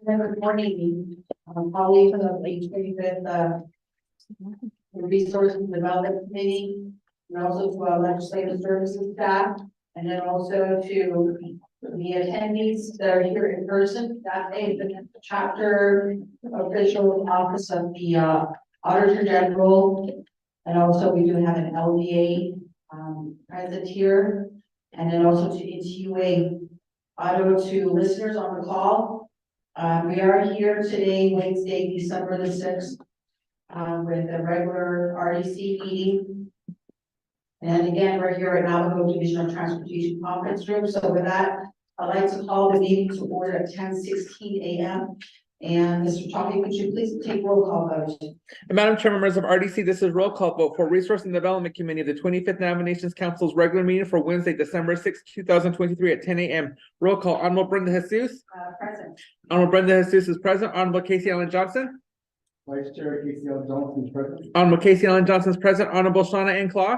Good morning, colleagues of the Resource and Development Committee, and also to our legislative services staff, and then also to the attendees that are here in person. That day, the chapter official office of the Auditor General, and also we do have an LDA present here, and then also to NTUA auto to listeners on the call. We are here today, Wednesday, December the 6th, with a regular RDC meeting. And again, we're here at Navajo Divisional Transportation Conference Room. So with that, I'd like to call the meeting to order at 10:16 a.m. And Mr. Chaffee, would you please take roll call vote? And Madam Chair, members of RDC, this is roll call vote for Resource and Development Committee of the 25th Nominations Council's regular meeting for Wednesday, December 6, 2023 at 10 a.m. Roll call. Honorable Brenda Jesus. Present. Honorable Brenda Jesus is present. Honorable Casey Allen Johnson. Vice Chair Casey Allen Johnson is present. Honorable Casey Allen Johnson is present. Honorable Shauna Ann Claw.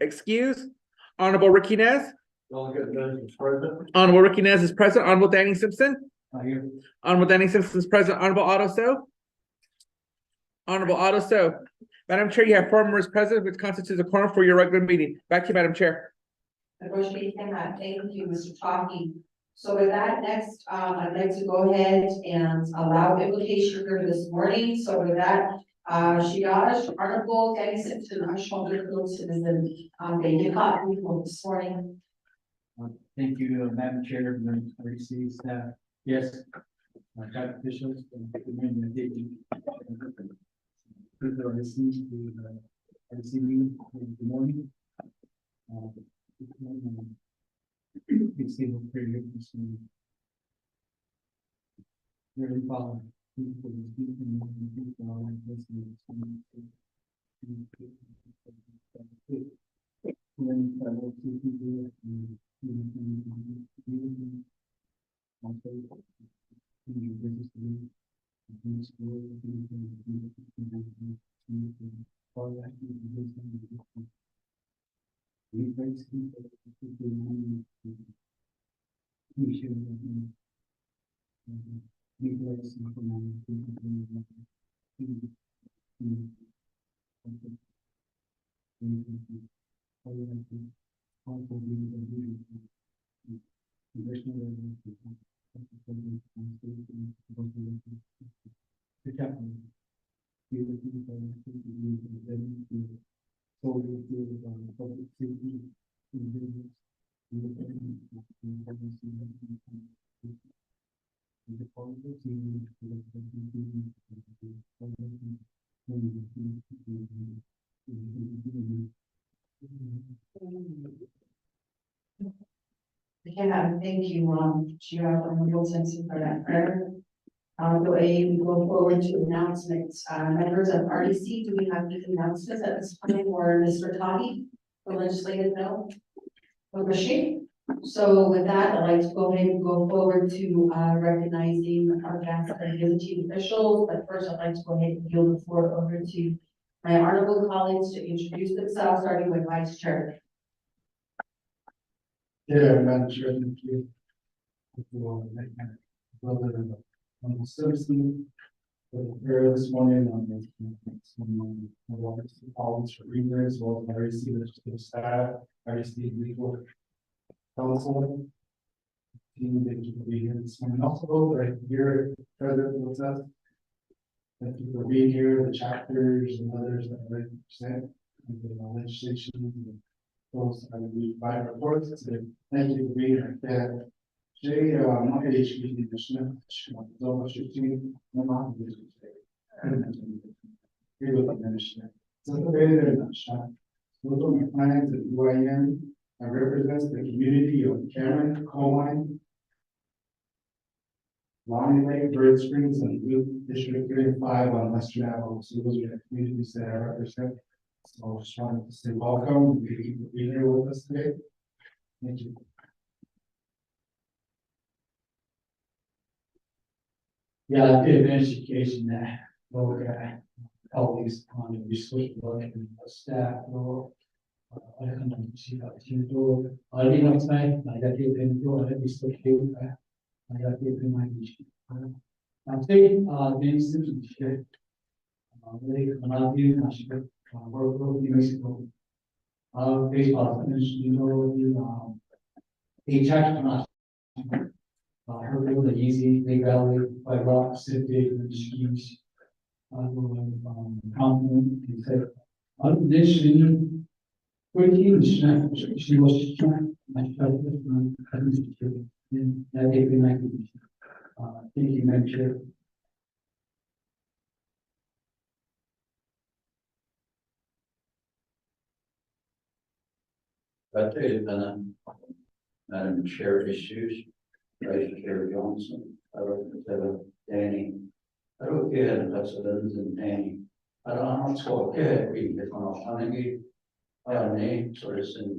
Excuse. Honorable Ricky Nez. Delegate Nez is present. Honorable Ricky Nez is present. Honorable Danny Simpson. Here. Honorable Danny Simpson is present. Honorable Otto So. Honorable Otto So. Madam Chair, you have 4 members present, which constitutes a quorum for your regular meeting. Back to you, Madam Chair. Thank you, Mr. Chaffee. So with that, next, I'd like to go ahead and allow invocation here this morning. So with that, Shigash, Article, Danny Simpson, Ashwanda, citizen, they got people this morning. Thank you, Madam Chair, and RDC staff. Yes. Top officials and the community. Good RDC meeting. Good morning. It's able to hear this morning. Very following. Again, thank you, Shigash, and Wilson for that prayer. We go forward to announcements. Members of RDC, do we have any announcements at this point, or Mr. Tahi, the legislative bill? Rashid. So with that, I'd like to go ahead and go forward to recognizing our guests and visiting officials. But first, I'd like to go ahead and yield the floor over to my honorable colleagues to introduce themselves, starting with Vice Chair. Yeah, Madam Chair, thank you. On the citizen, prayer this morning on the colleagues for readers, as well as RDC legislative staff, RDC legal counsel. Team, thank you for being here this morning. Also, right here, present with us. Thank you for being here, the chapters and others that represent the legislation. And those are the 5 reports. So thank you for being here. Jay, my HPD commissioner, so those are my plans at UIN. I represent the community of Cameron, Coline, Lonnie Lake, Bird Springs, and Blue District 35 on Western Avenue. So those are the communities that I represent. So I just wanted to say welcome. Thank you for being here with us today. Thank you. Yeah, I did an education that lower guy, colleagues on the research work and staff role. I can see that you do. I didn't know tonight, I got you into a research field. hayatı kıymetli. Şey, benim şey, böyle kanalıyım aşkı, work in Mexico. Baseball, he checked on us. Her really easy, big valley, by rock, city, and skis. Compliment, he said, additionally, 14, she was trying, I felt it, I didn't see it. That gave me like, thank you, Madam Chair. I tell you, Madam Chair issues, Vice Chair Johnson, I wrote to Danny. I wrote here, that's the and Danny. I don't know, so okay, we get on a funny, name, so it's in,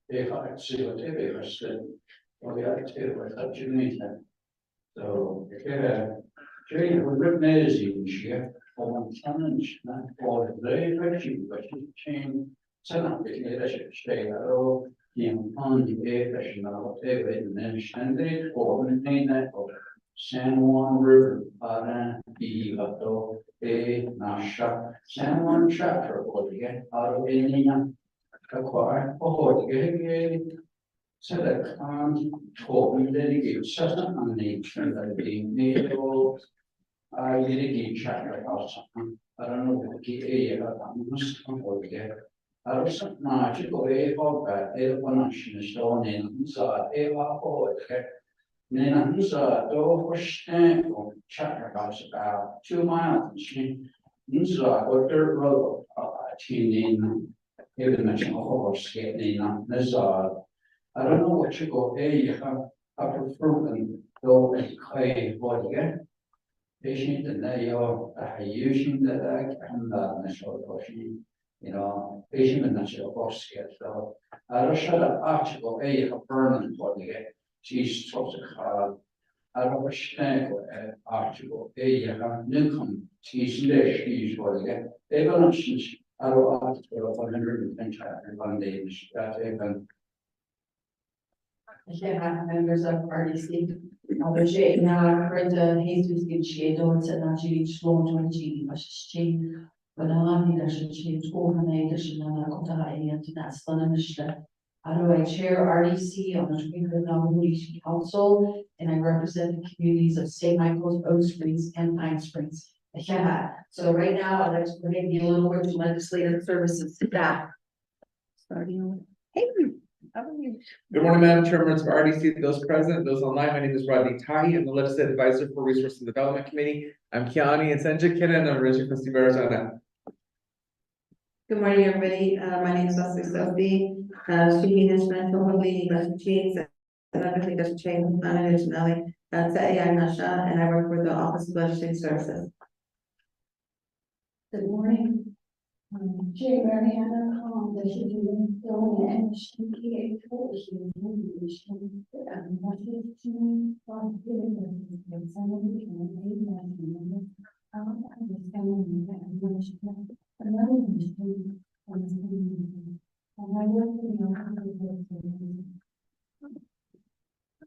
if I see what they are said, well, we have to, I thought you mean that. So, Jane, we're written as in here, for one challenge, not for the day, but she's changed. Sen bir şey o imkan gibi taşınarak evet menşende koordinate o San Juan River para ilato nasha San Juan chapter o diye arabiniya akvar o diye selekan toplumları geçsen anlayışında bir ne o ayrı geçer alsan aranın ki yaratılmış o diye Arusnaci voleva conoscere nel museo e a oltre nella museo for chat about 2 miles museo dirt road in even national horse getting in museo I don't know what you go you have prefer though a clay body patient and they are using that and the national portion patient and natural horse get so I don't shut up article a burning for the she's supposed to call I don't wish article a Newcomb she's there she's for the they don't I don't article 110 chapter 1 day that's even Members of RDC. Obejrzeć na Brenda Jesus Gitchedo, Tanaji, Sloan, G, Mashi, Banani, Dashi, Tuhane, Dashina, Kota, and Naslan, I chair RDC on the Springfield Nomination Council, and I represent the communities of St. Michael's, Oak Springs, and Pine Springs. So right now, I'd like to bring you a little bit of legislative services staff. Starting with, hey, how are you? Good morning, Madam Chair, members of RDC, those present, those online. My name is Rodney Tai. I'm the Legislative Advisor for Resource and Development Committee. I'm Kiani and Senja Kiran. I'm Richard Christie Barazana. Good morning, everybody. My name is Leslie Sophie. Speaking instrumental, hopefully, Chains, and I'm Chains, Nationally, AI Nasha, and I work for the Office of Legislative Services. Good morning. Chair Mariana Kong, the Shipping Zone and Shipping Coalition.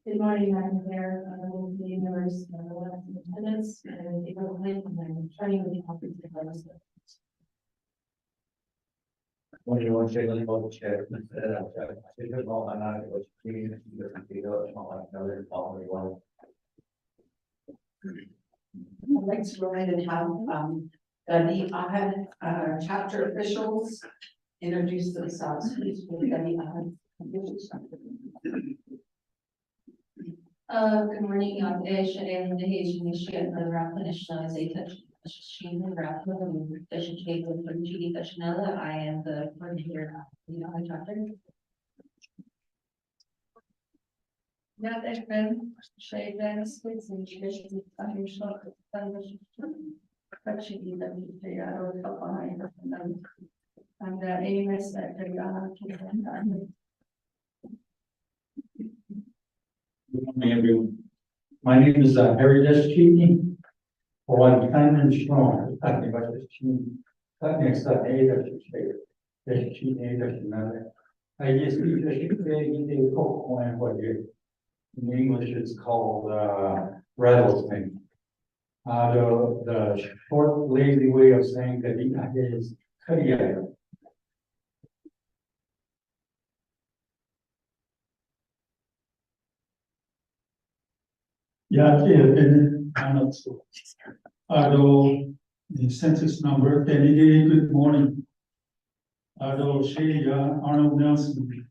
Good morning, Madam Mayor, the members, attendants, and the government, and I'm trying to be happy to have us. When you want to say about the chair, I think about my night was clean, it's not like another following one. I'd like to go ahead and have, I have, chapter officials introduce themselves, please, for the Ahad. Good morning, I'm Sharon Dehage, Nishian, the Rapinishna, as a touch. I am the coordinator of the chapter. Yeah, there's been shade bands, and traditions, I'm sure. But she did that, they are all up on her. And the aim is that they are to. Good morning, everyone. My name is Harry Deschini. For one time and strong, talking about this team. Next up, I just need to say, you did cook on what you. In English, it's called, rattlesnake. The short, lazy way of saying that is kariya. The census number, good morning. Arnold Nelson.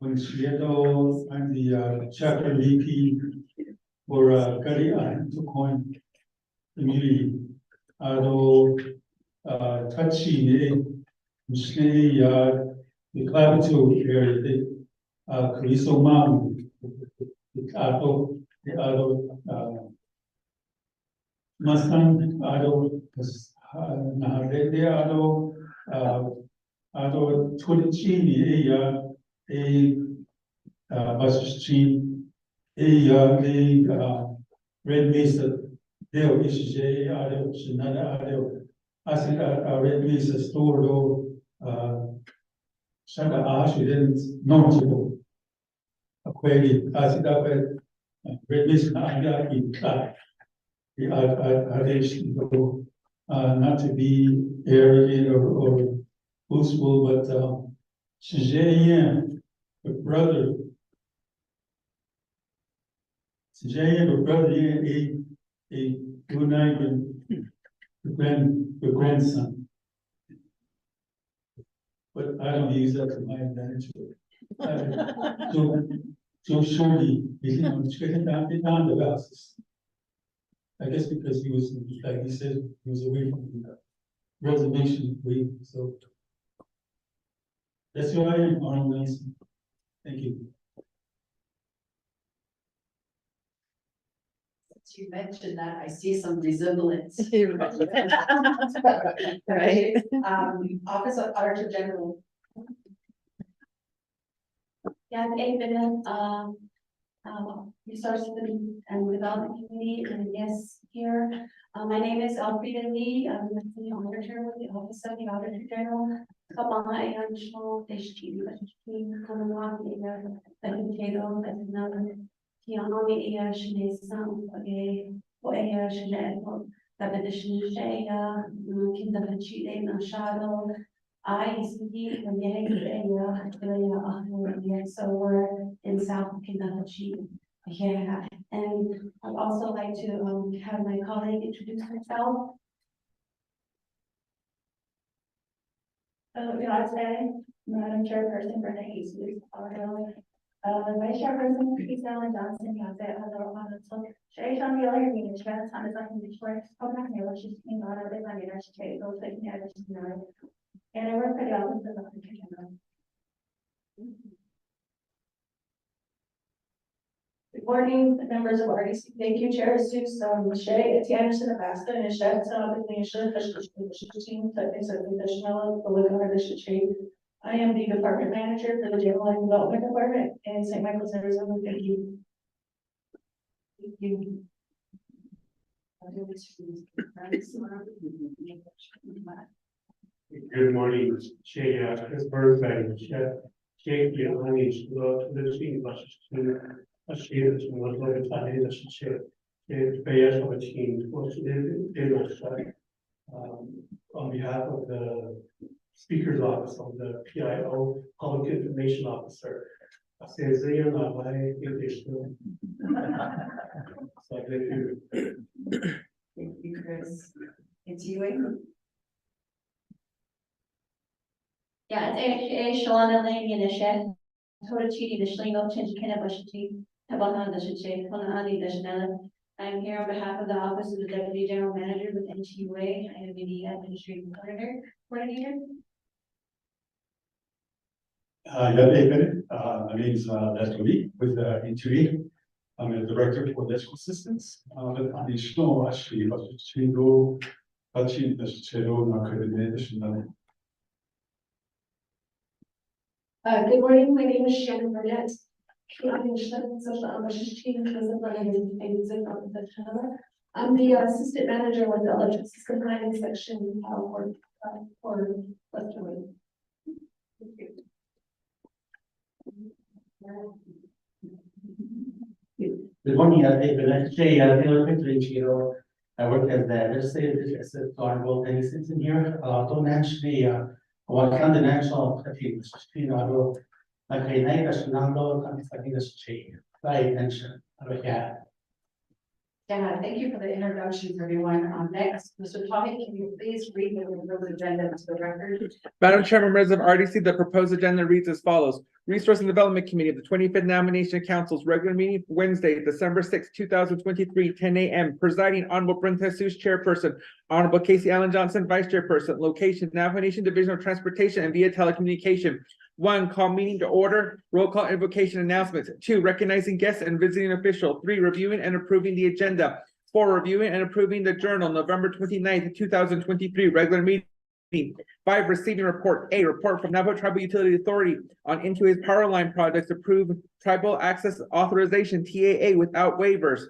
When Seattle, I'm the chapter VP for Kariya to coin community. Tachi, the Clavicle area, the Cariso Mountain, Mustang, Tulicini, Basicini, Red Mesa, Dale, Ishijae, Shinada, I think Red Mesa store though, Shaka Ash, we didn't know Aquarium, I think that Red Mesa, not to be arrogant or boastful, but Shijayan, the brother. Shijayan, the brother, a good neighbor, the grandson. But I don't use that to my advantage. So surely, you know, down the houses. I guess because he was, like he said, he was away from the reservation, so. That's who I am, Arnold Nelson. Thank you. Since you mentioned that, I see some resemblance. Right. Office of Auditor General. Yeah, I've been, resource and development committee, and yes, here. My name is Elfrida Lee, I'm the senior auditor with the Office of the Auditor General. Kabama and Shul, Deshti, Commonwealth, the potato, and another. Tianomi, Shinesam, Oya, Shine, that edition, Shaya, Kinda Chile, Nashado. ICD, so we're in South Kentucky. Yeah, and I'd also like to have my colleague introduce herself. Good today, Madam Chairperson Brenda Hayes, Vice Chairperson Christina Johnson, Shay Sean the other meeting, Shannon Thomas, I can be short, she's being on it, I mean, I should say, those things, I just know. And I work for the Office of the Auditor General. Good morning, members of RDC. Thank you, Chair Seuss, Shay, it's Anderson, Nebraska, and Shay, I am the department manager for the General Line Development Department in St. Michael's, Arizona. Thank you. Thank you. Good morning, Shay, Chris Burnside, Chef, Jake, Honey, the team, a share is one of the time, the share, the payers of a team, on behalf of the Speaker's Office of the PIO, Public Information Officer. I say, Zion, I like English. So thank you. Thank you, Chris. It's you. Yeah, it's a Shalana Lane in a shed. Total cheating, the Schlingo, Chinchikina, Bushiti, Tabahan, the Shiche, Konahani, the Chanel. I'm here on behalf of the Office of the Deputy General Manager with NTUA. I am the Administrative Coordinator. My name is Leslie with NTUA. I'm a director for electrical systems. Additional, actually, Chingo, Pachin, the Chero, Nakadimation. Good morning, my name is Shannon Burnett. I'm the assistant manager with the electric system planning section for Western. Good morning, Taylor Fitzgerald. I work as the legislative assistant to Honorable Denny Simpson here. Don't actually, وكان national في Honorable okay, now that's not I'm expecting this to change. By attention. Yeah. Yeah, thank you for the introductions, everyone. Next, Mr. Tommy, can you please read the proposed agenda to the record? Madam Chair, members of RDC, the proposed agenda reads as follows. Resource and Development Committee of the 25th Nomination Council's regular meeting Wednesday, December 6, 2023, 10 a.m. Presiding Honorable Brenda Jesus, Chairperson. Honorable Casey Allen Johnson, Vice Chairperson. Location, Navajo Nation Division of Transportation and via telecommunication. 1, call meeting to order. Roll call invocation announcements. 2, recognizing guests and visiting official. 3, reviewing and approving the agenda. 4, reviewing and approving the journal, November 29th, 2023, regular meeting. 5, receiving report. A, report from Navajo Tribal Utility Authority on Intui's power line projects, approved tribal access authorization, TAA, without waivers.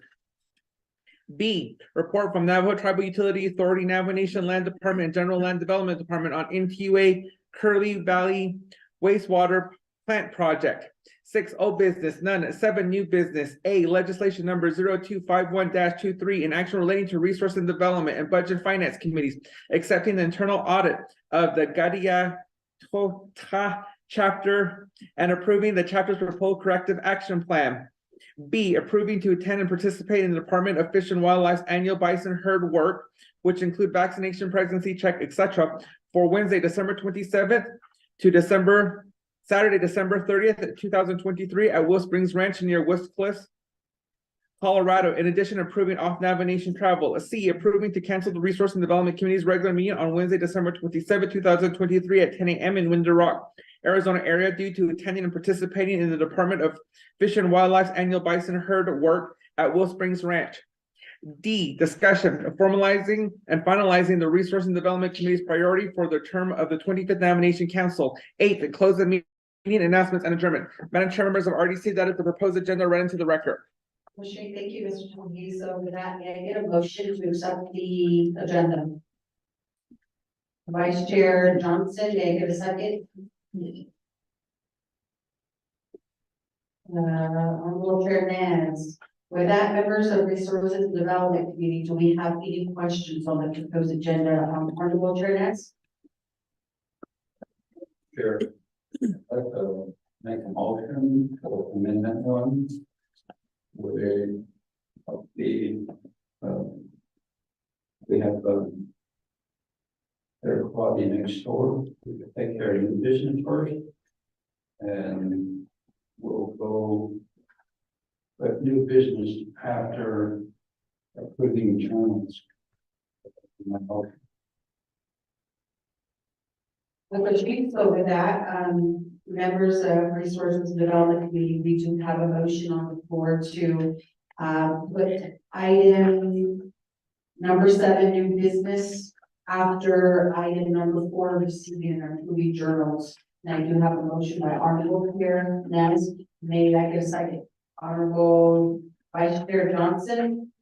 B, report from Navajo Tribal Utility Authority, Navajo Nation Land Department and General Land Development Department on NTUA Curly Valley wastewater plant project. 6, old business, none. 7, new business. A, legislation number 0251-23, in action relating to resource and development and budget and finance committees, accepting the internal audit of the Gadia Tota chapter and approving the chapter's proposed corrective action plan. B, approving to attend and participate in the Department of Fish and Wildlife's annual bison herd work, which include vaccination, pregnancy check, etc., for Wednesday, December 27th to Saturday, December 30th, 2023 at Will Springs Ranch near Westcliff, Colorado. In addition, approving off Navajo Nation travel. C, approving to cancel the Resource and Development Committee's regular meeting on Wednesday, December 27th, 2023 at 10 a.m. in Winter Rock, Arizona area due to attending and participating in the Department of Fish and Wildlife's annual bison herd work at Will Springs Ranch. D, discussion of formalizing and finalizing the Resource and Development Committee's priority for the term of the 25th Nomination Council. 8, to close the meeting announcements and adjournment. Madam Chair, members of RDC, that is the proposed agenda read into the record. Thank you, Mr. Tomey. So with that, may I get a motion to accept the agenda? Vice Chair Johnson, may I get a second? Honorable Chair Nance. With that, members of Resources and Development Committee, do we have any questions on the proposed agenda? Honorable Chair Nance? Sure. Make a motion for amendment 1. Where we have their quality next door. We can take care of new business first. And we'll go with new business after approving journals. So with that, members of Resources and Development Committee, we do have a motion on the floor to put item number 7, new business, after item number 4, receiving and approving journals. And I do have a motion by Honorable Chair Nance. May I get a second? Honorable Vice Chair Johnson.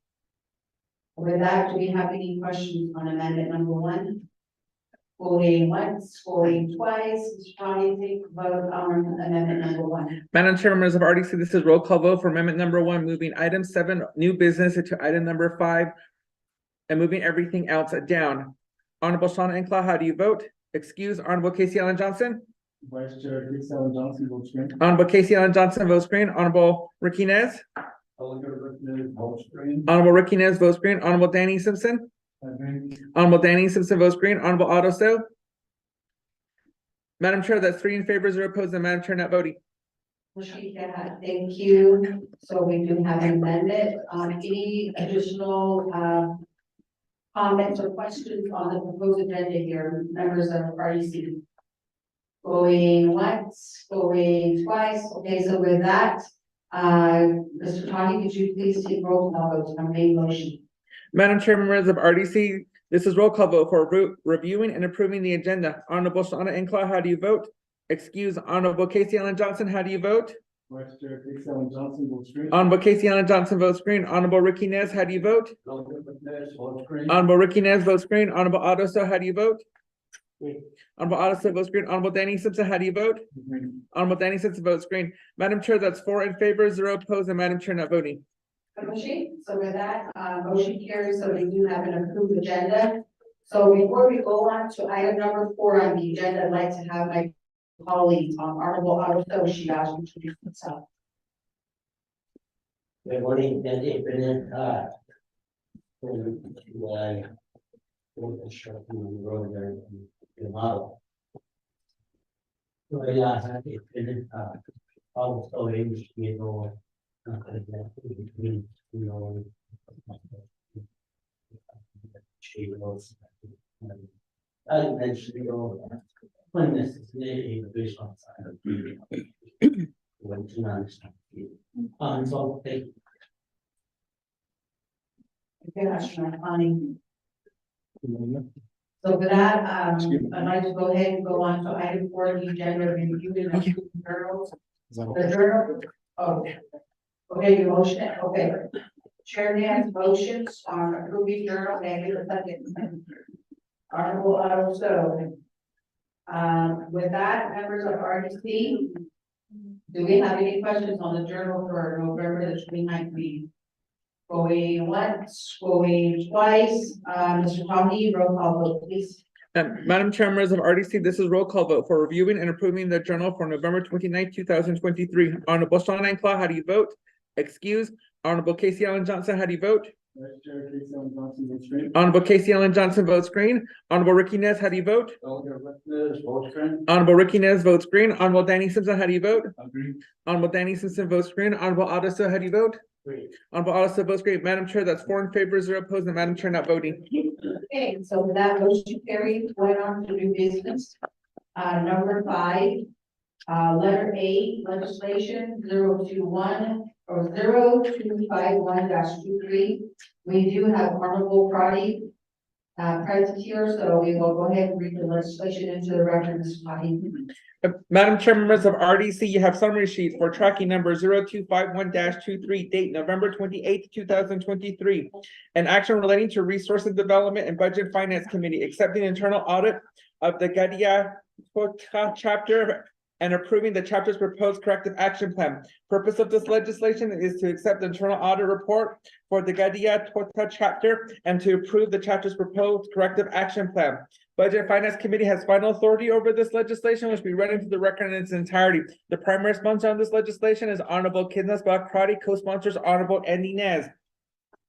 With that, do we have any questions on amendment number 1? Voting once, voting twice. Mr. Tomey, take vote on amendment number 1. Madam Chair, members of RDC, this is roll call vote for amendment number 1, moving item 7, new business, into item number 5, and moving everything else down. Honorable Shauna Enclaw, how do you vote? Excuse. Honorable Casey Allen Johnson. Vice Chair Casey Allen Johnson, votes green. Honorable Casey Allen Johnson votes green. Honorable Ricky Nez. Votes green. Honorable Ricky Nez votes green. Honorable Danny Simpson. Honorable Danny Simpson votes green. Honorable Otto So. Madam Chair, that's 3 in favor, 0 opposed, and Madam Chair not voting. Thank you. So we do have an amendment. Any additional comments or questions on the proposed agenda here, members of RDC? Going once, going twice. Okay, so with that, Mr. Tomey, could you please take roll call votes on main motion? Madam Chair, members of RDC, this is roll call vote for reviewing and approving the agenda. Honorable Shauna Enclaw, how do you vote? Excuse. Honorable Casey Allen Johnson, how do you vote? Vice Chair Casey Allen Johnson, votes green. Honorable Casey Allen Johnson votes green. Honorable Ricky Nez, how do you vote? Votes green. Honorable Ricky Nez votes green. Honorable Otto So, how do you vote? Honorable Otto votes green. Honorable Danny Simpson, how do you vote? Honorable Danny Simpson votes green. Madam Chair, that's 4 in favor, 0 opposed, and Madam Chair not voting. So with that, motion carries, so we do have an approved agenda. So before we go on to item number 4 on the agenda, I'd like to have my colleague, Honorable Otto Shirash, introduce himself. Good morning, Danny Bennett, construction on the road there in the model. So, yeah, it's been, almost all age, you know, between, you know, I mentioned, you know, when this is a visual side of the when to understand. So thank you. Okay, that's my Connie. So for that, I'd like to go ahead and go on to item 4 on the agenda, review and approve the journals. The journal, oh, okay, your motion, okay. Chair has motions on approving journal, and give a second. Honorable Otto So. With that, members of RDC, do we have any questions on the journal for November the 29th meeting? Going once, going twice, Mr. Tommy, roll call vote, please. Madam Chair, members of RDC, this is roll call vote for reviewing and approving the journal for November 29th, 2023. Honorable Sean Anklaw, how do you vote? Excuse. Honorable Casey Allen Johnson, how do you vote? Vice Chair Casey Allen Johnson votes green. Honorable Casey Allen Johnson votes green. Honorable Ricky Nez, how do you vote? Honorable Ricky Nez votes green. Honorable Danny Simpson, how do you vote? Agree. Honorable Danny Simpson votes green. Honorable Otto, how do you vote? Great. Honorable Otto votes green. Madam Chair, that's 4 in favor, 0 opposed, and Madam Chair not voting. Okay, so with that motion carried, going on to new business. Number 5, letter A, legislation 021 or 0251-23. We do have Honorable Crotty present here, so we will go ahead and read the legislation into the record, Mr. Crotty. Madam Chair, members of RDC, you have summary sheets for tracking number 0251-23, date November 28th, 2023. An action relating to Resource and Development and Budget Finance Committee accepting internal audit of the Gadia chapter and approving the chapter's proposed corrective action plan. Purpose of this legislation is to accept the internal audit report for the Gadia chapter and to approve the chapter's proposed corrective action plan. Budget and Finance Committee has final authority over this legislation, which we read into the record in its entirety. The primary sponsor on this legislation is Honorable Kidnes Bakrati, co-sponsors Honorable Andy Nez.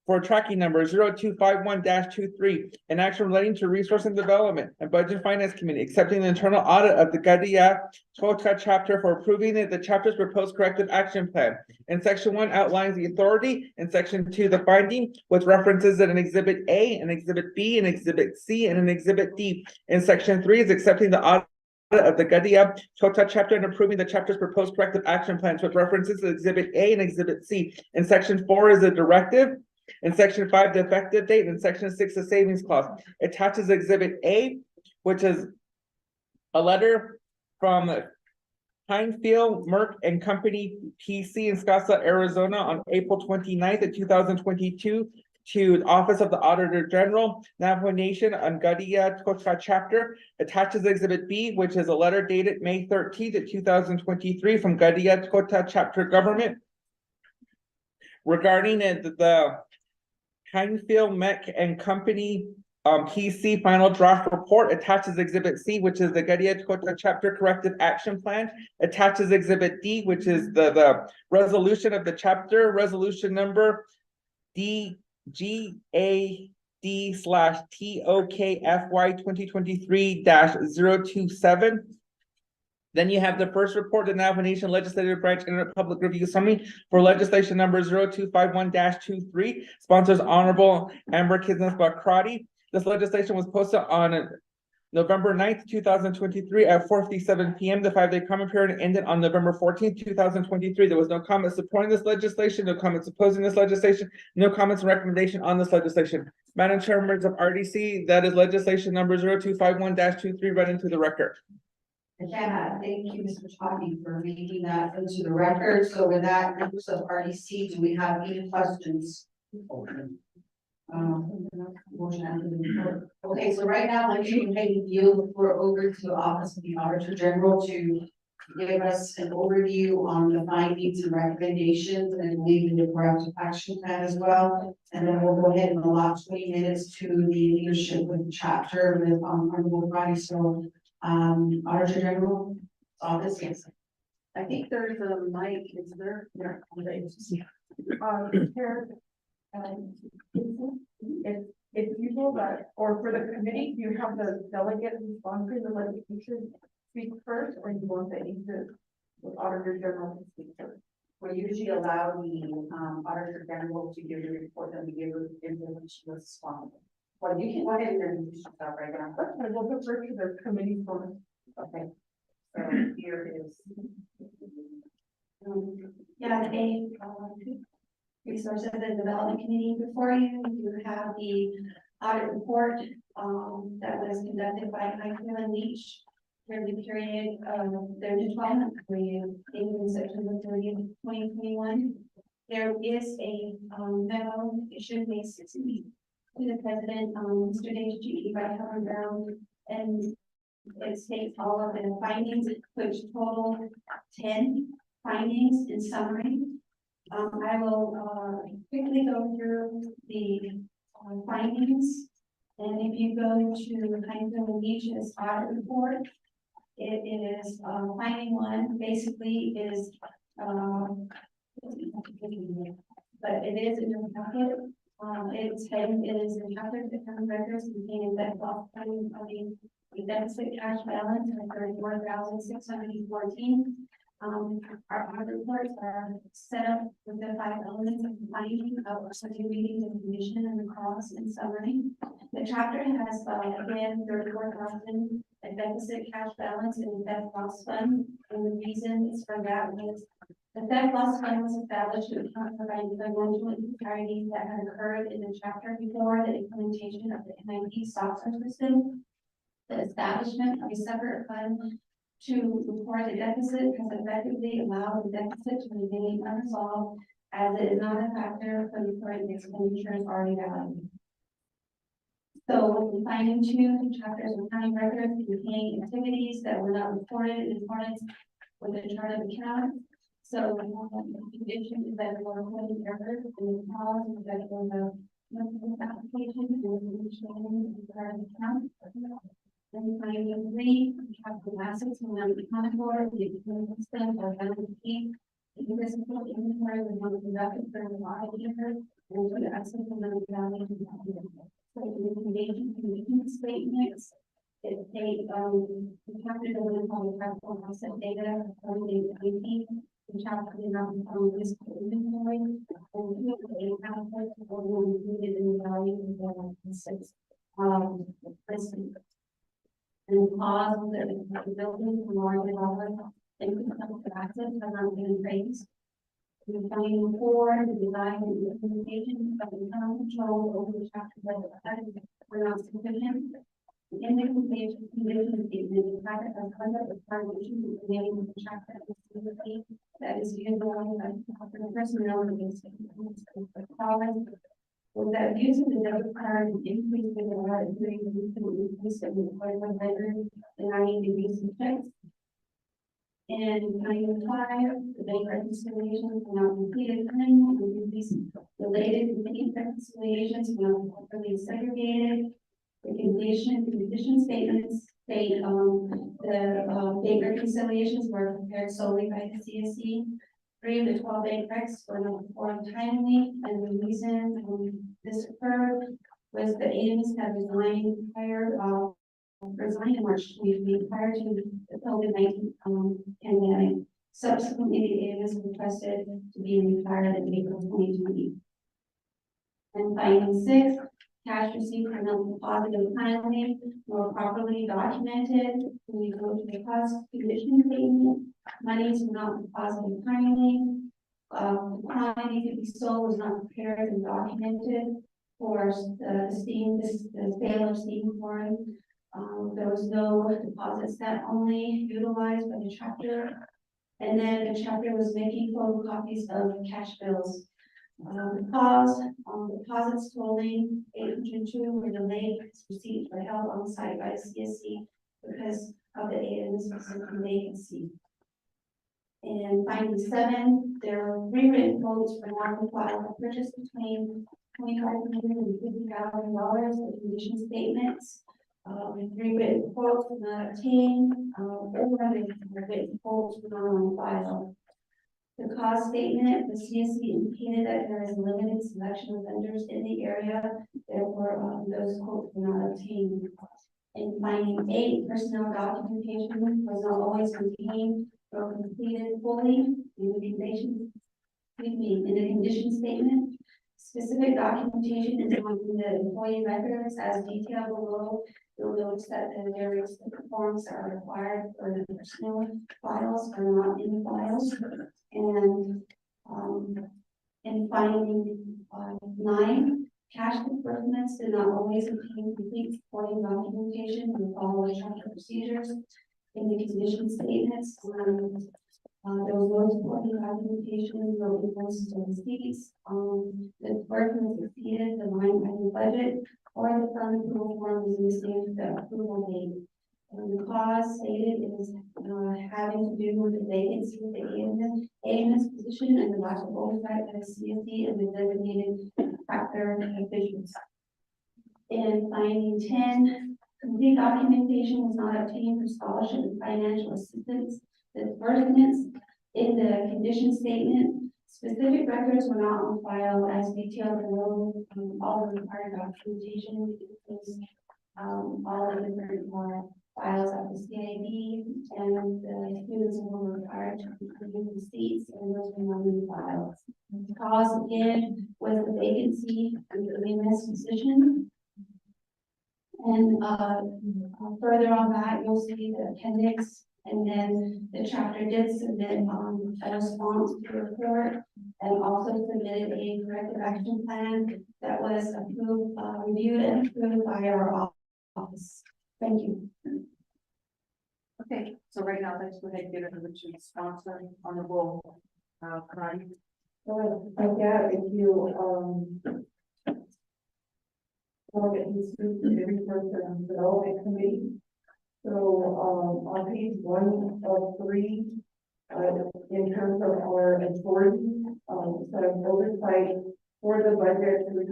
For tracking number 0251-23, an action relating to Resource and Development and Budget and Finance Committee accepting the internal audit of the Gadia chapter for approving the chapter's proposed corrective action plan. In section 1 outlines the authority, in section 2 the finding, with references in an exhibit A, an exhibit B, an exhibit C, and an exhibit D. In section 3 is accepting the audit of the Gadia chapter and approving the chapter's proposed corrective action plans with references to exhibit A and exhibit C. In section 4 is a directive. In section 5, the effective date, and section 6, the savings clause. Attaches exhibit A, which is a letter from Heinfield, Merck and Company PC in Scottsdale, Arizona on April 29th of 2022 to the Office of the Auditor General, Navajo Nation on Gadia chapter. Attaches exhibit B, which is a letter dated May 13th of 2023 from Gadia chapter government regarding the Heinfield, Mech and Company PC final draft report. Attaches exhibit C, which is the Gadia chapter corrective action plan. Attaches exhibit D, which is the resolution of the chapter, resolution number DGAD/TOKFY 2023-027. Then you have the first report, the Navajo Nation Legislative Branch Internet Public Review Summary for legislation number 0251-23, sponsors Honorable Amber Kidnes Bakrati. This legislation was posted on November 9th, 2023 at 4:57 p.m. The 5-day comment period ended on November 14th, 2023. There was no comments supporting this legislation, no comments opposing this legislation, no comments and recommendation on this legislation. Madam Chair, members of RDC, that is legislation number 0251-23 read into the record. Yeah, thank you, Mr. Toppy, for reading that into the record. So with that, members of RDC, do we have any questions? Motion after the report. Okay, so right now, I'm going to yield the floor over to the Office of the Auditor General to give us an overview on the findings and recommendations and leading the corrective action plan as well. And then we'll go ahead and allot 20 minutes to the leadership with the chapter with Honorable Body. So, Auditor General Office, yes. I think there's a mic, is there? Here. Here, it's usual that, or for the committee, you have the delegate who's sponsoring the legislation speak first, or you want the Auditor General to speak first? We usually allow the Auditor General to give the report and we give the information was responsible. Well, you can go ahead and introduce yourself right now. Okay, we'll defer to the committee first. Okay. So here is. Yeah, the Resources and Development Committee before you, you have the audit report, that was conducted by Highfield and Leach for the period of their deployment period in September 30th, 2021. There is a, memo issued May 16th to the president, Mr. G. by Helen Brown, and it states all of the findings, which total 10 findings in summary. I will quickly go through the findings. And if you go to Highfield and Leach's audit report, it is finding one basically is but it is in your packet. It's heading is the chapter account records containing that loss finding of the deficit cash balance of 34,614. Our audit reports are set up with the 5 elements of finding of reading the condition and the cause and summary. The chapter has again 34,000 a deficit cash balance in the theft loss fund, and the reasons for that was the theft loss fund was established to account for financial improprieties that had occurred in the chapter before the implementation of the NIP software system. The establishment of a separate fund to report the deficit has effectively allowed the deficit to remain unresolved, as it is not a factor for the current expenditures already valued. So with finding 2 chapters of county records containing activities that were not reported in accordance with the chart of account. So the condition is that we're reporting errors in the cause and that was a application and understanding of the chart of account. Then finding 3, capital assets will not be accounted for, the extent or balance sheet. The municipal inventory was not conducted for the audit year, and for the assets will not be valued. So the condition statements, it take the chapter doesn't call the capital asset data according to 18. The chapter did not become this inventory, and the assets were included in the value of the assets. And cause the building for more development and some assets are not being raised. The finding 4, the design and implementation of the internal control over the chapter that were not sufficient. In the condition statement, the packet of conduct of foundation is named with the chapter that is utilized by the personnel against the college. Well, that using the debit card and increase the amount during the increase of the 190 degrees in checks. And 95, the bank reconciliations were not completed, and these related bank reconciliations were not properly segregated. The condition statements state the bank reconciliations were prepared solely by the CSC. 3 of the 12 bank recs were not performed timely, and the reason this occurred was the AIMS had resigned in March 2020 prior to the COVID-19 pandemic. Subsequently, the AIMS requested to be retired in April 2020. And finding 6, cash received from the deposit of timely, more properly documented. When you go to the cost condition statement, monies were not deposited timely. Quantity to be sold was not prepared and documented for the sale of steam corn. There was no deposits that only utilized by the chapter. And then the chapter was making photocopies of cash bills. Cause, deposits totaling 802 were delayed because receipts were held on site by CSC because of the specific vacancy. And finding 7, there were 3 written quotes for non-compliant purchase between $2,500 and $50,000 of condition statements. 3 written quotes were not obtained, or written quotes were not on file. The cost statement, the CSC indicated that there is a limited selection of vendors in the area, therefore, those quotes were not obtained. And finding 8, personnel documentation was not always contained or completed fully in the condition statement. Specific documentation is on the employee records as detailed below. You'll notice that the various forms that are required for the personnel files are not in the files. And finding 9, cash disbursements did not always obtain complete supporting documentation and follow the procedures in the condition statements. There was no supporting documentation, no invoices or receipts. The disbursements exceeded the line item budget, or the fund approval form was missing the approval date. The cause stated is having to do with the vacancy of the AMS position and the lack of oversight by the CSD and the designated factor officials. And finding 10, complete documentation was not obtained for scholarship and financial assistance. The disbursements in the condition statement, specific records were not on file as detailed below. All the required documentation includes all the different files at the CIB, and the students were required to include receipts, and those were not in the files. The cause again was the vacancy in the AMS position. And further on that, you'll see the appendix, and then the chapter did submit a response to the report, and also submitted a corrective action plan that was approved, reviewed and approved by our office. Thank you. Okay, so right now, let's go ahead and get it over to the sponsor on the roll. Connie? Yeah, if you, look at these every person development committee. So, on page 1 of 3, in terms of our authority, sort of oversight for the budget to the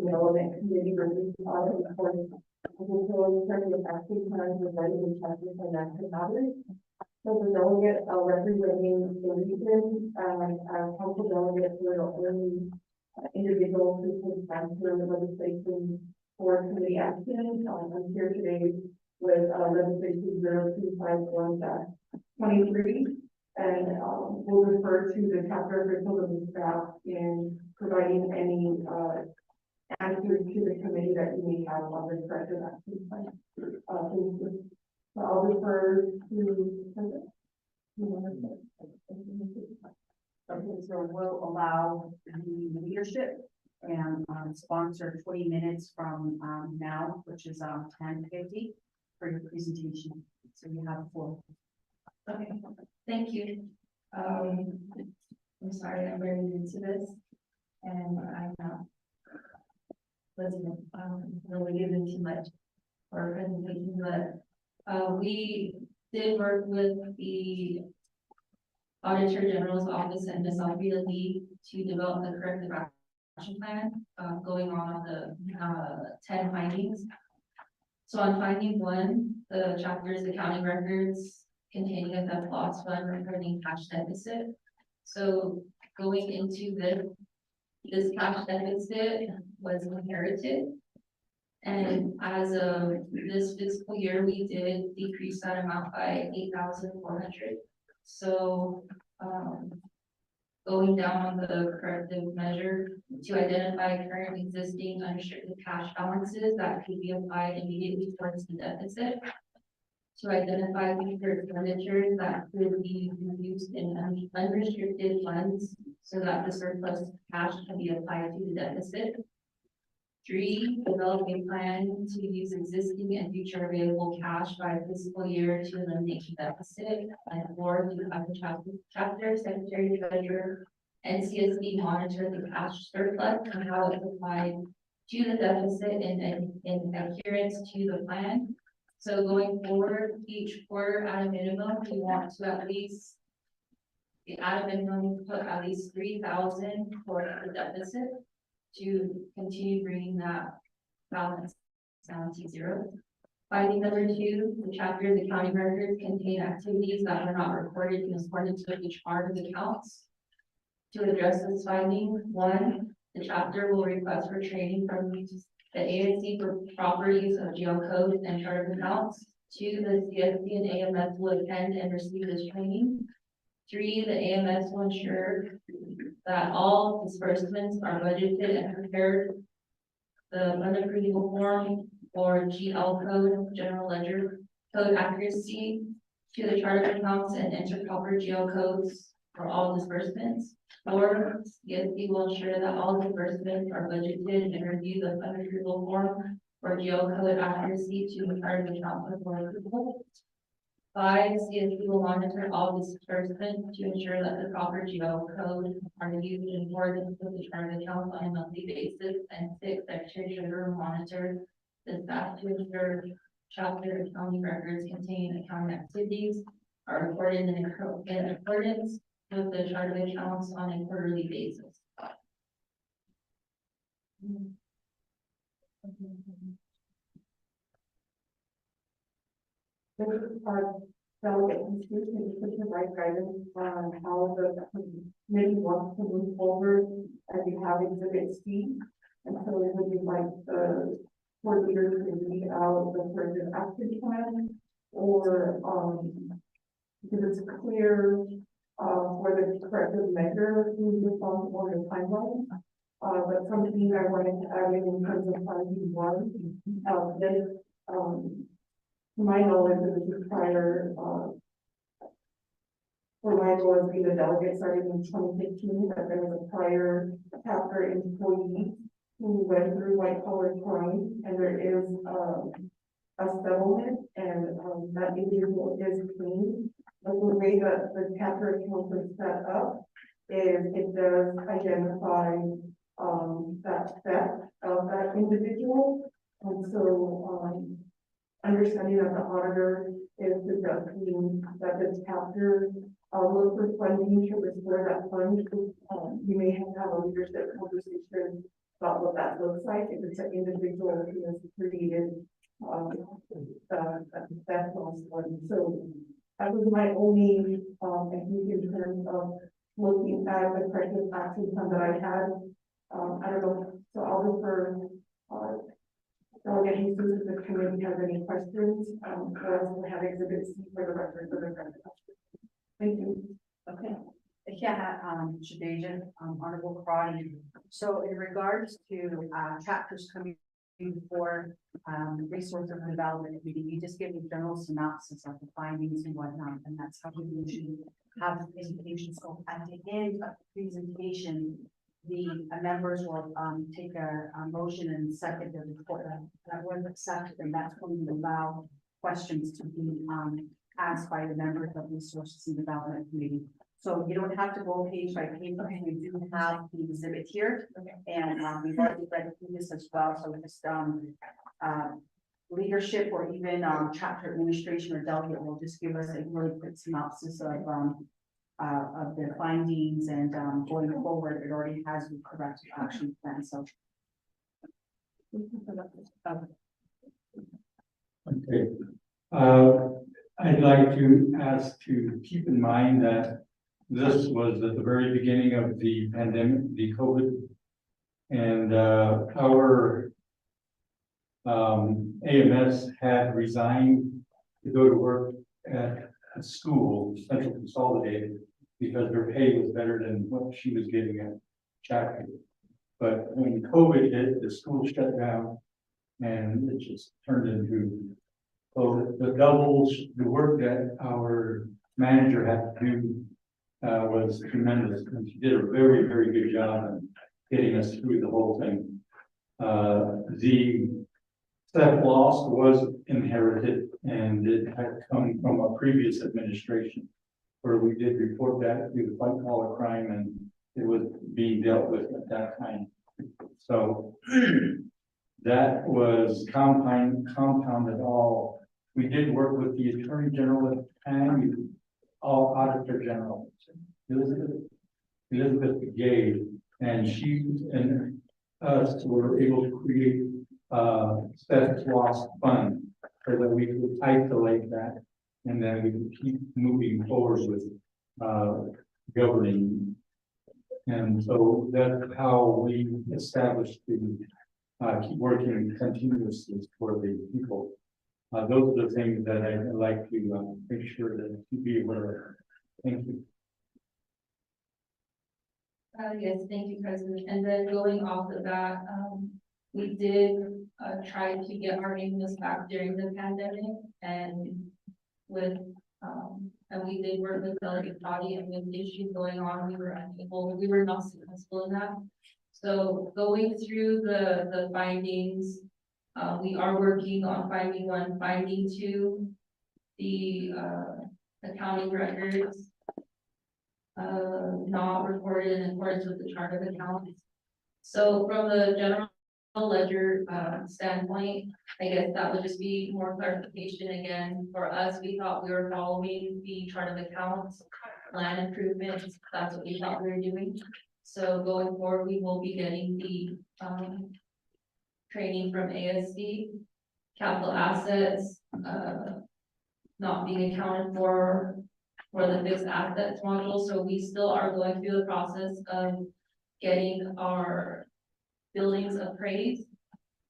development committee review audit report. So, in terms of action plans regarding the chapter financial matters. So the delegate representing the region, our council delegates were the only individuals who can sponsor the legislation for committee action. I'm here today with legislation 0251-23, and we'll refer to the chapter officials of the staff in providing any answers to the committee that you may have on the corrective action plan. So I'll refer to. Okay, so we'll allow the leadership and sponsor 20 minutes from now, which is 10:50 for your presentation. So you have the floor. Okay, thank you. I'm sorry, I'm very new to this, and I'm not wasn't really given too much for a presentation, but we did work with the Auditor General's office and Ms. Alfreda Lee to develop the corrective action plan, going on the 10 findings. So on finding 1, the chapter is accounting records containing a theft loss fund returning cash deficit. So going into this cash deficit was inherited. And as of this fiscal year, we did decrease that amount by 8,400. So going down on the corrective measure to identify current existing unrestricted cash balances that could be applied immediately towards the deficit, to identify future expenditures that could be used in unrestricted funds so that the surplus cash can be applied to the deficit. 3, develop a plan to use existing and future available cash by fiscal year to eliminate the deficit. And 4, to have the chapter secretary treasurer NCSB monitor the cash surplus and how it's applied to the deficit in adherence to the plan. So going forward, each quarter at a minimum, we want to at least at a minimum, put at least 3,000 for the deficit to continue bringing that balance down to zero. Finding number 2, the chapter's accounting records contain activities that were not recorded in accordance with each part of the accounts. To address this finding, 1, the chapter will request for training from the ASC for proper use of GL code and chart of accounts. 2, the CSC and AMS will attend and receive this training. 3, the AMS will ensure that all disbursements are budgeted and prepared. The unapproval form or GL code, general ledger code accuracy to the chart of accounts and enter proper GL codes for all disbursements. 4, CSC will ensure that all disbursements are budgeted and review the unapproval form or GL code accuracy to the chart of account for approval. 5, CSC will monitor all disbursements to ensure that the proper GL code are used in accordance with the chart of accounts on a monthly basis. And 6, Secretary Treasurer will monitor the staff to ensure chapter accounting records contain accounting activities are recorded in accordance with the chart of accounts on a quarterly basis. Delegate institution to provide guidance on how the committee wants to move forward as you have exhibit C. And so it would be like the board leaders to read out the corrective action plan or because it's clear for the corrective measure who's responsible for the timeline. But something I wanted to add in terms of finding one, this to my knowledge, it was prior, for my knowledge, being a delegate started in 2015, that there was a prior chapter employee who went through white collar crime, and there is a settlement, and that individual is clean. But the way that the chapter accounts are set up is it does identify that theft of that individual, and so understanding that the auditor is suggesting that the chapter look for funding to restore that fund. You may have to have a leadership conversation about what that looks like if it's an individual who has created that lost one. So that was my only I think in terms of looking at the corrective action plan that I had. I don't know, so I'll defer Delegate Jesus, if the committee has any questions, or else we'll have exhibit C for the record for the present. Thank you. Okay. Yeah, Shadeja, Honorable Crotty. So in regards to chapters coming before resource and development committee, you just give a general synopsis of the findings and whatnot, and that's how we usually have the presentation. So at the end of the presentation, the members will take a motion and second the report that was accepted, and that's going to allow questions to be asked by the members of the Resources and Development Committee. So you don't have to go page by page, but we do have the exhibit here, and we've already read through this as well. So just leadership or even chapter administration or delegate will just give us a really quick synopsis of the findings, and going forward, it already has the corrective action plan. So okay. I'd like to ask to keep in mind that this was at the very beginning of the pandemic, the COVID, and our AMS had resigned to go to work at a school, Central Consolidated, because her pay was better than what she was getting at Chapter. But when COVID hit, the school shut down, and it just turned into, so the work that our manager had to do was tremendous, and she did a very, very good job in getting us through the whole thing. The theft loss was inherited, and it had come from a previous administration, where we did report that to the white collar crime, and it was being dealt with at that time. So that was compounded all. We did work with the Attorney General at the time, all Auditor General, Elizabeth Gay, and she and us were able to create status loss fund so that we could isolate that, and then we could keep moving forward with governing. And so that's how we established the keep working continuously for the people. Those are the things that I'd like to make sure that you be aware of. Thank you. Yes, thank you, President. And then going off of that, we did try to get our ambulance back during the pandemic, and with and we did work with delegate body, and with issues going on, we were not successful in that. So going through the findings, we are working on finding 1, finding 2, the accounting records not recorded in accordance with the chart of accounts. So from the general ledger standpoint, I guess that would just be more clarification again for us. We thought we were following the chart of accounts, land improvements, that's what we thought we were doing. So going forward, we will be getting the training from ASD, capital assets not being accounted for the fixed assets module. So we still are going through the process of getting our buildings appraised.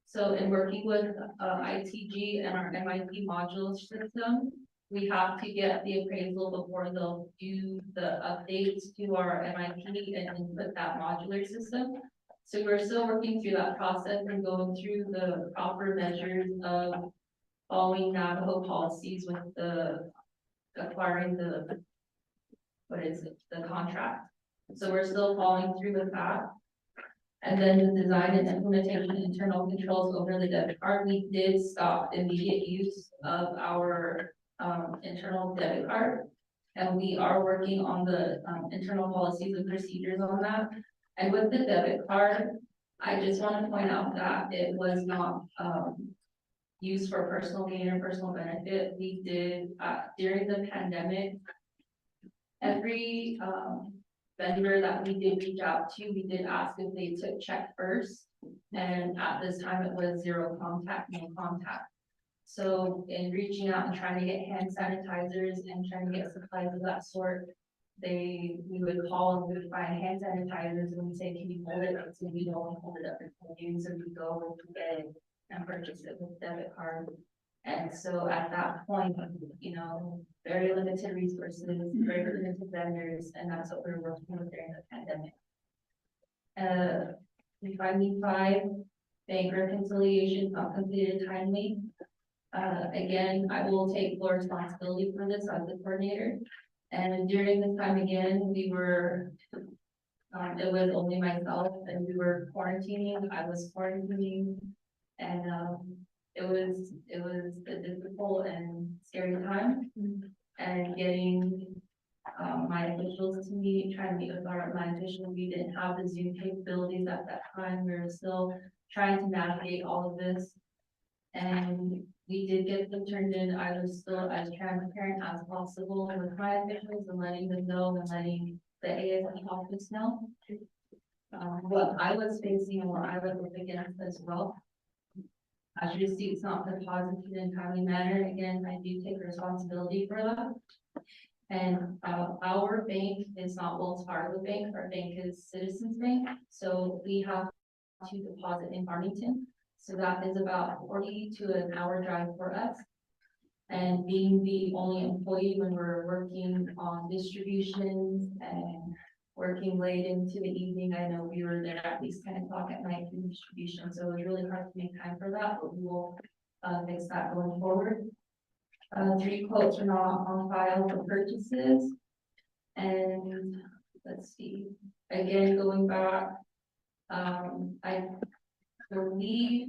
So in working with ITG and our MIP module system, we have to get the appraisal before they'll do the updates to our MIP and input that modular system. So we're still working through that process and going through the proper measures of following Navajo policies with the acquiring the contract. So we're still following through with that. And then the design and implementation of internal controls over the debit card, we did stop immediate use of our internal debit card. And we are working on the internal policies and procedures on that. And with the debit card, I just want to point out that it was not used for personal gain or personal benefit. We did during the pandemic, every vendor that we did reach out to, we did ask if they took check first. And at this time it was zero contact, no contact. So in reaching out and trying to get hand sanitizers and trying to get supplies of that sort, we would call and we would find hand sanitizers and we'd say, can you hold it? So we don't hold it up for you. So we go and get it and purchase it with debit card. And so at that point, you know, very limited resources, very limited vendors, and that's what we're working with during the pandemic. We find 5, bank reconciliation not completed timely. Again, I will take full responsibility for this as the coordinator. And during this time again, we were, it was only myself and we were quarantining, I was quarantining, and it was a difficult and scary time. And getting my officials to meet, trying to meet with my officials, we didn't have the Zoom capabilities at that time. We were still trying to navigate all of this. And we did get them turned in. I was still as transparent as possible with my officials and letting them know and letting the ASD office know what I was facing and what I was up against as well. As you see, it's not deposited in a timely manner. Again, I do take responsibility for that. And our bank is not Wells Fargo Bank. Our bank is Citizens Bank. So we have to deposit in Farmington. So that is about 40 to an hour drive for us. And being the only employee when we're working on distributions and working late into the evening, I know we were there at least 10 o'clock at night in distribution. So it was really hard to make time for that, but we will fix that going forward. 3 quotes are not on file for purchases. And let's see, again, going back, I believe,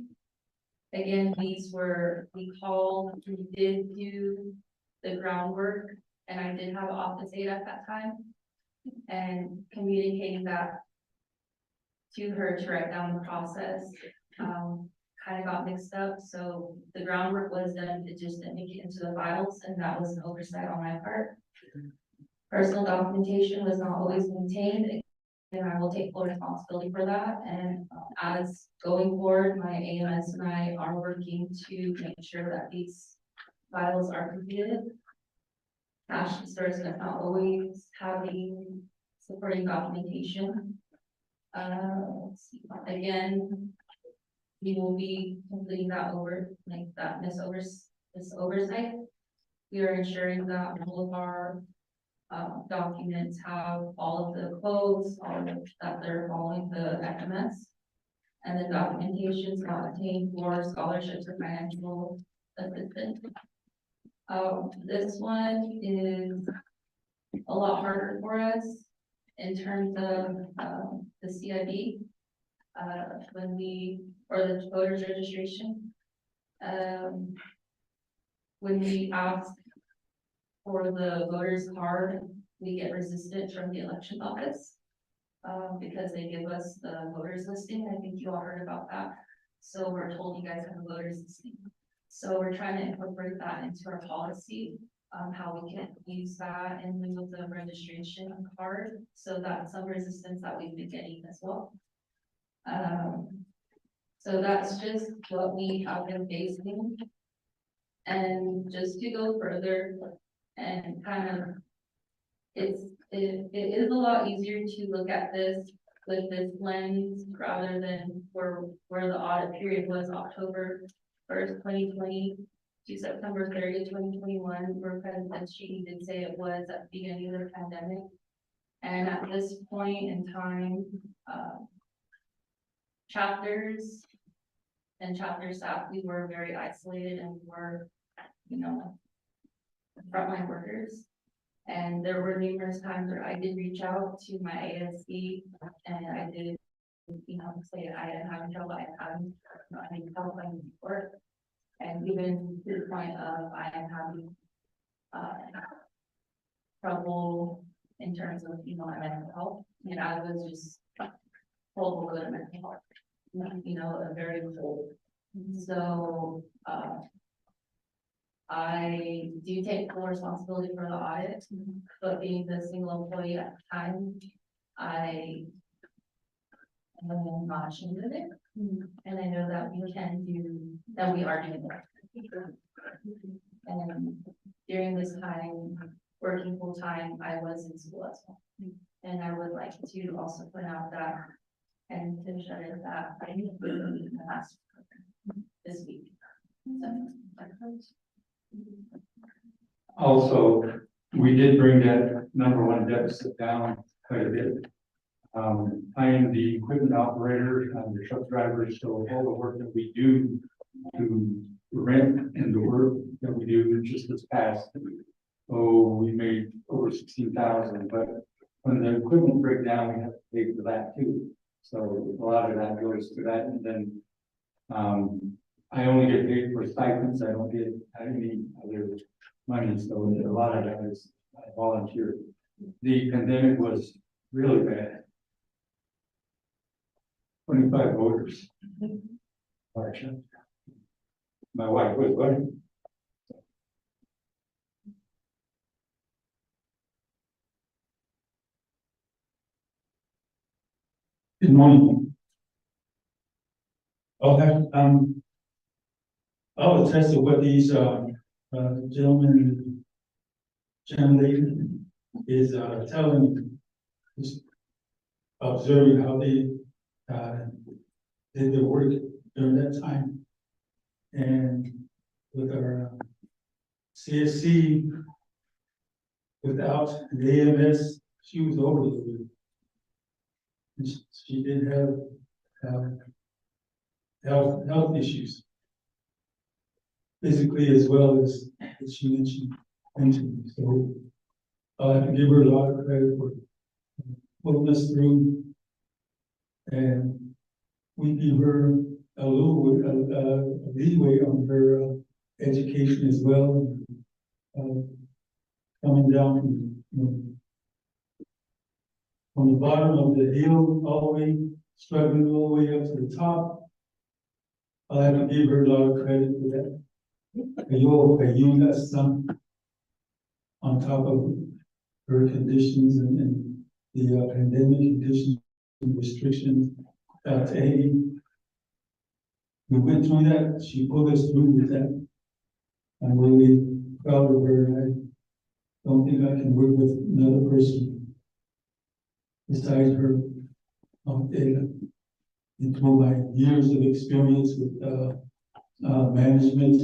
again, we called, we did do the groundwork, and I did have an office aide at that time. and communicating that to her to write down the process, kind of got mixed up, so the groundwork was done, it just didn't make it into the files, and that was an oversight on my part. Personal documentation was not always maintained, and I will take full responsibility for that, and as going forward, my AMS and I are working to make sure that these files are completed. National Stores is not always having supporting documentation. Let's see, again, we will be completing that this oversight. We are ensuring that all of our documents have all of the codes, that they're following the FMS. And the documentation is not obtained for scholarships or financial assistance. This one is a lot harder for us in terms of the CIB. Or the voters registration. When we ask for the voters card, we get resistance from the election office. Because they give us the voters listing. I think you all heard about that. So we're told you guys have a voters listing. So we're trying to incorporate that into our policy, how we can use that in lieu of the registration card. So that's some resistance that we've been getting as well. So that's just what we have been facing. And just to go further and kind of, it is a lot easier to look at this with this lens rather than where the audit period was October 1st, 2020 to September 30th, 2021, where President Sheehy did say it was at the beginning of the pandemic. And at this point in time, chapters and chapter staff, we were very isolated and we were, frontline workers. And there were numerous times where I did reach out to my ASD and I did, say I am having trouble, I need help, I need support. And even to the point of I am having trouble in terms of, my mental health. And I was just told to go to mental health, a very cold. So, I do take full responsibility for the audit, but being the single employee at the time, I am not ashamed of it. And I know that we are doing that. And during this time, working full time, I was in school as well. And I would like to also point out that, and to share that I need to put in the last program this week. Also, we did bring that number one deficit down quite a bit. I am the equipment operator, I'm the truck driver, so all the work that we do to rent and the work that we do just this past, we made over 16,000, but when the equipment breaks down, we have to pay for that too. So a lot of that goes to that, and then I only get paid for stipends, I don't get any other money, so a lot of that is volunteer. The pandemic was really bad. 25 voters. My wife was voting. Good morning. Okay, I'll attest to what these gentlemen is telling, just observing how they did their work during that time. And with our CSC, without the AMS, she was overloaded. She did have health issues, physically as well as she mentioned mentally. So I have to give her a lot of credit for pulling us through, and we give her a little leeway on her education as well, coming down from from the bottom of the hill all the way, struggling all the way up to the top. I have to give her a lot of credit for that. You got some on top of her conditions and the pandemic conditions and restrictions to Haiti. We went through that, she pulled us through with that. I'm really proud of her, and I don't think I can work with another person besides her. And through my years of experience with management,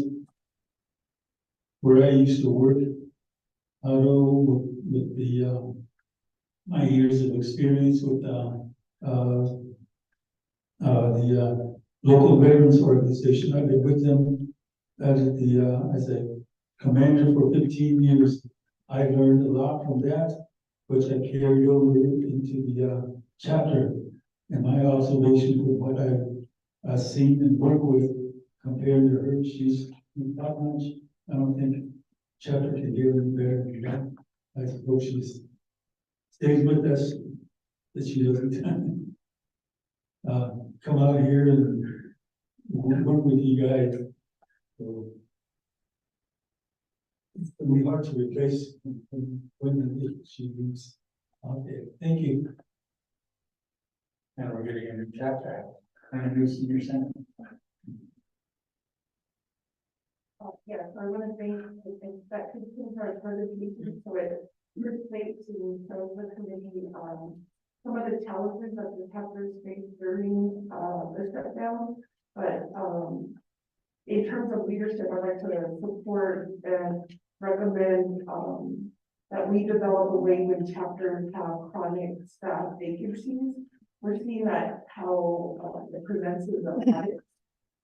where I used to work, with the my years of experience with the local veterans organization. I've been with them as a commander for 15 years. I learned a lot from that, which I carried over into the chapter. And my observation with what I've seen and worked with compared to her, she's top notch. I don't think chapter can get any better than that. I suppose she stays with us, that she doesn't come out here and work with you guys. So it's gonna be hard to replace when she leaves out there. Thank you. And we're getting a new chapter, and a new senior center. Yes, I want to thank, that continues our presentation, so it relates to some of the committee, some of the challenges that the chapters faced during, the shutdown. But, in terms of leadership, I'd like to support and recommend, that we develop a way when chapters have chronic staff vacancies. We're seeing that how, it presents in the audit.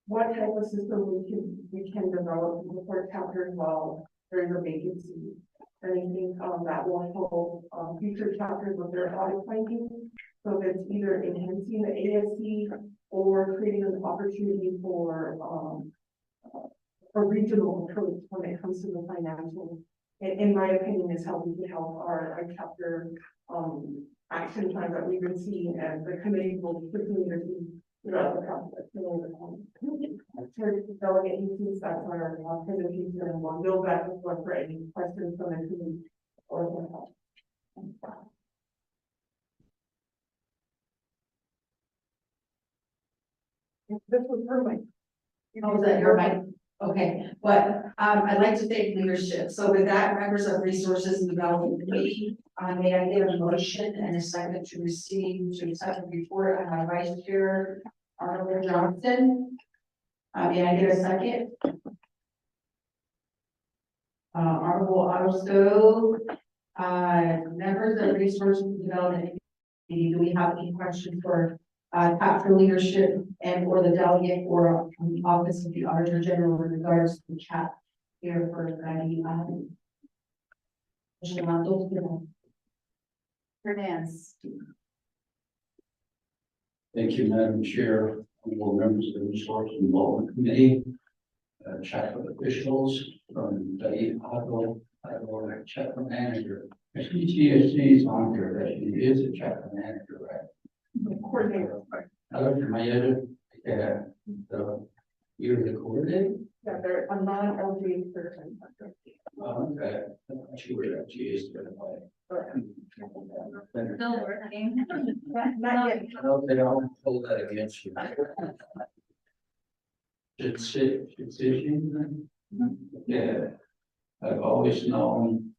What type of system we can develop to support chapters while there's a vacancy? Anything that will help future chapters with their audit findings. So if it's either enhancing the ASC or creating an opportunity for a regional approach when it comes to the financial. In my opinion, is how we can help our chapter action plan that we've been seeing, and the committee will continue to see throughout the process. Delegate meetings, that's our presentation, and we'll go back and forth for any questions from the committee or this was her mic. Oh, is that your mic? Okay, but I'd like to thank leadership. So with that, members of Resources and Development Committee, may I get a motion and a second to receive to accept the report on my Vice Chair, Arnold Johnson? May I get a second? Honorable Otto, members of Resources and Development Committee, do we have any questions for chapter leadership and or the delegate or Office of the Auditor General in regards to the chat here for the Fernandez. Thank you, Madam Chair, honorable members of the Resource and Development Committee, chapter officials from the chapter manager. TSC is on here, that she is a chapter manager, right? Coordinator. I looked at my edit, you're the coordinator? Yeah, they're a non-LGA person. Okay, she was at GS. Still working. Not yet. I don't think I'll hold that against you. Decision. Yeah, I've always known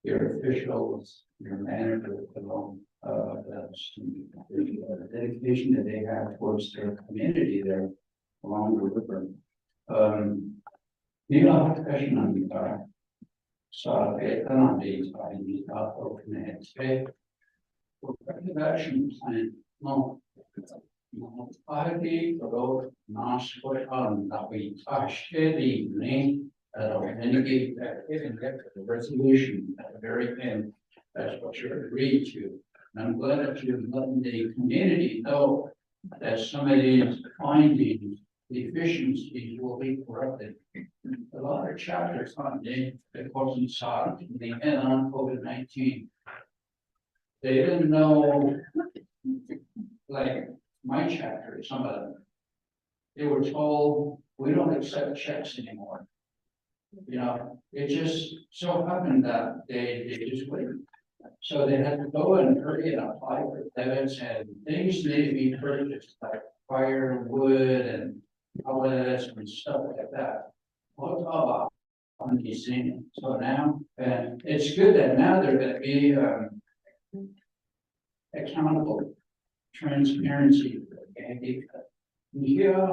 your officials, your manager, the dedication that they have towards their community there along the river. The question sa economy by the Connect. Action plan, no. Party for mass for that we steady name indicate that the resolution at the very end. That's what you're agreed to. And I'm glad that you're letting the community know that some of these findings, the efficiencies will be corrected. A lot of chapters on the that wasn't solved in the end on COVID-19. they didn't know, like, my chapter, some of them. They were told, we don't accept checks anymore. You know, it just so happened that they just wouldn't. So they had to go and hurry and apply for debits, and things need to be purchased, like firewood and outlets and stuff like that. What's about on these things? So now, and it's good that now they're gonna be accountable, transparency. Yeah,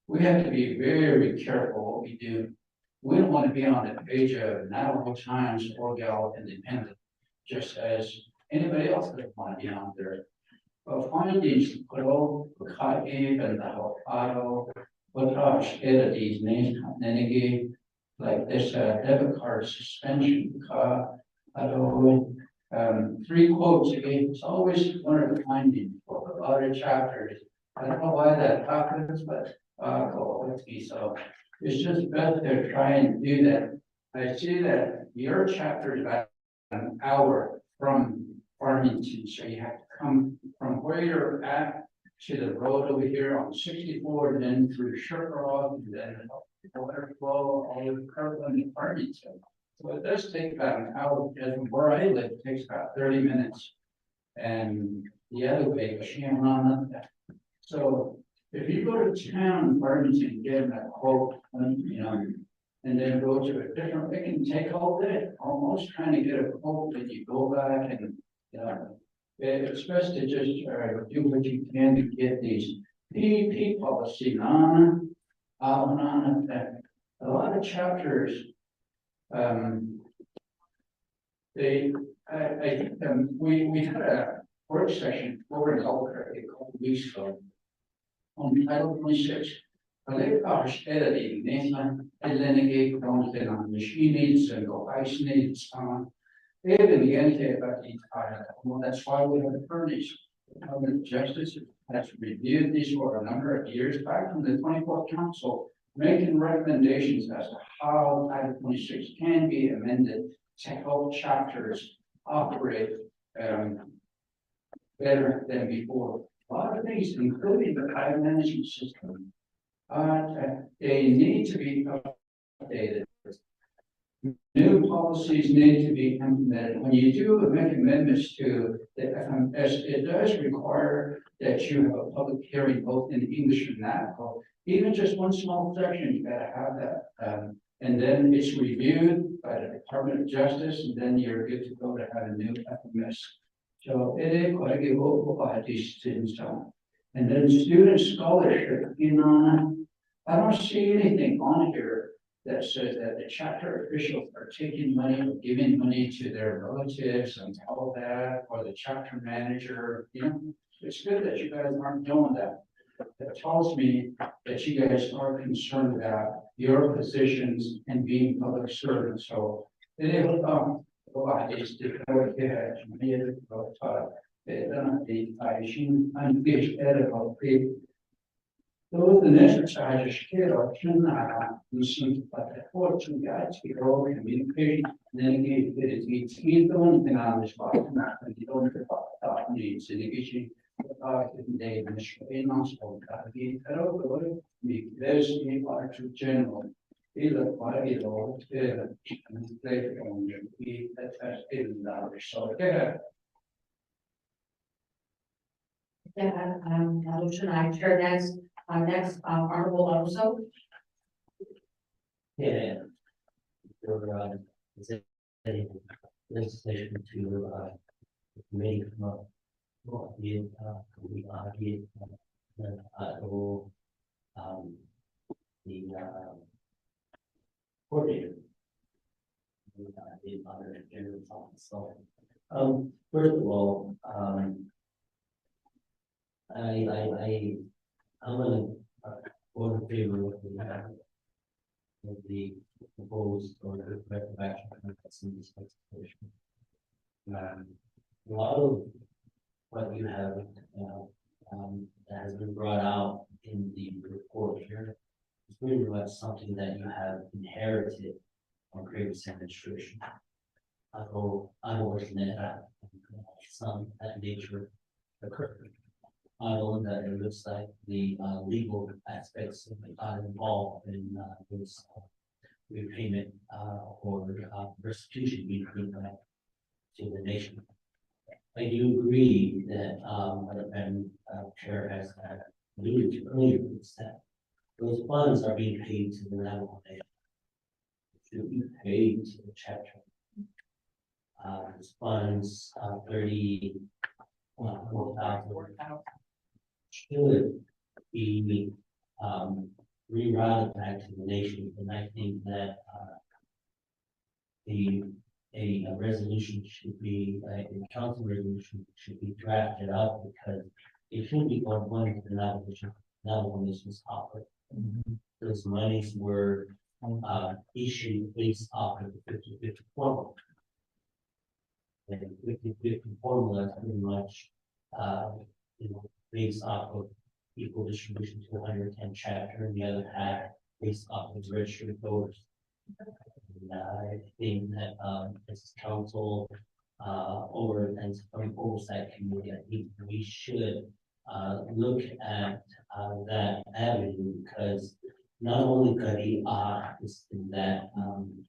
we have to be very careful what we do. We don't want to be on the page of Navajo Times or Gallup Independent, just as anybody else doesn't want to be on there. But findings, Pro, Kaib, and the Hokkaido, Potash, these names, Nenegi, like this debit card suspension, three quotes again. It's always one of the findings for a lot of chapters. I don't know why that happens, but so it's just best to try and do that. I see that your chapter is about an hour from Farmington, so you have to come from where you're at to the road over here on 64, and then through Sugarloaf, and then water flow all over Kirkland and Farmington. So it does take about an hour, because where I live, it takes about 30 minutes. And the other way, Shannon, so if you go to town, Farmington, get that quote, you know, and then go to a different, it can take all day, almost trying to get a quote, and you go back and, it's best to just do what you can to get these PEP policy, a lot of chapters. We had a work session over in Albuquerque a couple weeks ago on Title 26. Steady, Nathan, Elenegate, Donald, machines and go ice needs. That's why we have attorneys. The Department of Justice has reviewed these for a number of years back from the 24th Council, making recommendations as to how Title 26 can be amended to help chapters operate better than before. A lot of things, including the time management system, they need to be updated. New policies need to be implemented. When you do make amendments to the FMS, it does require that you have a public hearing both in English and Navajo. Even just one small section, you gotta have that. And then it's reviewed by the Department of Justice, and then you're good to go to have a new FMS. So it is quite a good these students on. And then student scholarship, I don't see anything on here that says that the chapter officials are taking money or giving money to their relatives and all that, or the chapter manager, it's good that you guys aren't doing that. That tells me that you guys are concerned about your positions and being public servants. So so the next charge is here or using the fortune guides, communication, and then again, it's the only thing on this spot, and you don't needs education. They there's the actual general. Either by it or later on, that's so yeah. Motion, I chair next, Honorable Alonso. Yeah. For, is it a legislation to, make from a, we argued, coordinator. The other general office. So, first of all, I'm gonna vote in favor of the proposed or the corrective action that's in this legislation. A lot of what you have, that has been brought out in the report here is really much something that you have inherited from previous administration. I was there, some that nature occurred. I know that it looks like the legal aspects are involved in this repayment or restitution being given back to the nation. I do agree that and Chair has alluded to earlier is that those funds are being paid to the Navajo Nation. Should be paid to the chapter. Those funds, 34,000 should be rerouted back to the nation, and I think that a resolution should be, a council resolution should be drafted up because it should be going to the Navajo Nation's offer. Those monies were issued based off of the 50-50 formula. And 50-50 formula is pretty much based off of equal distribution to 110 chapter, and the other half based off of registered voters. And I think that as council and from oversight committee, I think we should look at that avenue because not only Kadi is in that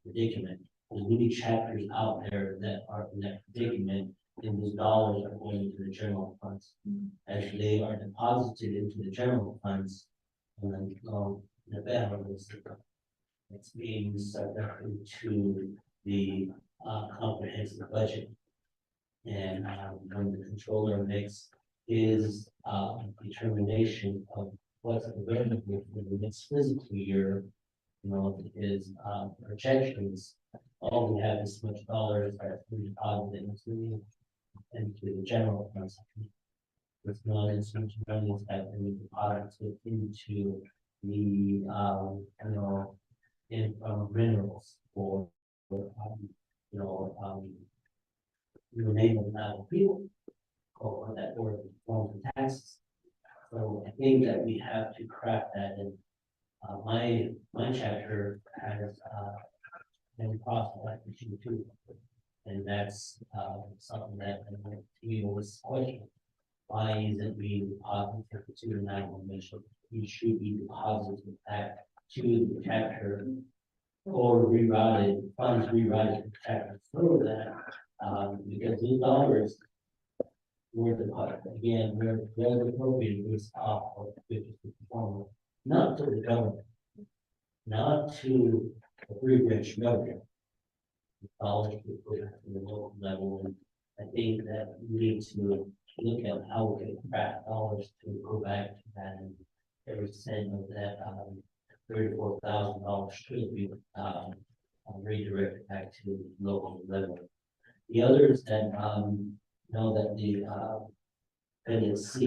predicament, there's many chapters out there that are in that predicament, and those dollars are going into the general funds. As they are deposited into the general funds, and then the balance it's being subjected to the comprehensive budget. And when the controller makes his determination of what's the revenue for the next fiscal year, his projections, all we have is much dollars that we deposited into the general funds. With not as much money as that we deposited into the in minerals or the name of the people or that or forms of taxes. So I think that we have to craft that, and my chapter has been processed like issue 2, and that's something that we always question. Why is it being deposited to the Navajo Nation? You should be deposited back to the chapter or rerouted funds rerouted to the chapter so that because these dollars were deposited again, we're appropriated based off of the 50-50 formula, not to the government, not to the free branch government. The dollars we put at the local level, and I think that we need to look at how we can craft dollars to go back to that, and every cent of that $34,000 should be redirected back to the local level. The others that know that the NSC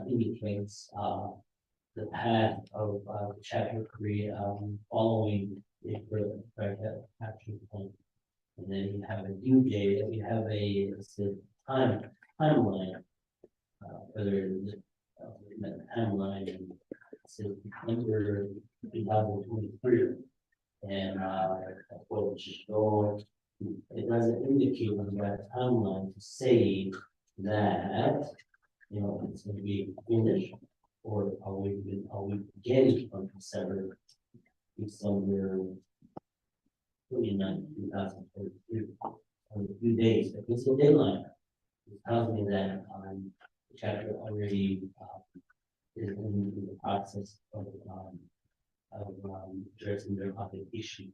indicates the path of the chapter 3 following the action plan. And then you have a due date, you have a timeline, whether it's timeline and under 2023. And well, so it doesn't indicate on that timeline to say that it's going to be finished, or are we getting from December 29, 2023, in a few days. If it's a deadline, it tells me that the chapter already is in the process of addressing their public issue.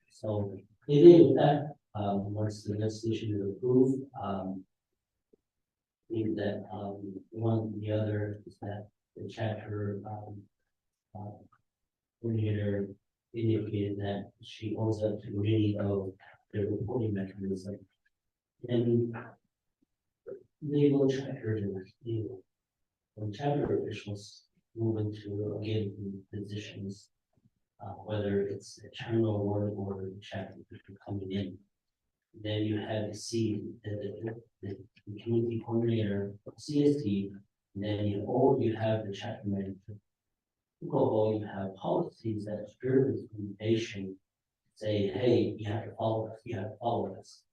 So it is that once the legislation is approved, I think that the other is that the chapter coordinator indicated that she owns up to many of the reporting mechanism. And legal chapters when chapter officials move into again positions, whether it's eternal or chapter coming in, then you have to see the community coordinator, CST, and then you have the chapter manager. You have policies that drive this recommendation, say, hey, you have to follow us, you have to follow us.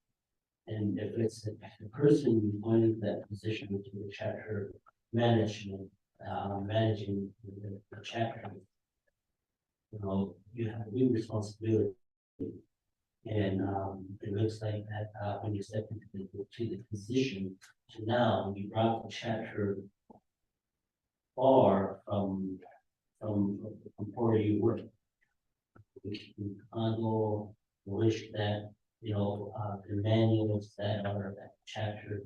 And if it's the person going into that position to the chapter management, managing the chapter, you know, you have a big responsibility. And it looks like that when you step into the position, to now you brought the chapter far from where you were. We handle, wish that, you know, the manuals that are that chapter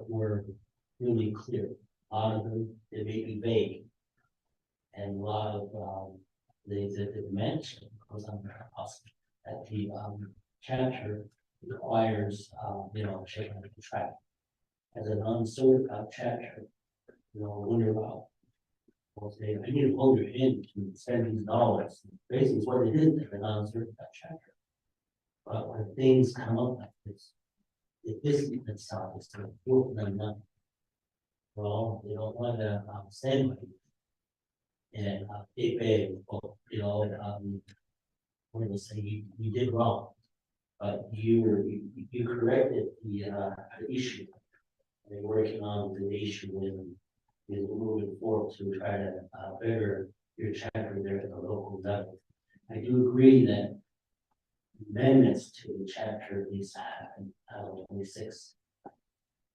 were really clear. A lot of them, they may be vague. And a lot of the dimension goes on that the chapter requires, you know, checking the track. As an uncertified chapter, you know, when you're out, will say, I need to hold your hand to spend these dollars. Basically, it's what it is as an uncertified chapter. But when things come up like this, the distance itself is to work them up. Well, they don't want to send money. And if you know, when they say you did wrong, but you corrected the issue. And working on the issue and is moving forward to try to better your chapter there at the local level. I do agree that amendments to the chapter needs to happen. Title 26.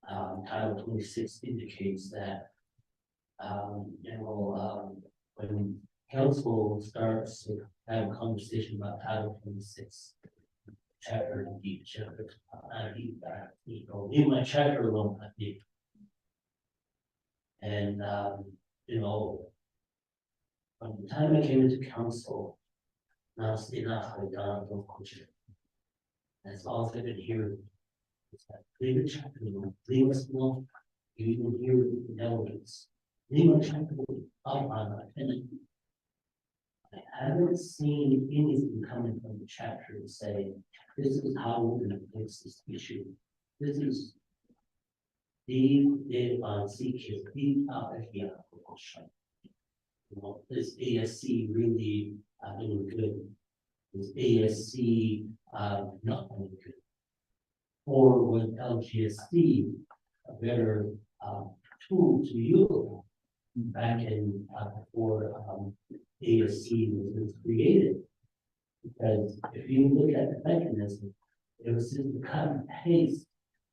Title 26 indicates that you know, when council starts to have a conversation about Title 26, chapter indeed, chapter, you know, leave my chapter alone, I think. And you know, from the time I came into council, now it's enough I've done no culture. That's all I've been hearing. It's that leave a chapter alone, leave us alone. You even hear the elegance. Leave my chapter alone, up on my opinion. I haven't seen anything coming from the chapter to say, this is how we're gonna fix this issue. This is the CK, the you know, this ASC really doing good. This ASC not doing good. Or was LGSC a better tool to use back in before ASC was created? Because if you look at the mechanism, it was just a cut and paste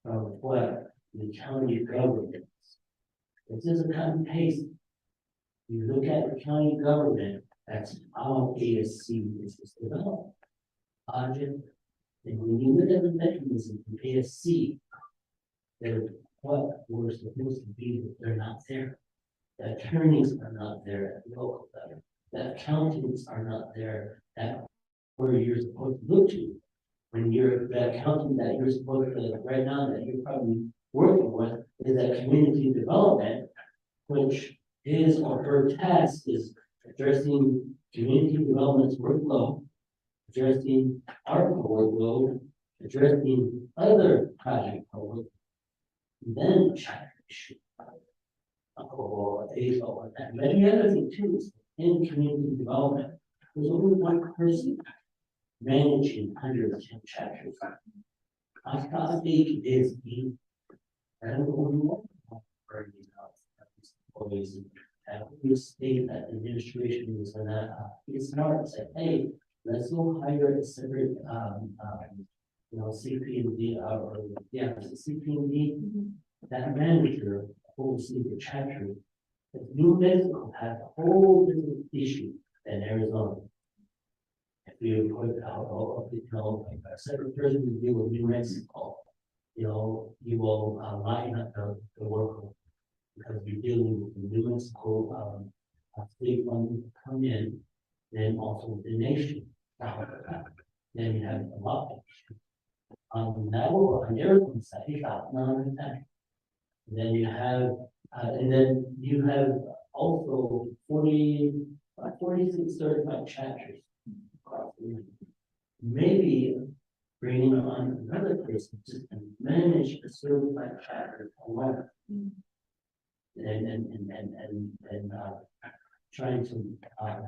of what the county government. It's just a cut and paste. You look at the county government, that's how ASC is developed. And when you look at the mechanism from ASC, they're what we're supposed to be, but they're not there. The attorneys are not there at the local level. The accountants are not there at where you're supposed to look to. When you're the accountant that you're supposed to, right now that you're probably working with is that community development, which his or her task is addressing community development's workload, addressing our workload, addressing other project workload, then chapter issue. Or that. Many other things too is in community development. There's only one person managing 110 chapters. I think is the I don't know always we state that administration is gonna it's smart say, hey, let's go hire a separate you know, CPMD or yeah, CPMD, that manager oversee the chapter. New Mexico has a whole different issue than Arizona. If you put out, you know, like a separate person to deal with New Mexico, you know, you will line up the workload because you're dealing with the New Mexico state money come in, then also the nation. Then you have a lot of issues. Now on the Arizona side, you got none of that. Then you have and then you have also 46 certified chapters. Maybe bringing on another person to manage a certified chapter alone. And trying to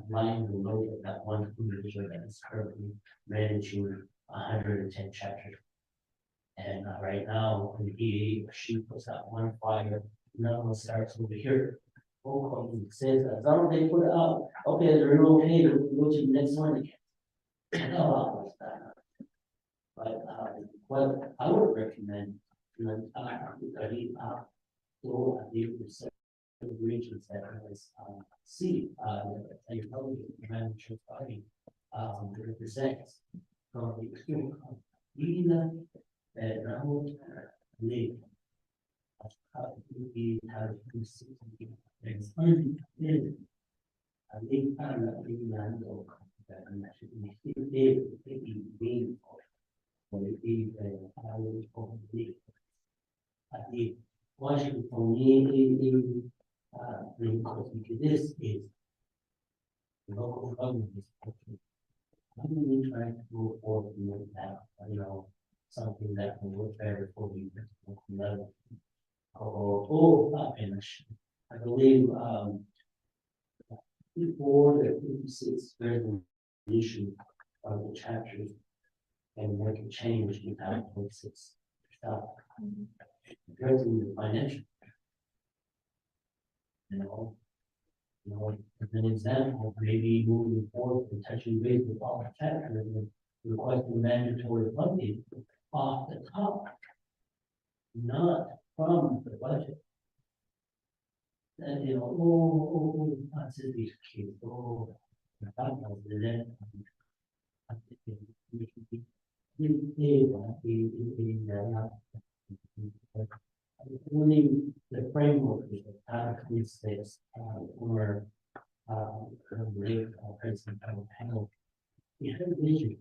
line the load of that one individual that is currently managing 110 chapters. And right now, when she puts out one fire, another one starts over here. Oh, he says, as long as they put it out, okay, they're okay, we'll go to the next one again. No, but, what I would recommend, go at the regions that was, see, you know, manager party, represents. From the extreme, even, and leave. We have to see things. I think I'm not even handle that I'm actually meaningful. When it is I will probably. I think Washington for me, because this is local government is. I'm really trying to move forward with that, you know, something that will work better for you. Finish. I believe, before the 56 resolution of the chapters and make a change in Title 26 stuff. Addressing the financial. As an example, maybe moving forward and touching base with all the chapters and requesting mandatory funding off the top, not from the budget. And that's these kids, only the framework is how to use this, or, president of the panel. We had a vision.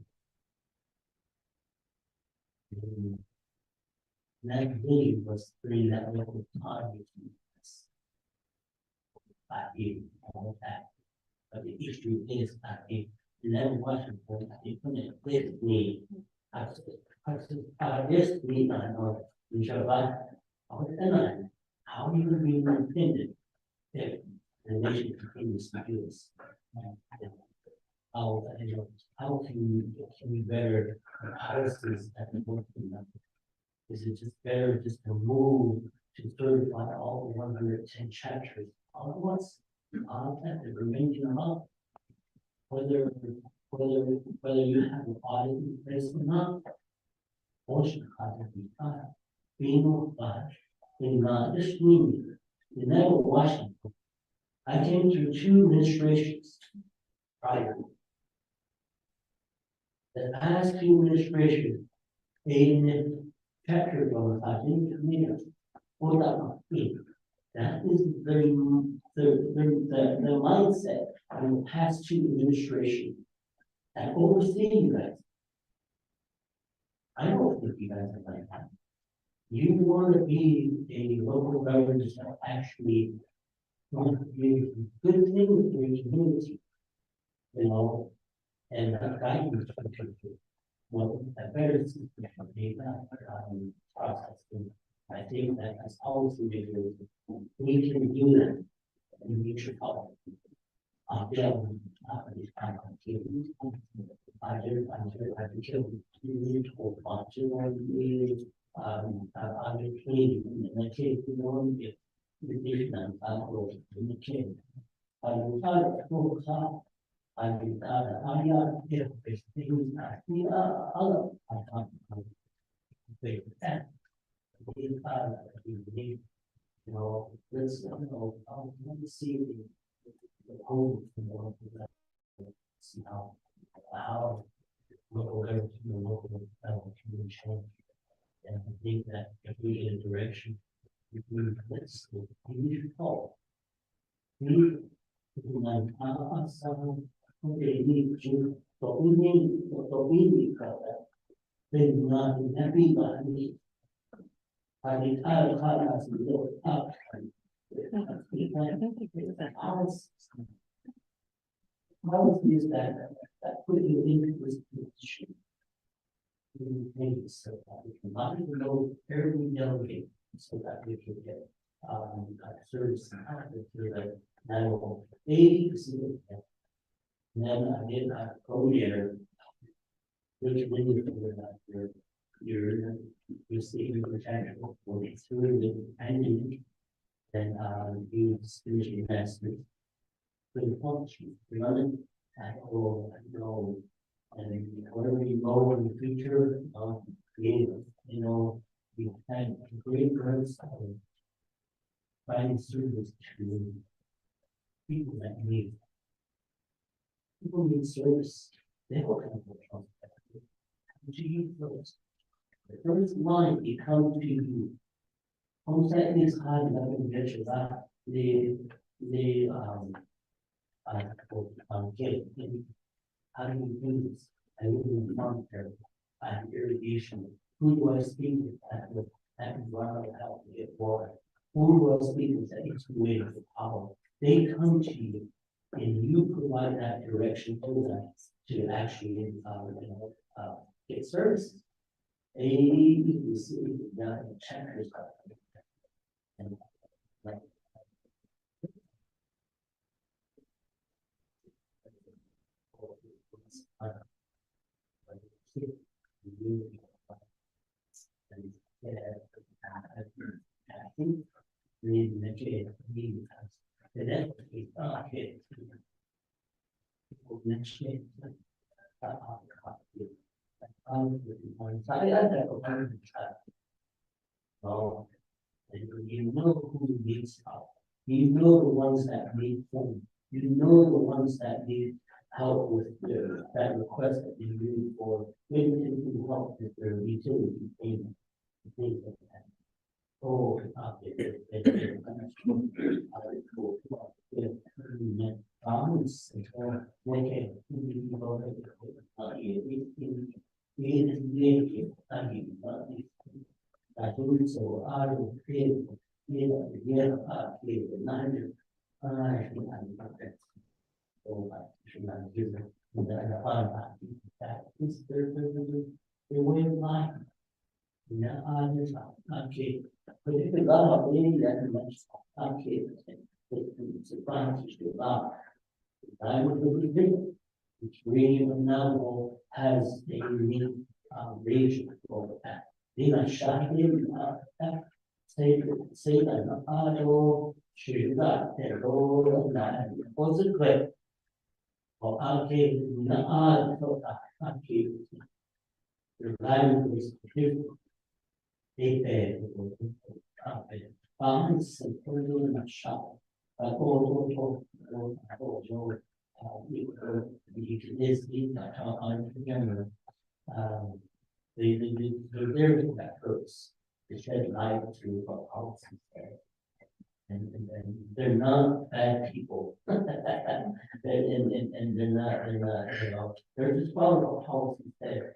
That vision was to bring that local economy to us. All of that. But the issue is, and then Washington, they put it with me. This need I know, we shall buy. How you will be intended if the nation continues to do this? How can we better policies that work enough? Is it just better just to move to certify all 110 chapters all at once? That the remaining amount, whether you have an audit in place or not, motion content be filed, being notified in this meeting, in that of Washington. I came through 2 administrations prior. The past 2 administrations, in chapter one, I think, what that mean. That is the mindset of the past 2 administrations that oversee you guys. I don't think you guys are like that. You want to be a local government that actually want to do good things for your community. And that guidance. Well, a better system for data process. I think that as policy makers, we can do that. And we should help. These kind of activities. I see how local government, local can change. And I think that if we get a direction, if we let's we should call. We need to, but we need that. They do not be happy, but me. I mean, I have to look up. How is that put you into this position? So that we can let you know every delegate so that we can get service to the national 80%. And then I did a coordinator, which really for you're receiving potential for the through and then you finish your master's. For the function, running at all, no. And whatever you go in the future, you know, you had great growth of finding service to people that need. People need service, they don't have no choice. To you first. The first line you come to you. Homestead is hard enough to get you that, how do you do this? I live in the farm area. I have irrigation. Who do I speak with? That environmental health to get water. Who do I speak with? That it's way of the power. They come to you and you provide that direction for them to actually, get services. You see that in chapters. And like. I think we negate because the deputy next year. Oh, you know who needs help. You know the ones that need food. You know the ones that need help with that request that you do for maybe they can help with their utility payment. Things like that. Oh, I do so I will create, create 900. I think I'm not that. Oh, I should not do that. And then I find that is their way of life. Yeah, I just, okay, but if you love me, that much, okay, it's a advantage to love. I would believe which region now has a unique region for that. Then I shot him, say that, shoot that, there, oh, that, was it quick? Or, okay, okay, the line was different. They balance and put it in a shop. They're there for that purpose. They shed light through what policies there. And they're not bad people. And they're not, you know, they're just following policies there.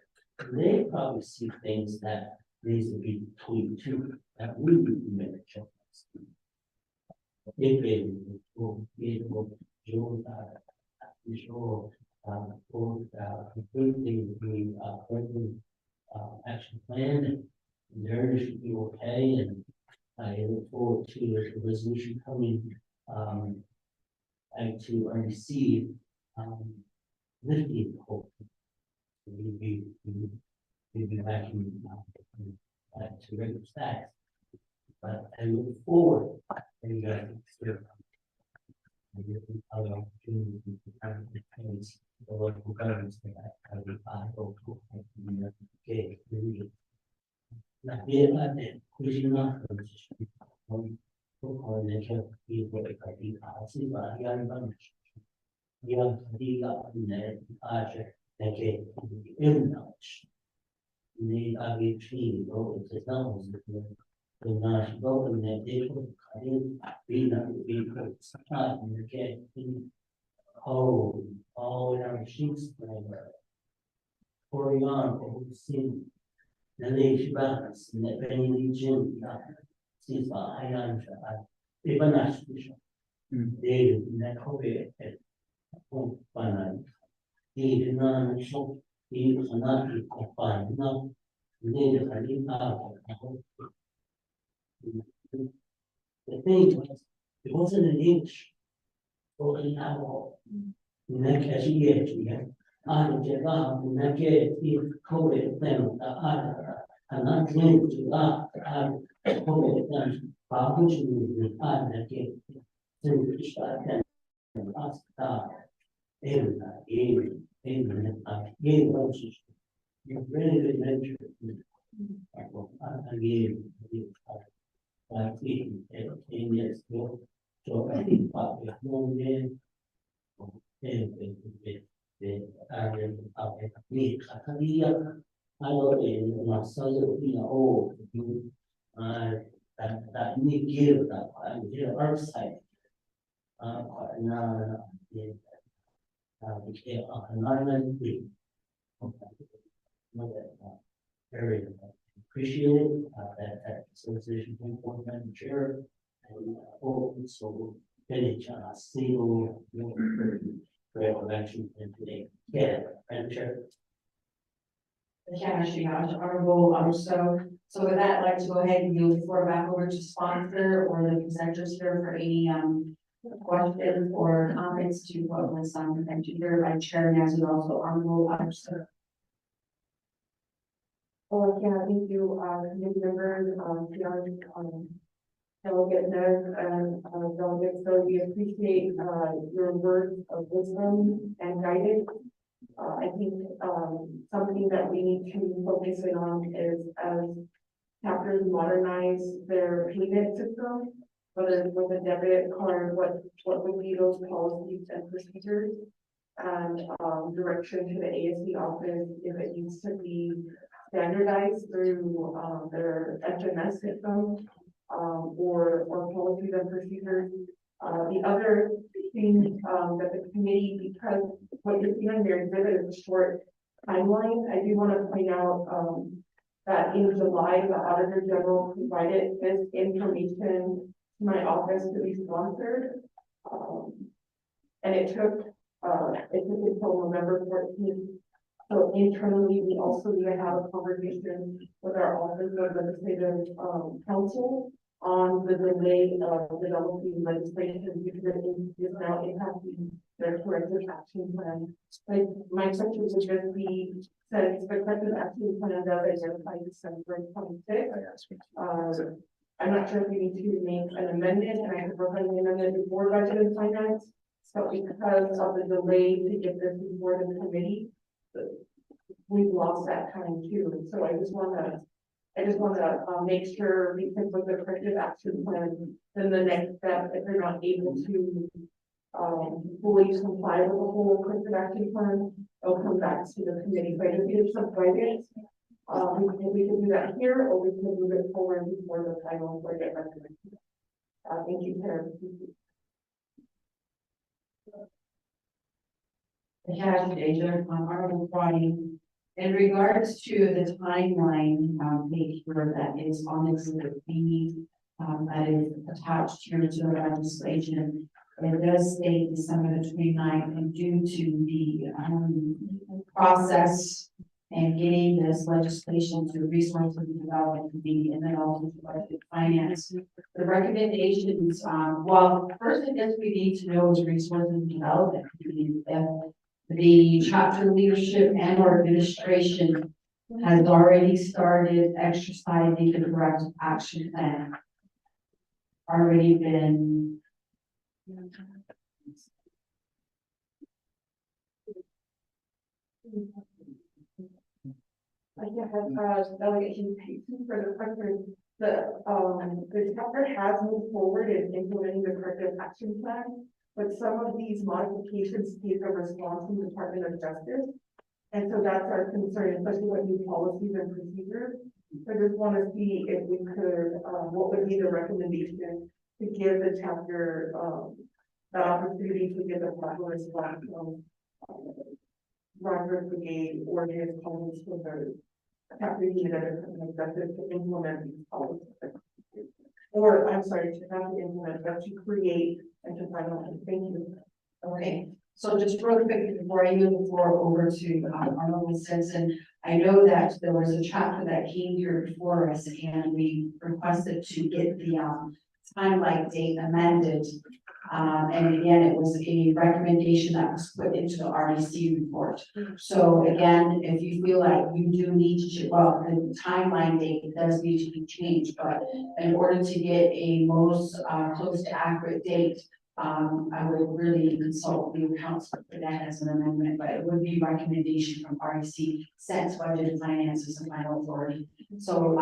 They probably see things that needs to be tweaked too, that we need to make a change. If they will be able to show completely the working action plan, and there should be okay, and I look forward to the resolution coming and to receive lifting hope. We'll be back in to regular status. But I look forward and other opportunities to kind of depends the local governments that I hope to get really. Not yet, I did, which is not for the IBP, or the towns, the national government, they will be not be sometimes you get all our machines, for young, see the nation balance, in the penny region, sees by High even national. They not COVID at home by night. They do not show. He was not confined, no. They are the thing was, it wasn't in English. Or in our in that case, yeah. I did in that case, COVID them, I'm not going to probably to retire again. To start that. You really good mentor. Again, like 10 years ago. So I think about the whole man. And the area of me, I know my son, oh, that need give that I'm here outside. Now, became very appreciated that association for the chair and also finish single election in today. Yeah, Madam Chair. Yeah, actually, Honorable, so with that, I'd like to go ahead and yield the floor back over to sponsor or the presenters here for any, questions or comments to what was, mentioned here by Chair Naz and also Honorable, Yeah, thank you, committee members, delegate Nez and, delegates, so we appreciate, your words of wisdom and guidance. I think, something that we need to focus in on is as chapters modernize their payment system, whether it's with a debit card, what would be those policies and procedures? And, direction to the ASC office if it needs to be standardized through, their FMS system, or policies and procedures. The other thing, that the committee, because what you're seeing on your exhibit is a short timeline, I do want to point out, that in July, the Auditor General provided this information to my office to be sponsored. And it took until November 14th. So internally, we also need to have a conversation with our Office of Legislative Counsel on the delay of developing legislation because it is now impacting their corrective action plan. Like my question would just be, since the corrective action plan does identify December 26th. I'm not sure if we need to make an amendment, and I could work on the amendment before budget and finance. So because of the delay to get this before the committee, we've lost that time too. So I just want to make sure, because with the corrective action plan, then the next step, if they're not able to fully comply with the whole corrective action plan, they'll come back to the committee. So I just need some guidance. We can do that here, or we can move it forward before the final budget recommendation. Thank you, Chair. Honorable Friday. In regards to the timeline, page here that is on exhibit B, that is attached here to the legislation, it does state December the 29th, and due to the process and getting this legislation to Resources and Development Committee and then also to Budget Finance, the recommendations, well, first I guess we need to know is Resources and Development Committee if the chapter leadership and or administration has already started exercising the corrective action plan. Already been. I have delegation for the question. The chapter has moved forward in implementing the corrective action plan, but some of these modifications take a response from the Department of Justice. And so that's our concern, especially with new policies and procedures. So I just want to see if we could, what would be the recommendation to give the chapter that opportunity to get the fabulous Roger Brigade or his colleagues to the chapter unit of the Department of Justice to implement these policies. Or I'm sorry, to not to implement, but to create and to finalize. Thank you. Okay, so just real quick before I move the floor over to Honorable Simpson, I know that there was a chapter that came here before us and we requested to get the timeline date amended And again, it was a recommendation that was put into the RDC report. So again, if you feel like you do need to, well, the timeline date does need to be changed, but in order to get a most close to accurate date, I would really consult the council for that as an amendment, but it would be recommendation from REC, since budget and finances and final authority. So,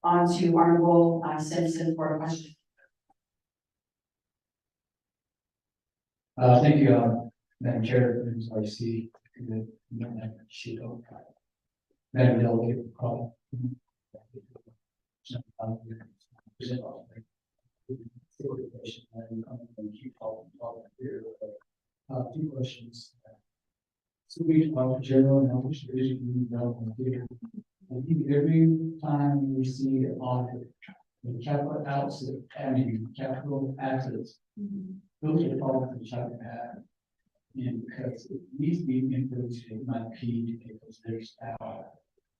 on to Honorable Simpson for a question. Thank you, Madam Chair, members of REC, Madam Delegate, call. Two questions. So we talk general and which division development here. I think every time we see an audit, the capital assets, capital assets, those are all the chapter have. And because it needs to be input to my P because there's power.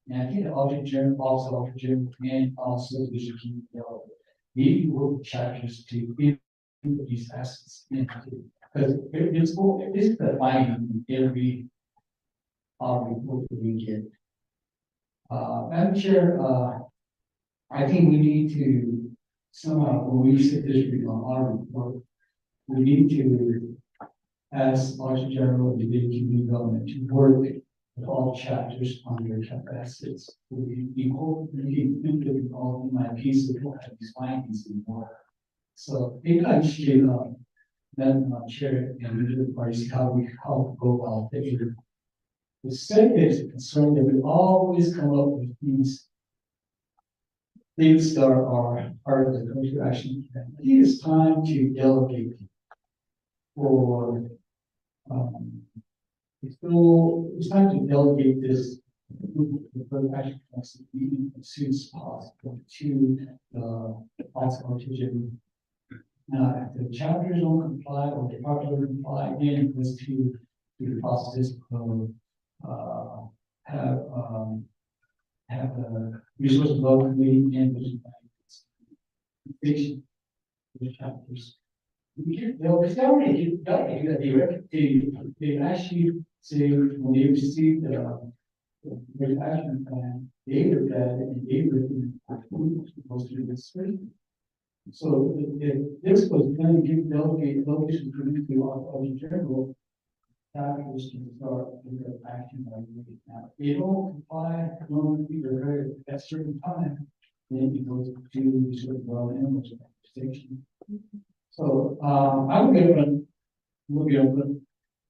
And I think the audit general, also audit general, and also division keep development. Maybe work chapters to input these assets into, because it's the finding in every report that we get. Madam Chair, I think we need to somehow, when we sit this on our report, we need to ask Auditor General of the Community Development to work with all chapters on their capital assets. We hope we can implement all my pieces of these findings anymore. So maybe I should then Chair and the parties how we go about it. The second is a concern that we always come up with these things that are part of the community action plan. I think it's time to delegate for it's time to delegate this action plan as soon as possible to the authority. If the chapters don't comply or the department don't comply, then it goes to the process of have a resource development meeting and the chapters. They already do that. They actually say when they receive the action plan, they look at it and they written supposed to do this. So if this was going to give delegation to Auditor General, chapters can start with their action by now. They don't comply normally at a certain time, then it goes to sort of section. So I will be open,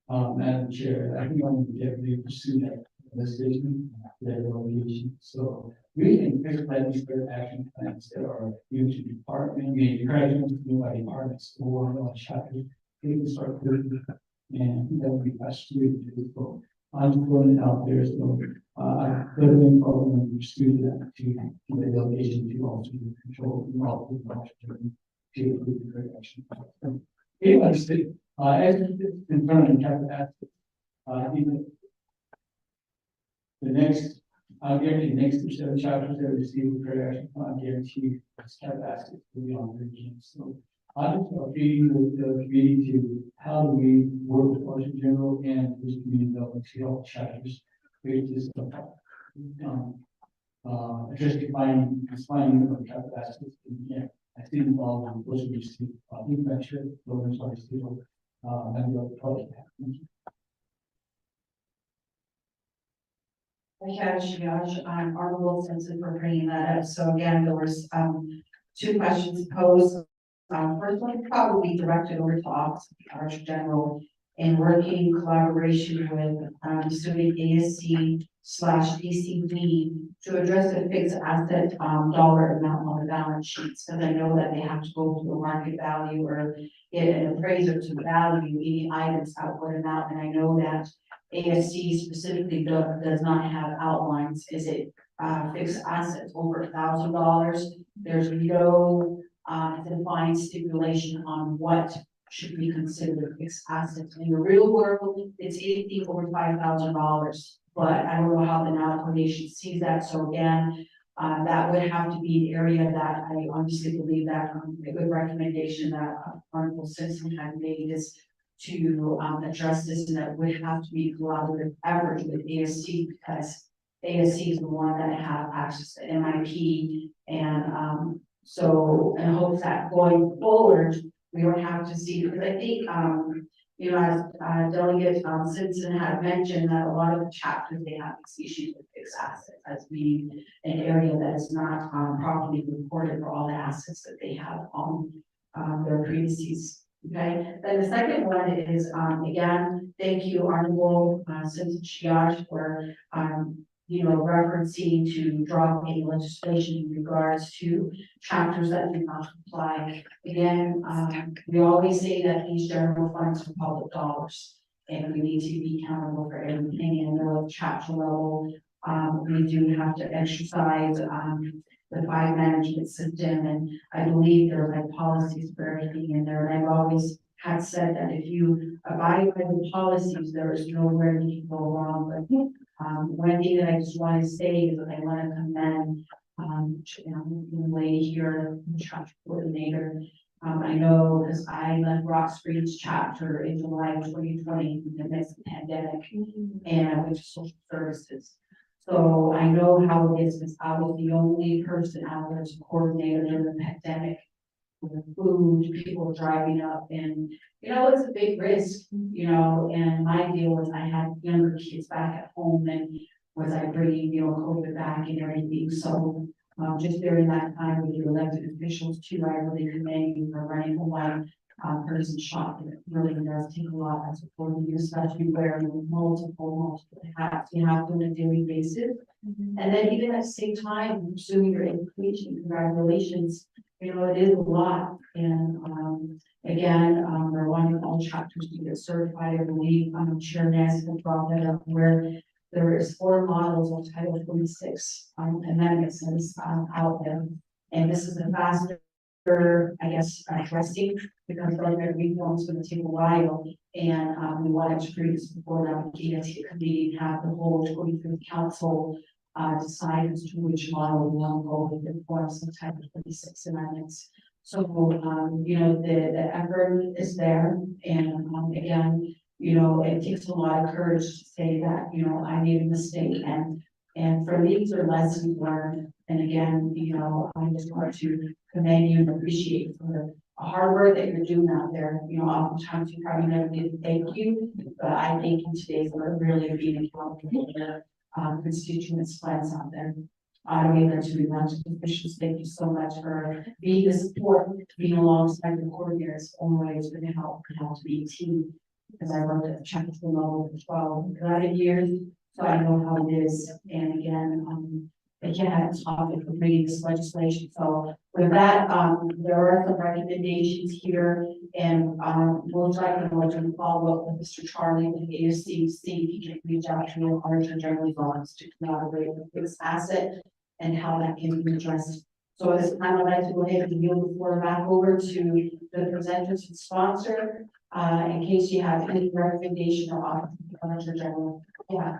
Madam Chair. I think I'm going to definitely pursue that decision, that delegation. So we can fix that these action plans that are due to department, encouragement to do by departments or chapters. They can start doing that. And that would be best to do. I'm throwing it out there, so I could have been probably pursued that to the delegation to also control to include the correct action. Anyway, as concerned capital assets, I think the next, I'll guarantee the next 7 chapters that receive the correct action, I guarantee capital assets will be on the region. So I'm just appealing with the community to how do we work with Auditor General and this community development to help chapters create this just defining of capital assets. Yeah, I think involved in those who receive infrastructure, those are still project. Honorable Simpson for bringing that up. So again, there was 2 questions posed. First one probably directed over to Office of the Auditor General in working collaboration with student ASC/DCD to address the fixed asset dollar amount on the balance sheets. So I know that they have to go through a market value or get an appraiser to value any items out what amount. And I know that ASC specifically does not have outlines. Is it fixed assets over $1,000? There's no defined stipulation on what should be considered fixed assets. In the real world, it's anything over $5,000, but I don't know how the now coordination sees that. So again, That would have to be an area that I honestly believe that, a good recommendation that Honorable Simpson had made is to, address this, and that would have to be collaborative effort with AST, because ASC is the one that have access to MIP, and, so, in hopes that going forward, we don't have to see, because I think, you know, as Delegate Simpson had mentioned, that a lot of the chapters, they have these issues with fixed assets as being an area that is not properly reported for all the assets that they have on their premises. Okay, then the second one is, again, thank you, Honorable Simpson Shiage, for you know, referencing to dropping legislation in regards to chapters that do not comply. Again, we always say that these general funds are public dollars, and we need to be accountable for everything. And at the chapter level, we do have to exercise the fine management system, and I believe there are like policies for everything in there. And I've always had said that if you abide by the policies, there is nowhere you can go wrong. But one thing that I just want to say is that I want to commend the lady here, the chapter coordinator. I know because I left Rock Springs chapter in July of 2020 in the midst of the pandemic, and I went to social services. So I know how it is, because I was the only person out there as a coordinator during the pandemic. With the food, people driving up, and you know, it's a big risk, you know, and my deal was I had younger kids back at home, and was I bringing, you know, COVID back and everything. So just during that time with your elected officials too, I really commend you for running a one person shop. And it really does take a lot of support, especially wearing multiple hats you have to on a daily basis. And then even at the same time, pursuing your education, congratulations. You know, it is a lot, and again, we're wanting all chapters to get certified. I believe Chair Ness has brought that up, where there is 4 models of Title 26 amendments that is out there, and this is a faster, I guess, addressing, because the reform is going to take a while, and we wanted to bring this before the ESC committee and have the whole 25th council decide as to which model we want to go with the forms of Title 26 amendments. So, you know, the effort is there, and again, you know, it takes a lot of courage to say that, you know, I made a mistake, and for me, these are lessons learned. And again, you know, I just want to commend you and appreciate for the hard work that you're doing out there. You know, oftentimes you probably never get to thank you, but I thank you today for really being accountable for constituents' plans out there. I don't even to be elected officials. Thank you so much for being the support, being alongside the coordinators. Always going to help to be a team, because I worked at the chapter level for 12 years, so I know how it is. And again, it's often for bringing this legislation. So with that, there are some recommendations here, and we'll try to follow up with Mr. Charlie with the ASC, see if he can reach out to your Archer General Bonds to collaborate with this asset and how that can be addressed. So at this time, I'd like to go ahead and yield the floor back over to the presenters and sponsor, in case you have any recommendation or offer from the Archer General. Yeah.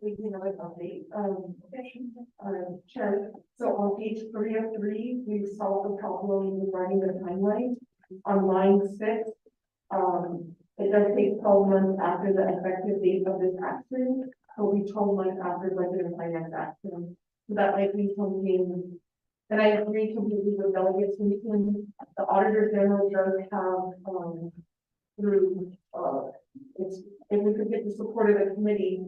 We can have an update, Chair. So on page 3 of 3, we solved the problem regarding the timeline. On line 6, it does take 12 months after the effective date of this action, so we 12 months after budget and finance action. So that might be something, and I agree completely with delegates. The Auditor General does have, through we could get the support of the committee,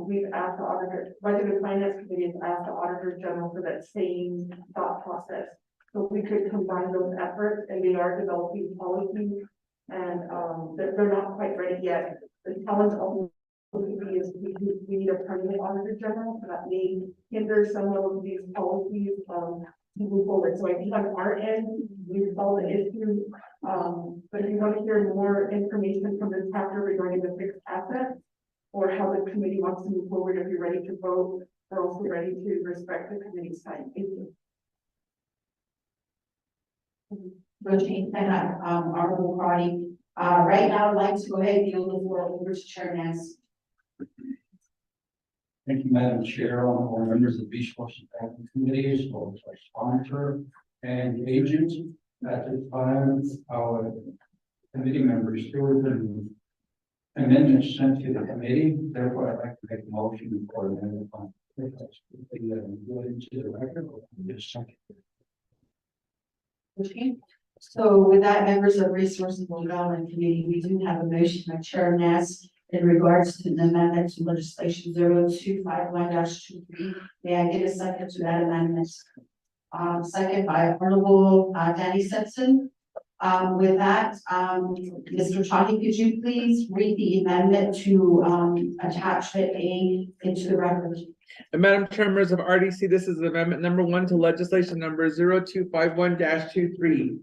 we've asked the auditor, Budget and Finance Committee has asked the Auditor General for that same thought process. So we could combine those efforts, and they are developing policies, and, they're not quite ready yet. The challenge of is we need a permanent Auditor General, so that may hinder some of these policies, to move forward. So I think on our end, we solved the issue. But if you want to hear more information from this chapter regarding the fixed assets, or how the committee wants to move forward, if you're ready to vote, we're also ready to respect the committee's time. Thank you. Routine and Honorable Cardi. Right now, I'd like to go ahead and yield the floor over to Chair Nance. Thank you, Madam Chair, all members of the Beach Washington Banking Committee, as well as our sponsor and agent. At this time, our committee members, there was an amendment sent to the committee, therefore I'd like to make a motion for amendment on. Go into the record. Just second. Okay. So with that, members of Resources and Development Committee, we do have a motion by Chair Ness in regards to the amendment to legislation 0251-23. May I get a second to that amendment? Second by Honorable Danny Simpson. With that, Mr. Tawny, could you please read the amendment to attachment A into the record? And Madam Chair, members of RDC, this is amendment number 1 to legislation number 0251-23.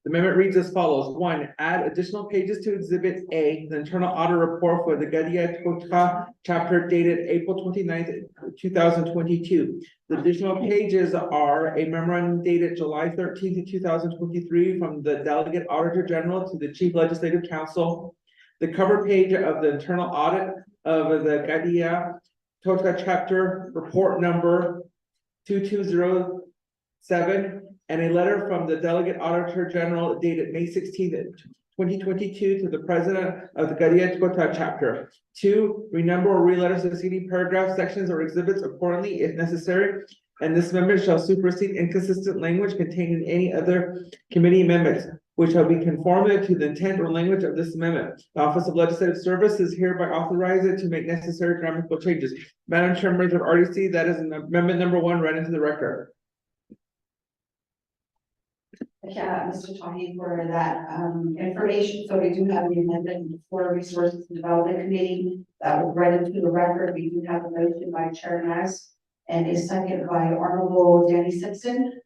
The amendment reads as follows. 1, add additional pages to Exhibit A, the internal audit report for the Gadia Toka chapter dated April 29th, 2022. The additional pages are a memorandum dated July 13th, 2023 from the Delegate Auditor General to the Chief Legislative Counsel. The cover page of the internal audit of the Gadia Toka chapter report number 2207. And a letter from the Delegate Auditor General dated May 16th, 2022 to the President of the Gadia Toka chapter. 2, renumber or re-letter succeeding paragraphs, sections, or exhibits accordingly if necessary. And this amendment shall supersede inconsistent language contained in any other committee amendments, which shall be conformative to the intent or language of this amendment. The Office of Legislative Service is hereby authorized to make necessary grammatical changes. Madam Chair, members of RDC, that is amendment number 1 read into the record. Mr. Tawny, for that information. So we do have the amendment for Resources and Development Committee that was read into the record. We do have a motion by Chair Ness and a second by Honorable Danny Simpson.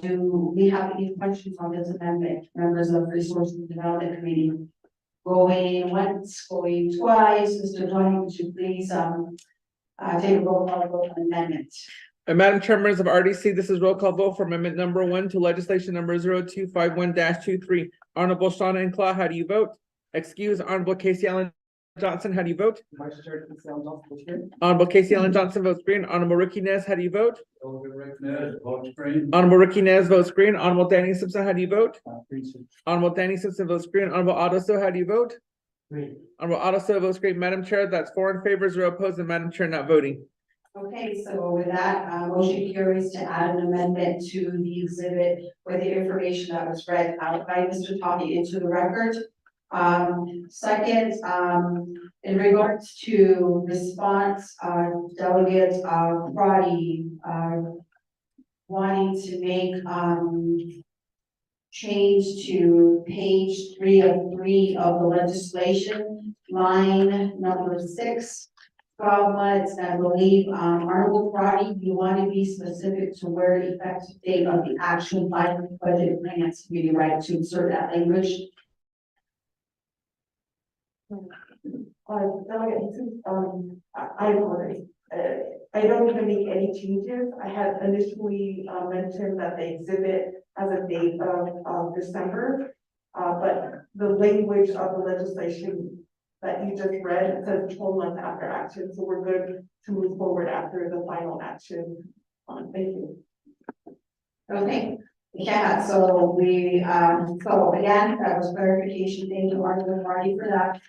Do we have any questions on this amendment, members of Resources and Development Committee? Going once, going twice. Mr. Tawny, would you please take a roll call vote on amendment? And Madam Chair, members of RDC, this is roll call vote for amendment number 1 to legislation number 0251-23. Honorable Shauna Inclaw, how do you vote? Excuse Honorable Casey Allen Johnson, how do you vote? Vice Chair Casey Allen Johnson, votes green. Honorable Casey Allen Johnson votes green. Honorable Ricky Nez, how do you vote? Vote green. Honorable Ricky Nez votes green. Honorable Danny Simpson, how do you vote? Green, sir. Honorable Danny Simpson votes green. Honorable Otto So, how do you vote? Green. Honorable Otto So votes green. Madam Chair, that's 4 in favor, 0 opposed, and Madam Chair not voting. Okay, so with that, motion carries to add an amendment to the exhibit with the information that was read out by Mr. Tawny into the record. Second, in regards to response, Delegate Crotty wanting to make change to page 3 of the legislation, line number 6. 12 months, I believe, Honorable Crotty, you want to be specific to where the effective date of the actual final budget and finance committee, right, to insert that language? I apologize. I don't even make any changes. I had initially mentioned that the exhibit has a date of December. But the language of the legislation that you just read says 12 months after action, so we're good to move forward after the final action. Thank you. Okay, yeah, so we, so again, that was clarification. Thank you, Honorable Crotty, for that.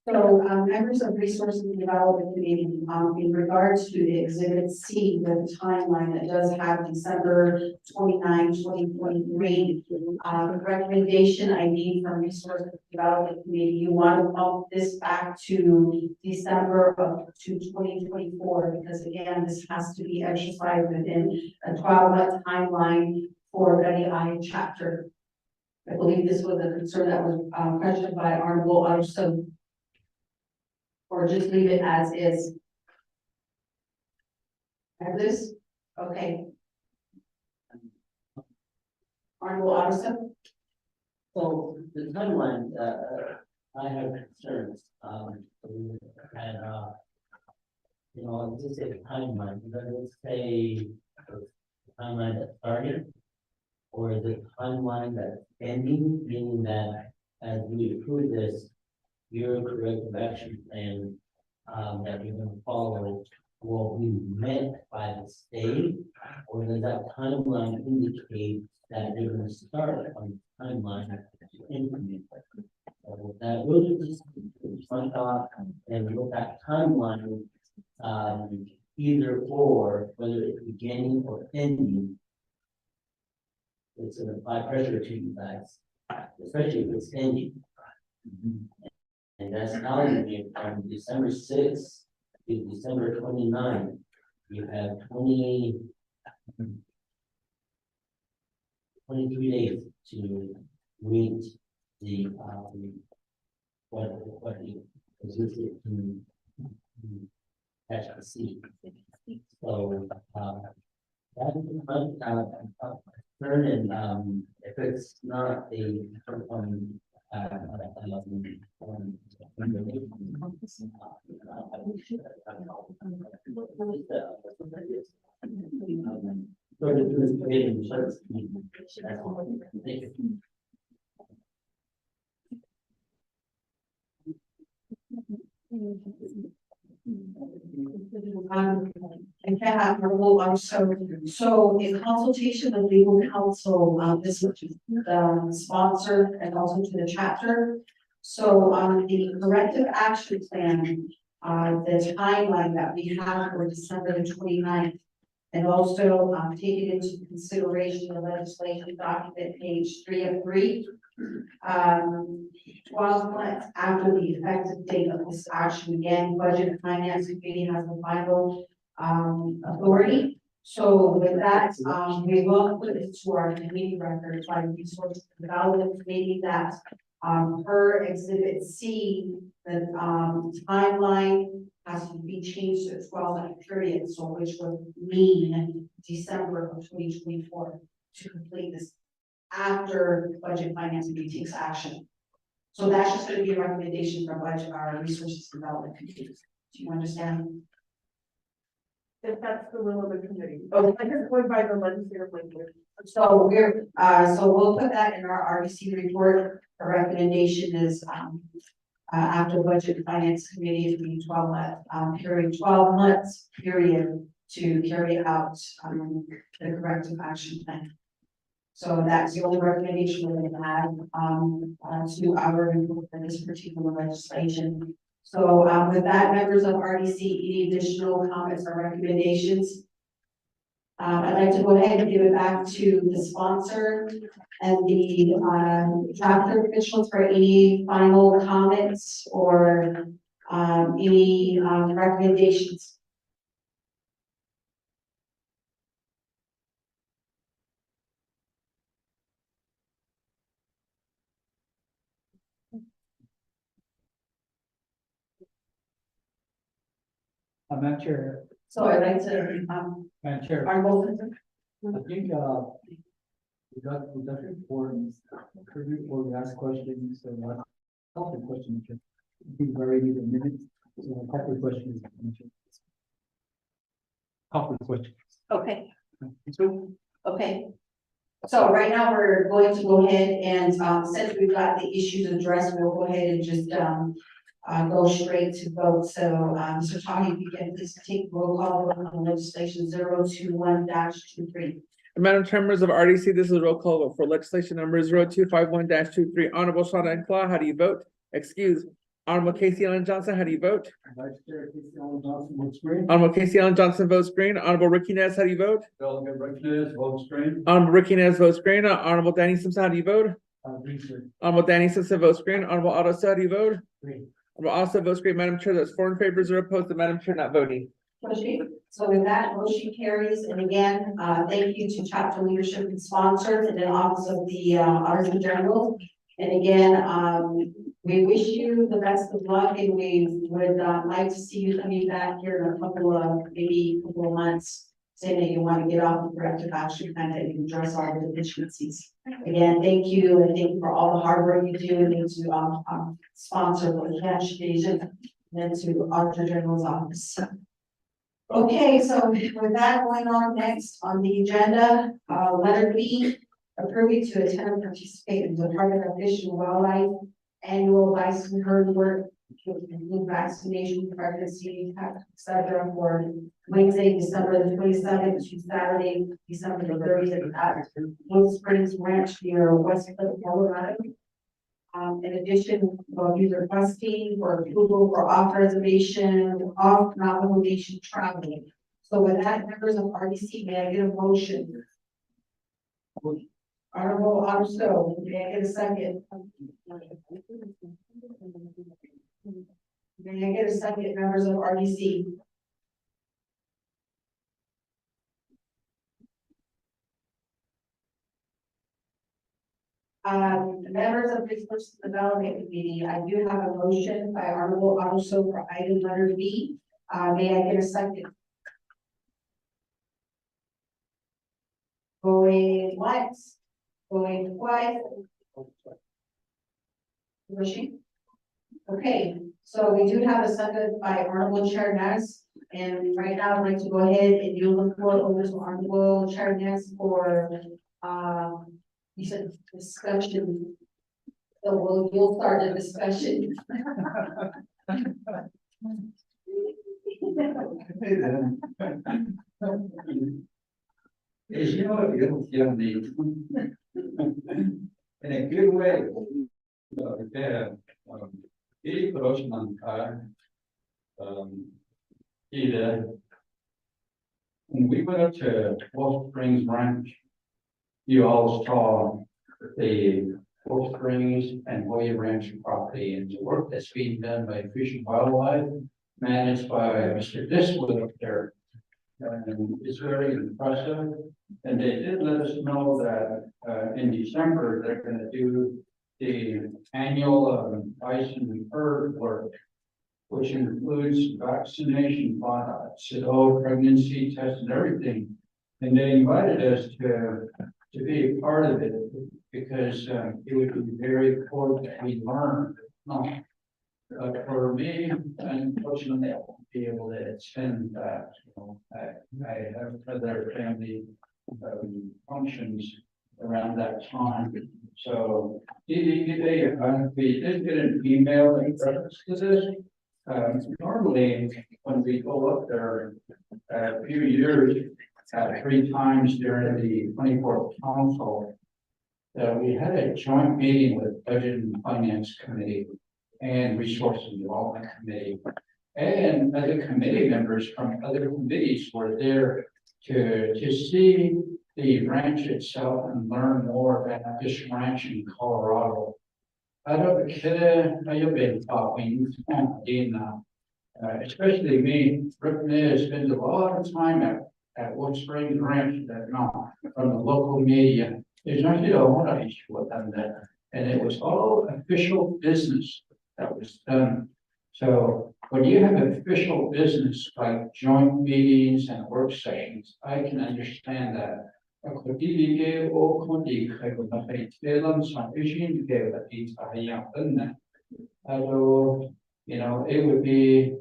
So, members of Resource and Development Committee, in regards to the Exhibit C, the timeline that does have December 29, 2023. The recommendation I need from Resource and Development Committee, you want to bump this back to December of 2024, because again, this has to be exercised within a 12-month timeline for any I chapter. I believe this was a concern that was questioned by Honorable Utterson. Or just leave it as is. As is, okay. Honorable Utterson, So the timeline, I have concerns, and, you know, just say the timeline, does it say the timeline that started? Or is it timeline that's ending, meaning that as we approve this, your corrective action plan, that we're gonna follow will be met by the state? Or does that timeline indicate that they're gonna start on the timeline to implement? So that will just front off and with that timeline, either or, whether it's beginning or ending. It's gonna apply pressure to you guys, especially if it's ending. And that's telling me from December 6th to December 29th, you have 23 days to meet the, what the, existed to catch the sea. So, that is my, concern, and, if it's not a, and can have Honorable Utterson. So in consultation with legal counsel, this is the sponsor and also to the chapter. So on the corrective action plan, the timeline that we have for December the 29th, and also taking into consideration the legislation document page 3 of 3. 12 months after the effective date of this action, again, Budget and Finance Committee has the final authority. So with that, we will put it to our committee records by Resource Development Committee that per Exhibit C, the timeline has to be changed to a 12-month period, so which would mean December of 2024 to complete this after Budget Finance Committee takes action. So that's just going to be a recommendation from Budget, our Resources Development Committee. Do you understand? If that's the will of the committee. Oh. I just going by the legislative language. So we're, so we'll put that in our RDC report. Our recommendation is, after Budget and Finance Committee, it'll be 12 months period to carry out, the corrective action plan. So that's the only recommendation we're going to add, to our report for this particular legislation. So, with that, members of RDC, any additional comments or recommendations? I'd like to go ahead and give it back to the sponsor and the chapter officials for any final comments or any recommendations. Madam Chair, So I'd like to, Madam Chair, Honorable, I think, we got the report, we asked questions, and one couple of questions, I think we already need a minute, so a couple of questions. Couple of questions. okay. So, Okay. So right now, we're going to go ahead and, since we've got the issues addressed, we'll go ahead and just, go straight to vote. So, Mr. Tony, if you can please take roll call vote on legislation 021-23. Madam Chair, members of RDC, this is a roll call vote for legislation number 0251-23. Honorable Shawna Nkla, how do you vote? Excuse. Honorable Casey Ellen Johnson, how do you vote? Vice Chair Casey Ellen Johnson, votes green. Honorable Casey Ellen Johnson votes green. Honorable Ricky Nez, how do you vote? Delegate Rickness, votes green. Honorable Ricky Nez votes green. Honorable Danny Simpson, how do you vote? Green, sir. Honorable Danny Simpson votes green. Honorable Otto, how do you vote? Green. Honorable also votes green. Madam Chair, that's 4 in favor, 0 opposed. The Madam Chair not voting. So with that, motion carries, and again, thank you to chapter leadership and sponsors, and then Office of the Auditor General. And again, we wish you the best of luck, and we would like to see you coming back here in a couple of months, saying that you want to get off the corrective action plan and you address all the deficiencies. Again, thank you, and thank you for all the hard work you do, and to sponsor the cash agent, and then to Auditor General's office. Okay, so with that going on, next on the agenda, letter B, approving to attend and participate in the Department of Fish and Wildlife annual license herd work, include vaccination, pregnancy, et cetera, for Wednesday, December the 27th to Saturday, December the 30th at Blue Springs Ranch near West Cliff, Colorado. In addition, we'll be requesting for approval for off reservation, off Navajo Nation traveling. So with that, members of RDC, may I get a motion? Honorable Arso, may I get a second? May I get a second, members of RDC? Members of the Resource Development Committee, I do have a motion by Honorable Arso for item letter B. May I get a second? Going once, going twice. Wishing. Okay, so we do have a second by Honorable Chair Ness, and right now I'd like to go ahead and yield the floor over to Honorable Chair Ness for you said discussion. So you'll start the discussion. Is you know what you need. In a good way. He approached my car. Either. When we went up to Wolf Springs Ranch, you all saw the Wolf Springs and Hoya Ranch property and the work that's being done by Fish and Wildlife, managed by Mr. Diswood up there. And it's very impressive. And they did let us know that in December, they're gonna do the annual bison herd work, which includes vaccination, pregnancy tests and everything. And they invited us to be a part of it because it would be very important that we learn. No, for me, unfortunately, I won't be able to attend that. You know, I have other family functions around that time. So we did get an email in reference to this. Normally, when we go up there a few years, 3 times during the 24th council, we had a joint meeting with Budget and Finance Committee and Resource and Development Committee. And other committee members from other committees were there to see the ranch itself and learn more about this ranch in Colorado. I don't care how you've been talking, especially me. Rick has spent a lot of time at Wolf Springs Ranch that now from the local media. There's actually a lot of issue with them there, and it was all official business that was done. So when you have official business like joint meetings and work sessions, I can understand that. You know, it would be,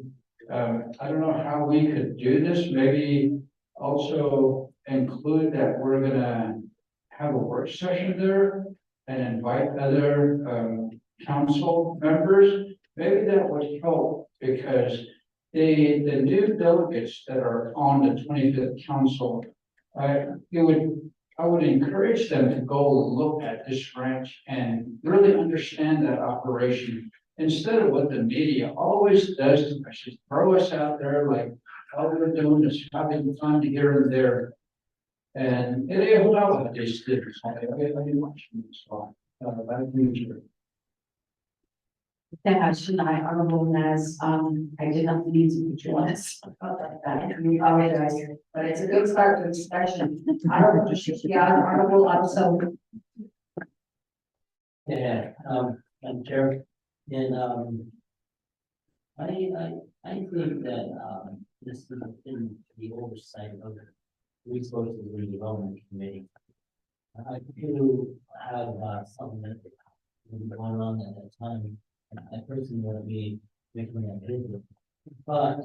I don't know how we could do this, maybe also include that we're gonna have a work session there and invite other council members. Maybe that would help because the new delegates that are on the 25th council, I would encourage them to go look at this ranch and really understand that operation instead of what the media always does, is throw us out there like, all we're doing is having fun here and there. And it ain't allowed what they did, so I didn't watch this one, that means. I honorable as, I did not need to join us. We apologize, but it's a good start to the discussion. Honorable, also. Yeah, and Chair, and, I think that, this is in the oversight of the Resources and Development Committee. I do have, something that was going on at that time, and I personally want to be making that business. But,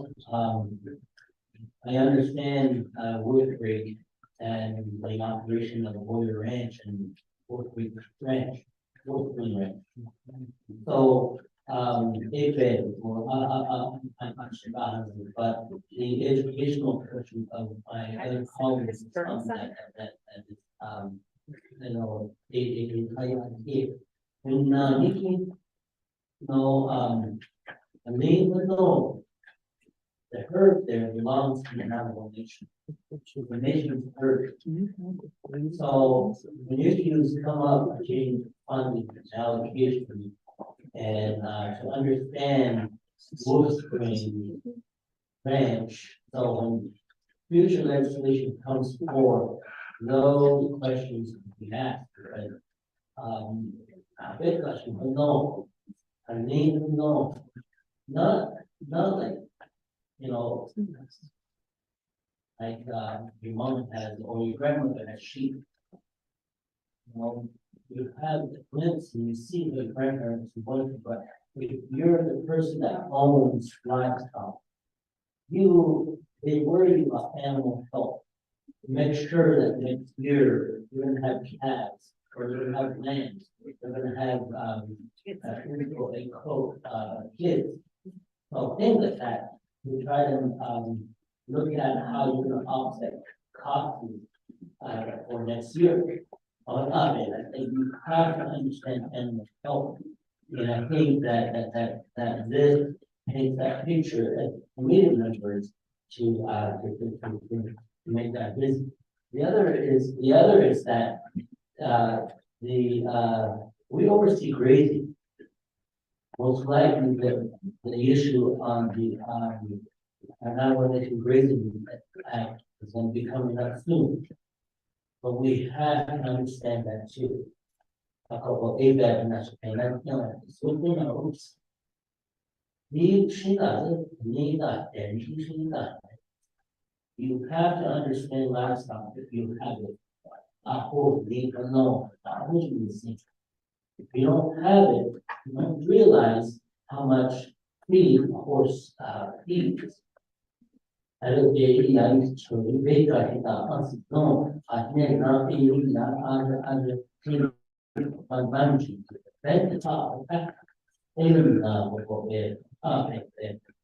I understand, Wood Creek and the operation of the Warrior Ranch and Wood Creek Ranch. So, if I'm not sure about it, but the educational portion of my other colleagues is something that is, you know, when, making, I mean, no, the herd there belongs to the Navajo Nation. The nation's herd. So when issues come up, change funding, allocation, and to understand Wolf Spring Ranch, so when future legislation comes forward, no questions can be asked, right? A big question, but no, I mean, no, not like, you know, like, your mom has, or your grandmother has sheep. You know, you have the glimpse and you see the grandparents and whatever, but if you're the person that owns livestock, they worry about animal health. Make sure that next year you're gonna have calves, or you're gonna have lambs, you're gonna have, kids. So things like that, we try to, look at how you're gonna offset costs, for next year. On top of it, I think you have to understand animal health. And I think that this paints that picture as community members to make that business. The other is that, we oversee grazing. Most likely the issue on the, Navajo Nation Grazing Act is going to be coming up soon. But we have to understand that too. A couple of ABAB and that's, and that, you know, it's within our roots. You have to understand livestock if you have it. A whole legal no, if you don't have it, you don't realize how much feed a horse eats. I don't to make no, I can't not be under managing. Then the top, even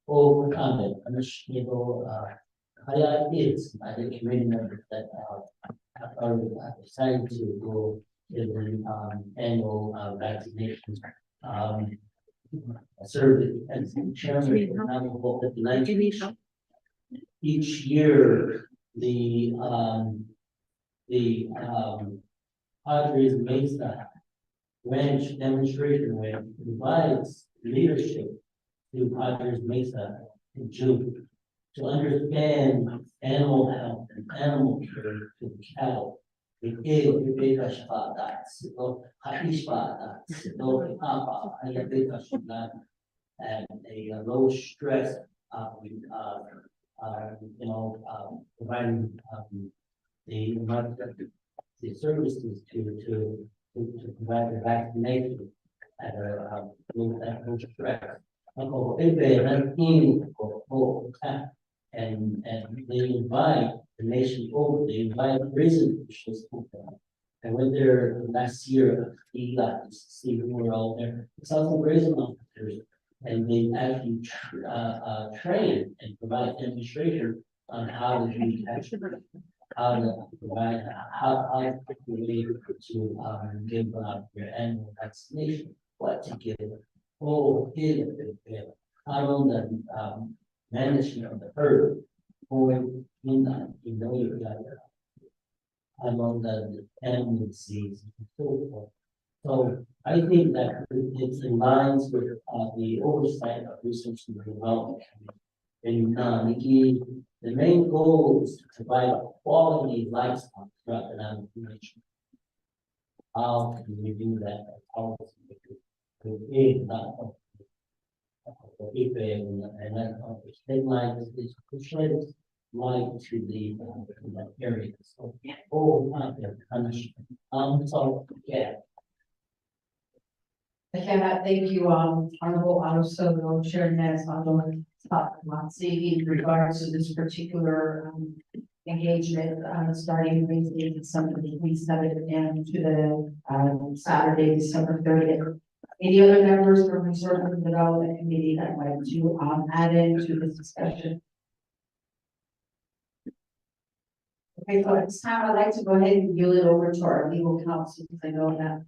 overcome it, and higher kids, I think community members that are deciding to go to the annual vaccination survey and chairman of Navajo population. Each year, the Padres Mesa Ranch demonstration wing provides leadership to Padres Mesa in June to understand animal health and animal care to the cattle. And a low stress, providing the services to provide the vaccination at a low stress. And they invite the nation over, they invite prison officials over. And when they're last year, see who were all there, it's also prison officers. And they actually train and provide demonstration on how to do how to provide, how to give your animal vaccination, what to give, whole hill, not on the, management of the herd. Or in the area. Among the tendencies and so forth. So I think that it's in lines with, the oversight of research and development. And, Nikki, the main goal is to provide a quality lifestyle throughout the nation. How can we do that? How and that headline is shed light to the that area. So, not there, so, yeah. Again, thank you, Honorable Aluso, Chair Nez, Honorable Matsi, in regards to this particular, engagement, starting Wednesday, December 27th, and to the, Saturday, December 30th. Any other members from Research and Development Committee that would like to, add into this discussion? Okay, so at this time, I'd like to go ahead and yield it over to our legal counsel, because I know that,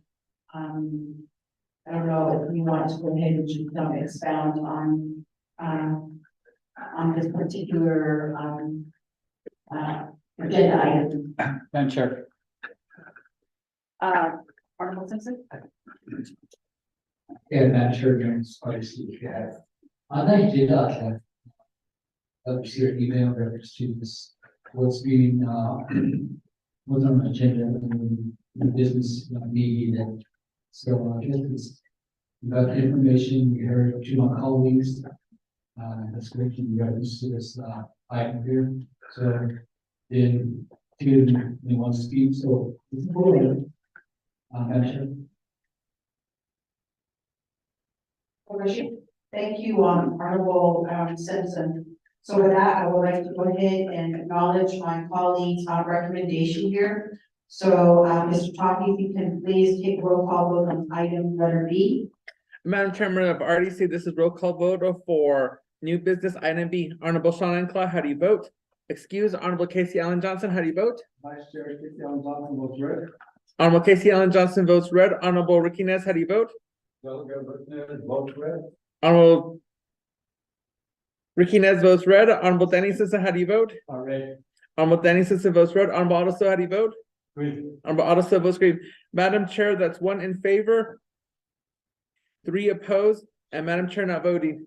I don't know if you want to go ahead and just, expound on this particular, agenda item. Madam Chair. Article Simpson? Yeah, Madam Chair, Jones, obviously, yeah. I'd like to, receive an email reference to this, what's being, what's on the agenda in the business meeting and so, I guess it's about the information we heard to my colleagues. That's great to be reference to this, item here. So, then, two, they want to speak, so, it's forward. Madam Chair. Thank you, Honorable, Simpson. So with that, I would like to go ahead and acknowledge my colleague's, recommendation here. So, Mr. Toppy, if you can please take roll call vote on item letter B. Madam Chairman of RDC, this is roll call vote for new business item B. Honorable Sean Enclaw, how do you vote? Excuse, Honorable Casey Allen Johnson, how do you vote? Vice Chair Casey Allen Johnson votes red. Honorable Casey Allen Johnson votes red. Honorable Ricky Nez, how do you vote? Votes red. Honorable Ricky Nez votes red. Honorable Danny Simpson, how do you vote? Red. Honorable Danny Simpson votes red. Honorable Otto, how do you vote? Green. Honorable Otto votes green. Madam Chair, that's 1 in favor, 3 opposed, and Madam Chair not voting.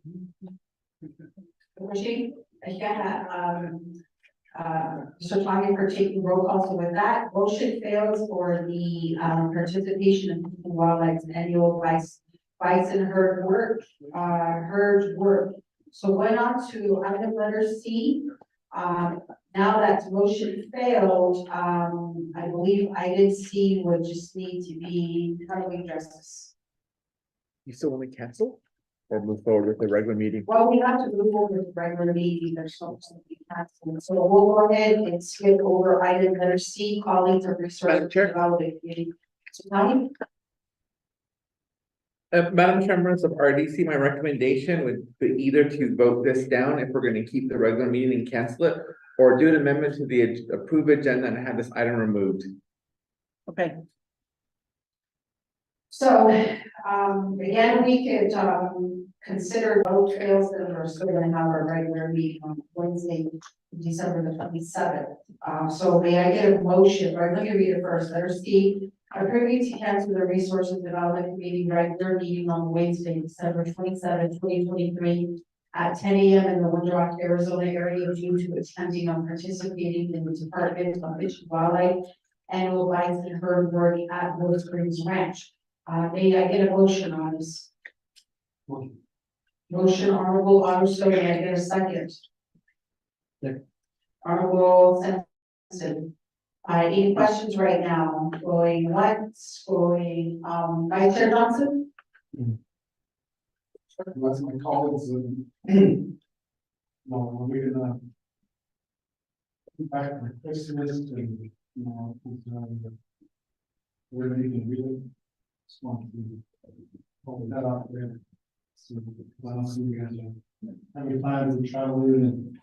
Mr. Toppy for taking roll call. So with that, motion fails for the, participation in wildlife's annual bison herd work. So going on to item letter C. Now that motion failed, I believe item C would just need to be, how do we address this? You still want to cancel or move forward with the regular meeting? Well, we have to move over to the regular meeting, there's something to be canceled. So we'll go ahead and skip over item letter C, colleagues of Research Madam and Chair? Development Committee. So now, Madam Chair, members of RDC, my recommendation would be either to vote this down if we're going to keep the regular meeting and cancel it, or do an amendment to the approved agenda and have this item removed. okay. So, again, we could, consider both trails that are still gonna have our regular meeting on Wednesday, December the 27th. So may I get a motion, or let me read it first, letter C. Approving to cancel the Resources Development Committee regular meeting on Wednesday, December 27th, 2023 at 10 a.m. in the Winter Rock, Arizona area due to attending and participating in the Department of Fish and Wildlife annual bison herd work at Wood Springs Ranch. May I get a motion on this? Motion, Honorable Otto, may I get a second? Honorable Simpson. Any questions right now? Going once, going, Vice Chair Johnson? Unless my colleagues, no, we're gonna. Back to the Christmas and, we're gonna even really. Just want to hold that out there. So, I don't see you guys are having plans and traveling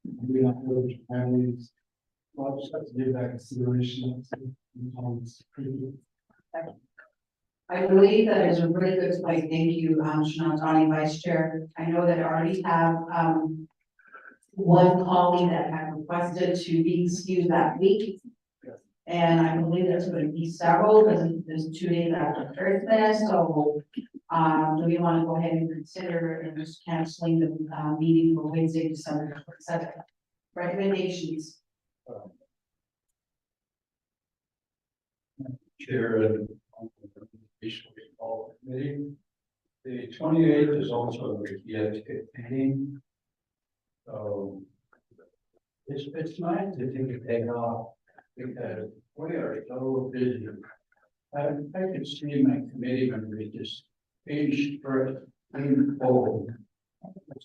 and being out with your families. Well, just have to give that consideration. I believe that is a really good point. Thank you, Shanatani, Vice Chair. I know that I already have, one colleague that had requested to be excused that week. And I believe there's going to be several, because there's 2 days after Thursday, so, do we want to go ahead and consider and just canceling the, meeting for Wednesday, December 27th? Recommendations. Chair and committee. The 28th is also a meeting. So it's nice to take a day off because we are so busy. I could see my committee members just page for being full.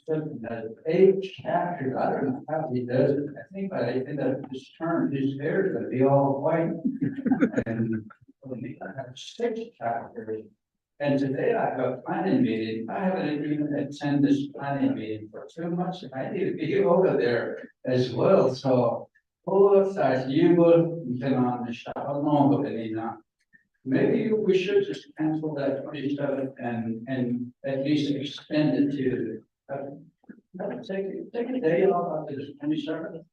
That page chapter, I don't know how he does it. I think by the end of this term, his hair is gonna be all white. And I have 6 chapters. And today I have a planning meeting. I haven't even attended this planning meeting for 2 months. I need to be over there as well. So, you will be on the shop along with it now. Maybe we should just cancel that 27th and at least extend it to, take a day off after this 27th.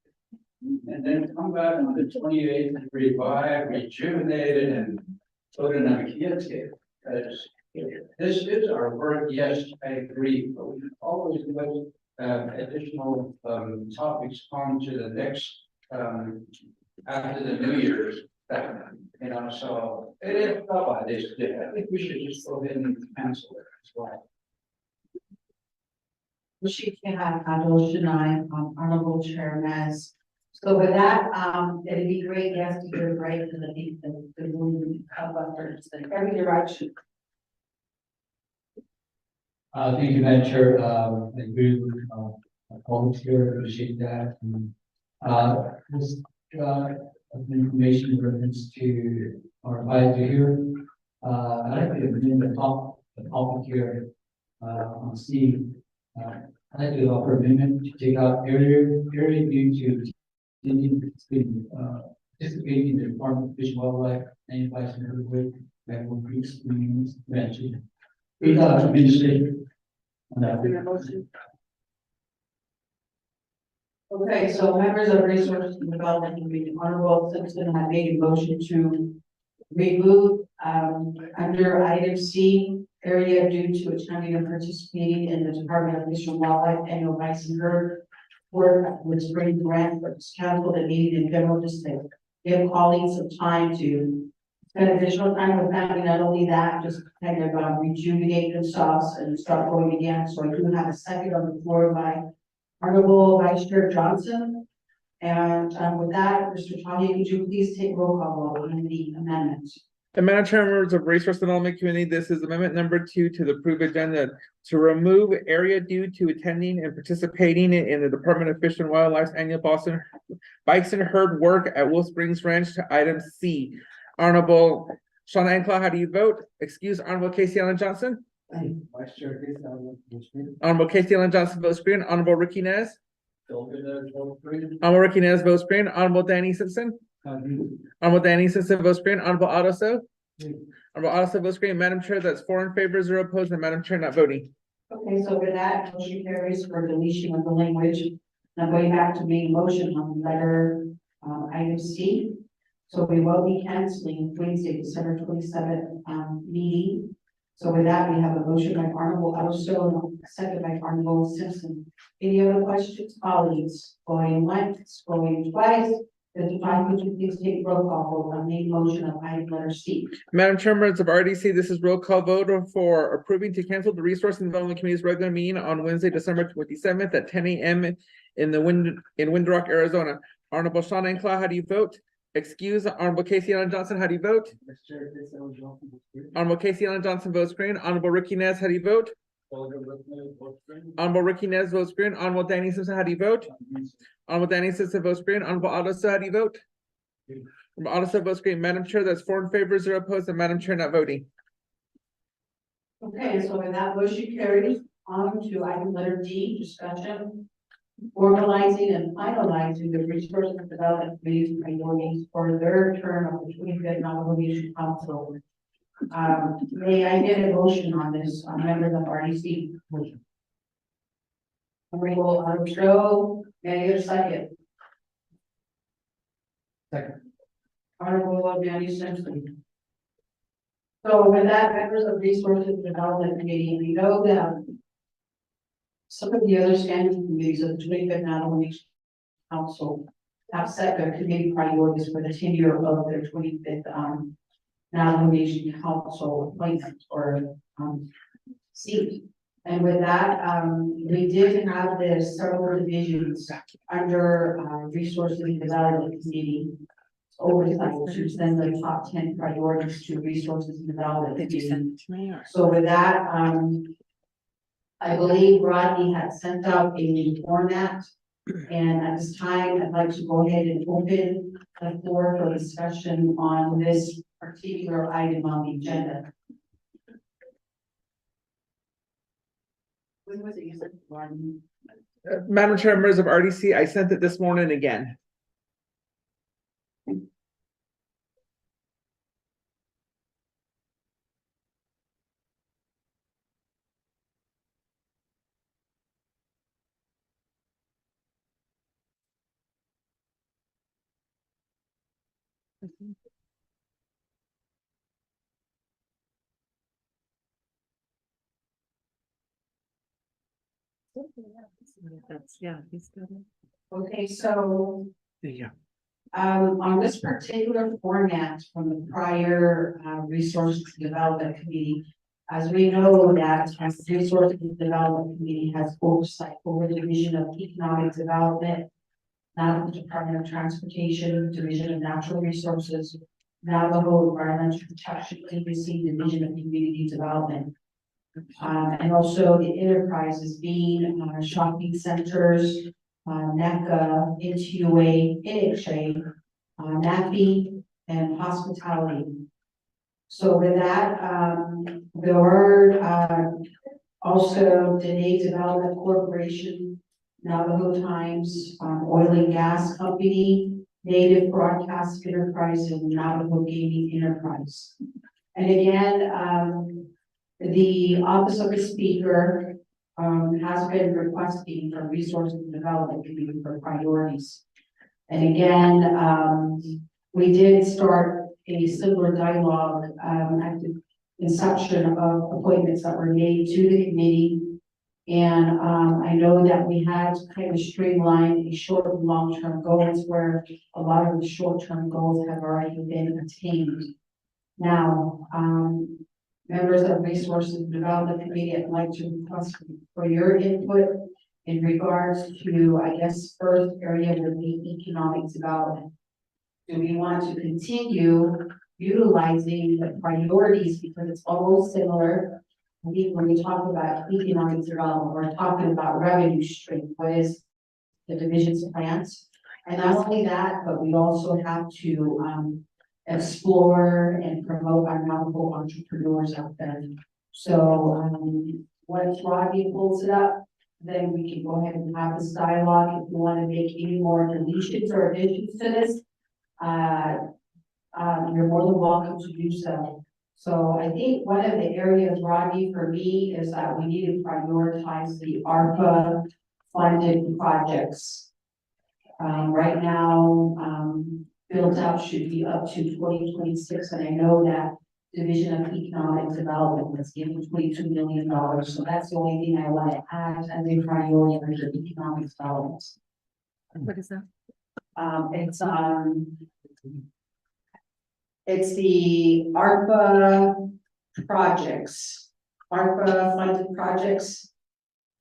And then come back on the 28th, revive, rejuvenated, and put in a kids here. Because this is our work, yes, I agree, but we always put additional topics on to the next after the New Year's. You know, so it is about this. I think we should just go ahead and cancel it as well. She can have Adol Shanai, Honorable Chair Mez. So with that, it'd be great, yes, to hear right to the movement of others in every direction. Thank you, Madam Chair. I agree with, my colleagues here, appreciate that. And, this, information in reference to our advisor here. I'd like to bring the topic here, on C. I'd like to offer amendment to take out area due to participating in the Department of Fish and Wildlife and Environment Earthquake that will increase communities mentioned. Administrator. Okay, so members of Resources and Development Committee, Honorable Simpson had made a motion to remove under item C, area due to attending and participating in the Department of Fish and Wildlife annual bison herd work with spring grant for council that meeting in general district. Give colleagues some time to spend additional time with family. Not only that, just kind of rejuvenate themselves and start going again. So I do have a second on the floor by Honorable Vice Chair Johnson. And with that, Mr. Tanya, could you please take roll call vote on the amendment? The Madam Chair, members of Resource Development Committee, this is amendment number 2 to the approved agenda to remove area due to attending and participating in the Department of Fish and Wildlife's annual bison herd work at Wolf Springs Ranch to item C. Honorable Shauna Anclaw, how do you vote? Excuse Honorable Casey Allen Johnson. Vice Chair, Honorable Casey Allen Johnson votes green. Honorable Ricky Nez. Honorable Ricky Nez votes green. Honorable Danny Simpson. Honorable Danny Simpson votes green. Honorable Otto So. Honorable Otto So votes green. Madam Chair, that's 4 in favor, 0 opposed, and Madam Chair not voting. Okay, so with that, motion carries for deletion of the language. Now going back to main motion on letter item C. So we will be canceling Wednesday, December 27th meeting. So with that, we have a motion by Honorable Otto, second by Honorable Simpson. Any other questions, colleagues? Going once, going twice. Mr. Fine, would you please take roll call vote on main motion of item letter C? Madam Chair, members of RDC, this is roll call vote for approving to cancel the Resource and Development Committee's regular meeting on Wednesday, December 27th at 10 a.m. in Wind Rock, Arizona. Honorable Shauna Anclaw, how do you vote? Excuse Honorable Casey Allen Johnson, how do you vote? Honorable Casey Allen Johnson votes green. Honorable Ricky Nez, how do you vote? Honorable Ricky Nez votes green. Honorable Danny Simpson, how do you vote? Honorable Danny Simpson votes green. Honorable Otto So, how do you vote? Honorable Otto So votes green. Madam Chair, that's 4 in favor, 0 opposed, and Madam Chair not voting. Okay, so with that motion carries on to item letter D, discussion. Formalizing and finalizing the Resource and Development Committee's priorities for their term of the 25th Navajo Nation Council. May I get a motion on this, on members of RDC? Honorable Joe, may I get a second? Second. Honorable Danny Simpson. So with that, members of Resources Development Committee, we know that some of the other standing committees of the 25th National Nation Council have set their committee priorities for the tenure of their 25th National Nation Council appointment or seat. And with that, we did have this several divisions under Resources Development Committee oversight to send the top 10 priorities to Resources Development Committee. So with that, I believe Rodney had sent out a format. And at this time, I'd like to go ahead and open the floor for discussion on this particular item on the agenda. When was it you sent, Rodney? Madam Chair, members of RDC, I sent it this morning again. Okay, so Yeah. on this particular format from the prior Resources Development Committee, as we know that as the Resources Development Committee has oversight over the Division of Economic Development, now the Department of Transportation, Division of Natural Resources, Navajo Environmental Protection Agency, Division of Community Development. And also the enterprises being shopping centers, NECA, NTUA, NHA, NAFI, and hospitality. So with that, there are also Dene Development Corporation, Navajo Times, Oil and Gas Company, Native Broadcast Enterprise, and Navajo Gaming Enterprise. And again, the Office of the Speaker has been requesting for Resources Development Committee for priorities. And again, we did start a similar dialogue at the inception of appointments that were made to the committee. And I know that we had kind of streamlined the short and long-term goals where a lot of the short-term goals have already been attained. Now, members of Resources Development Committee, I'd like to request for your input in regards to, I guess, first area would be economic development. Do we want to continue utilizing the priorities because it's almost similar? I think when we talk about economic development, we're talking about revenue stream. What is the division's plans? And not only that, but we also have to explore and promote our Navajo entrepreneurs out there. So once Rodney pulls it up, then we can go ahead and have this dialogue. If you want to make any more deletions or additions to this, you're more than welcome to do so. So I think one of the areas, Rodney, for me, is that we need to prioritize the ARPA funded projects. Right now, built out should be up to 2026, and I know that Division of Economic Development was given $22 million. So that's the only thing I want to add as a priority under economic development. What is that? It's the ARPA projects, ARPA funded projects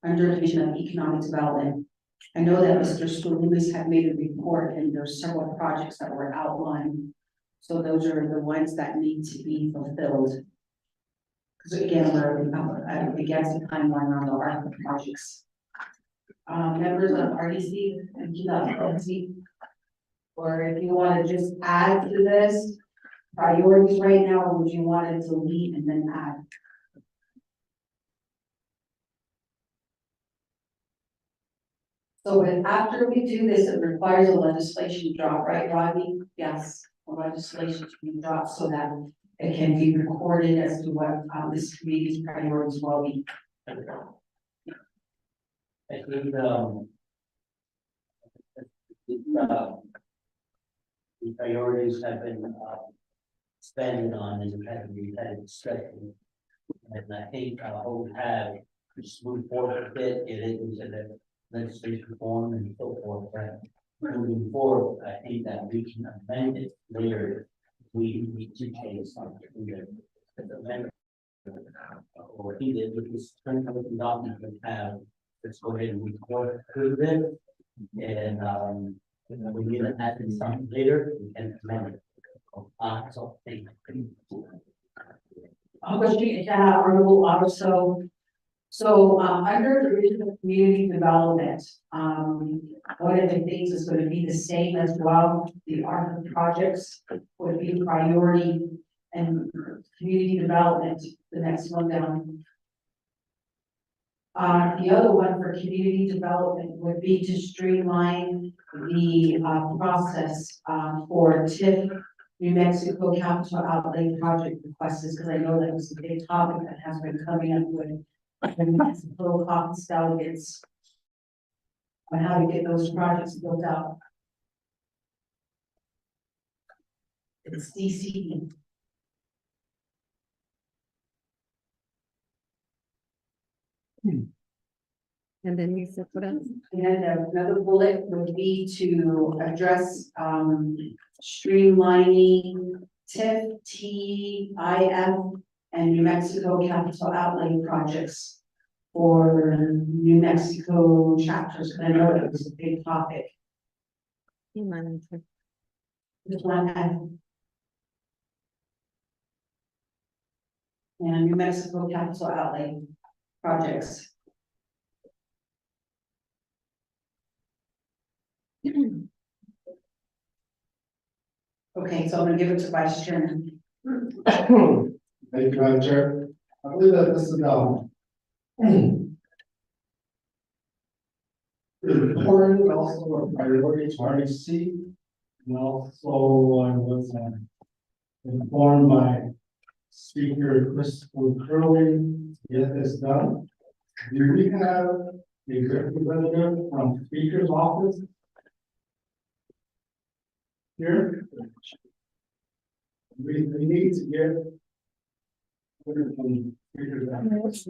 under Division of Economic Development. I know that Mr. Lewis had made a report and there's several projects that were outlined. So those are the ones that need to be fulfilled. Because again, we're against the timeline on the ARPA projects. Members of RDC, or if you want to just add to this, priorities right now, or would you want to delete and then add? So after we do this, it requires a legislation drop, right, Rodney? Yes, a legislation to be dropped so that it can be recorded as to what, this committee's priorities will be. I think, the priorities have been, spending on and we've had discussion. And I think, what we have, just move forward a bit, get it into the legislation form and so forth, but moving forward, I think that we can amend it later. We need to change something in the amendment. Or either with this current document we have, let's go ahead and record through it. And, we need to add in something later, we can amend it. So, thank you. Question, Article also. So, under the regional community development, one of the things is going to be the same as well. The ARPA projects would be priority and community development, the next one down. The other one for community development would be to streamline the process for TIF New Mexico Capital Outlay Project requests, because I know that was a big topic that has been coming up with the New Mexico caucus delegates on how to get those projects built out. It's DCE. And then you said what else? And another bullet would be to address streamlining TIF, TIF, and New Mexico capital outlay projects for New Mexico chapters, because I know that was a big topic. This one and New Mexico capital outlay projects. Okay, so I'm gonna give it to Vice Chairman. Thank you, Madam Chair. I believe that this is, important, also a priority to RDC. And also, I was informed by Speaker Christopher Curley to get this done. Do we have a representative from Speaker's office here? We need to get from Speaker's office.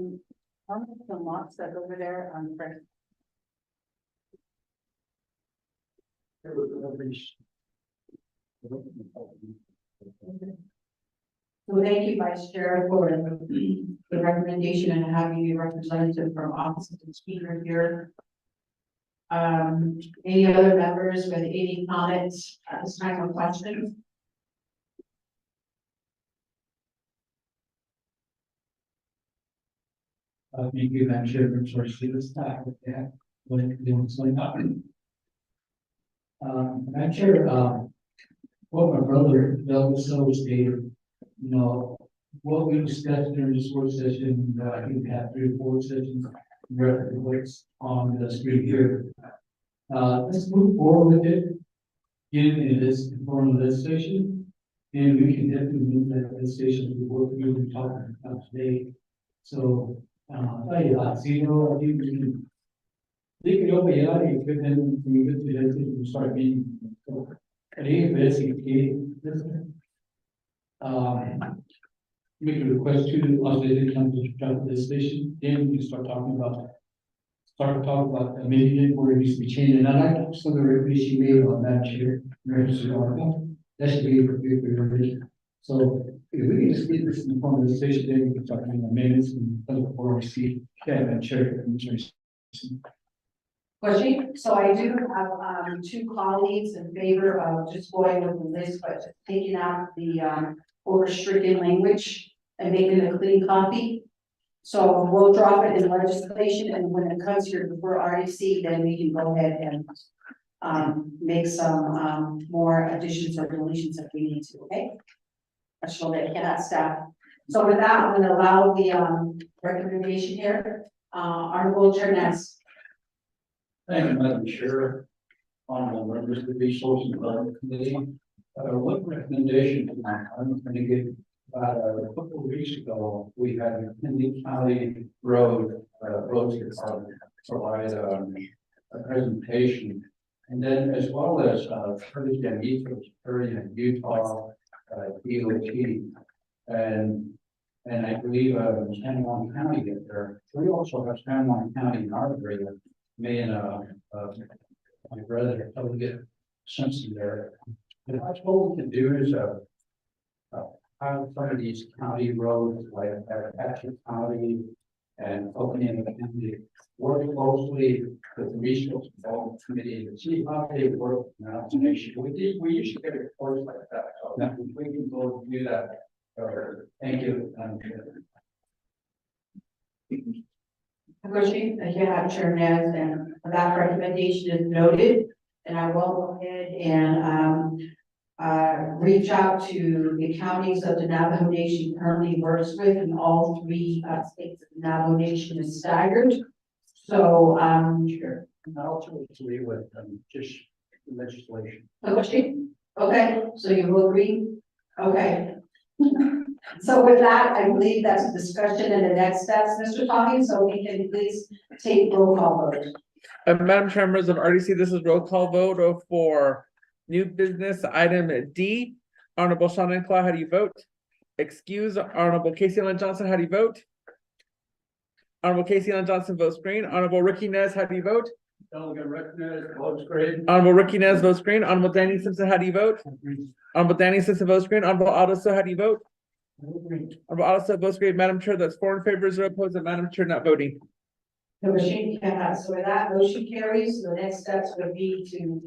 The lots that over there on first. So thank you, Vice Chair, for the recommendation and having a representative from Office of the Speaker here. Any other members with any comments at this time or questions? Thank you, Madam Chair, for this staff with that, what doing something up. Madam Chair, what my brother Douglas so stated, you know, what we discussed during this work session, I think we had 3 or 4 sessions, reference what's on the screen here. Let's move forward with it, get it in this form of legislation, and we can definitely move that legislation to what we were talking about today. So, you can leave it over here, you could then move it to the, you start meeting. So, basically, make a request to us, they come to jump this station, then we can start talking about amending it where it needs to be changed. And I like some of the recommendations you made on that chair, that should be a so if we can just get this in the form of the station, then we can start doing amendments and before we see and chair. Question, so I do have 2 colleagues in favor of just going with the list, but just taking out the over-stricken language and making a clean copy. So we'll drop it in legislation, and when it comes here before RDC, then we can go ahead and make some more additions or deletions if we need to, okay? I shall let that staff. So with that, I'm going to allow the recommendation here. Honorable Chair Ness. Thank you, Madam Chair. Honorable members of the Resource and Development Committee. What recommendation I'm going to give a couple of weeks ago, we had an Indian County Road, Roads Department provide, a presentation. And then as well as, Thursday and Utah, DOT. And I believe, San Juan County get there. We also have San Juan County in our area. Me and, my brother, probably get something there. And that's what we can do is, have some of these county roads, like Apache County and Opening County, work closely with the Resource Development Committee and see how they work now to make sure. We usually get reports like that, so if we can go do that. Thank you. Commissioner, as you have Chair Nez, and that recommendation is noted, and I will go ahead and, reach out to the counties that the Navajo Nation currently works with, and all three, states of the Navajo Nation is staggered. So, Sure. And I also agree with, just legislation. okay, so you will agree? Okay. So with that, I believe that's a discussion and the next steps, Mr. Talking, so we can please take roll call vote. Madam Chair, members of RDC, this is roll call vote for new business item D. Honorable Shannon Claw, how do you vote? Excuse Honorable Casey Ellen Johnson, how do you vote? Honorable Casey Ellen Johnson votes green. Honorable Ricky Nez, how do you vote? Delegate recognized, votes green. Honorable Ricky Nez votes green. Honorable Danny Simpson, how do you vote? Honorable Danny Simpson votes green. Honorable Otto So, how do you vote? Honorable Otto So votes green. Madam Chair, that's 4 in favor, 0 opposed, and Madam Chair not voting. Commissioner, so with that motion carries, the next steps would be to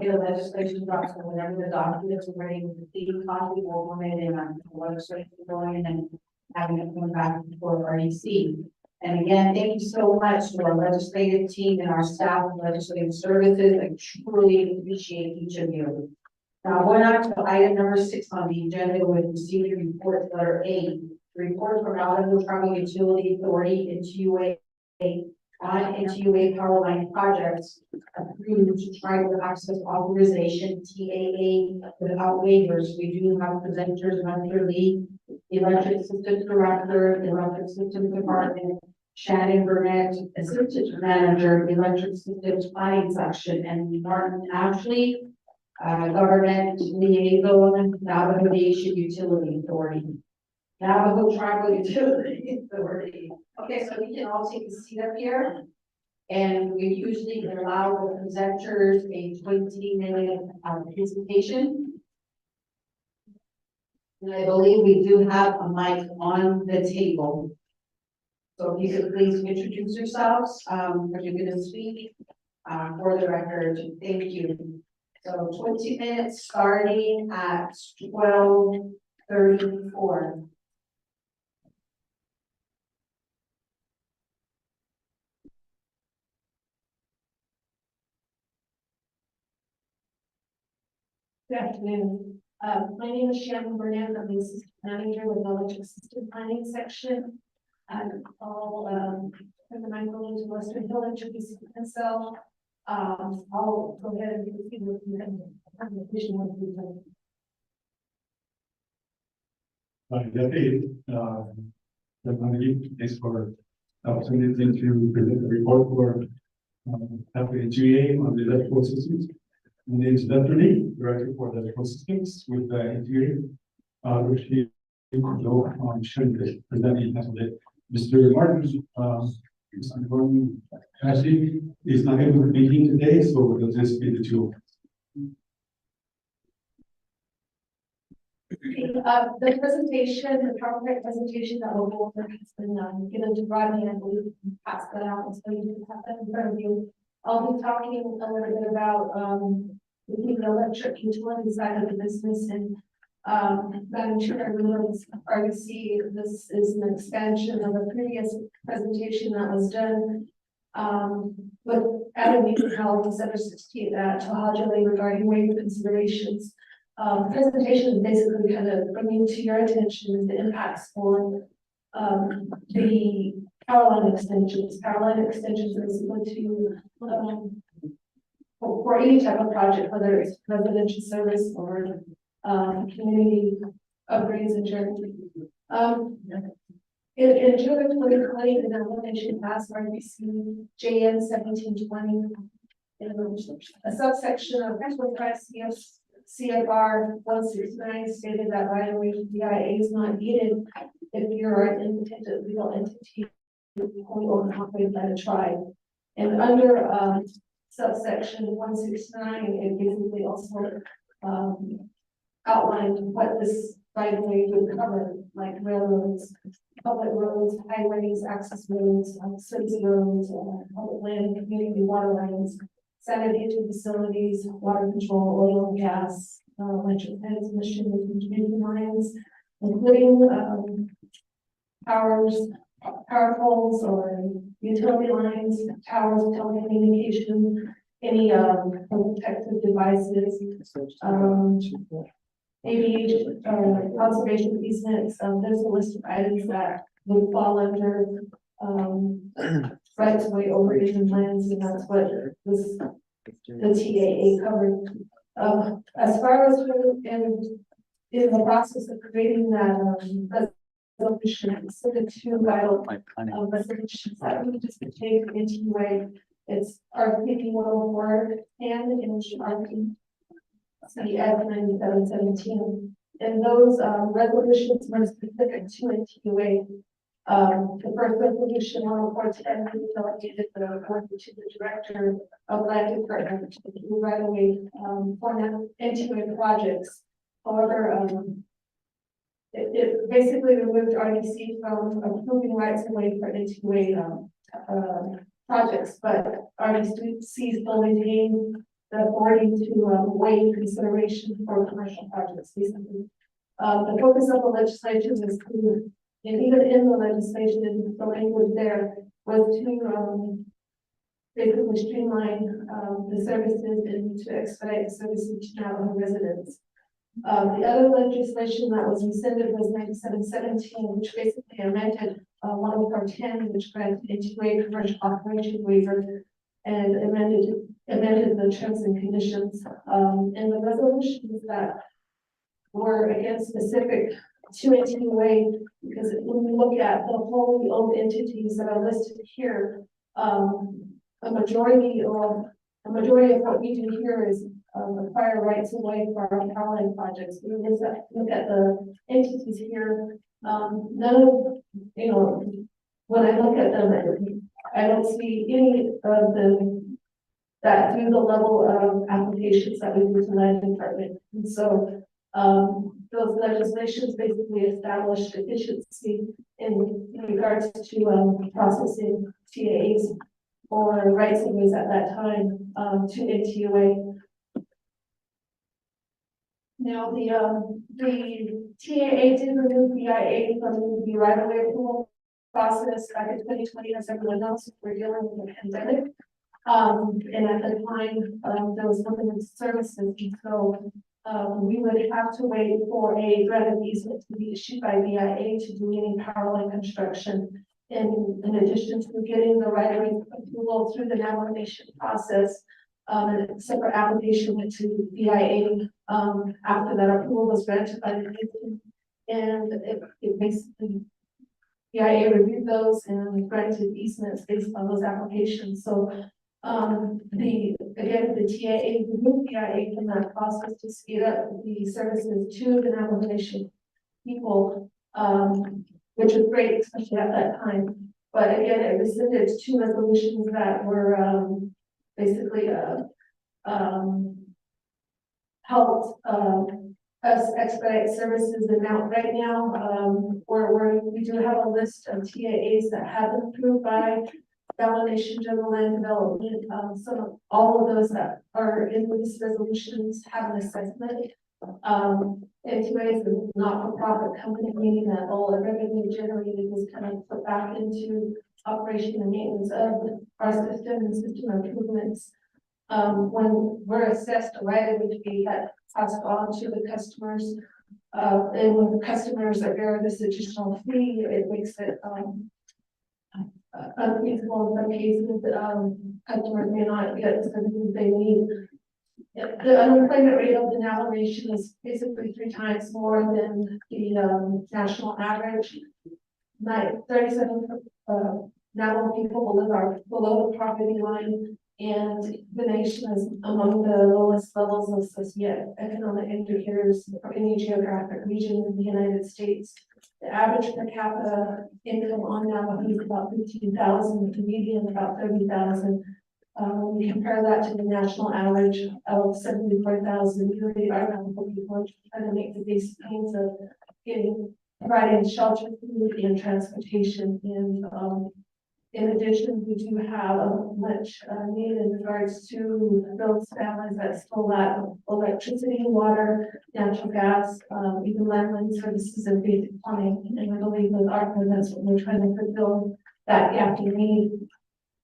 get a legislation drafted, so whenever the documents are ready with the theme copy, we'll go in and the legislation going and having it come back before RDC. And again, thank you so much to our legislative team and our staff of legislative services. I truly appreciate each of you. Now, going on to item number 6 on the agenda with receiving reports, letter A, report from Navajo Tribal Utility Authority into NTUA power line projects approved tribal access authorization, TAA, without waivers. We do have presenters, Hunter Lee, Electric Systems Director, Electric Systems Department, Shannon Burnett, Assistant Manager, Electric Systems Planning Section, and Martin Ashley, Government Liaison, Navajo Nation Utility Authority. Navajo Tribal Utility Authority. Okay, so we can all take a seat up here. And we usually allow the presenters a 20-minute presentation. And I believe we do have a mic on the table. So if you could please introduce yourselves, if you're going to speak for the record. Thank you. So 20 minutes starting at 12:34. Good afternoon. My name is Shannon Burnett. I'm the assistant manager with Electric System Planning Section. I'll put the microphone to Western Hill introduce myself. I'll go ahead and proceed with the vision of the Thanks for the opportunity to present the report for FHGA on the electrical systems. My name is Dr. Lee, Director for the Electrical Systems with Interior. Which he should present it. Mr. Martin, Ashley is not able to be here today, so it'll just be the two. The presentation, the PowerPoint presentation that will go over has been given to Rodney, and I believe we can pass that out, so you can have that in front of you. I'll be talking a little bit about the electric utility side of the business, and Madam Chair, RDC, this is an expansion of a previous presentation that was done with Adam Health, Center 60 at Tohaja regarding waiver considerations. Presentation is basically kind of bringing to your attention the impacts for the power line extensions. Power line extensions is going to for any type of project, whether it's residential service or community upgrades in Germany. In June of 2020, the nomination passed RBC JN 1720. A subsection of 25 CFR 169 stated that right of way DIA is not needed if you're an independent legal entity wholly owned and operated by the tribe. And under subsection 169, it basically also outlined what this right of way would cover, like railroads, public roads, highways, access roads, city roads, public land, community water lines, sanitation facilities, water control, oil and gas, electric transmission and transmission lines, including power poles or utility lines, towers, telecommunication, any protective devices, aviation, conservation easements. There's a list of items that would fall under rights of way over Asian lands, and that's what this the TAA covered. As far as in the process of creating that resolution, so the two vital resolutions that we just take into way. It's RPP 104 and in RP CF 9717. And those resolutions were specific to NTUA. The first resolution 10410 delegated the authority to the director of land department to do right away for NTUA projects. However, it basically removed RDC from approving rights of way for NTUA projects, but RDC still maintain the authority to waive consideration for commercial projects. Basically, the focus of the legislation is to, and even in the legislation, the language there was to basically streamline the services and to expedite services to Navajo residents. The other legislation that was rescinded was 9717, which basically amended 10410, which granted NTUA commercial operation waiver and amended the terms and conditions. And the resolutions that were again specific to NTUA, because when we look at the wholly owned entities that are listed here, a majority of what we do here is acquire rights away for our power line projects. We look at the entities here. None of, when I look at them, I don't see any of them that do the level of applications that we do to land department. And so those legislations basically established efficiency in regards to processing TAs or rights of ways at that time to NTUA. Now the TAA did remove BIA from the right of way approval process back in 2020, as everyone knows, we're dealing with the pandemic. And at the time, there was limited services, and so we would have to wait for a grant of easement to be issued by BIA to do any power line construction. In addition to getting the right of way approval through the nomination process, a separate application went to BIA after that approval was granted by the commission, and it basically BIA reviewed those and granted easements based on those applications. So the TAA removed BIA from that process to speed up the services to the Navajo Nation people, which was great, especially at that time. But again, it rescinded two resolutions that were basically helped us expedite services. And now, right now, we do have a list of TAAs that have been approved by Navajo Nation General Land Development. All of those that are in these resolutions have an assessment. NTUA is a not-for-profit company, meaning that all the revenue generated is kind of put back into operation and maintenance of our system and system improvements. When we're assessed a right of way fee that passed on to the customers, and when the customers are bearing this additional fee, it makes it unfeasible in some cases. Customers may not get the services they need. Yeah, the unemployment rate of the Navajo Nation is basically 3 times more than the national average. 37 Navajo people live below the poverty line, and the nation is among the lowest levels of socioeconomic indicators for any geographic region in the United States. The average per capita income on Navajo is about 15,000, the median about 30,000. We compare that to the national average of 74,000. Really, our Navajo people are trying to make the basic needs of providing shelter, food, and transportation. And in addition, we do have much need in regards to those families that still lack electricity, water, natural gas, even landline services and basic plumbing. And I believe with our that's what we're trying to fulfill that gap in need.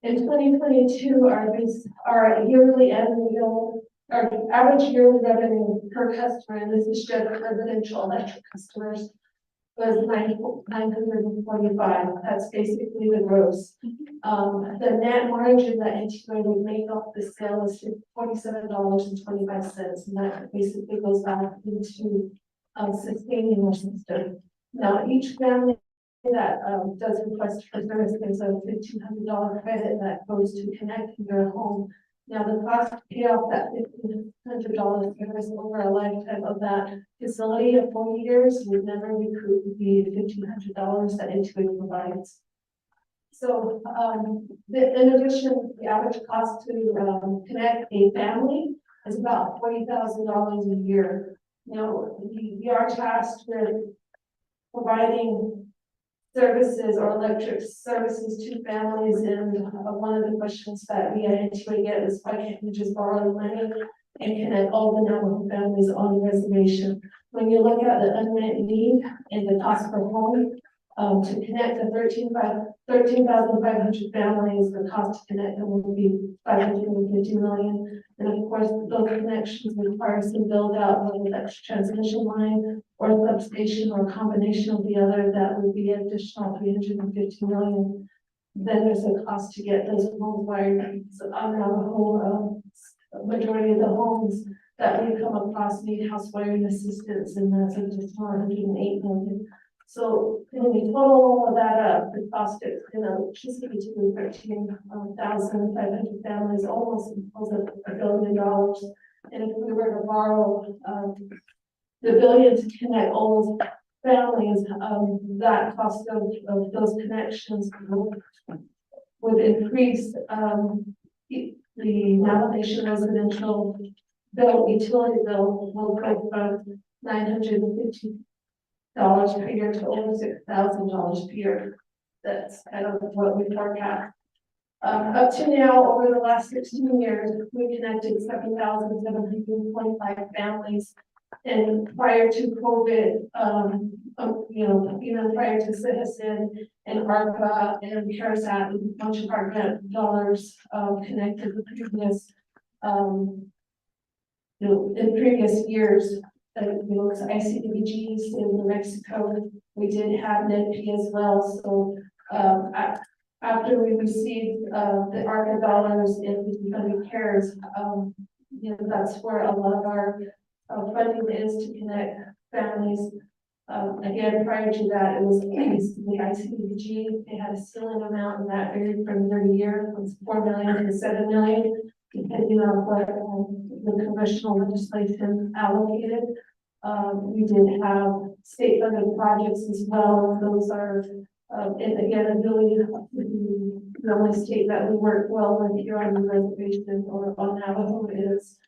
In 2022, our yearly annual, our average yearly revenue per customer, and this is just residential electric customers, was 945. That's basically the gross. The net margin that NTUA would make off the sale is $47.25, and that basically goes back into sustaining our system. Now, each family that does request for service, there's a $1,500 credit that goes to connecting their home. Now, the cost to pay off that $1,500 service over a lifetime of that facility of 40 years would never recoup the $1,500 that NTUA provides. So, in addition, the average cost to connect a family is about $40,000 a year. Now, we are tasked with providing services or electric services to families, and one of the questions that we at NTUA get is why can't we just borrow money and connect all the Navajo families on the reservation? When you look at the unmet need and the cost per home, to connect the 13,500 families, the cost to connect them would be $550 million. And of course, those connections require some build out, whether that's transmission line or substation or a combination of the other, that would be an additional $350 million. Then there's a cost to get those homes wired. So on Navajo, majority of the homes that we come across need house wiring assistance, and that's just $108 million. So when we total all of that up, the cost of electricity to 13,500 families almost equals $1 billion. And if we were to borrow the billion to connect all those families, that cost of those connections would increase the Navajo Nation residential bill, utility bill will go from $950 per year to over $6,000 per year. That's kind of what we forecast. Up to now, over the last 16 years, we connected 7,725 families. And prior to COVID, even prior to Citizen and ARPA and CARES Act, a bunch of our grant dollars connected the previous, in previous years. ICDBGs in New Mexico, we did have NEDP as well. So after we received the ARPA dollars and funding CARES, that's where a lot of our funding is to connect families. Again, prior to that, it was the ICDBG. They had a ceiling amount, and that varied from year to year, from 4 million to 7 million, depending on what the congressional legislation allocated. We did have state funded projects as well. Those are, and again, the only state that we work well with here on the reservation or on Navajo is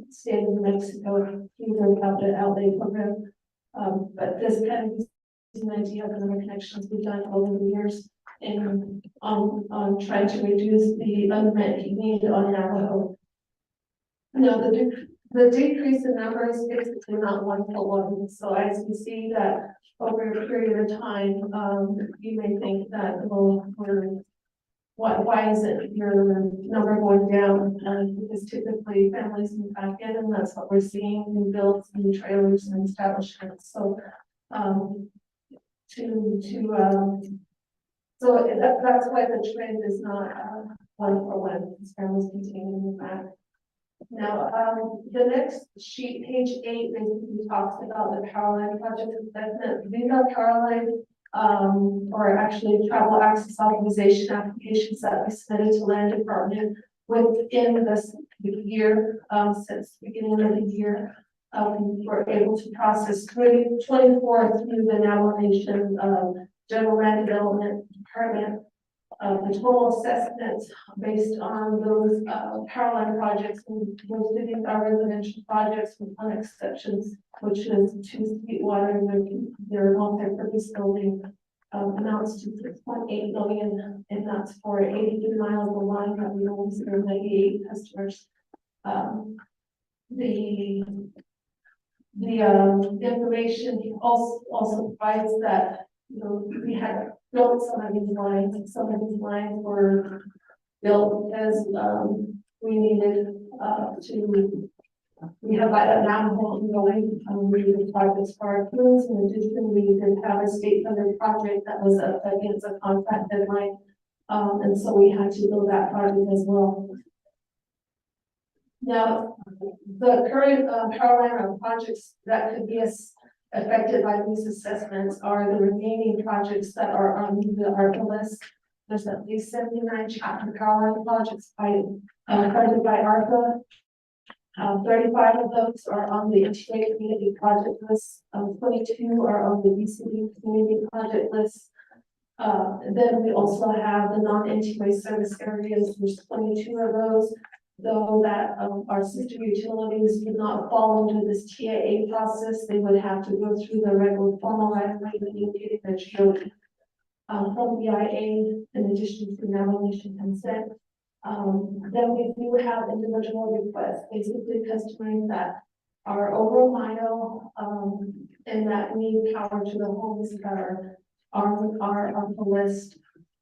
state of New Mexico through their capital outlay program. But this kind of gives an idea of the number of connections we've done over the years and on trying to reduce the unmet need on Navajo. No, the decrease in numbers is basically not one for one. So as you see that over a period of time, you may think that, well, why is it your number going down? Because typically families move back in, and that's what we're seeing in builds, new trailers and establishments. So so that's why the trend is not one for one, because families continue to move back. Now, the next sheet, page 8, basically talks about the power line project assessment. These are power line, or actually travel access authorization applications that we submitted to land department within this year, since the beginning of the year. We're able to process 24 through the Navajo General Land Development Department. The total assessments based on those, power line projects, and most of these are residential projects with one exceptions, which is 2 Sweetwater, and their multi-purpose building, amounts to 6.8 million, and that's for 83 miles of line that we only serve 98 customers. The information also provides that, you know, we had built some of these lines, and some of these lines were built as, we needed, we have like a Navajo ongoing, we did projects for our crews. In addition, we did have a state funded project that was against a contract deadline. And so we had to build that project as well. Now, the current power line projects that could be affected by these assessments are the remaining projects that are on the ARPA list. There's at least 79 chapter power line projects funded by ARPA. 35 of those are on the integrated community project list. 22 are on the BCD community project list. And then we also have the non-NTUA service areas. There's 22 of those. Though that our sister utilities do not fall under this TAA process, they would have to go through the regular formal right-of-way getting their GOE from BIA in addition to navigation consent. Then we do have individual requests, basically customers that are over a mile and that need power to the homes that are on the list.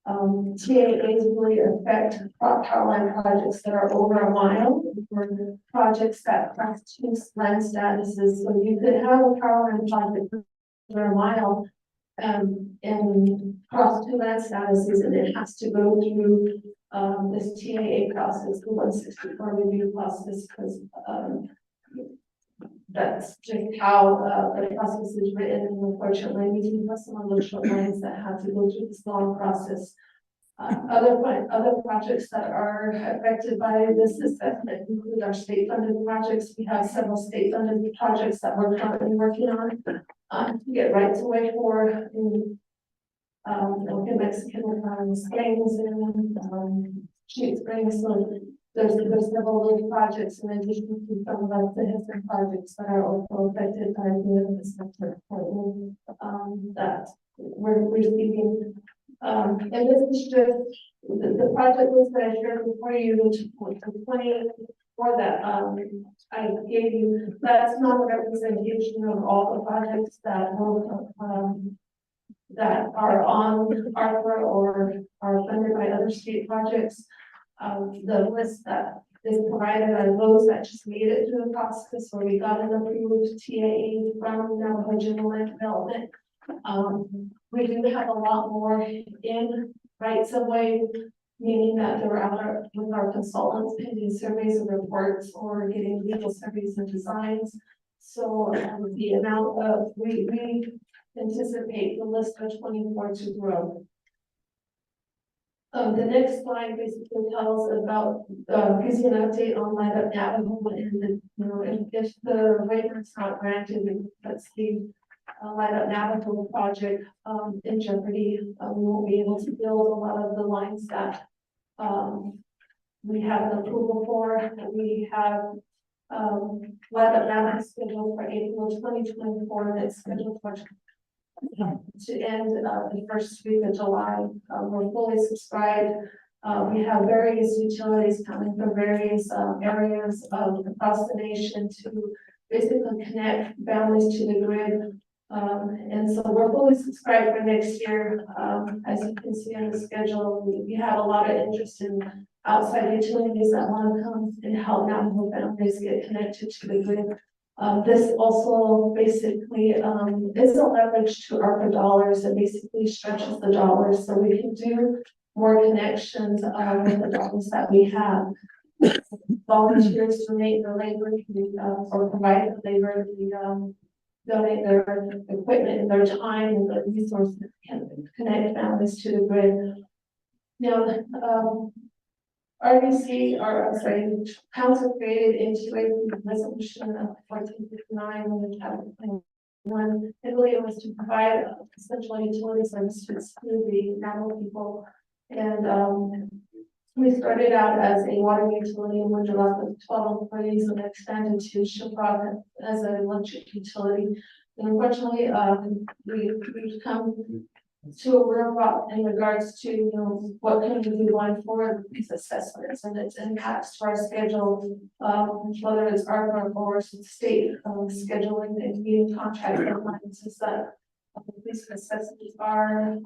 TAAs really affect power line projects that are over a mile, or projects that cross 2 land statuses. So you could have a power line project over a mile and cross 2 land statuses, and it has to go through this TAA process, the 164 review process, because that's just how the process is written. And unfortunately, we do have some of those short lines that have to go through this long process. Other projects that are affected by this assessment include our state funded projects. We have several state funded projects that we're currently working on to get rights away for in Mexican Springs and Sheet Springs. So there's several of those projects in addition to some of the Histon projects that are also affected by the assessment that we're receiving. And this is just the project list that I shared before you, which was 24 that I gave you. That's not a representation of all the projects that that are on ARPA or are funded by other state projects. The list that is provided are those that just made it through the process, where we got an approved TAA from Navajo General Land Development. We do have a lot more in rights of way, meaning that they're out with our consultants pending surveys and reports or getting legal surveys and designs. So the amount of we anticipate the list of 24 to grow. The next slide basically tells about gives you an update on Light Up Navajo, and if the waiver is not granted, let's see. Light Up Navajo project in jeopardy. We won't be able to build a lot of the lines that we have an approval for. We have Light Up Navajo scheduled for April 2024, and it's scheduled for to end the first week of July. We're fully subscribed. We have various utilities coming from various areas across the nation to basically connect families to the grid. And so we're fully subscribed for next year. As you can see on the schedule, we have a lot of interest in outside utilities that want to come and help Navajo families get connected to the grid. This also basically is a leverage to ARPA dollars that basically stretches the dollars so we can do more connections with the dollars that we have. volunteers donate their labor, or provide the labor, donate their equipment and their time and the resources can connect families to the grid. Now, RBC, or I'm sorry, council created into a resolution of 1459 when the capital plan one, Italy was to provide essential utility services to the Navajo people. And we started out as a water utility in Windsor with 12 employees and expanded to Shiprock as an electric utility. And unfortunately, we've come to a real rock in regards to, what can we do going forward with these assessments and its impacts to our schedule, whether it's ARPA or state scheduling and meeting contract deadlines, is that these assessments are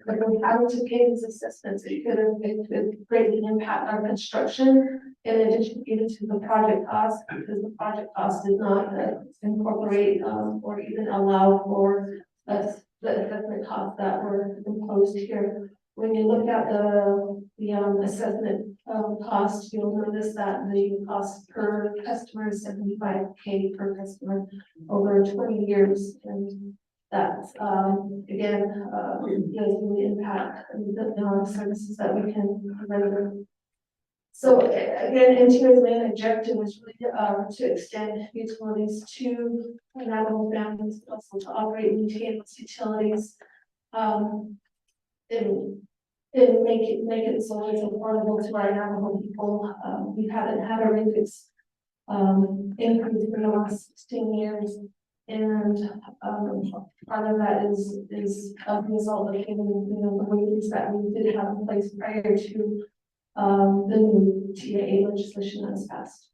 like we have to pay these assessments, it could greatly impact our construction in addition even to the project cost, because the project cost did not incorporate or even allow for the assessment costs that were imposed here. When you look at the assessment cost, you'll notice that the cost per customer is $75K per customer over 20 years, and that's again does really impact the amount of services that we can render. So again, Interior's main objective is really to extend utilities to Navajo families, also to operate and maintain those utilities, and make it so it's affordable to our Navajo people. We haven't had a rate increase in the last 16 years. And part of that is a result of given, the wages that we did have in place prior to the new TAA legislation that was passed.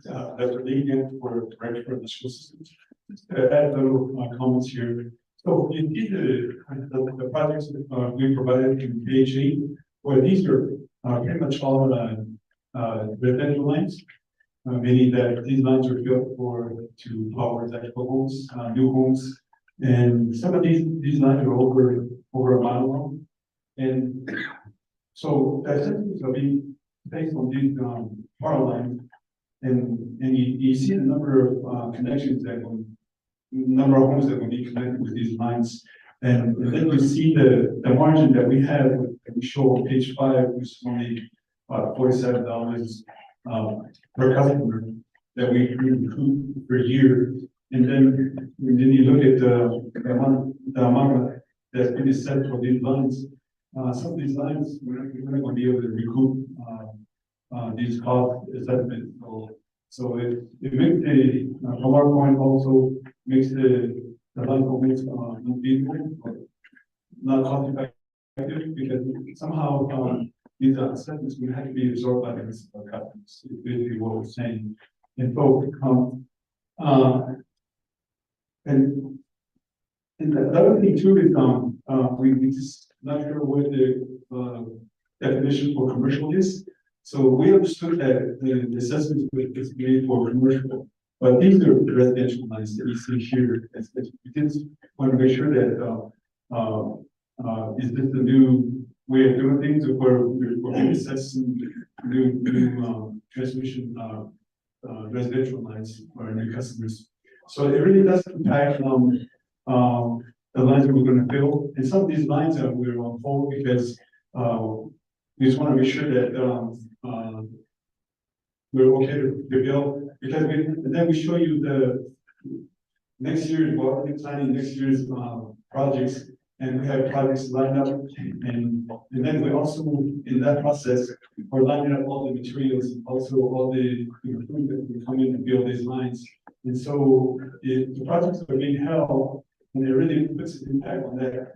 That's a lead in for director of the school system. Add a little comments here. So indeed, the projects that we provided in page 8, well, these are pretty much all residential lines, meaning that these lines are built to power electrical homes, new homes, and some of these lines are over a mile long, and so that systems are being based on these power lines, and you see the number of connections number of homes that will be connected with these lines. And then you see the margin that we have, that we show on page 5, which is only $47 per customer that we recoup per year. And then you look at the amount that's been set for these lines. Some of these lines, we're not going to be able to recoup these cost assessments. So it makes from our point also makes the line payments not cost effective, because somehow these assessments will have to be absorbed by the rest of our customers. Is basically what we're saying. And so and the other thing too is we just not sure what the definition for commercial is. So we understood that the assessment is made for commercial, but these are residential lines that you see here. We just want to make sure that is this the new way of doing things, or we're assessing new transmission residential lines for our new customers. So it really does impact the lines that we're going to build, and some of these lines we're on hold because we just want to make sure that we're okay to build, because then we show you the next year's water planning, next year's projects, and we have projects lined up, and then we also in that process we're lining up all the materials, also all the food that will come in and build these lines. And so the projects are being held, and it really puts an impact on that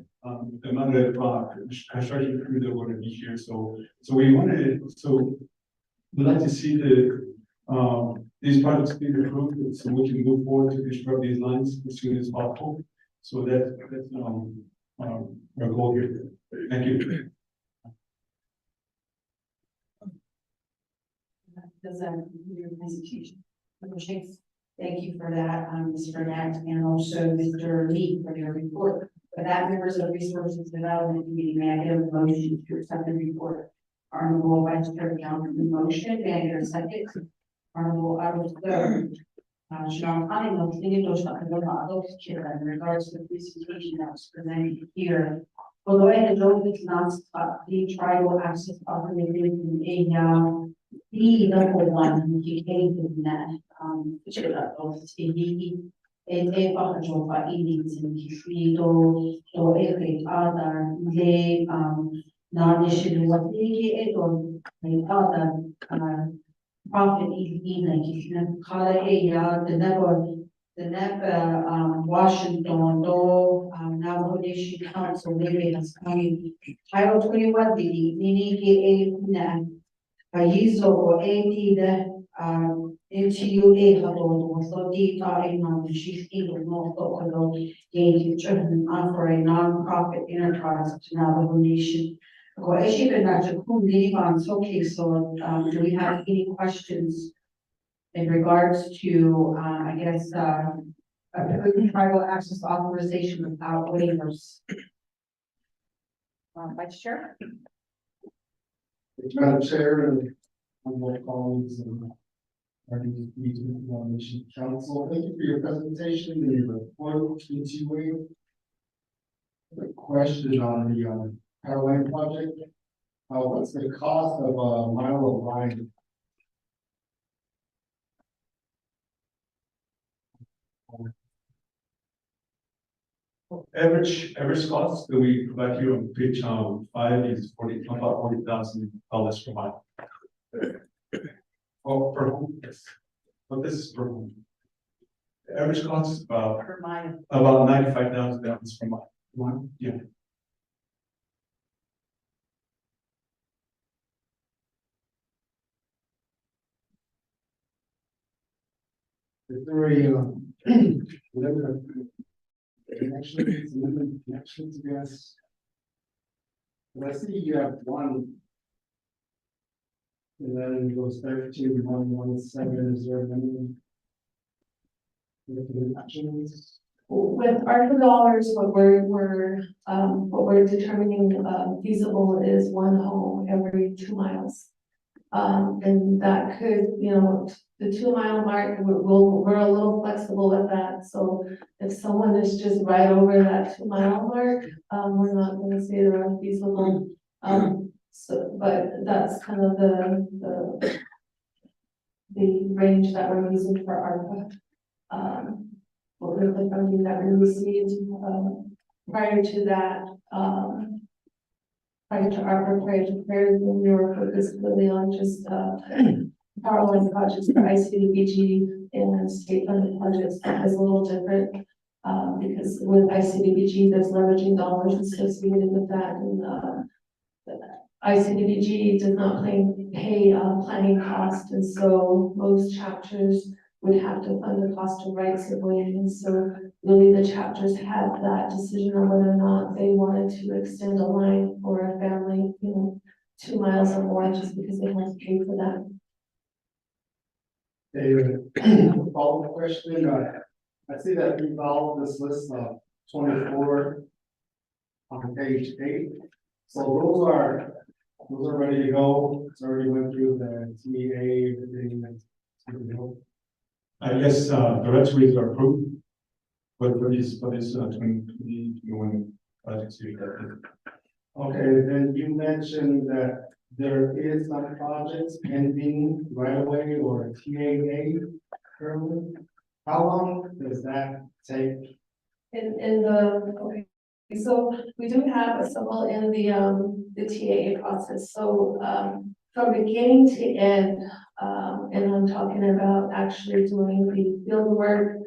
the amount of construction crew that are going to be here. So we'd like to see these projects being approved, so we can move forward to construct these lines as soon as possible. So that's our goal here. Thank you. Does that your presentation? Thank you for that, Ms. Burnett, and also Mr. Lee for your report. With that, members of the Resources Development Committee, may I get a motion to accept the report? Honorable Vice Chair Johnson, motion, may I get a second? Honorable Otto third. Sean Conley, motion, in regards to the presentation that was presented here. Although I had known this non-stop, the tribal access organization in the number one, he came to that, which is that was e baka ini do other they non-issue what they other profit in kala the never Washington do now nation council maybe has coming Title 21 the nini Ayizo or AT the NTUA Hado so deep in the chief evil North Dakota gave children for a non-profit enterprise to Navajo Nation. Well, as you've been not to who leave on so so do we have any questions in regards to I guess tribal access authorization without waivers? Vice Chair? Madam Chair, and my colleagues and our Nation Council, thank you for your presentation and your report. Continuing the question on the Powerline project, what's the cost of a mile of line? Average cost that we provide you on page 5 is about $40,000 per mile. Oh, per home, yes. But this is per home. The average cost is about Per mile. $95,000 per mile. Yeah. Is there a whatever connections, yes. But I see you have one. And then it goes 13, 117, is there any? Connections? With ARPA dollars, what we're determining feasible is one home every 2 miles. And that could, the 2 mile mark, we're a little flexible with that. So if someone is just right over that 2 mile mark, we're not gonna say they're unfeasible. So, but that's kind of the range that we're using for ARPA. What we're the funding that we received, prior to that, prior to ARPA, prior to prayers, when we were focused really on just, power line projects for ICDBG and state funded projects. That was a little different, because with ICDBG, there's leveraging dollars associated with that, and, ICDBG does not pay planning cost, and so most chapters would have to fund the cost of rights of way, and so really the chapters had that decision on whether or not they wanted to extend a line for a family, 2 miles or more, just because they have to pay for that. A follow-up question, I see that we followed this list of 24 on page 8. So those are ready to go. It's already went through the TEA, everything that's good to go. Yes, the registries are approved. But for this 2021 projects you have. Okay, then you mentioned that there is some projects pending right away or TAA currently. How long does that take? Okay, so we do have several in the TAA process, so, from beginning to end, and I'm talking about actually doing the field work,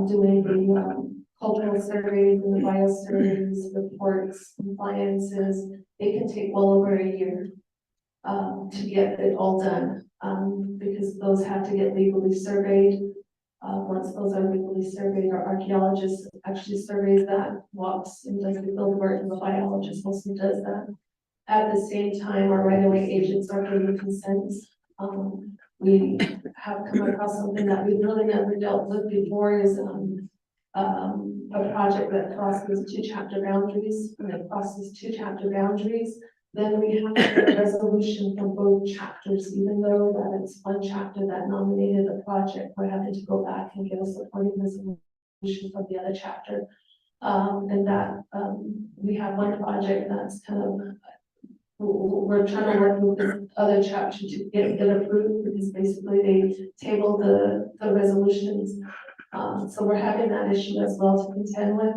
doing the cultural surveys and the bio surveys, reports, compliances, it can take well over a year to get it all done, because those have to get legally surveyed. Once those are legally surveyed, our archaeologist actually surveys that, walks and does the field work, and the biologist also does that. At the same time, our right-of-way agents are giving consents. we have come across something that we really never dealt with before is, a project that crosses two chapter boundaries, and it crosses two chapter boundaries. Then we have to get a resolution from both chapters, even though that it's one chapter that nominated the project, we're having to go back and get a supporting resolution from the other chapter. And that, we have one project that's kind of, we're trying to work with this other chapter to get approved, because basically they tabled the resolutions. So we're having that issue as well to contend with.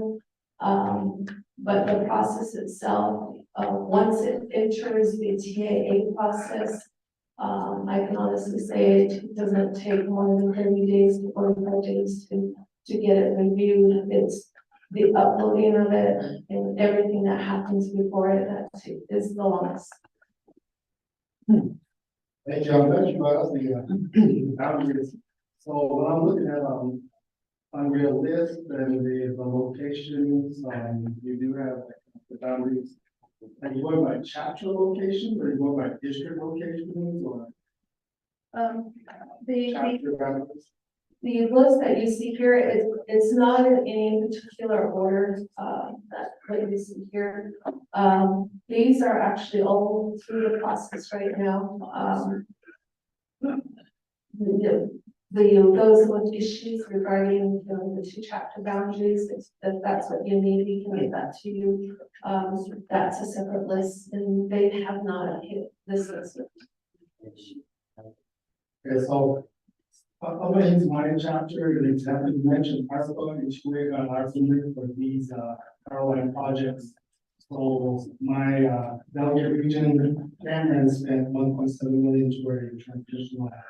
But the process itself, once it enters the TAA process, I can honestly say it doesn't take more than 30 days to 45 days to get it reviewed. It's the uploading of it and everything that happens before it that is the longest. Hey, John, that's about us, the boundaries. So when I'm looking at, on your list and the locations, you do have like, the boundaries. Are you going by chapter locations, or are you going by district locations, or chapter boundaries? The list that you see here it's not in any particular order, that what you see here. These are actually all through the process right now. Those with issues regarding, the two chapter boundaries, if that's what you need, we can get that to you. That's a separate list, and they have not hit this list. Okay, so I'm gonna use my chapter, an example, you mentioned ARPA, and we got ARPA for these, Caroline projects. So my, delegate region, Cameron spent 1.7 million toward a transmission line.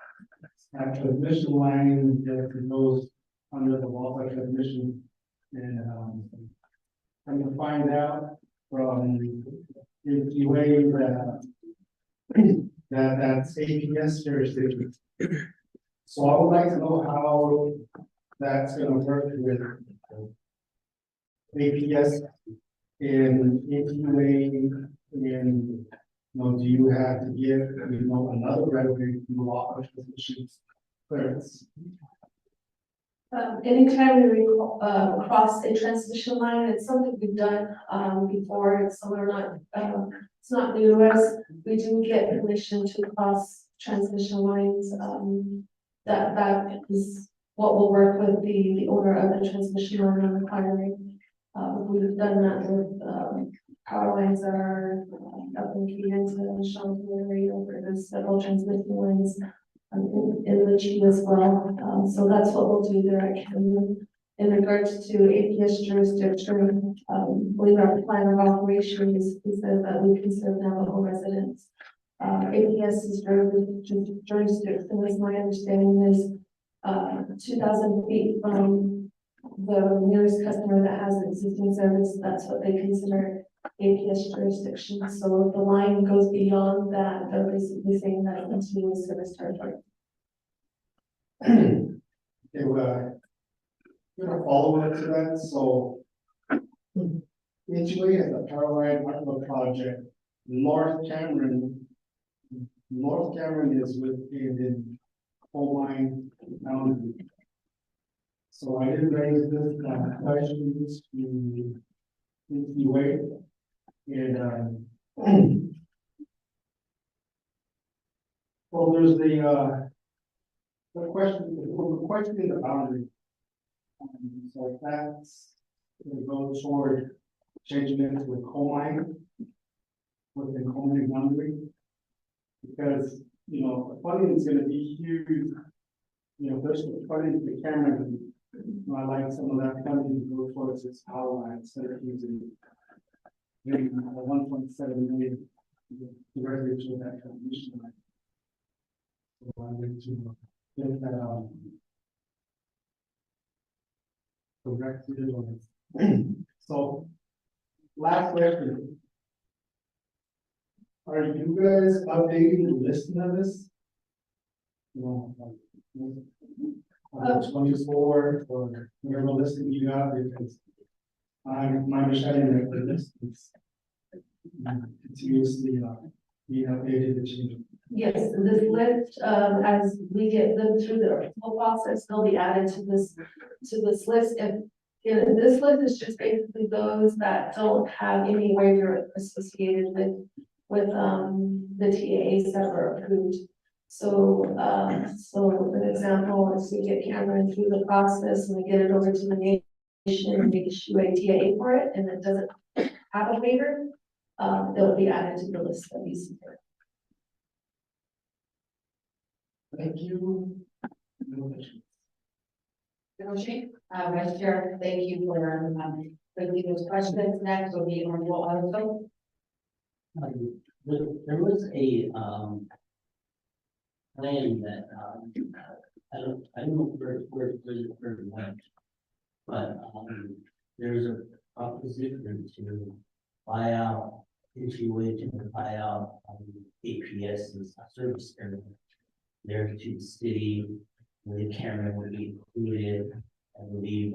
That transmission line, goes under the law of transmission. And, I'm gonna find out from the way that's APS jurisdiction. So I would like to know how that's gonna work with APS in APUA, in, do you have to give, another right-of-way law of transmissions clearance? Anytime we cross a transmission line, it's something we've done before, so we're not, it's not new to us. We do get permission to cross transmission lines. That is what will work with the owner of the transmission line on the requiring. We've done that with power lines that are up in Kansas and Sean area, where there's several transmission lines in the G as well. So that's what we'll do there at Camden. In regards to APS jurisdiction, I believe our plan of operation is says that we can serve Navajo residents. APS's jurisdiction, as my understanding is, 2,000 feet from the nearest customer that has existing service. That's what they consider APS jurisdiction. So if the line goes beyond that, they're basically saying that it continues service territory. Okay, well, gonna follow up to that, so HOA has a Caroline ARPA project, North Cameron is within the coal mine boundary. So I did raise this question to HOA, and well, there's the question in the boundary. So that's gonna go toward changing it to a coal mine within coal mine boundary. Because, the funding is gonna be huge. There's the funding for the camera. I like some of that funding to go towards this power line instead of using 1.7 million directly to that transmission line. So I'm going to get that corrected on it. So, last question. Are you guys updating the listing of this? 24 or whatever listing you got, because my understanding that the list is continuously be updated and changed? Yes, this list, as we get them through the whole process, they'll be added to this list. And, you know, this list is just basically those that don't have any waiver associated with the TAAs that were approved. So, so for example, if we get Cameron through the process and we get it over to the nation and we issue a TAA for it, and it doesn't have a waiver, they'll be added to the list that we see here. Thank you. Vice Chair, thank you for, those questions. Next will be Honorable Otto. There was a, plan that, I don't know where it went. But, there's a proposition to buy out, NGOA to buy out, APS's service area. There to the city, where the camera would be included, I believe,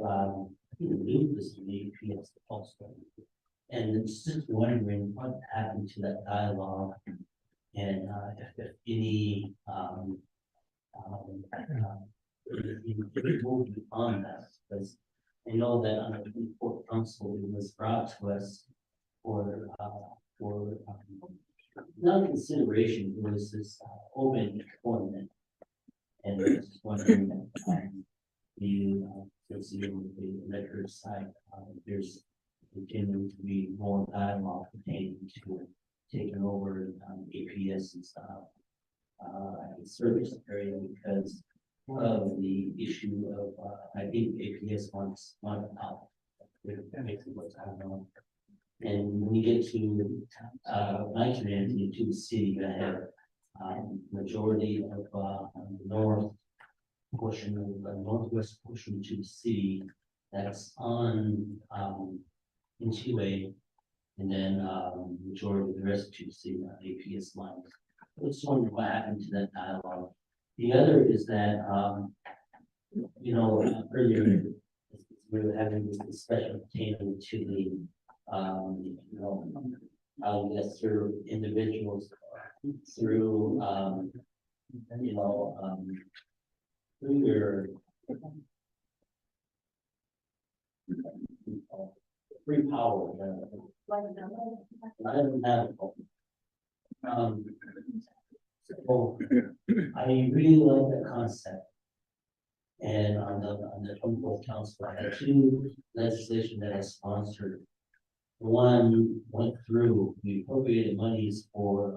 this would be APS also. And it's just wondering what happened to that dialogue, and if any if it moved on that, because I know that on the Port Council it was brought to us for not consideration, it was this open deployment. And I was just wondering the electric side, there's continuing to be more dialogue pertaining to taking over APS and stuff. Service area, because of the issue of I think APS wants out. That makes it what's going on. And when you get to my community, to the city, you have majority of the north portion of the northwest portion to the city that's on into a, and then majority of the rest to the city APS lines. I just wondering what happened to that dialogue. The other is that you know, earlier we were having this discussion pertaining to the you know, how we serve individuals through you know, through your free power. I don't have. So I really like that concept. And on the Humboldt Council, I had two legislation that I sponsored. One went through, we appropriated monies for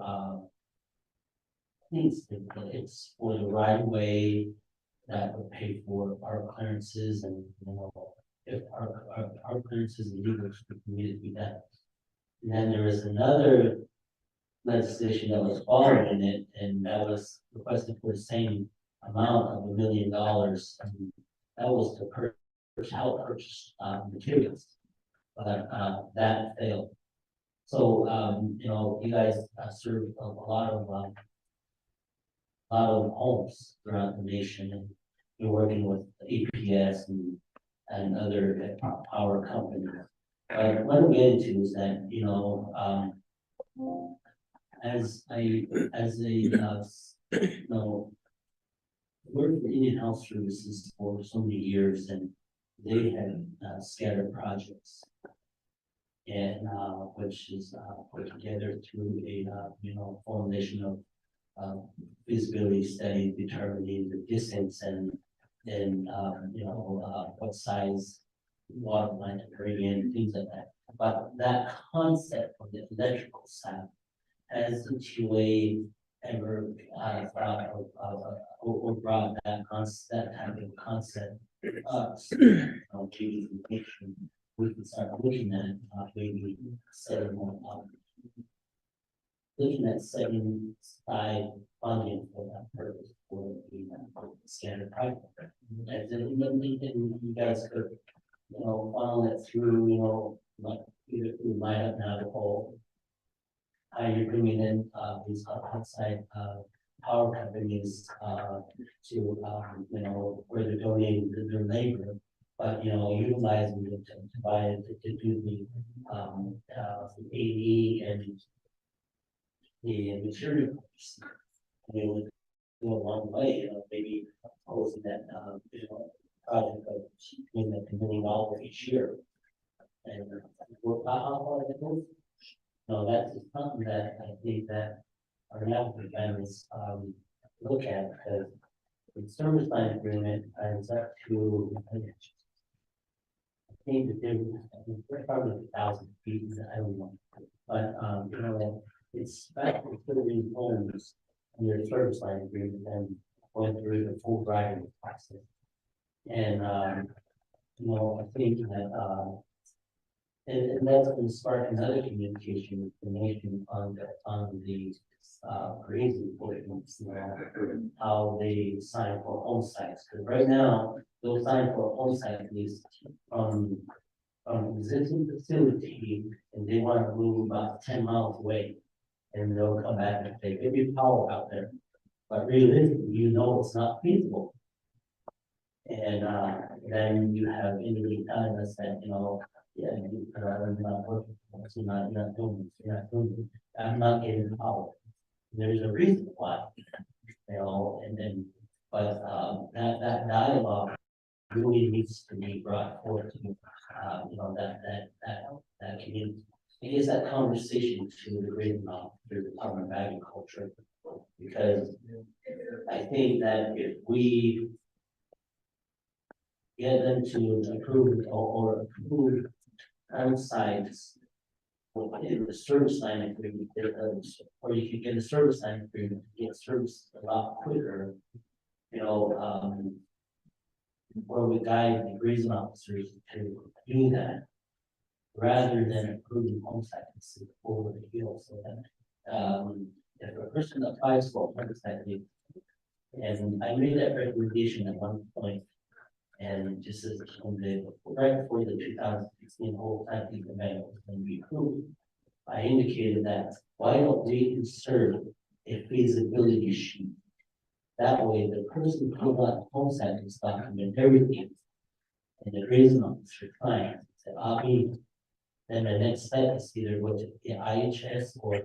it's for the right of way that would pay for our clearances, and you know, if our clearances and legal need to be done. And then there was another legislation that was following it, and that was requested for the same amount of $1 million. And that was to help purchase materials, but that failed. So you know, you guys serve a lot of homes throughout the nation, and you're working with APS and other power companies. What I'm getting to is that, you know, as a you know, worked for Indian Health Services for so many years, and they had scattered projects, and which is put together through a you know, formulation of feasibility study determining the distance and you know, what size water line to bring in, things like that. But that concept of the electrical side, has NGOA ever thought of or brought that type of concept up? We can start looking at maybe setting more up. Looking at setting aside funding for that purpose for the standard project. And then you guys could, you know, funnel it through, you know, like either through Light Up Navajo, how you're bringing in these outside power companies to you know, where they're donating their labor, but you know, utilizing it to buy it to do the AE and the material. We would go a long way, maybe proposing that, project of $1 million each year. And work out how far that goes. No, that's just something that I think that our national families, look at, because the service line agreement is up to, I think that there's probably 1,000 feet, I don't know. But, it's back to 30 homes under the service line agreement and going through the full driving process. And, I think that, and that's going to spark another communication with the nation on the crazy appointments, how they sign for home sites. Because right now, they'll sign for home site is from existing facility, and they want to move about 10 miles away. And they'll come back and say, give you power out there. But realistically, it's not feasible. And then you have individuals telling us that, yeah, I'm not working, you're not doing this, I'm not getting the power. There's a reason why, and then, but that dialogue really needs to be brought forward to, that community. I guess that conversation to the great amount through the Department of Agriculture, because I think that if we get them to approve or approve sites in the service line agreement, or you could get a service line agreement to get service a lot quicker, where we guide the grazing officers to do that, rather than approving home sites over the hill, so that, if a person applies for a home site, and I made that recommendation at one point, and just as right before the 2016 whole time event was going to be approved, I indicated that why don't we insert a feasibility sheet? That way, the person who got the home site is document everything, and the grazing officer client said, then the next step is either go to the IHS or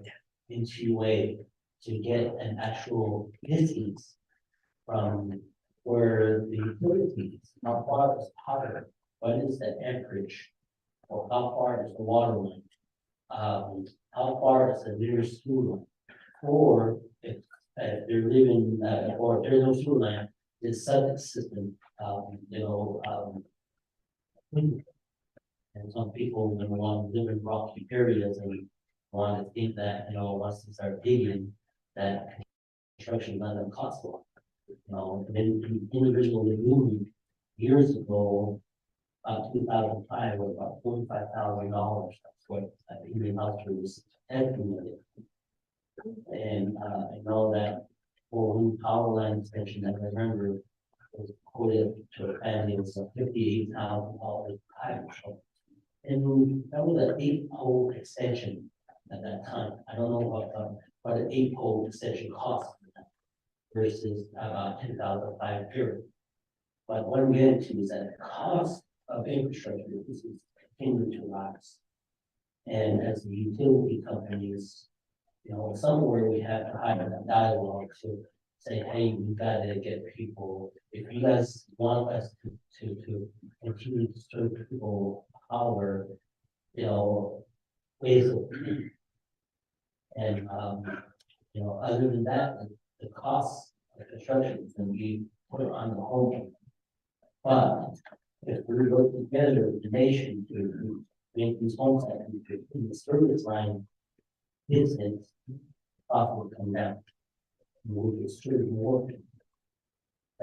NQA to get an actual distance from where the utilities, how far is power, what is the amperage, or how far is the water line, how far is the nearest sewer line, or if they're living, or if there's no sewer line, the septic system, and some people want to live in rocky areas and want to think that, once they start digging, that construction is not going to cost a lot. Then individually moved years ago, 2005, was about $45,000. That's what Indian House was estimated. And I know that for one power line extension, that I remember, was quoted to a family, it was $58,000 per. And that was an 8-pole extension at that time. I don't know what an 8-pole extension cost versus about 2005 period. But what I'm getting to is that the cost of infrastructure is continuing to rise. And as the utility companies, somewhere we have to hire a dialogue to say, hey, we gotta get people, if you guys want us to continue to serve people power, ways of, and other than that, the cost of construction is going to be put on the home. But if we work together with the nation to make these homes in the service line business, cost will come down. We can serve more.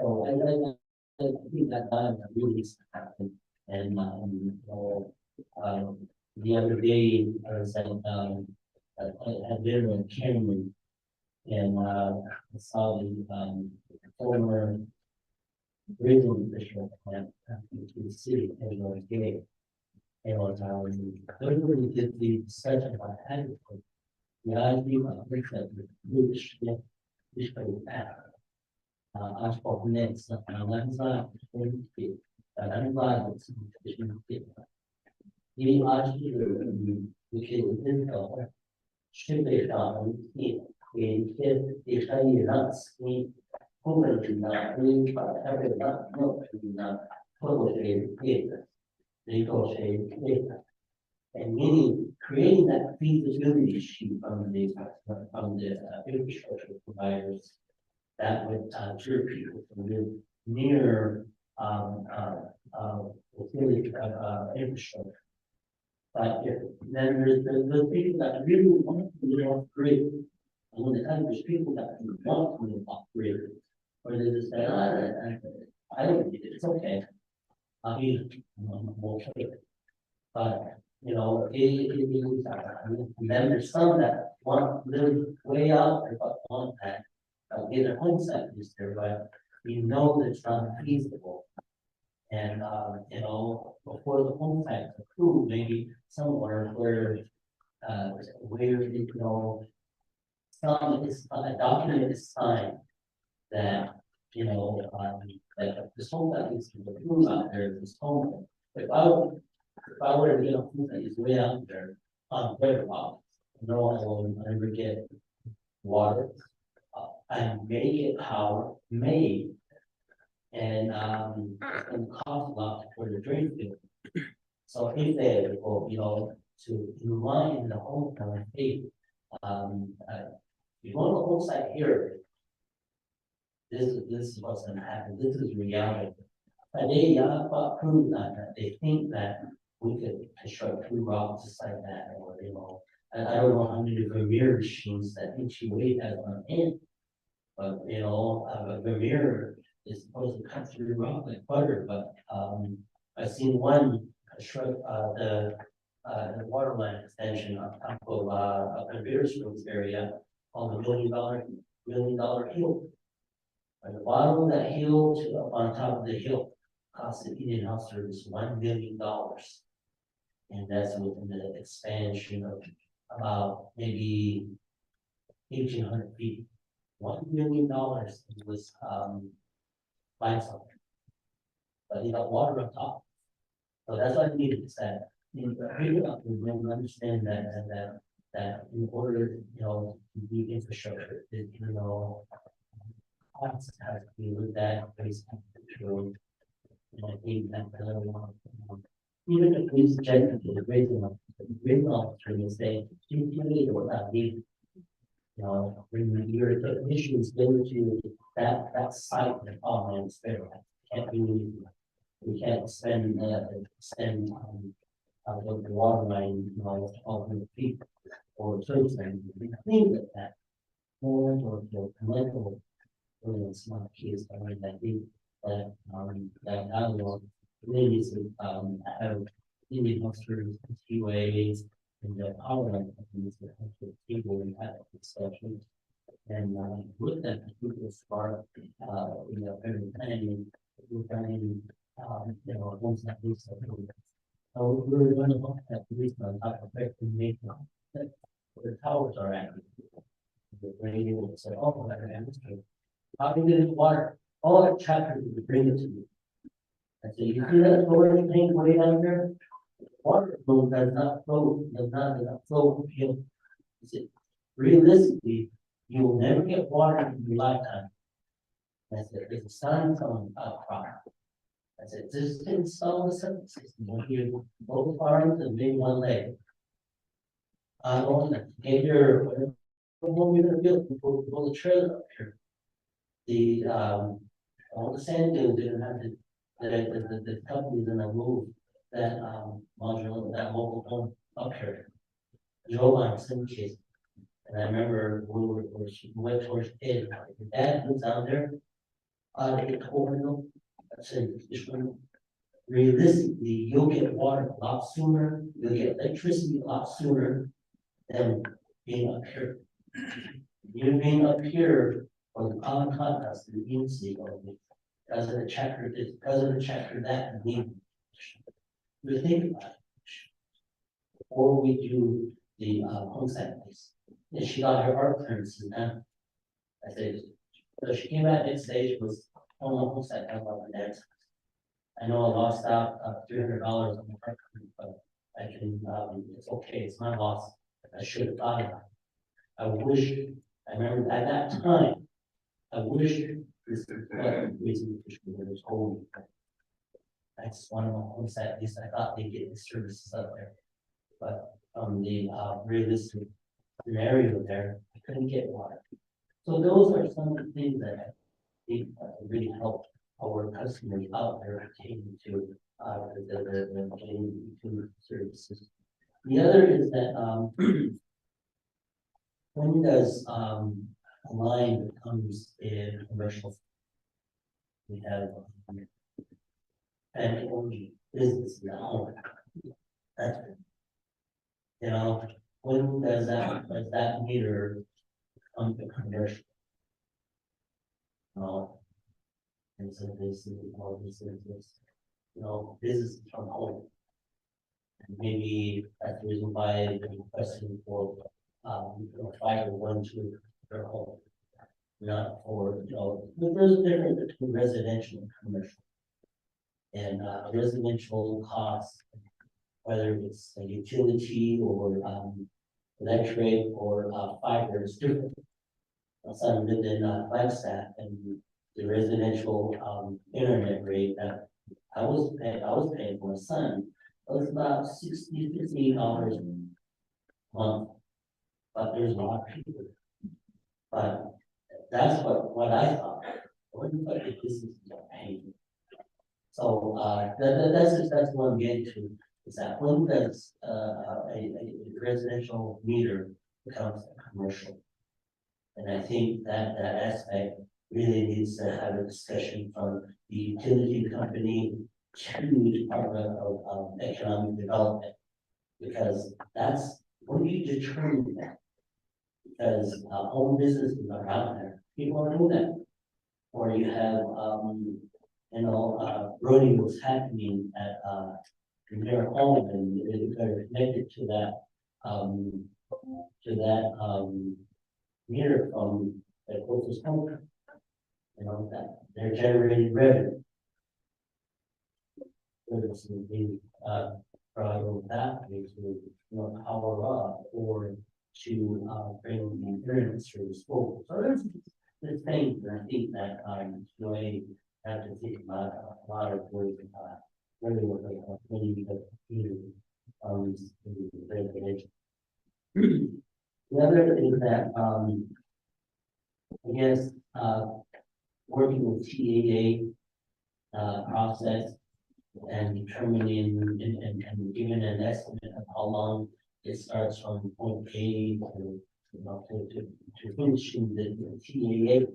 So I think that really needs to happen. And the other day I was at I had dinner in Cameron, and I saw the former grazing official plant to the city, and was gay. And everybody did the discussion about agriculture. The idea of this should be back. As for next, I'm not going to be, but I'm glad it's the last year we can think of should they not create the study not see who do not read but every not know do not negotiate and meaning creating that feasibility sheet from the infrastructure providers that would steer people to live near infrastructure. But if then there's the people that really want to live off grid, and when the time there's people that want to live off grid, or they just say, I don't need it, it's okay. I mean, I'm okay. But you know, and then there's some that want to live way out there, but want that get a home site is there, but you know that it's not feasible. And you know, before the home site is approved, maybe somewhere where you know, a document is signed that, you know, that this home site is approved out there, this home. If I were to get a home site is way out there on better off, no one will ever get water. I may get power, may, and it's gonna cost a lot for the drain field. So if they will, you know, to remind the home site, hey, you want a home site here, this is what's gonna happen, this is reality. But they prove that they think that we could construct two routes just like that, or you know, and I don't know how many Vermeer machines that HUA has on hand. But you know, a Vermeer is supposed to cut through rock like butter, but I've seen one construct the water line extension on top of a Beersford area on the $1 million hill. At the bottom of that hill to up on top of the hill cost the Indian Health Service $1 million. And that's within the expansion of about maybe 1,800 feet. $1 million was buying something. But you got water on top. So that's what I needed to say. People understand that in order, you know, to be infrastructure, you know, has to be with that base control. And I think that even if we suggest to the raising of the say, you need or not need. You know, when your technicians go to that site that all is fair, we can't spend the water line, you know, 1,200 feet or something. We clean that. Or the commercial, really smart kids, I mean, that deep, that dialogue really is, have Indian hosters, QAs, and the power line companies that have to people and have discussions. And with that, people start, you know, every planning, we're planning, you know, once that is so we're going to look at the reason on top of effective maintenance, where the towers are at. The radio will say, oh, I understand. How do you get water? All that chapter to bring it to you. I say, you see that storage tank way down there? Water flow does not flow. You know, realistically, you will never get water in your lifetime. I said, there's a sign coming up front. I said, just install the septic system. Here, both arms and maybe one leg. I want to get your whatever we're gonna build before we pull the trailer up here. The all the sand dunes didn't have to the company's gonna move that modular, that mobile home up here. Joe on some case. And I remember we went towards it. Dad was down there. It told I said, realistically, you'll get water a lot sooner, you'll get electricity a lot sooner than being up here. You being up here for the common contest, the agency of it, because of the chapter this, because of the chapter that, and we think about it. Before we do the homestead place, and she got her art clearances now. I said, so she came out next stage was almost at my dad's. I know I lost out $300 on the art clearance, but I can, it's okay, it's my loss. I should have thought about it. I wish, I remember at that time, I wish this reason was holding. That's one of my hopes, at least I thought they get the services up there. But from the realistic scenario there, I couldn't get water. So those are some of the things that I think really help our customers out there attaining to the getting utility services. The other is that when does a line becomes a commercial? We have and only business now. That's, you know, when does that meter come to commercial? And so this is all this is this, you know, business from home. And maybe that's the reason why they're requesting for fiber 1, 2 per home. Not for, you know, but there's a difference between residential and commercial. And residential costs, whether it's a utility or electric or fiber, is different. My son lived in Flagstaff, and the residential internet rate that I was paying for my son was about $60-$50 a month. But there's a lot of people. But that's what I thought. What if this is paying? So that's what I'm getting to, is that when does a residential meter becomes a commercial? And I think that aspect really needs to have a discussion from the utility company to the Department of Economic Development. Because that's when you determine that. Because home businesses are out there, people know that. Or you have rodeos happening at their home, and they're connected to that meter from the closest home. You know, that they're generating revenue. Whether it's being brought that way to power up or to bring the internet service forward. So there's things that I think that I have to think about a lot of words really what residential. The other is that I guess working with TAA process and determining and giving an estimate of how long it starts from point A to finishing the TAA.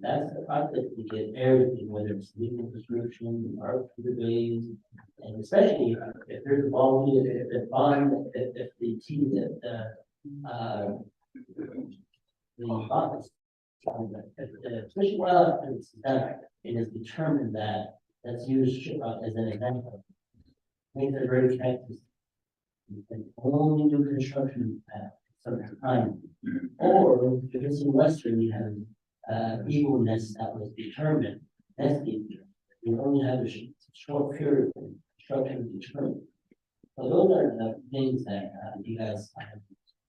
That's the process to get everything, whether it's legal prescription, art days, and especially if there's a bond, if the bonds, especially while it's done, it is determined that that's used as an example. Things are very connected. You can only do construction at certain time, or if it's in Western, you have evilness that was determined. That's the you only have a short period of construction determined. So those are the things that you guys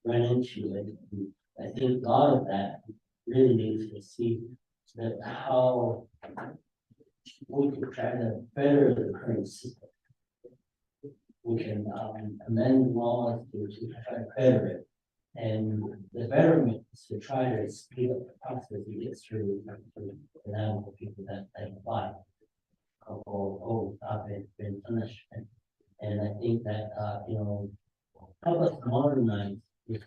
run into, and I think a lot of that really needs to see that how we can try to better the current system. We can amend laws to try to better it. And the betterment is to try to speed up the process to get through the now for people that apply. I've been punished. And I think that help us modernize this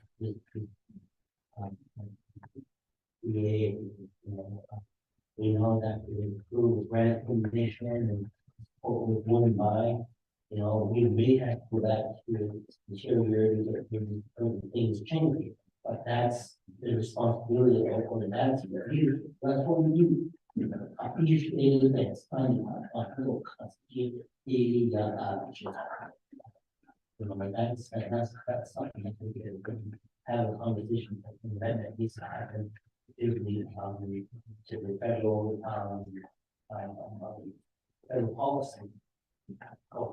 we know that we improve grant combination and what we're doing by, we may have to go back to interior things changing, but that's the responsibility of the management. That's what we do. Usually that's finding on local constitute that's something that we can have a conversation that needs to happen. To the federal policy. But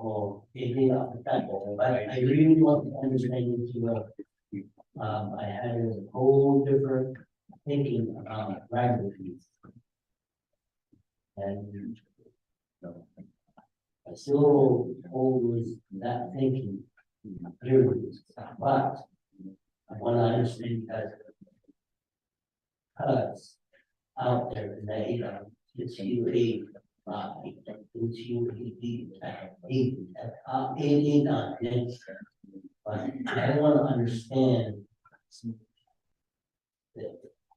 I really want to understand I had a whole different thinking about driver fees. And I still hold that thinking, period, but I want to understand that because out there today, it's you eight, it's you eight, but I want to understand that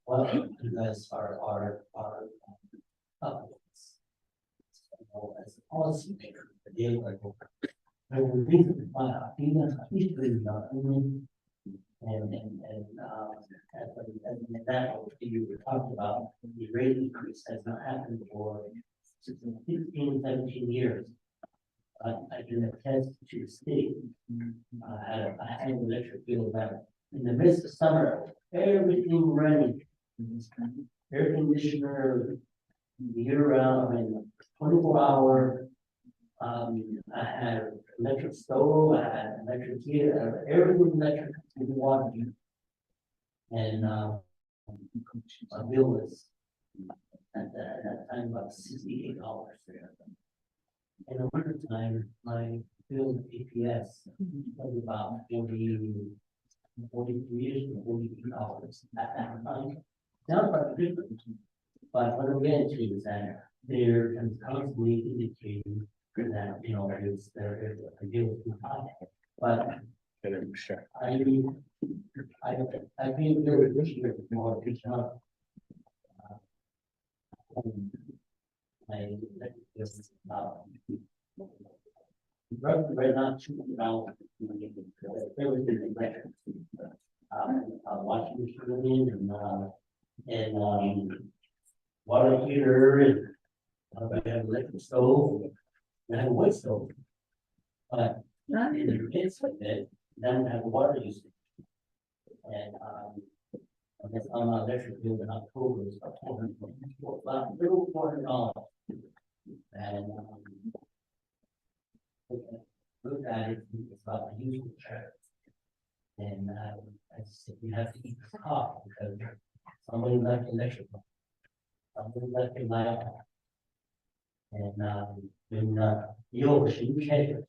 what you guys are up against. As a policy maker, the deal like. The reason why I feel that I used to be not only and that you were talking about, the rate increase has not happened for 16, 17 years. I can attest to the state. I had an electric bill that in the midst of summer, everything running. Air conditioner, year round, I mean, 24-hour. I had electric stove, I had electric heater, everything electric to the water. And my bill was at that time about $68. In the winter time, my bill APS was about $43 $42 at that time. Sounds quite different, but what I'm getting to is that they're constantly indicating that, you know, there's a deal with high, but I think there was this year more because I just right now everything watching the and water heater and I have electric stove. I have a wood stove, but not in the midst of it, then have water usage. And I guess on my electric bill in October is about $400. And look at it, it's about the usual charge. And I just said, you have to eat the cost because somebody left electric, somebody left in my office. And when you catch it.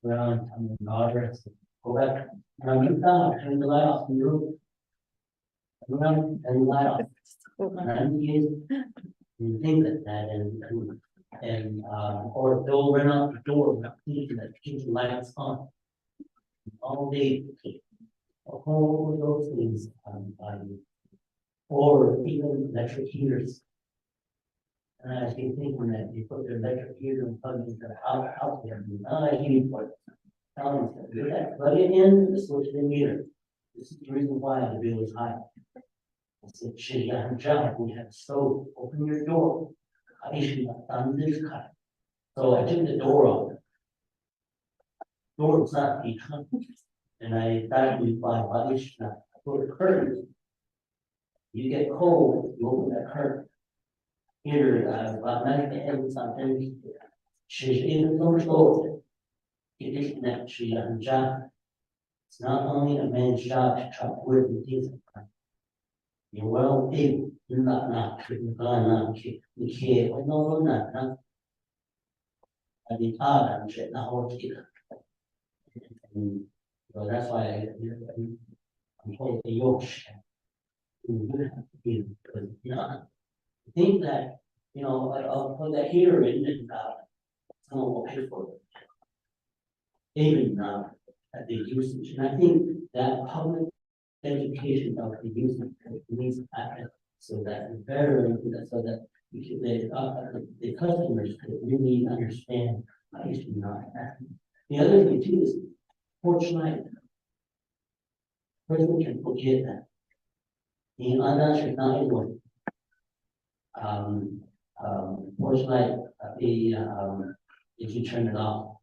Around the order, go back, and you down, turn the light off, you around and the light off. And you think that or they'll run out the door, thinking that keeps the lights on. All day, all those things, or even electric heaters. And I was thinking that you put the electric heater and plug it into the house there. I heat for it. Plug it in and switch the meter. This is the reason why the bill is high. I said, shit, you got a job, we have a stove, open your door. I should have done this kind. So I took the door off. Door was not the and I thought we buy issue. I put a curtain. You get cold, you open that curtain. Here, about 90 and something. She's even so slow. It is that she has a job. It's not only a man's job to chop wood and things like that. You're well able, you're not, you can't, no. I mean, I'm shit, not what you. So that's why I'm told the Yorkshire. Because, you know, I think that, you know, I'll put that heater in and someone will pay for it. Even at the usage, and I think that public education of the usage needs to happen so that the better, so that the customers could really understand how it should not happen. The other thing too is porch light. Person can forget that. The other should not anyone. Porch light, if you turn it off.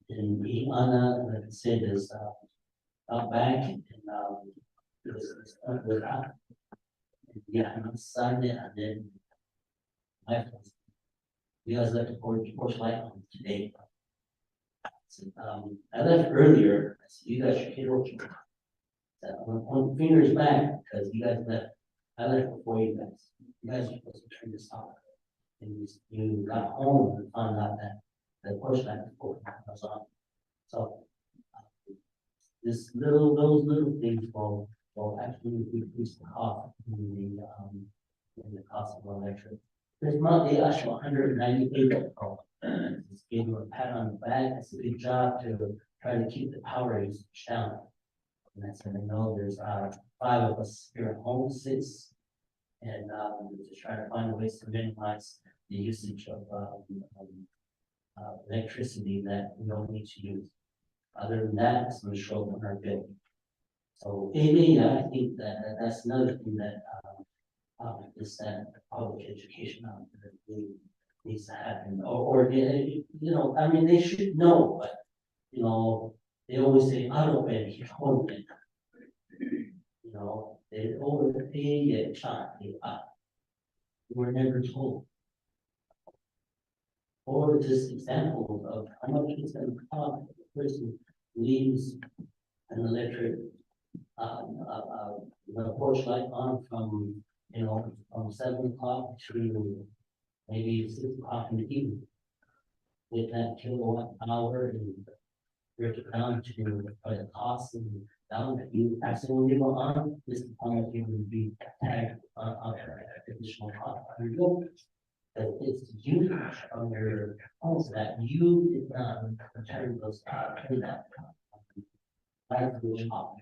And the other, like I said, is out back and with out. Yeah, and on Sunday and then you guys left the porch light on today. I left earlier, I said, you guys should get over. I'm pointing fingers back, because you guys left, I left before you guys. You guys are supposed to turn this off. And you got home and found out that the push back was on. So. Those little things will actually decrease the cost in the cost of electric. This month, they actually 198 people. Just gave you a pat on the back, it's a good job to try to keep the power usage down. And that's when I know there's 5 of us here at home, 6. And just trying to find ways to minimize the usage of electricity that we don't need to use. Other than that, it's going to show up on our bill. So, I think that that's another thing that is that public education out there really needs to happen. I mean, they should know, but they always say, I don't pay, you don't pay. They overpay a child. We're never told. Or just examples of how much it's going to cost if a person leaves an electric porch light on from 7 o'clock to maybe 6 o'clock in the evening. With that kilowatt hour and break it down to the cost and down if you accidentally go on, this is how much you would be tagged on additional cost. That it's usage of your homes that you did not return those to that. That's the shop.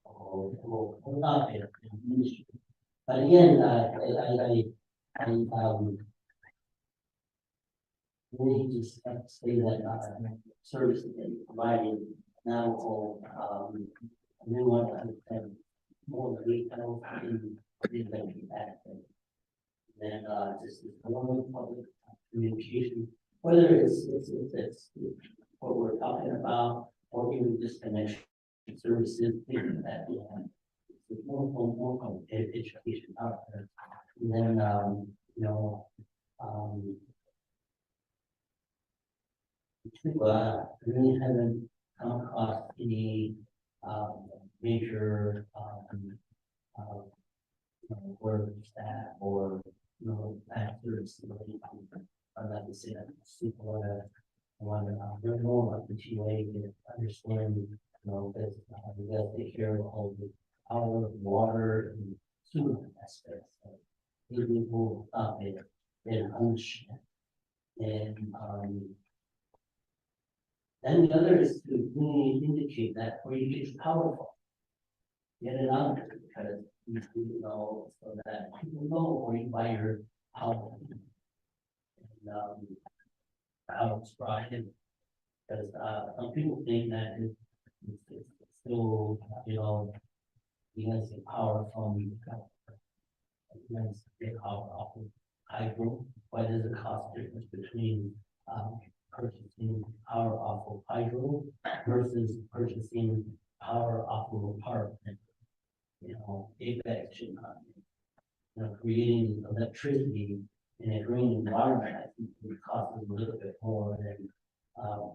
Or not in ministry. But again, I really just have to say that services that you provided now I really want to have more detail in that. Then just normal public communication, whether it's what we're talking about, or even just connection services, things like that. It's more education out there. And then really haven't come across any major work staff or actors. I'd like to say that people want to learn more about the TA, understand, that we got to take care of all the power, water, and sewer aspects. People out there and understand. And the other is to really indicate that where you get your power from. Get it out there because so that people know where you buy your power. And how it's brought in. Because some people think that it's still, you guys get power from you guys get power off of hydro. What is the cost difference between purchasing power off of hydro versus purchasing power off of a power plant? APEC should not, creating electricity in a green environment, I think would cost a little bit more than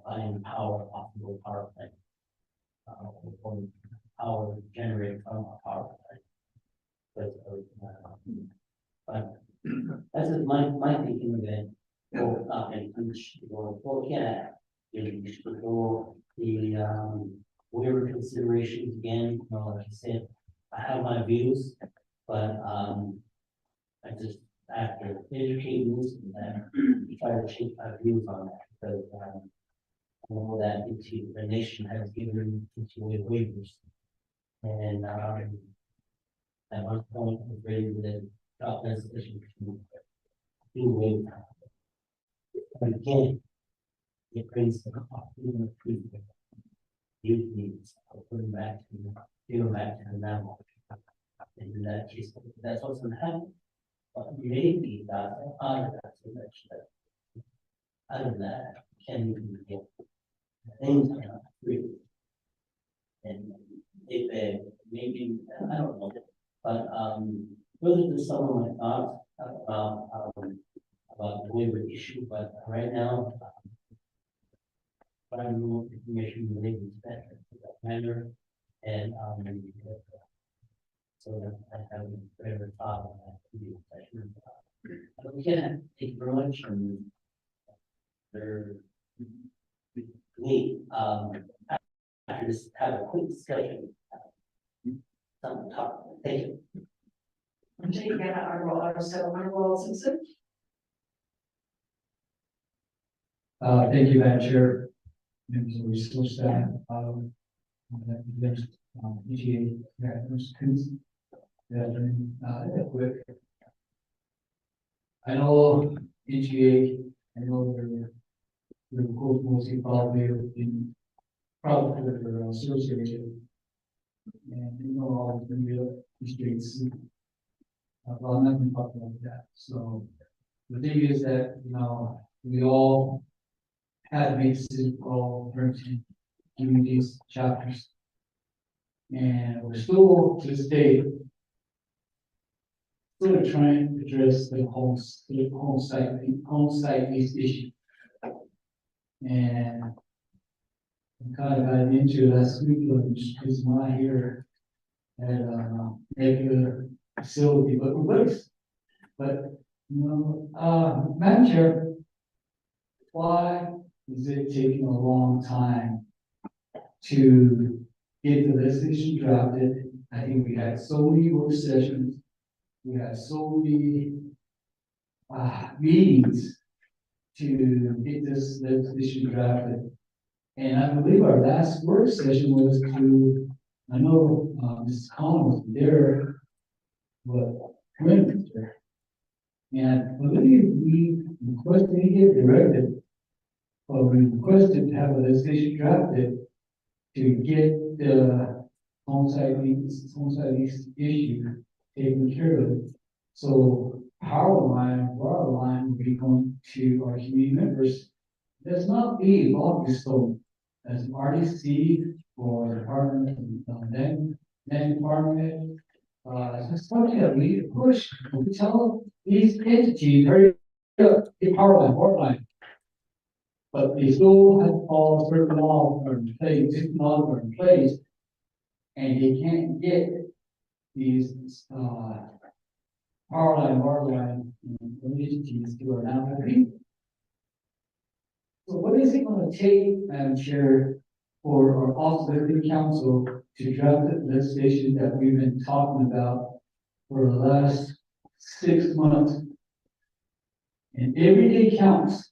buying power off of a power plant. Or power generated from a power plant. But that's just my thinking of it. The waiver considerations again, like I said, I have my views, but I just after educating this and try to change my views on that because I know that the nation has given PTA waivers. And at one point I was ready to drop legislation to do waiver. But again, it brings the cost of the usually put them back to the level. And in that case, that's what's going to happen. But maybe that's other that can even get things cannot agree. And if maybe I don't know, but those are just some of my thoughts about the waiver issue. But right now, find more information related to that matter. And, so that I have a better thought on that. Again, thank you very much. And there, after this, have a quick discussion. Some talk, thank you. I'm taking it out our role, so our role Simpson. Thank you, Madam Chair. Members of the resource staff, EGA, quick. I know EGA, I know they're both mostly probably in their service area. And you know, all the real streets. Well, I'm not gonna talk about that. So the thing is that, you know, we all had made decisions for all 13 communities, chapters. And we're still to this day still trying to address the home site lease issue. And I kind of got into last week, because when I hear that regular facility, but works. But you know, Madam Chair, why is it taking a long time to get the legislation drafted? I think we had so many work sessions, we had so many meetings to get this legislation drafted. And I believe our last work session was to, I know Mrs. Collins was there, but Quinn was there. And I believe we requested to get directed, or we requested to have a legislation drafted to get the on-site lease issue taken care of. So water line will be going to our community members. Does not be logging stone as RDC or department, then department. It's something that we push. We tell these entities, hurry up, get power line, water line. But they still have all certain laws are in place, existing laws are in place, and they can't get these power line, water line entities to our now people. So what is it going to take, Madam Chair, for our Office of the Council to draft the legislation that we've been talking about for the last 6 months? And every day counts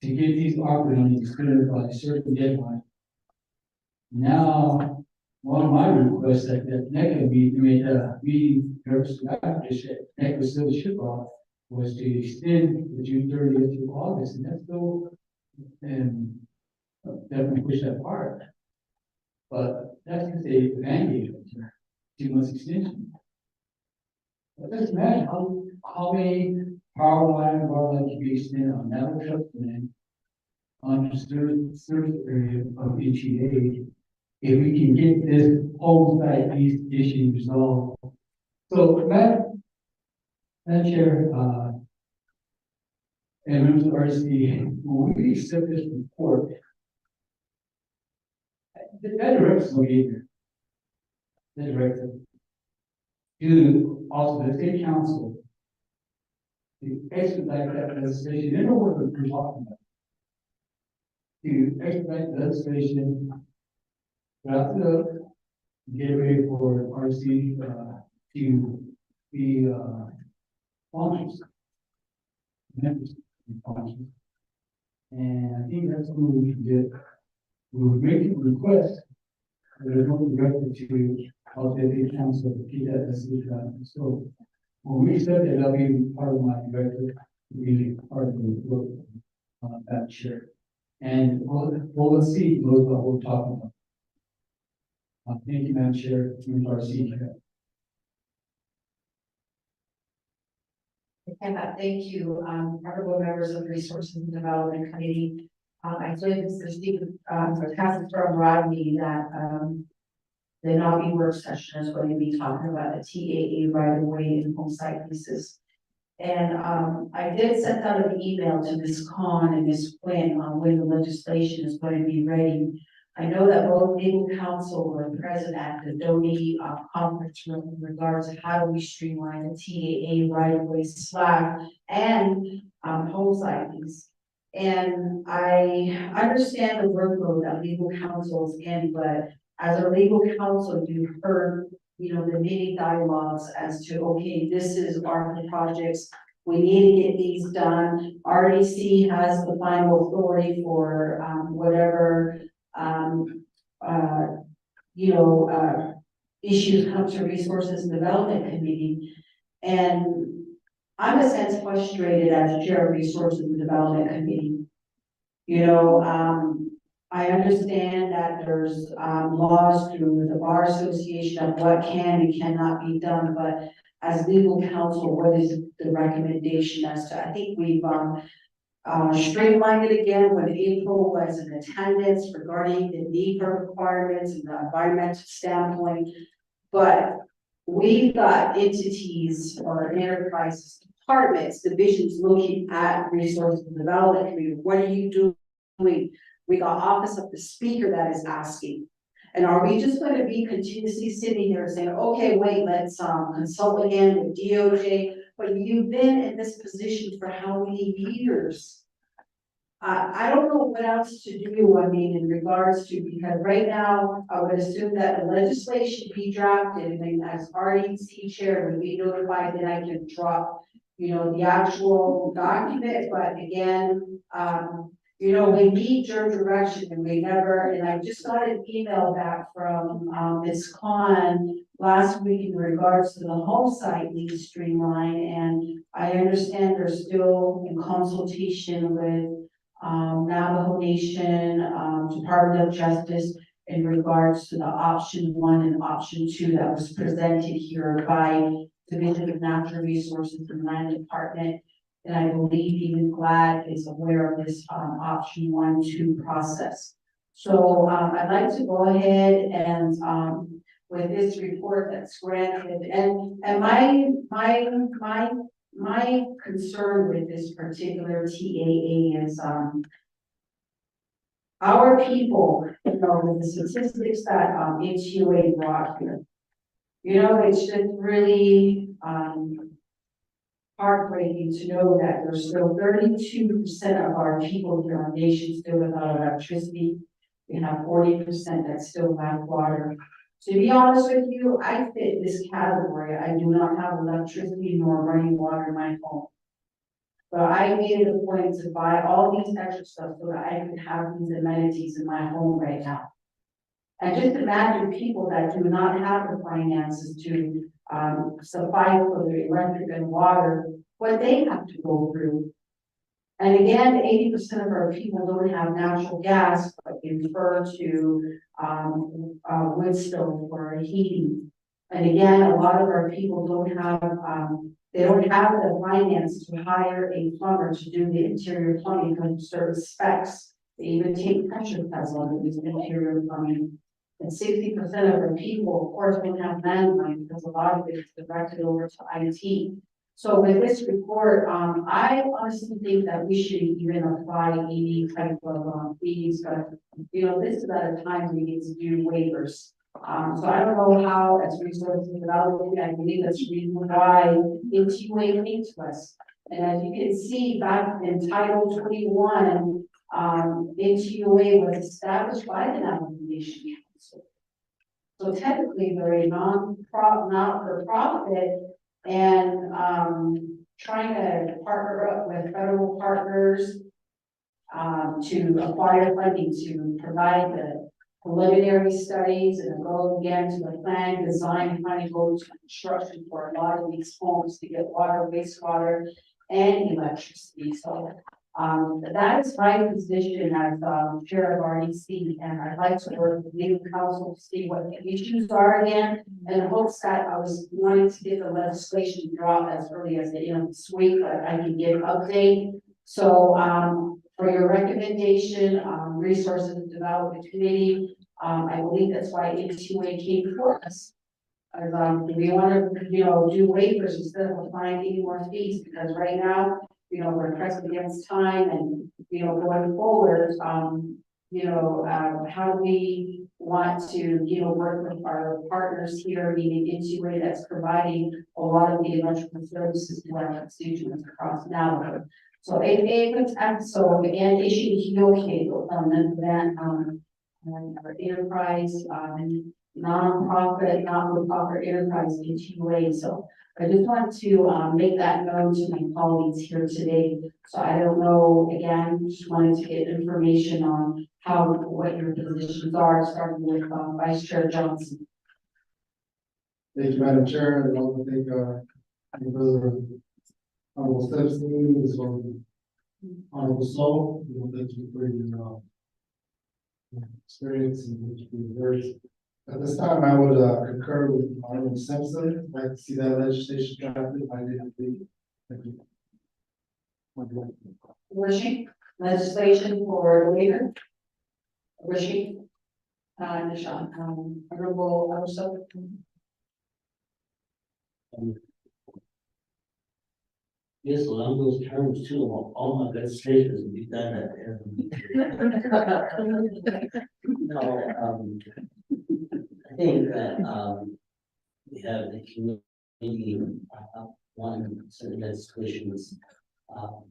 to get these operating cleared by a certain deadline. Now, one of my requests that NECA meeting purpose NECA still ship off was to extend the June 30th to August, and that's still definitely push that part. But that's just a mandate, 2 months extension. But just imagine how many power line can be extended on that truck land on the service area of EGA if we can get this home site lease issue resolved. So Madam Chair, and members of RC, when we accept this report, that directs no behavior. The director to also the state council to expedite that legislation. They know what we're talking about. To expedite the legislation, draft it up, get ready for RC to be sponsors, members of sponsors. And I think that's what we did. We were making a request, but there's no directive to the council to keep that legislation. So when we said that, that'll be part of my directive, be part of the work that chair. And let's see what we're talking about. Thank you, Madam Chair, RC. Thank you, honorable members of the Resources and Development Committee. I did receive a task from Rodney that the Navi work session is going to be talking about the TAA right away and home site leases. And, I did send out an email to Ms. Khan and Ms. Quinn on when the legislation is going to be ready. I know that both legal counsel were present at the Doty, conference room in regards to how do we streamline the TAA right of way slack and, home sightings. And I understand the workload that legal counsel is in, but as a legal counsel, you've heard, you know, the many dialogues as to, okay, this is our projects. We need to get these done. RDC has the final authority for, whatever, issues come to Resources and Development Committee. And I'm a sense frustrated as chair of Resources and Development Committee. You know, I understand that there's, laws through the Bar Association of what can and cannot be done, but as legal counsel, what is the recommendation as to, I think we've, streamlined it again when April was in attendance regarding the NEPA requirements and the environmental standpoint. But we've got entities or enterprises, departments, divisions looking at Resources and Development Committee. What are you doing? We got Office of the Speaker that is asking. And are we just going to be continuously sitting here and saying, okay, wait, let's consult again with DOJ? But you've been in this position for how many years? I don't know what else to do, I mean, in regards to, because right now, I would assume that the legislation be drafted, and then as RDC chair, would be notified, then I can drop, you know, the actual document, but again, you know, we need your direction and we never, and I just got an email back from, Ms. Khan last week in regards to the home site lead streamline, and I understand they're still in consultation with Navajo Nation, Department of Justice in regards to the option 1 and option 2 that was presented here by Division of Natural Resources and Land Department. And I believe even GLAD is aware of this option 1-2 process. So I'd like to go ahead and with this report that's granted, and my concern with this particular TAA is our people, you know, with the statistics that HUA brought here. You know, it's just really heartbreaking to know that there's still 32% of our people here in our nation still without electricity. We have 40% that still lack water. To be honest with you, I fit this category. I do not have electricity nor running water in my home. But I made it a point to buy all these extra stuff so that I could have these amenities in my home right now. And just imagine people that do not have the finances to supply for the electric and water, what they have to go through. And again, 80% of our people don't have natural gas, but refer to wood stove for heating. And again, a lot of our people don't have they don't have the finance to hire a plumber to do the interior plumbing because of certain specs. They even take pressure tests on these interior plumbing. And 60% of our people, of course, don't have landline because a lot of it is directed over to IT. So with this report, I honestly think that we should even apply any type of fees, but you know, this is at a time we need to do waivers. So I don't know how, as Resources and Development, I believe that's the reason why HUA came to us. And as you can see, back in Title 21, HUA was established by the Navajo Nation Council. So technically, they're a not-for-profit, and trying to partner up with federal partners to acquire funding to provide the preliminary studies and go again to the plan, design, trying to go to construction for a lot of these homes to get water, wastewater, and electricity. So that is my position as chair of RDC, and I'd like to work with legal counsel to see what the issues are again, and hopes that I was wanting to get the legislation dropped as early as the end of this week, but I can give an update. So for your recommendation, Resources and Development Committee, I believe that's why HUA came before us. do we wanna, do waivers instead of applying any more fees, because right now, we're pressed against time and, going forward, how do we want to, work with our partners here, meaning Intuit that's providing a lot of the electrical services to our constituents across Navajo. So it was so and issued HEO cable and our enterprise, nonprofit, not-for-profit enterprise HUA. So I just want to make that known to my colleagues here today. So I don't know, again, just wanted to get information on what your positions are, starting with Vice Chair Johnson. Thank you, Madam Chair. I want to thank, Brother Honorable Stepson, as well as Honorable Soul. Thank you for your experience and thank you for your words. At this time, I would concur with Honorable Simpson. I'd like to see that legislation drafted. I did agree. Thank you. Wishing legislation for waiver. Wishing. Nishan, Honorable also. Yes, along those terms too, all my legislations will be done at the No, I think that, we have the community, one certain legislations,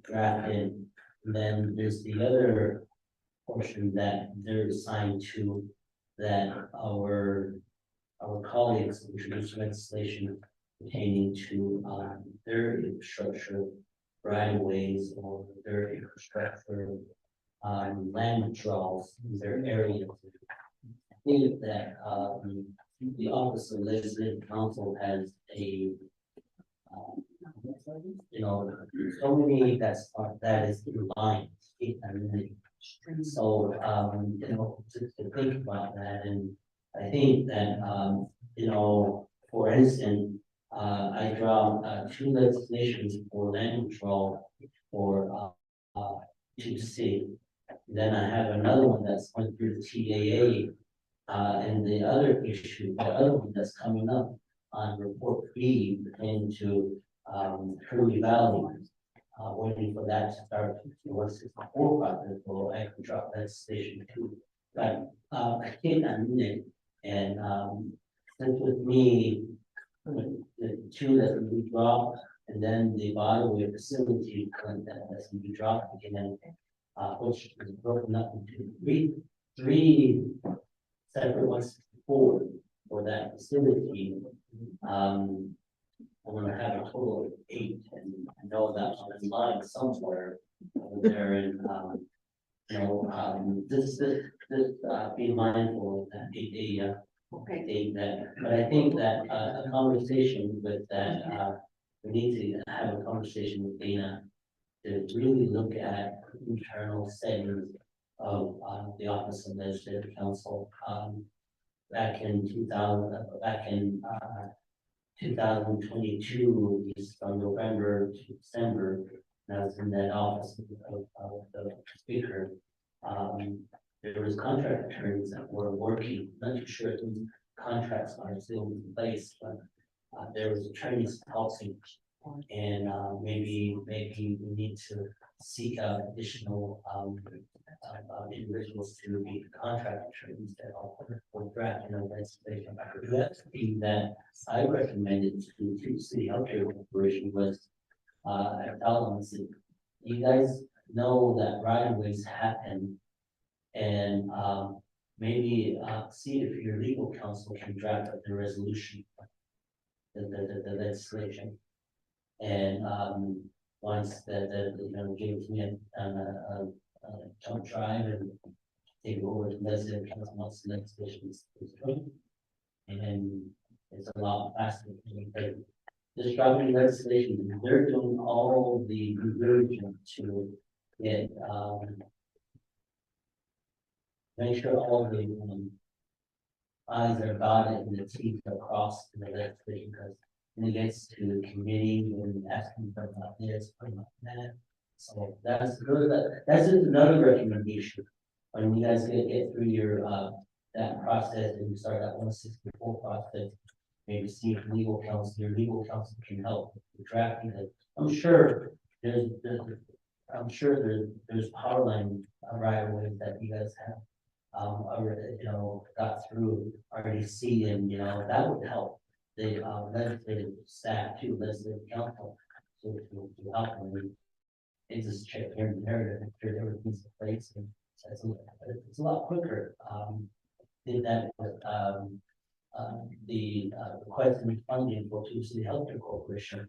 drafted. And then there's the other portion that they're assigned to, that our colleagues introduced legislation pertaining to, their infrastructure, right of ways, or their infrastructure, land withdrawals in their areas. I think that, the Office of Legislative Counsel has a, so many that is in line, so, to think about that, and I think that, for instance, I draw, two legislations for land control for, 2C. Then I have another one that's going through the TAA. And the other issue, the other one that's coming up on report B pertaining to Curly Valley. Waiting for that to start, 164 project, so I can drop that station too. But I came that minute, and since with me, the two that we dropped, and then the Waterway facility that's going to be dropped again, which is broken up into three separate 164 for that facility. I'm gonna have a total of 8, and I know that's on the line somewhere over there, and just be mindful of that. But I think that a conversation with that, we need to have a conversation with Dana to really look at internal settings of the Office of Legislative Counsel. Back in 2022, from November to December, and I was in that office of the speaker. There was contract attorneys that were working, not too sure if these contracts are still in place, but there was attorneys helping. And maybe we need to seek out additional individuals to be contract attorneys that will draft legislation. That's the thing that I recommended to the City Healthcare Corporation was I told them, you guys know that right of ways happen, and maybe see if your legal counsel can draft up the resolution, the legislation. And once gives me a jump drive and take over the legislative council once the legislation is done. And it's a lot faster. Just driving legislation, they're doing all the conversion to get make sure all the I's are dotted and the T's are crossed in the legislation, because when it gets to the committee and asking for this, that. So that's good. That's just another recommendation. When you guys get through your that process and you start that 164 process, maybe see if legal counsel, your legal counsel can help with drafting it. I'm sure there's power line right away that you guys have. Already, got through RDC and, that would help the, legislative staff too, legislative council. To help them, they just check here and there, and make sure everything's in place, and so it's a lot quicker. Did that with, the, request and funding for Tucson City Healthcare Corporation.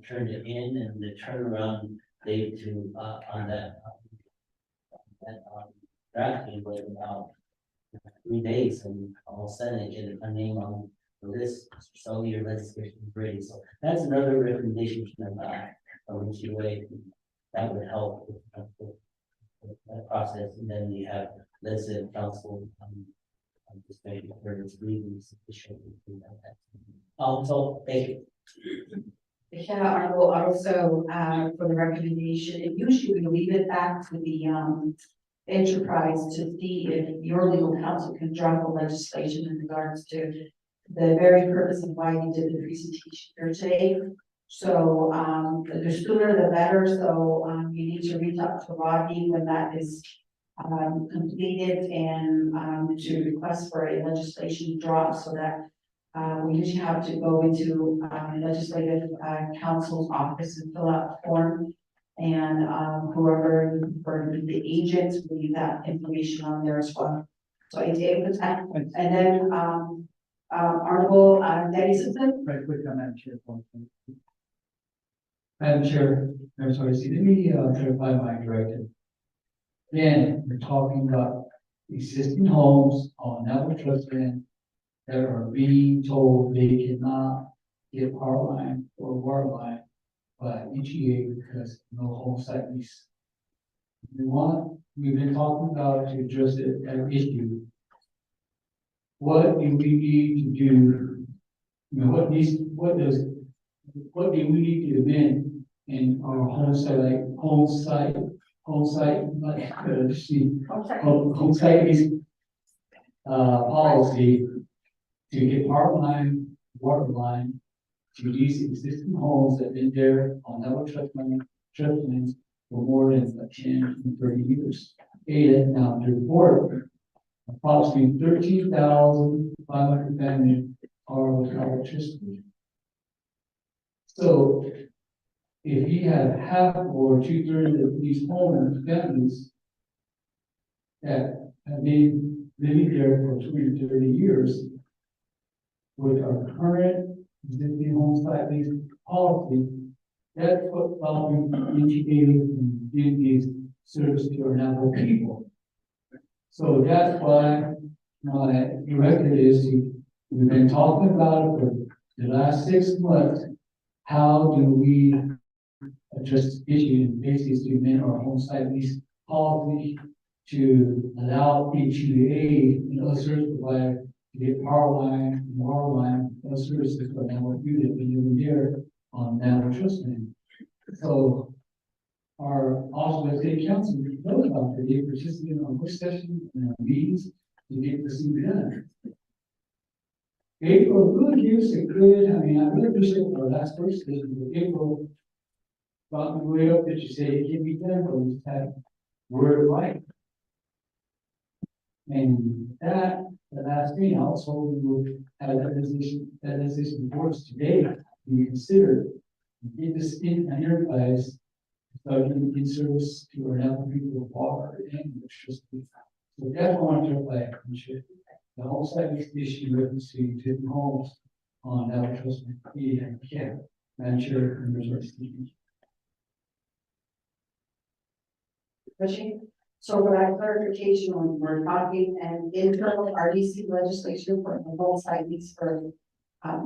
Turned it in, and the turnaround date to, on that, drafting was about 3 days, and all of a sudden it get a name on the list, so your legislation is ready. So that's another recommendation from QA that would help with that process. And then we have legislative council, just making sure it's legally sufficient. So thank you. Yeah, I will also, for the recommendation, and usually we leave it back to the, enterprise to see if your legal counsel can draft the legislation in regards to the very purpose of why you did the presentation here today. So, the sooner the better, so, you need to reach out to Rodney when that is, completed and, to request for a legislation drop so that we usually have to go into legislative council's office and fill out a form. And whoever for the agents will leave that information on there as well. So I take the time, and then Honorable Danny Simpson. Right quick on that, Chair. Madam Chair, I'm sorry, let me clarify my directive. Again, we're talking about existing homes on Neville Trust Land that are being told they cannot get power line or water line by EGA because no home site lease. We've been talking about to address it as an issue. What do we need to do? What do we need to amend in our home site lease policy to get power line, water line to these existing homes that have been there on Neville Trust lands for more than 10 and 30 years. And now the report, approximately 13,500 families are without electricity. So if you have half or 2/3 of these homes, families that have been living there for 20 to 30 years, with our current existing home site lease policy, that's what following EGA and these service to our Navajo people. So that's why my directive is we've been talking about it for the last 6 months. How do we address this issue and basically to amend our home site lease policy to allow HUA and other service providers to get power line, water line, those services for Navajo unit when you're there on Navajo Trust Land. So our Oswego City Council knows about it. They participate in our work session and our meetings to get this thing done. April really gives a good, I really appreciate our last work session, but April brought the way up that you say it can be done, but we just have word right. And that, the last thing also, we will have that legislation before us today, we consider get this in an enterprise, starting in service to our Navajo people of water and electricity. So that's what I want to clarify, the whole site lease issue reference to existing homes on Navajo Trust Land. Yeah, Madam Chair, members of the So for that clarification, when we're talking an internal RDC legislation for the whole site lease for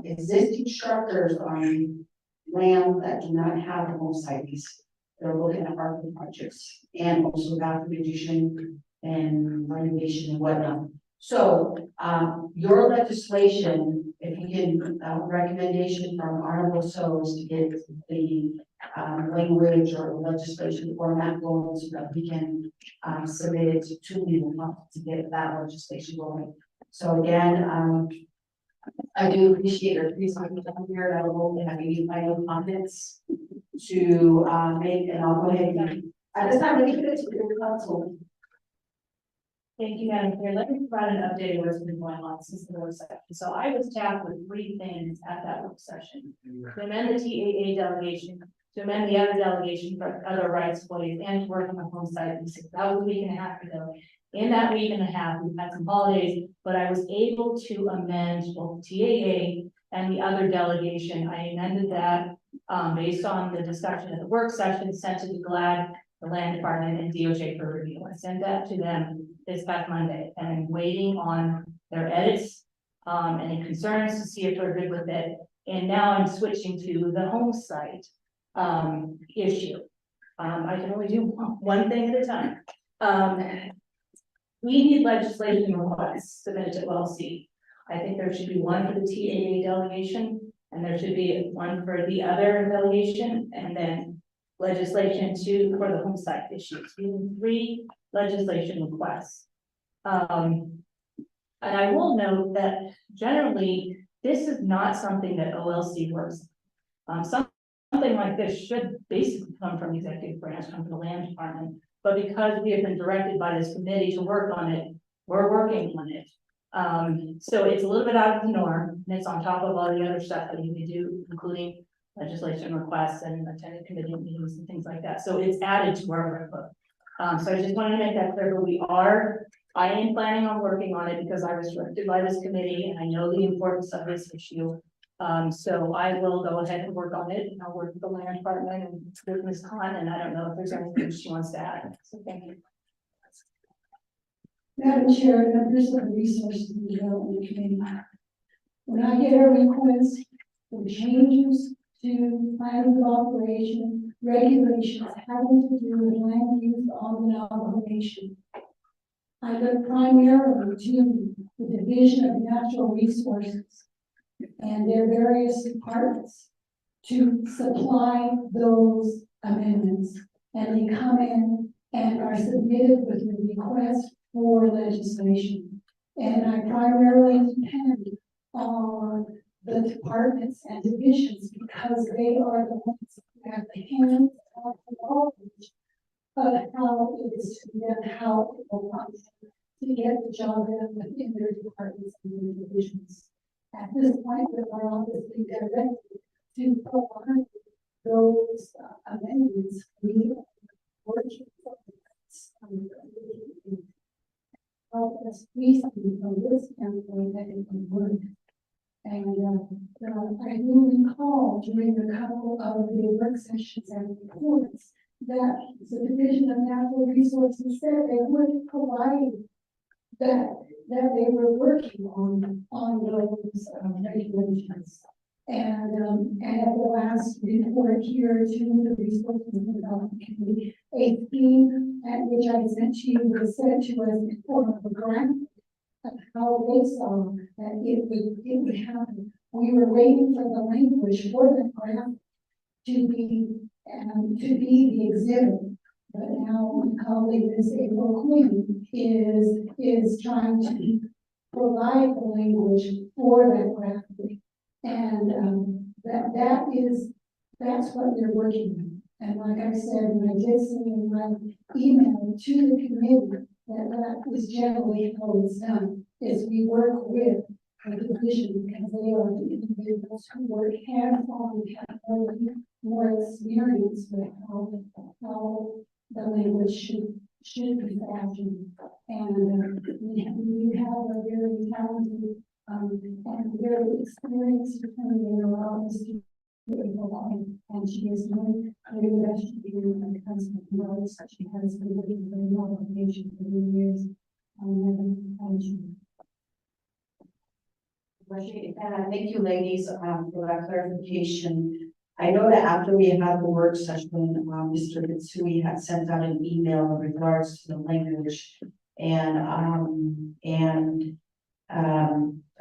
existing structures on land that do not have a home site lease. They're looking at ARPA projects and also bathroom addition and renovation and whatnot. So your legislation, if you can, recommendation from Honorable So's to get the language or legislation format going so that we can submit it to legal counsel to get that legislation going. So again, I do appreciate your presentation here, and I will be having you final comments to, make, and I'll go ahead and, at this time, let me give it to the council. Thank you, Madam Chair. Let me provide an update of what's been going on since the work session. So I was tasked with 3 things at that work session. To amend the TAA delegation, to amend the other delegation for other rights employees, and to work on the home site. That was a week and a half ago. In that week and a half, we've had some holidays, but I was able to amend both TAA and the other delegation. I amended that based on the discussion at the work session, sent it to GLAD, the land department, and DOJ for review. I sent that to them this past Monday, and I'm waiting on their edits, any concerns to see if they're good with it. And now I'm switching to the home site issue. I can only do one thing at a time. We need legislation requests submitted to OLC. I think there should be one for the TAA delegation, and there should be one for the other delegation, and then legislation for the home site issues. We need 3 legislation requests. And I will note that generally, this is not something that OLC works. Something like this should basically come from the executive branch, come from the land department. But because we have been directed by this committee to work on it, we're working on it. So it's a little bit out of the norm, and it's on top of all the other stuff that we do, including legislation requests and attended committee meetings and things like that. So it's added to our workbook. So I just wanted to make that clear, but I am planning on working on it because I was directed by this committee and I know the importance of this issue. So I will go ahead and work on it, and I'll work with the land department and with Ms. Khan, and I don't know if there's anything she wants to add. So thank you. Madam Chair, members of the Resources and Development Committee. When I get a request for changes to plan of operation, regulations having to do with land use on the Navajo Nation, I look primarily to the Division of Natural Resources and their various departments to supply those amendments. And they come in and are submitted with a request for legislation. And I primarily depend on the departments and divisions because they are the ones who have the hands on the knowledge of how it is to be done, how it will function to get the job done within their departments and their divisions. At this point, we are obviously directed to provide those amendments. We are working help us recently from this standpoint that it can work. And I do recall during a couple of the work sessions and reports that the Division of Natural Resources said they would provide that they were working on those regulations. And at the last report here to the Resources and Development Committee, a theme at which I sent to you was sent to us in form of a grant of how they saw that it would happen. We were waiting for the language for the grant to be the exhibit. But now my colleague, Ms. April Quinn, is trying to provide the language for that graphic. And that's what they're working on. And like I said, and I did say in my email to the committee that is generally how it's done, is we work with the division because they are the individuals who work hands-on, have more experience with how the language should be fashioned. And we have a very talented and very experienced attorney in our office, and she is doing the best she can do when it comes to knowledge. She has been working very well with patients for many years. Thank you, ladies, for that clarification. I know that after we had the work session, Mr. Mitsui had sent out an email in regards to the language.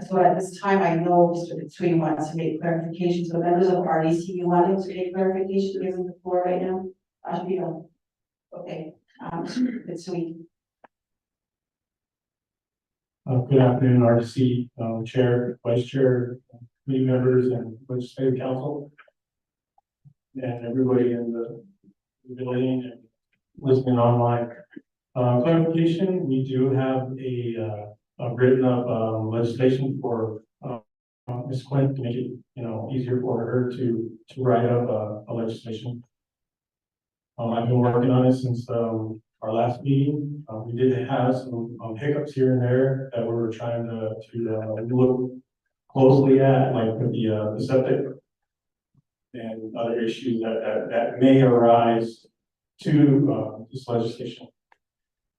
So at this time, I know Mr. Mitsui wants to make clarification. So members of RDC, you wanted to make clarification given the floor right now? Ashbino. Okay, Mr. Mitsui. Good afternoon, RC, Chair, Vice Chair, committee members, and legislative council. And everybody in the building and listening online. Clarification, we do have a written up legislation for Ms. Quinn to make it, easier for her to write up a legislation. I've been working on it since our last meeting. We did have some hiccups here and there that we were trying to look closely at, like with the septic and other issues that may arise to this legislation.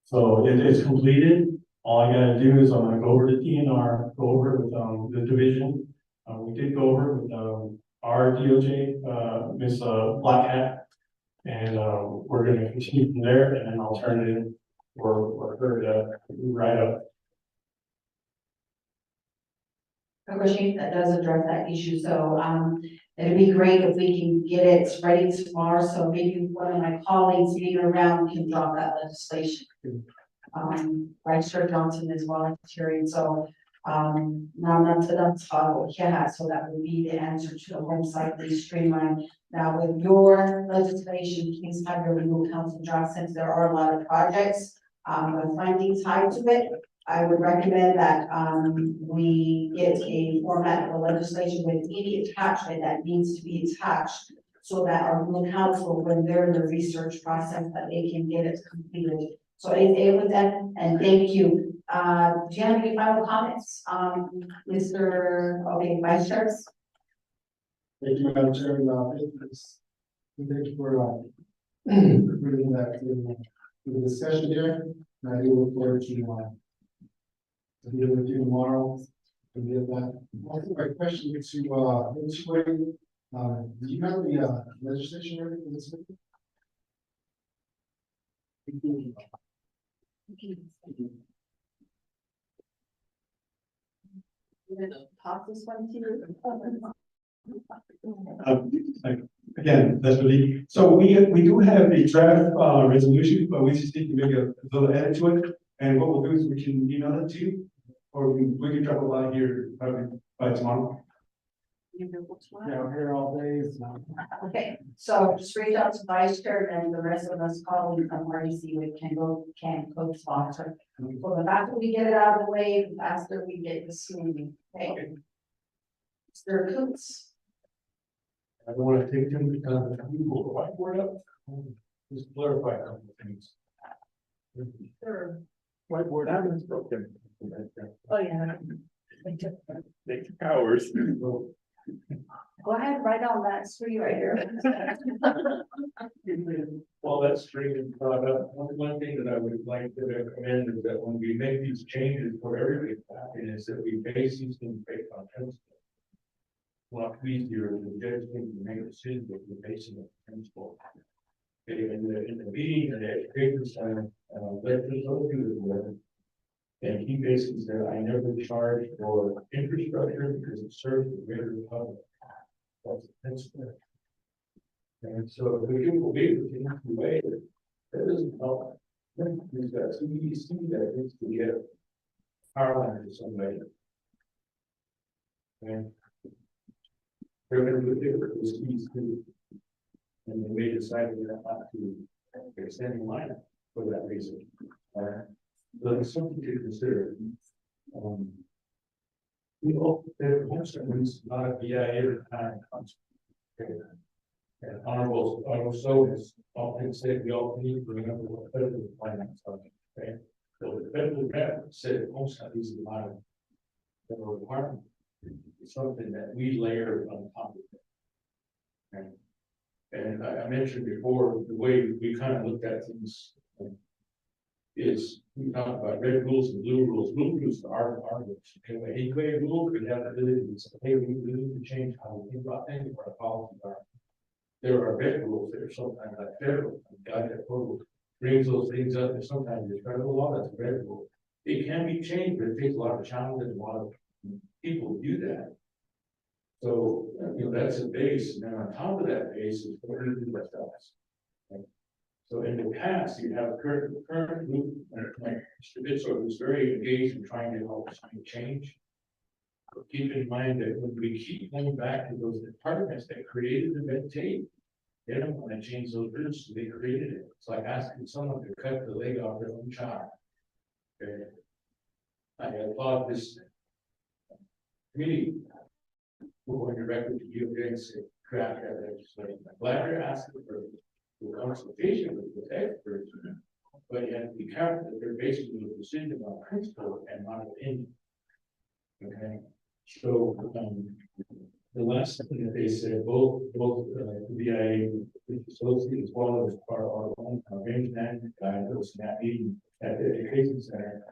So it's completed. All I gotta do is I'm gonna go over to DNR, go over with the division. We did go over with our DOJ, Ms. Black Hat. And we're gonna continue from there, and then I'll turn it in for her to write up. Appreciate that does address that issue, so, it'd be great if we can get it ready tomorrow, so maybe one of my colleagues being around can drop that legislation. Vice Chair Johnson is volunteering, so, now not to that talk, yeah, so that would be the answer to the home site lease streamline. Now, with your legislation, please have your legal counsel draft, since there are a lot of projects, with funding tied to it. I would recommend that, we get a format of the legislation with any attachment that needs to be attached, so that our legal counsel, when they're in the research process, that they can get it completed. So anything with that, and thank you. Do you have any final comments? Mr. Vice Chair? Thank you, Madam Chair. Thank you for bringing that to the discussion here. And I do look forward to be with you tomorrow. And get that. Also, my question is to Ms. Quinn, do you have the legislation ready for this week? Talk this one to you. Again, that's really, so we do have a draft resolution, but we just need to make a little edit to it. And what we'll do is we can email it to you, or we can drop it by here probably by tomorrow. Yeah, I'm here all day. So. Okay, so just reach out to Vice Chair, and the rest of us colleagues from RDC we can co-sponsor. So the faster we get it out of the way, the faster we get this moving. Okay. Mr. Coots. I don't want to take too much time, but we will whiteboard up, just clarify a couple of things. Sure. Whiteboard is broken. Oh, yeah. They took hours. Go ahead, write on that screen right here. Well, that's string brought up. One thing that I would like to recommend is that when we make these changes for everybody, is that we base these things based on principle. A lot easier to judge things and make decisions if we're basing it on principle. Okay, in the meeting, the education center, let us go through the letter. And he basically said, I never charge for infrastructure because it serves the greater public. That's the principle. And so if we can believe it in the way that doesn't help. We've got CEC that needs to get power line to somebody. And they're going to do it with CEC. And they may decide they're not to extend the line for that reason. But it's something to consider. We hope that most of it's not a BIA time. And honorable so is often said we all need to remember what federal finance are. Okay, so the federal grant said most of these are not federal requirement. It's something that we layer on top of it. And I mentioned before the way we kind of looked at things is we talk about red rules and blue rules. Blue rules are rules. Any way rule could have the ability to say, hey, we need to change how we think about things, or our policies are. There are red rules that are sometimes like federal. God that brings those things up, and sometimes there's federal law that's a red rule. It can be changed, but it takes a lot of challenge and a lot of people do that. So that's a base, and then on top of that base is what we do ourselves. So in the past, you have a current group, like Mr. Bitzer, who's very engaged in trying to help find change. But keep in mind that when we keep going back to those departments that created the red tape, they don't want to change those rules, so they created it. It's like asking someone to cut the leg off their own child. Okay. I applaud this committee. We're going directly to you against it, draft that legislation. I'm glad you're asking for consultation with the experts, but you have to be careful that they're basing the decision on principle and not opinion. Okay, so the last thing that they said, both the VIA, associate, as well as our own range management guy that was in that meeting at the education center,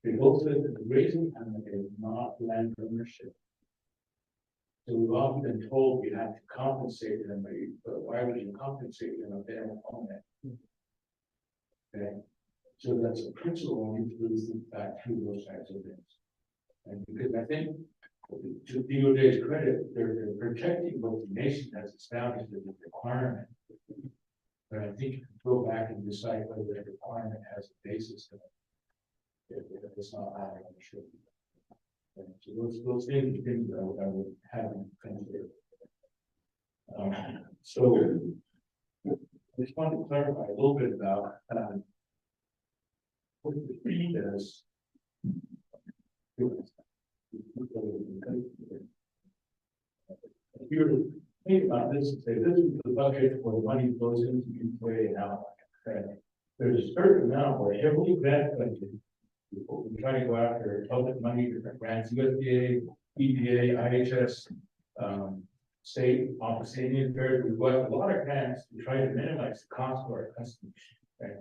they both said that the raising family is not land ownership. So we've often been told we have to compensate them, but why would you compensate them if they don't own it? Okay, so that's a principle we need to really think back through those types of things. And because I think, to DOJ's credit, they're protecting what the nation has established as a requirement. But I think you can go back and decide whether that requirement has a basis in it. If it's not, I don't know, should be. So those things that I would have in consider. So I just want to clarify a little bit about what the fee is. If you were to think about this and say this is the budget where the money goes into employee and out, there's a certain amount where heavily budgeted. We try to go after public money, different grants, USDA, EPA, IHS, state office, Indian affairs. We've got a lot of grants to try to minimize the cost of our customers. Okay?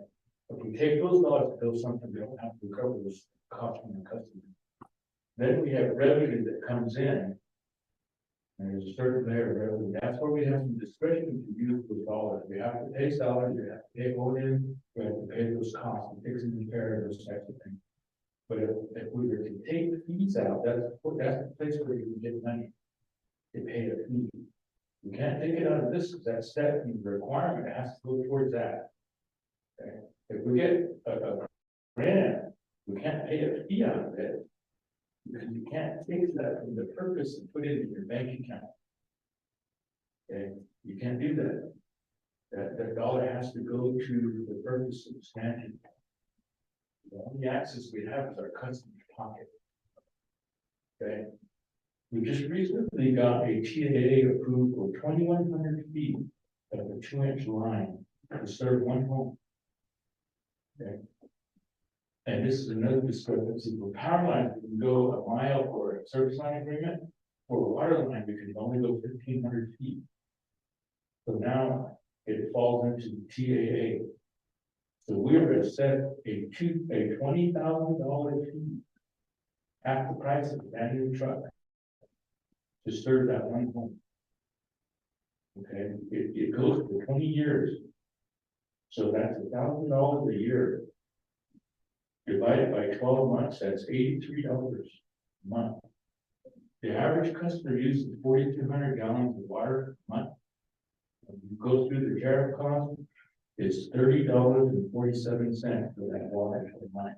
If we take those dollars to build something, we don't have to recover those costs from the customer. Then we have revenue that comes in. And there's a certain layer of revenue. That's where we have some discretion to use those dollars. We have to pay salaries, we have to pay O&M, we have to pay those costs, and fix and repair, those types of things. But if we were to take the fees out, that's the place where you can get money to pay a fee. You can't take it out of this, because that's step, the requirement has to go towards that. Okay? If we get a grant, we can't pay a fee out of it, because you can't take that from the purpose and put it in your bank account. Okay, you can't do that. That dollar has to go to the purpose of standing. The only access we have is our customer's pocket. Okay, we just recently got a TAA approved for 2,100 feet of a 2-inch line to serve one home. Okay. And this is another discrepancy. For power lines, we can go a mile for a service line agreement. For a water line, we can only go 1,500 feet. So now it falls into the TAA. So we were to set a $20,000 fee, half the price of a brand new truck, to serve that one home. Okay, it goes for 20 years. So that's $1,000 a year. Divided by 12 months, that's $83 a month. The average customer uses 4,200 gallons of water a month. When you go through the tariff cost, it's $30.47 for that water per month.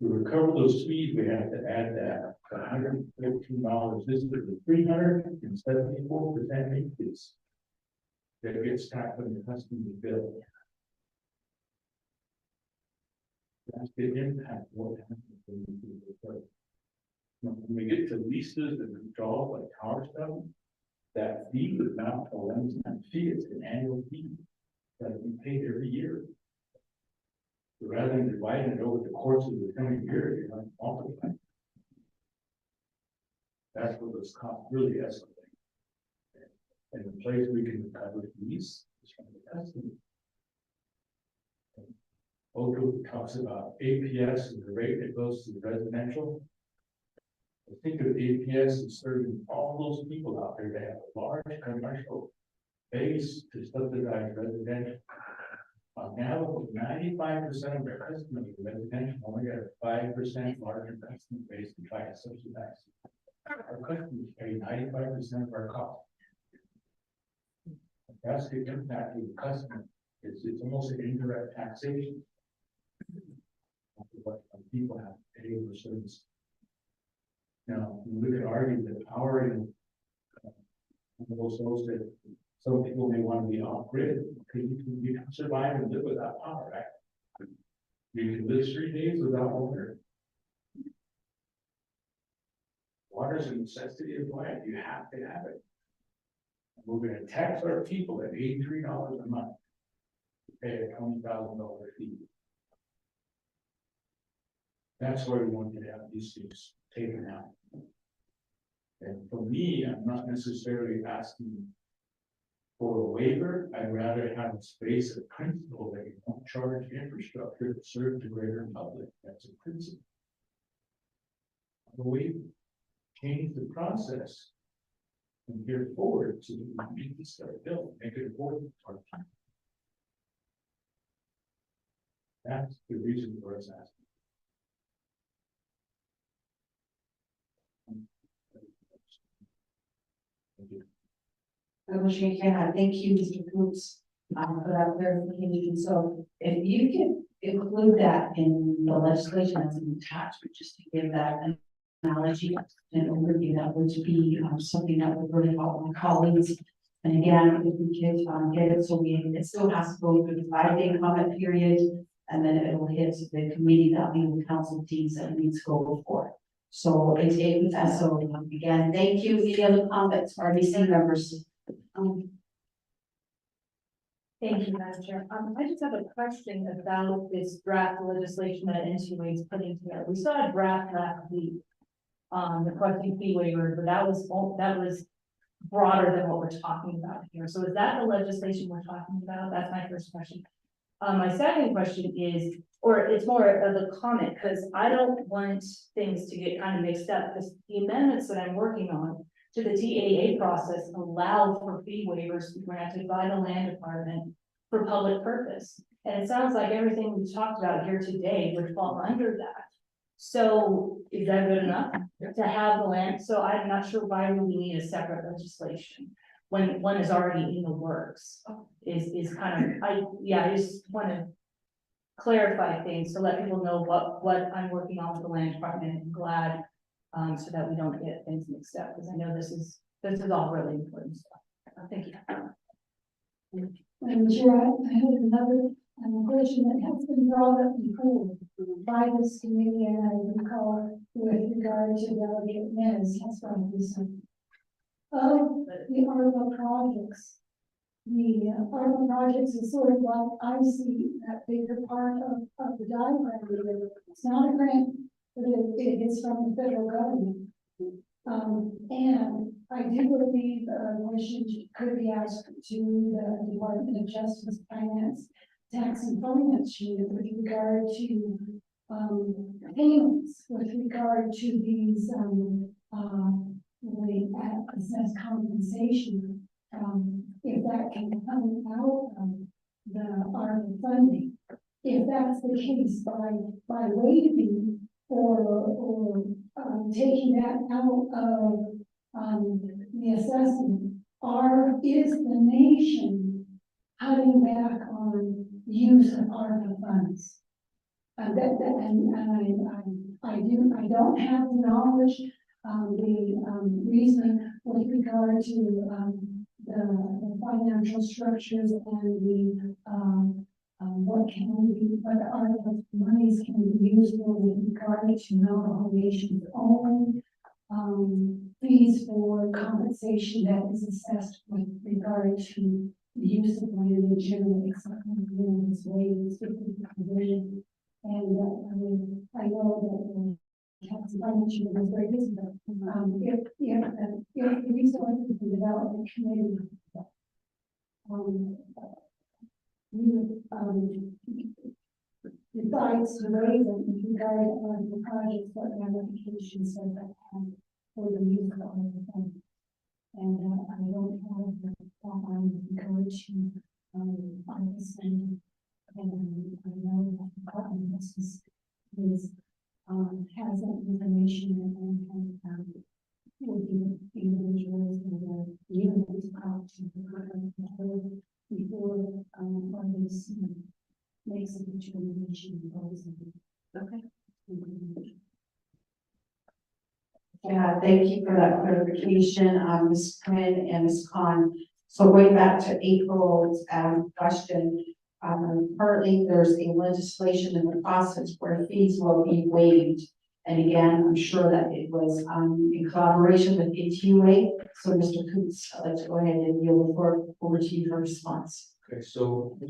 To recover those fees, we have to add that $115. This is the 374% increase that gets taxed on the customer's bill. That's the impact of what happens when we do the work. When we get to leases and withdrawals like tower stuff, that fee is not a one-time fee, it's an annual fee that we pay every year. So rather than dividing it over the course of the 20 years, you're not multiplying. That's what those costs really escalate. And the place we can recover fees is from the customer. Odo talks about APS and the rate that goes to the residential. I think of APS as serving all those people out there that have a large commercial base to subsidize residential. Now, 95% of their customers are residential, only got a 5% larger customer base to try to subsidize. Our customers pay 95% of our costs. That's the impact of the customer. It's almost an indirect taxation. What people have to pay for service. Now, we could argue that powering. Also that some people may want to be off grid, because you can survive and live without power, right? You can live 3 days without water. Water is a necessity of life, you have to have it. And we're gonna tax our people at $83 a month. To pay a $20,000 fee. That's where we want to have these things taken out. And for me, I'm not necessarily asking for a waiver, I'd rather have a space of principle that you don't charge infrastructure to serve the greater public, that's a principle. But we change the process from here forward so that we need to start building, make it important for our time. That's the reason for us asking. Thank you. Commissioner Khanna, thank you, Mr. Coops, for that clarification. So if you can include that in the legislation as an attachment, just to give that analogy and overview, that would be something that would really help my colleagues. And again, if we could get it, so it still has to go through the 5-day comment period, and then it will hit the committee that legal counsel teams that needs to go before. So again, thank you. Any other comments, RBC members? Thank you, Madam Chair. I just have a question about this draft legislation that NCUA is putting together. We saw a draft last week. Requesting fee waiver, but that was broader than what we're talking about here. So is that the legislation we're talking about? That's my first question. My second question is, or it's more of a comment, because I don't want things to get kind of mixed up, because the amendments that I'm working on to the TAA process allow for fee waivers to be granted by the land department for public purpose. And it sounds like everything we talked about here today would fall under that. So is that good enough to have the land? So I'm not sure why we need a separate legislation when one is already in the works. Is kind of, I just want to clarify things to let people know what I'm working on with the land department. I'm glad so that we don't get things mixed up, because I know this is all really important stuff. Thank you. Madam Chair, I have another question that has been brought up before by this committee, and I recall with regard to Delegate Nez, has brought this up. Of the ARPA projects, the ARPA projects is sort of like I see that bigger part of the diagram. It's not a grant, but it is from the federal government. And I do believe questions could be asked to the Department of Justice, Finance, Tax and Finance unit with regard to payments, with regard to these assessed compensation, if that can come out of the ARPA funding. If that's the case, by waiving or taking that out of the assessment, is the nation cutting back on use of ARPA funds? I don't have the knowledge, the reason with regard to the financial structures and what the ARPA monies can be used for with regard to non-operations only. Fees for compensation that is assessed with regard to the use of land in general, except in this way, it's conversion. And I know that tax and finance is very busy, but if the resources and development committee decides to raise them with regard to the projects, what ramifications does that have for the use of all the funds? And I don't have the background with regard to understanding. And I know that the Department of Justice has that information and individuals and the units out to before, on this makes a determination. Okay. Yeah, thank you for that clarification, Ms. Quinn and Ms. Khan. So going back to April's, question, currently there's a legislation in the process where fees will be waived. And again, I'm sure that it was, in collaboration with ATUA. So Mr. Coots, let's go ahead and yield the floor over to you for response. Okay, so, we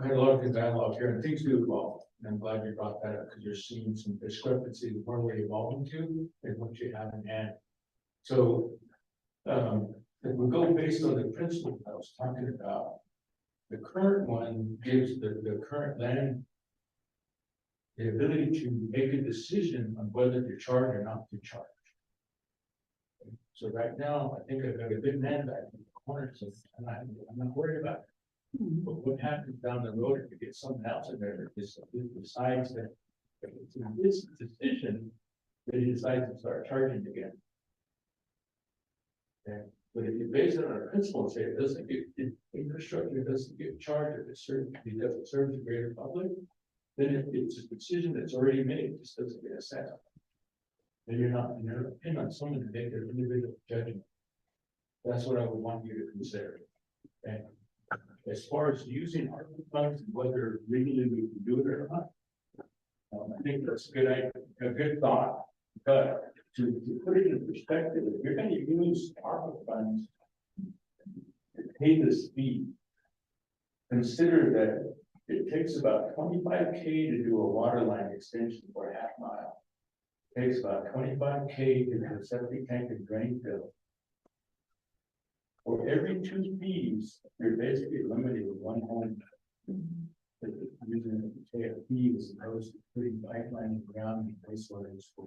had a lot of good dialogue here, and things do evolve, and I'm glad you brought that up, because you're seeing some discrepancy where we're evolving to and what you have in hand. So, if we go based on the principle I was talking about, the current one gives the current land the ability to make a decision on whether to charge or not to charge. So right now, I think I've got a good man back in the corner, so I'm not worried about it. But what happens down the road if you get someone else in there that decides that if it's in this decision, that he decides to start charging again. Okay, but if you base it on a principle and say it doesn't get, infrastructure doesn't get charged if it serves the greater public, then if it's a decision that's already made, it just doesn't get assessed. Then you're depending on someone to make their individual judgment. That's what I would want you to consider. Okay. As far as using ARPA funds, whether legally we can do it or not, I think that's a good thought. But to put it in perspective, if you're going to use ARPA funds to pay this fee, consider that it takes about 25K to do a water line extension for a half mile. It takes about 25K to do a septic tank and drain fill. For every 2 fees, you're basically limited to 1 home. Using it to pay a fee as opposed to putting pipeline in the ground and wastewater for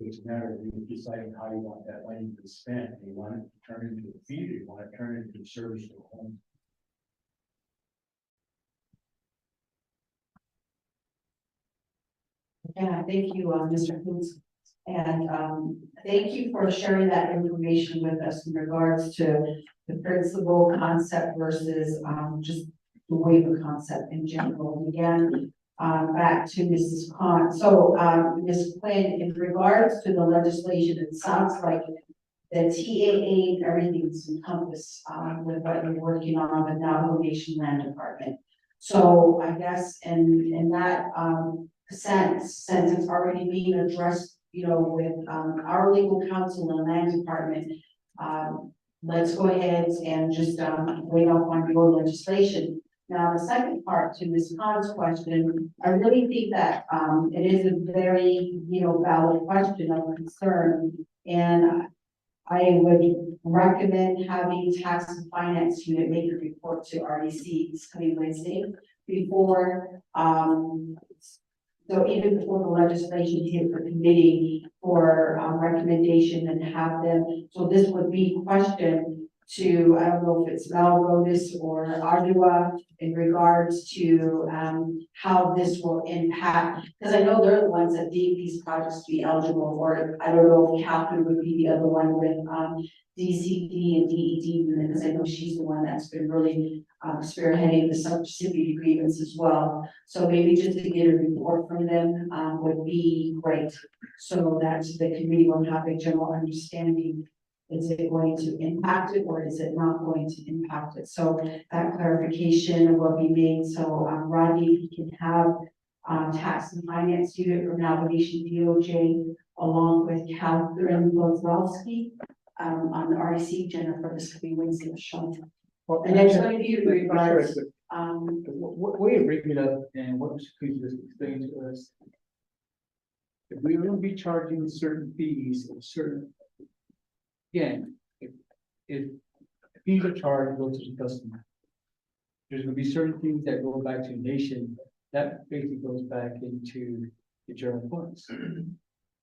it's a matter of deciding how you want that money to be spent. Do you want it to turn into a fee, or do you want to turn it into a service to the home? Yeah, thank you, Mr. Coots. And thank you for sharing that information with us in regards to the principal concept versus just the waiver concept in general. And again, back to Mrs. Khan. So Ms. Quinn, in regards to the legislation, it sounds like the TAA, everything's encompassed with what you're working on with Navajo Nation Land Department. So I guess in that sense, since it's already being addressed, you know, with our legal counsel and land department, let's go ahead and just wait off on your legislation. Now, the second part to Ms. Khan's question, I really think that it is a very, you know, valid question of concern. And I would recommend having tax and finance unit make a report to RDC this coming Wednesday before, so even before the legislation hit for committee for recommendation and have them, so this would be questioned to, I don't know if it's Malronis or Ardua in regards to how this will impact, because I know they're the ones that deem these projects to be eligible for it. I don't know if Catherine would be the other one with DCD and DED, because I know she's the one that's been really spearheading the subrecipient agreements as well. So maybe just to get a report from them would be great, so that the committee will have a general understanding. Is it going to impact it or is it not going to impact it? So that clarification will be made. So Rodney, if you can have tax and finance unit from Navajo Nation DOJ along with Catherine Wozlowski on the RDC Jennifer, this could be Wednesday, Michelle. And it's going to be in regards. What you bring it up and what was just explained to us. If we will be charging certain fees, again, if fees are charged, go to the customer. There's gonna be certain things that go back to the nation, that basically goes back into the general funds.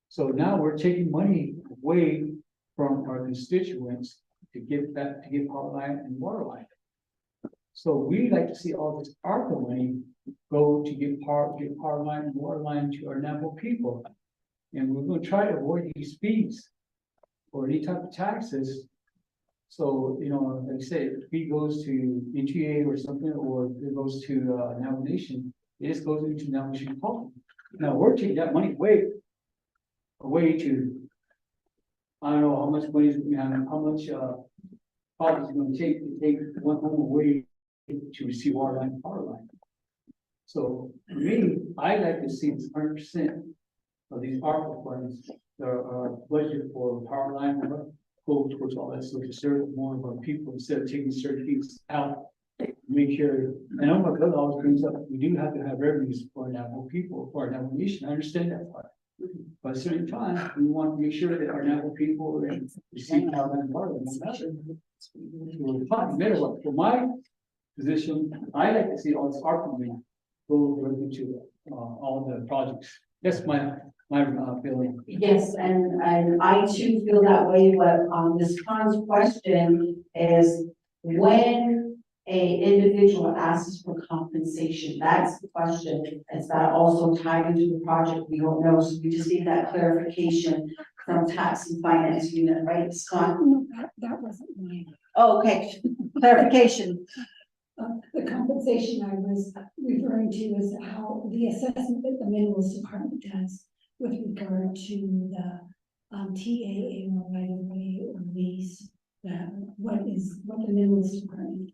So now we're taking money away from our constituents to give power line and water line. So we like to see all this ARPA money go to get power line, and water line to our Navajo people. And we're gonna try to avoid these fees or any type of taxes. So, you know, like I say, if the fee goes to NTA or something, or it goes to Navajo Nation, it just goes into Navajo Nation Public. Now, we're taking that money away to, I don't know how much money is, how much profit is gonna take to take one home away to receive water line and power line. So for me, I like to see this 100% of these ARPA funds that are budgeted for power line, go towards all that, so to serve more of our people instead of taking certain things out. Make sure, and I'm like, that always brings up, we do have to have revenues for our Navajo people, for our Navajo Nation, I understand that part. But at the same time, we want to make sure that our Navajo people receive power line and water line. No matter what, for my position, I like to see all this ARPA money go into all the projects. That's my feeling. Yes, and I too feel that way, but Ms. Khan's question is when a individual asks for compensation, that's the question. Is that also tied into the project? We don't know, so we just need that clarification from tax and finance unit, right, Ms. Khan? No, that wasn't mine. Oh, okay, clarification. The compensation I was referring to is how the assessment that the minerals department does with regard to the TAA or right of way or lease. What the minerals department.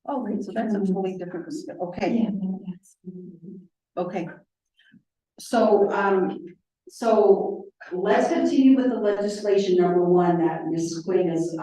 Oh, great, so that's a totally different, okay. Yeah, that's. Okay. So let's continue with the legislation number one that Ms. Quinn is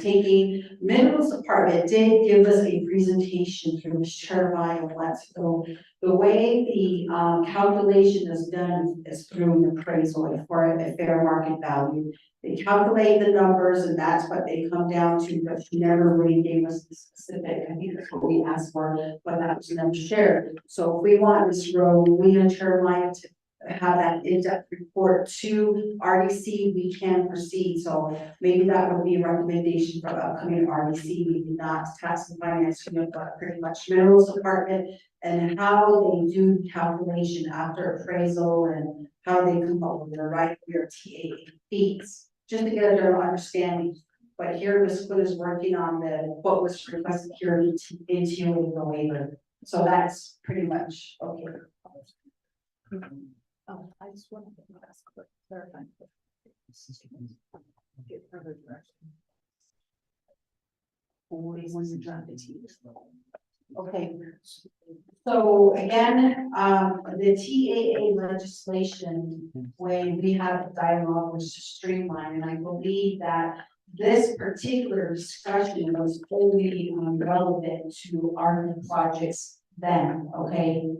taking. Minerals Department did give us a presentation through Ms. Chervai of Let's Go. The way the calculation is done is through an appraisal for a fair market value. They calculate the numbers and that's what they come down to, but she never really gave us the specific. I think that's what we asked for, but that was never shared. So if we want Ms. Rowena Chervai to have that in-depth report to RDC, we can proceed. So maybe that would be a recommendation for the upcoming RDC, maybe not tax and finance unit, but pretty much minerals department, and how they do calculation after appraisal and how they come up with the right year TAA fees, just to get a general understanding. But here Ms. Quinn is working on what was requested here into the waiver. So that's pretty much okay. Oh, I just wanted to ask a quick clarifying. Get further direction. Okay, so again, the TAA legislation, when we have a dialogue was to streamline, and I believe that this particular discussion was only relevant to our projects then, okay?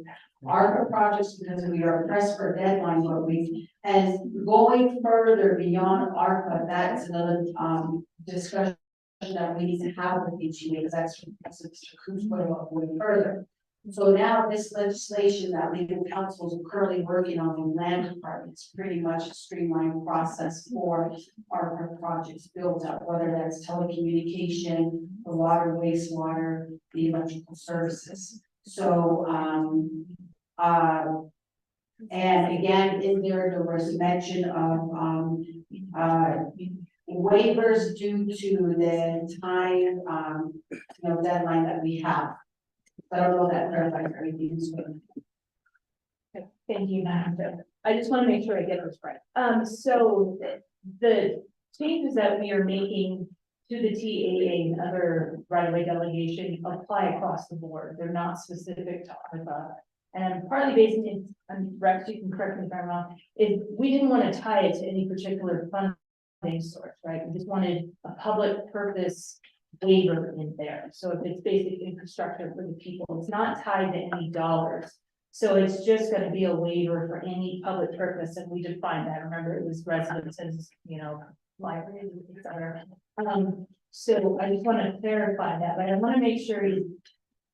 ARPA projects, because we are pressed for a deadline, but and going further beyond ARPA, that's another discussion that we need to have with EGA, because that's Mr. Cruz going further. So now this legislation that legal counsel is currently working on the land department is pretty much a streamlined process for ARPA projects built up, whether that's telecommunication, the water, wastewater, the electrical services. So, and again, in there was a mention of, waivers due to the time, deadline that we have. I don't know if that clarifies everything. Okay, thank you, Madam Chair. I just want to make sure I get this right. So the changes that we are making to the TAA and other right-of-way delegation apply across the board. They're not specific to ARPA. And I'm partly basing it, and Rex, you can correct me if I'm wrong, is we didn't want to tie it to any particular funding source, right? We just wanted a public purpose waiver in there. So if it's basic infrastructure for the people, it's not tied to any dollars. So it's just going to be a waiver for any public purpose, and we defined that. Remember, it was residences, libraries, etc. So I just want to clarify that, but I want to make sure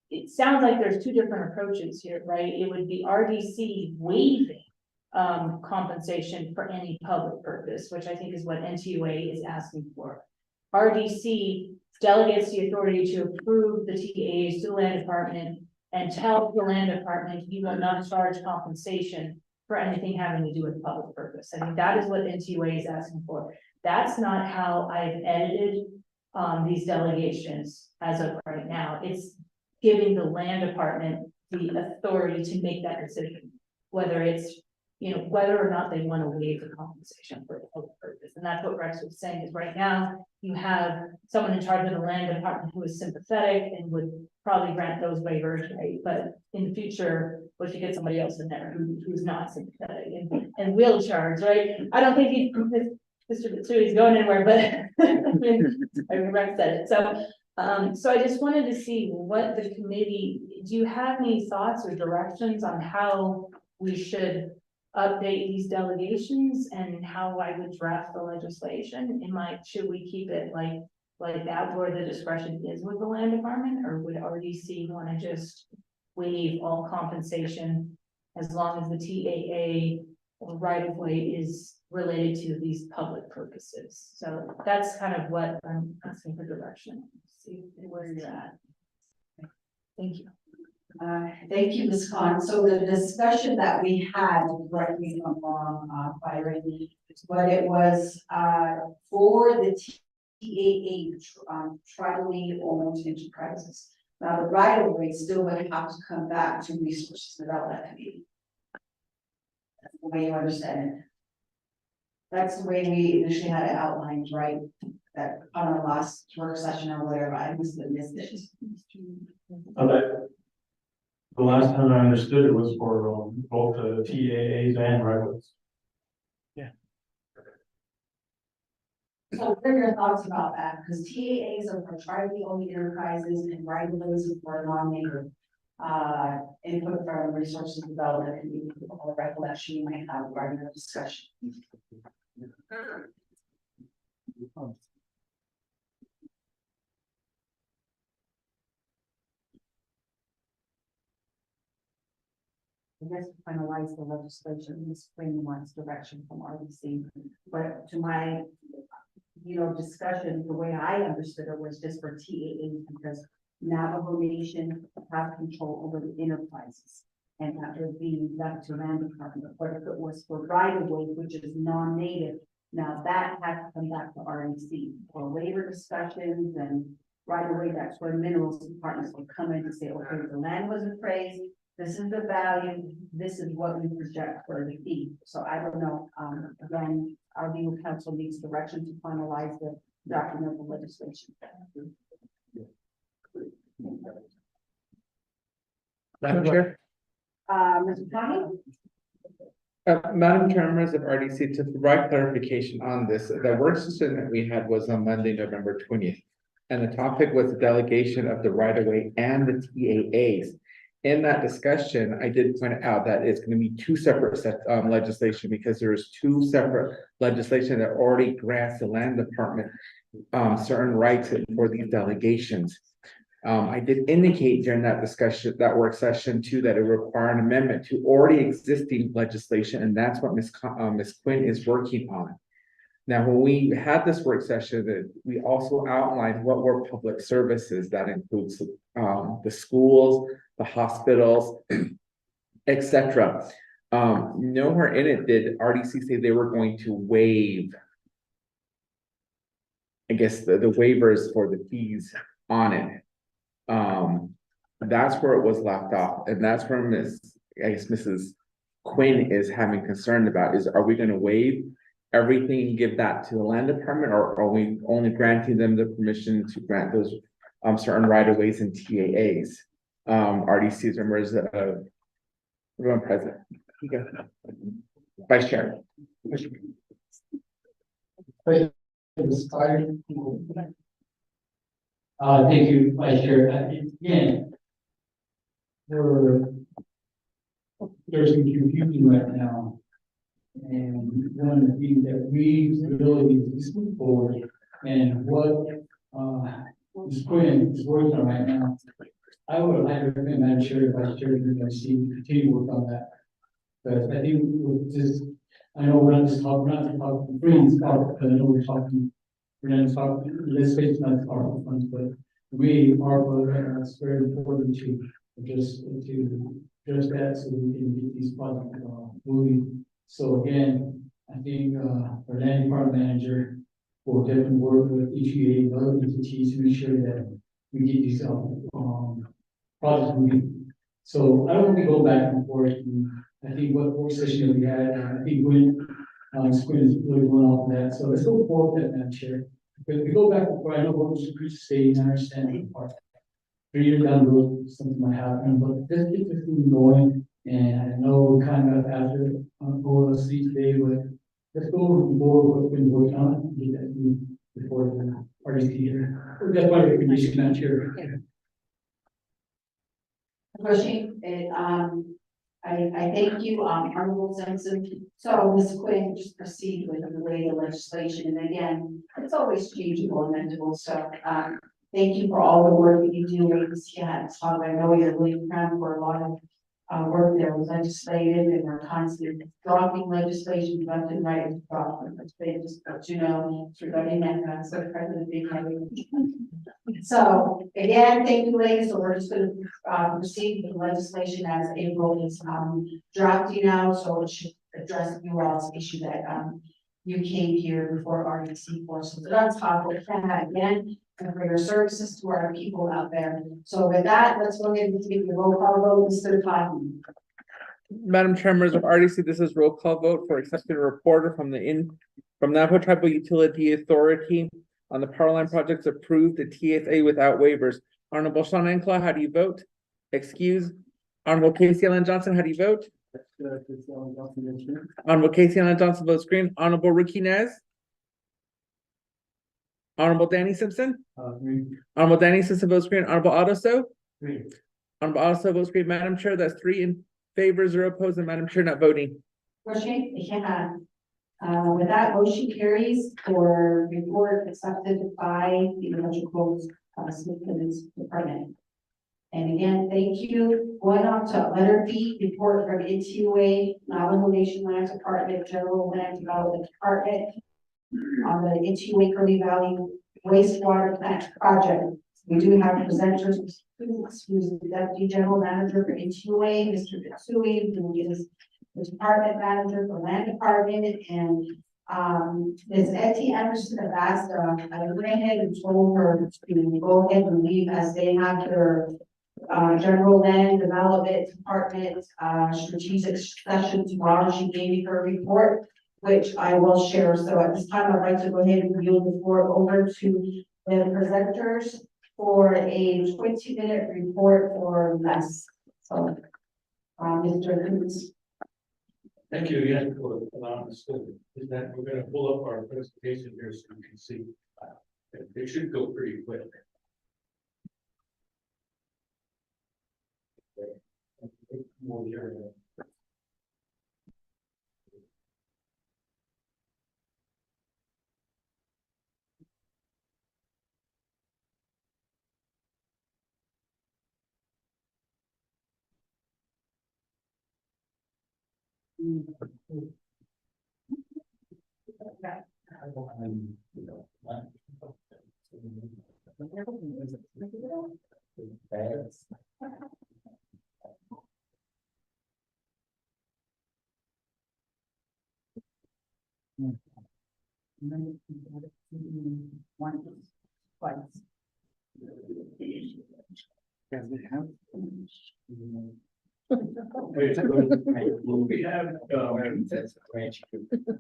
it sounds like there's two different approaches here, right? It would be RDC waiving compensation for any public purpose, which I think is what NTUA is asking for. RDC delegates the authority to approve the TAs to the land department and tell the land department he will not charge compensation for anything having to do with public purpose. I think that is what NTUA is asking for. That's not how I've edited these delegations as of right now. It's giving the land department the authority to make that decision, whether it's, you know, whether or not they want to waive the compensation for the public purpose. And that's what Rex was saying, is right now you have someone in charge of the land department who is sympathetic and would probably grant those waivers, right? But in the future, what if you get somebody else in there who's not sympathetic and will charge, right? I don't think Mr. Mitsui is going anywhere, but I mean, Rex said it. So I just wanted to see what the committee, do you have any thoughts or directions on how we should update these delegations and how I would draft the legislation? Should we keep it like that where the discretion is with the land department, or would RDC want to just waive all compensation as long as the TAA right of way is related to these public purposes? So that's kind of what I'm asking for direction. See where you're at. Thank you. Thank you, Ms. Khan. So the discussion that we had, correct me if I'm wrong, by Randy, but it was, for the TAA, tribally owned enterprises. Now, the right of way still would have to come back to Resources Development Committee. That's the way you understand it. That's the way we initially had it outlined, right? That on our last work session or whatever, I missed it. The last time I understood it was for both the TAAs and right-of-ways. So what are your thoughts about that? Because TAAs are for tribally owned enterprises and right-of-ways for non-native. Input from Resources Development and all recollection you might have regarding the discussion. I guess to finalize the legislation, Ms. Quinn wants direction from RDC, but to my, discussion, the way I understood it was just for TAA, because Navajo Nation has control over the enterprises. And that would be left to land department, but if it was for right of way, which is non-native, now that has to come back to RDC for labor discussions and right away, that's where minerals departments will come in and say, okay, the land was appraised. This is the value, this is what we project for the fee. So I don't know, again, our legal counsel needs direction to finalize the document of the legislation. Madam Chair. Mr. Connie? Madam Chair, members of RDC, to provide clarification on this, the work session that we had was on Monday, November 20th. And the topic was the delegation of the right-of-way and the TAAs. In that discussion, I did point out that it's going to be two separate sets of legislation, because there's two separate legislation that already grants the land department certain rights for these delegations. I did indicate during that discussion, that work session too, that it would require an amendment to already existing legislation, and that's what Ms. Quinn is working on. Now, when we had this work session, we also outlined what were public services. That includes the schools, the hospitals, etc. Nowhere in it did RDC say they were going to waive, I guess, the waivers for the fees on it. That's where it was left off, and that's where Mrs. Quinn is having concern about, is, are we going to waive everything and give that to the land department, or are we only granting them the permission to grant those certain right-of-ways and TAAs? RDC's members of everyone present. Vice Chair. Thank you, Vice Chair. Again, there's some confusion right now. And one of the things that we really need to speak forward, and what Ms. Quinn is working on right now, I would like to recommend Madam Chair, Vice Chair, and I see continue to work on that. But I think with this, I know we're not just talking friends, but I know we're talking then talk, let's say it's not our funds, but we are, it's very important to just to address that so we can get these projects, moving. So again, I think, our land department manager will definitely work with EPA and other entities to make sure that we get these, projects moving. So I don't want to go back and forth. I think what work session that we had, I think Gwen, Squid is really going off that. So let's go forward with that, Madam Chair. But we go back and forth, I know what Mr. Creech is saying, I understand that part. 3 years down the road, something might happen, but let's get this thing going. And I know we're kind of after, OLC today, but let's go forward what's been working on and get that moved before the RDC here. That's my recommendation, Madam Chair. Pushing it, I thank you, Honorable Simpson. So, Ms. Quinn, just proceed with the way the legislation, and again, it's always changeable and amendable stuff. Thank you for all the work that you do, ladies. Yeah, it's hard. I know you're really proud for a lot of work there was legislated, and we're constantly dropping legislation left and right. It's been just, you know, regarding that, so President Big Heavy. So again, thank you, ladies. So we're just going to proceed with the legislation as April is drafting out, so it should address you all's issue that you came here before RDC for. So that's how we're again, and for your services to our people out there. So with that, let's go ahead and take the roll call vote, Mr. Cotton. Madam Chair, members of RDC, this is roll call vote for accepting a reporter from Navajo Tribal Utility Authority on the power line projects approved the TSA without waivers. Honorable Sean Enclaw, how do you vote? Excuse. Honorable Casey Ellen Johnson, how do you vote? Honorable Casey Ellen Johnson votes green. Honorable Ricky Nez. Honorable Danny Simpson. Honorable Danny Simpson votes green. Honorable Otto. Honorable Otto votes green. Madam Chair, that's 3 in favor, 0 opposed, and Madam Chair not voting. Pushing, yeah. With that, motion carries for report accepted by the electrical maintenance department. And again, thank you. Going on to letter B, report from NTUA, Navajo Nation Land Department, General Land Development Department on the NTUA Curly Valley wastewater plant project. We do have presenters, who's the Deputy General Manager for NTUA, Mr. Mitsui, who is the Department Manager for Land Department, and Ms. Etty Anderson have asked, I went ahead and told her to go ahead and leave as they have their General Land Development Department strategic session tomorrow. She gave me her report, which I will share. So at this time, I'd like to go ahead and yield the floor over to the presenters for a 20-minute report or less. So, Mr. Coots. Thank you again for allowing us to, is that we're gonna pull up our presentation here so you can see. It should go pretty quick. More here.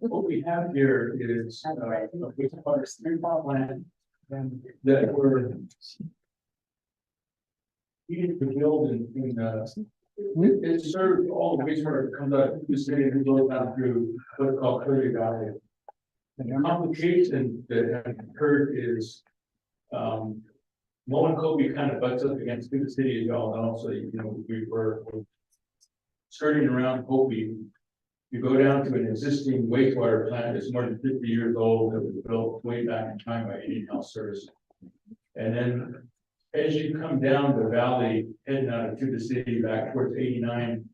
What we have here is that we're needed to build it serves all the wastewater that comes out of the city and goes down through what's called Curly Valley. And the complication that has occurred is Moenkopi kind of butts up against the city, as y'all know, so you know we're skirting around Hopi. You go down to an existing wastewater plant that's more than 50 years old, that was built way back in time by Indian Health Service. And then as you come down the valley, heading out to the city back towards 89,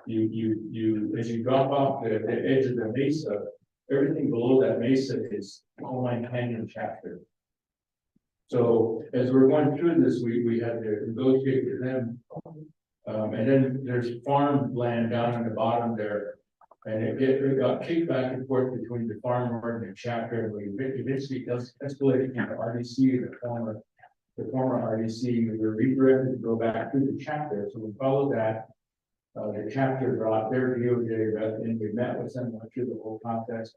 as you drop off the edge of the mesa, everything below that mesa is Coal Mine Canyon chapter. So as we're going through this, we had to negotiate with them. And then there's farm land down on the bottom there. And it got kicked back and forth between the farmer and the chapter, and we eventually escalated into RDC, the former RDC. We were redirected to go back through the chapter, so we followed that. The chapter brought their DOJ rep in, we met with them, went through the whole process.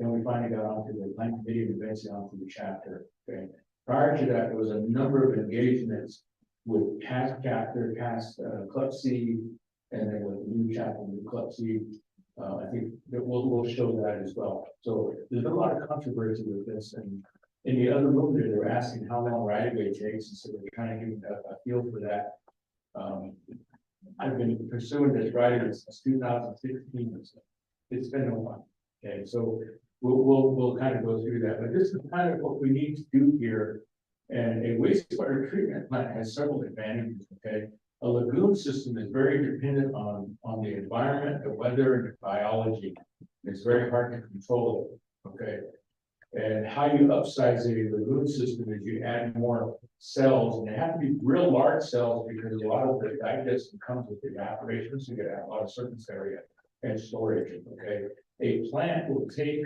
Then we finally got onto the land committee and eventually onto the chapter. Okay. Prior to that, there was a number of engagements with past chapter, past Club C, and then with the new chapter, new Club C. I think that we'll show that as well. So there's a lot of controversy with this, and in the other room there, they're asking how long right of way takes, and so we're trying to get a feel for that. I've been pursuing this right since 2016. It's been a while. Okay, so we'll kind of go through that, but this is kind of what we need to do here. And a wastewater treatment plant has several advantages. Okay. A lagoon system is very dependent on the environment, the weather, and the biology. It's very hard to control it, okay? And how you upsize a lagoon system is you add more cells, and they have to be real large cells because a lot of the digestion comes with evaporation, so you get a lot of surface area and storage, okay? A plant will take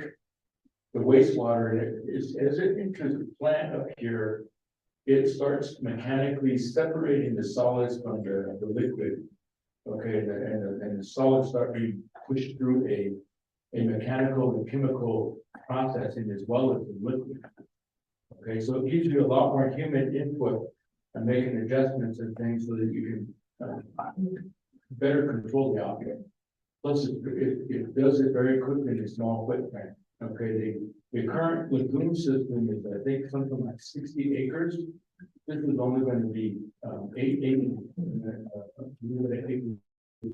the wastewater, and as it enters the plant up here, it starts mechanically separating the solids from the liquid. Okay, and the solids start being pushed through a mechanical and chemical processing as well as the liquid. Okay, so it gives you a lot more human input and making adjustments and things so that you can better control the object. Plus, it does it very quickly in a small footprint. Okay, the current lagoon system is, I think, something like 60 acres. This is only going to be 8 acres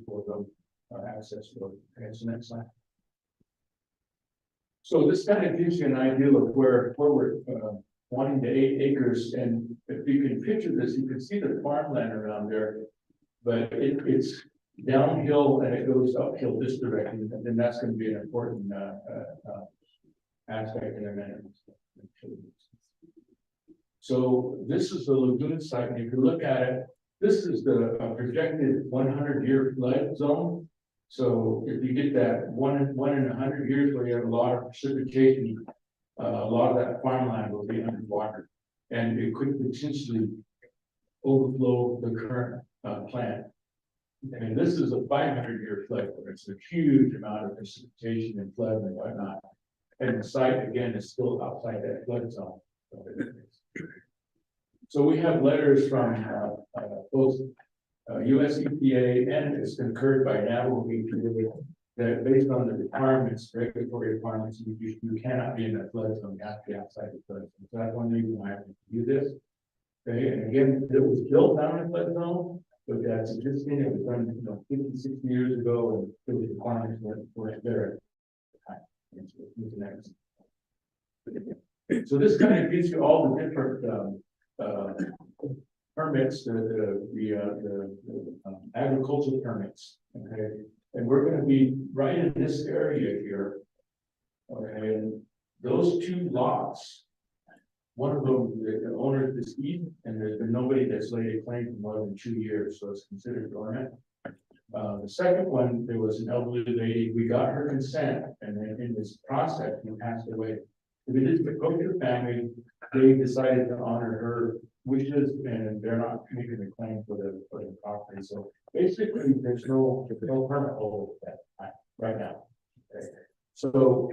for the access road. Okay, so next slide. So this kind of gives you an idea of where we're wanting the 8 acres. And if you can picture this, you can see the farmland around there, but it's downhill and it goes uphill this direction, and then that's going to be an important aspect in a minute. So this is the lagoon site, and if you look at it, this is the projected 100-year flood zone. So if you get that one in 100 years where you have a lot of precipitation, a lot of that farmland will be underwater, and it could potentially overflow the current plant. And this is a 500-year flood, where it's a huge amount of precipitation and flood and whatnot. And the site again is still outside that flood zone. So we have letters from both US EPA, and it's concurred by Navajo EPA that based on the requirements, regulatory requirements, you cannot be in that flood zone. You have to be outside the flood zone. So that's one reason why I have to do this. Okay, and again, it was built down in flood zone, but that's existing. It was done, 50, 60 years ago, and the requirements weren't there. So this kind of gives you all the different permits, the agricultural permits. Okay, and we're going to be right in this area here. Okay, and those 2 lots, one of them, the owner is deceased, and there's been nobody that's laid a claim for more than 2 years, so it's considered dormant. The second one, there was an elderly lady, we got her consent, and then in this process, she passed away. We did go to the family, they decided to honor her wishes, and they're not making a claim for the property. So basically, there's no permit holder at that time, right now. Okay. So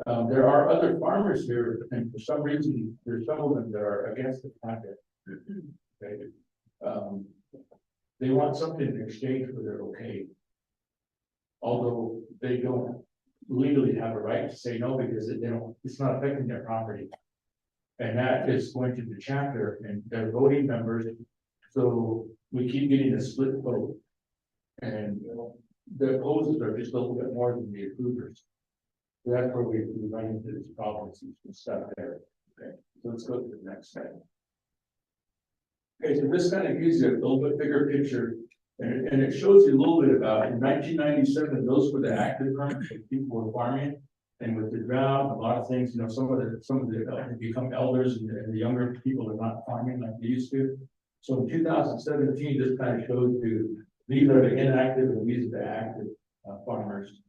there are other farmers here, and for some reason, there's some of them that are against the project. Okay. They want something in exchange for their okay. Although they don't legally have a right to say no, because it's not affecting their property. And that is going to the chapter and their voting members. So we keep getting a split vote. And the opposers are just a little bit more than the approvers. So that's where we run into this problem and stuff there. Okay, so let's go to the next slide. Okay, so this kind of gives you a little bit bigger picture, and it shows you a little bit about in 1997, those were the active permits that people were farming. And with the drought, a lot of things, some of the become elders and the younger people are not farming like they used to. So in 2017, this kind of shows you, these are the inactive and these are the active farmers.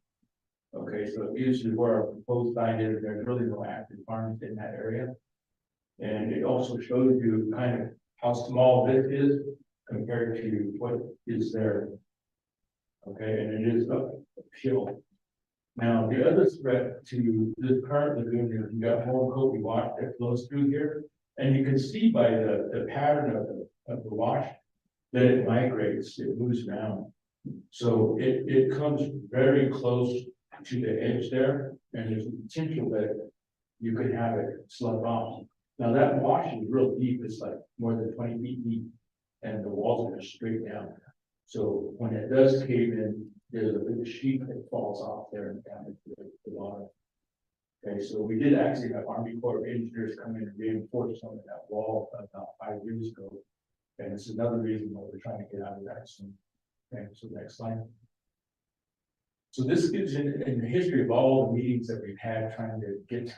Okay, so usually where our proposed site is, there's really no active farms in that area. And it also shows you kind of how small this is compared to what is there. Okay, and it is uphill. Now, the other threat to this current lagoon is you got more Kobe wash that flows through here. And you can see by the pattern of the wash that it migrates, it moves around. So it comes very close to the edge there, and there's a potential that you could have it slough off. Now that wash is real deep, it's like more than 20 feet deep, and the walls are straight down. So when it does cave in, there's a big sheet that falls off there and down into the water. Okay, so we did actually have Army Corps of Engineers come in and reinforce some of that wall about 5 years ago. And it's another reason why we're trying to get out of that soon. Okay, so next slide. So this gives in the history of all the meetings that we've had trying to get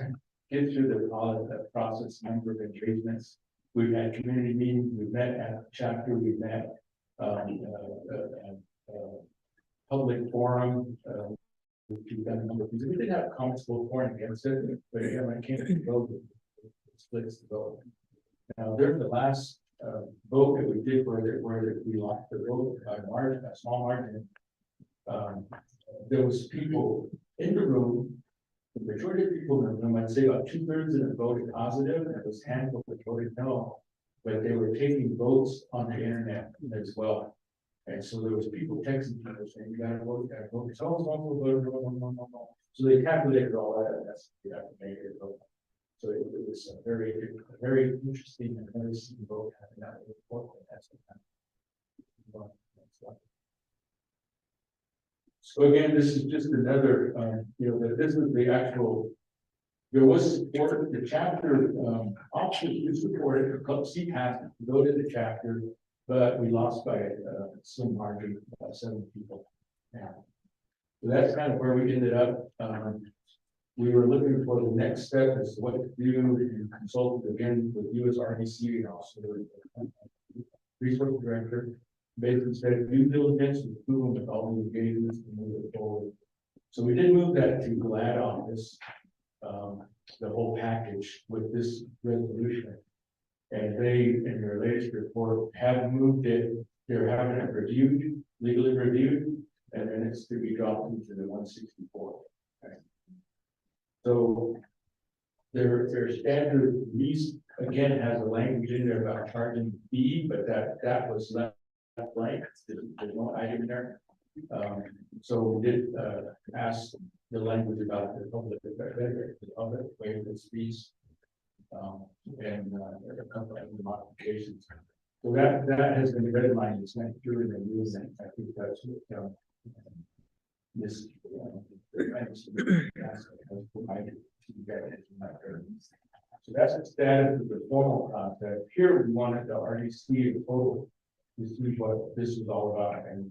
through the process, number of engagements. We've had community meetings, we've met at the chapter, we've met public forum. We've done a number of things. We did have comments both for and against it, but again, when it came to vote, it splits the vote. Now, there's the last vote that we did where we lost the vote by margin, a small margin. There was people in the room, the majority of people in the room, I'd say about 2/3 of them voted positive, and it was a handful that voted no, but they were taking votes on the internet as well. And so there was people texting people saying, you gotta vote, you gotta vote. So So they calculated all that, and that's, you have to make it vote. So it was a very interesting and very interesting vote having that report. So again, this is just another, that this is the actual, there was support, the chapter, officers who supported, CPAC voted the chapter, but we lost by a slim margin, about 7 people. Yeah. So that's kind of where we ended up. We were looking for the next step as to what to do, and consulted again with US RDC and also the resource director. Basically said due diligence and approval with all the engagements to move it forward. So we did move that to GLAD office, the whole package with this resolution. And they, in their latest report, have moved it, they're having it reviewed, legally reviewed, and then it's to be dropped into the 164. Okay. So their standard lease again has a language in there about charging fee, but that was left blank. There's no item there. So we did ask the language about the public waive this fees. And a couple of modifications. So that has been redlined. It's not pure and rules, and I think that's this provided to you guys. So that's the status of the formal concept. Here we wanted to already see the photo to see what this is all about and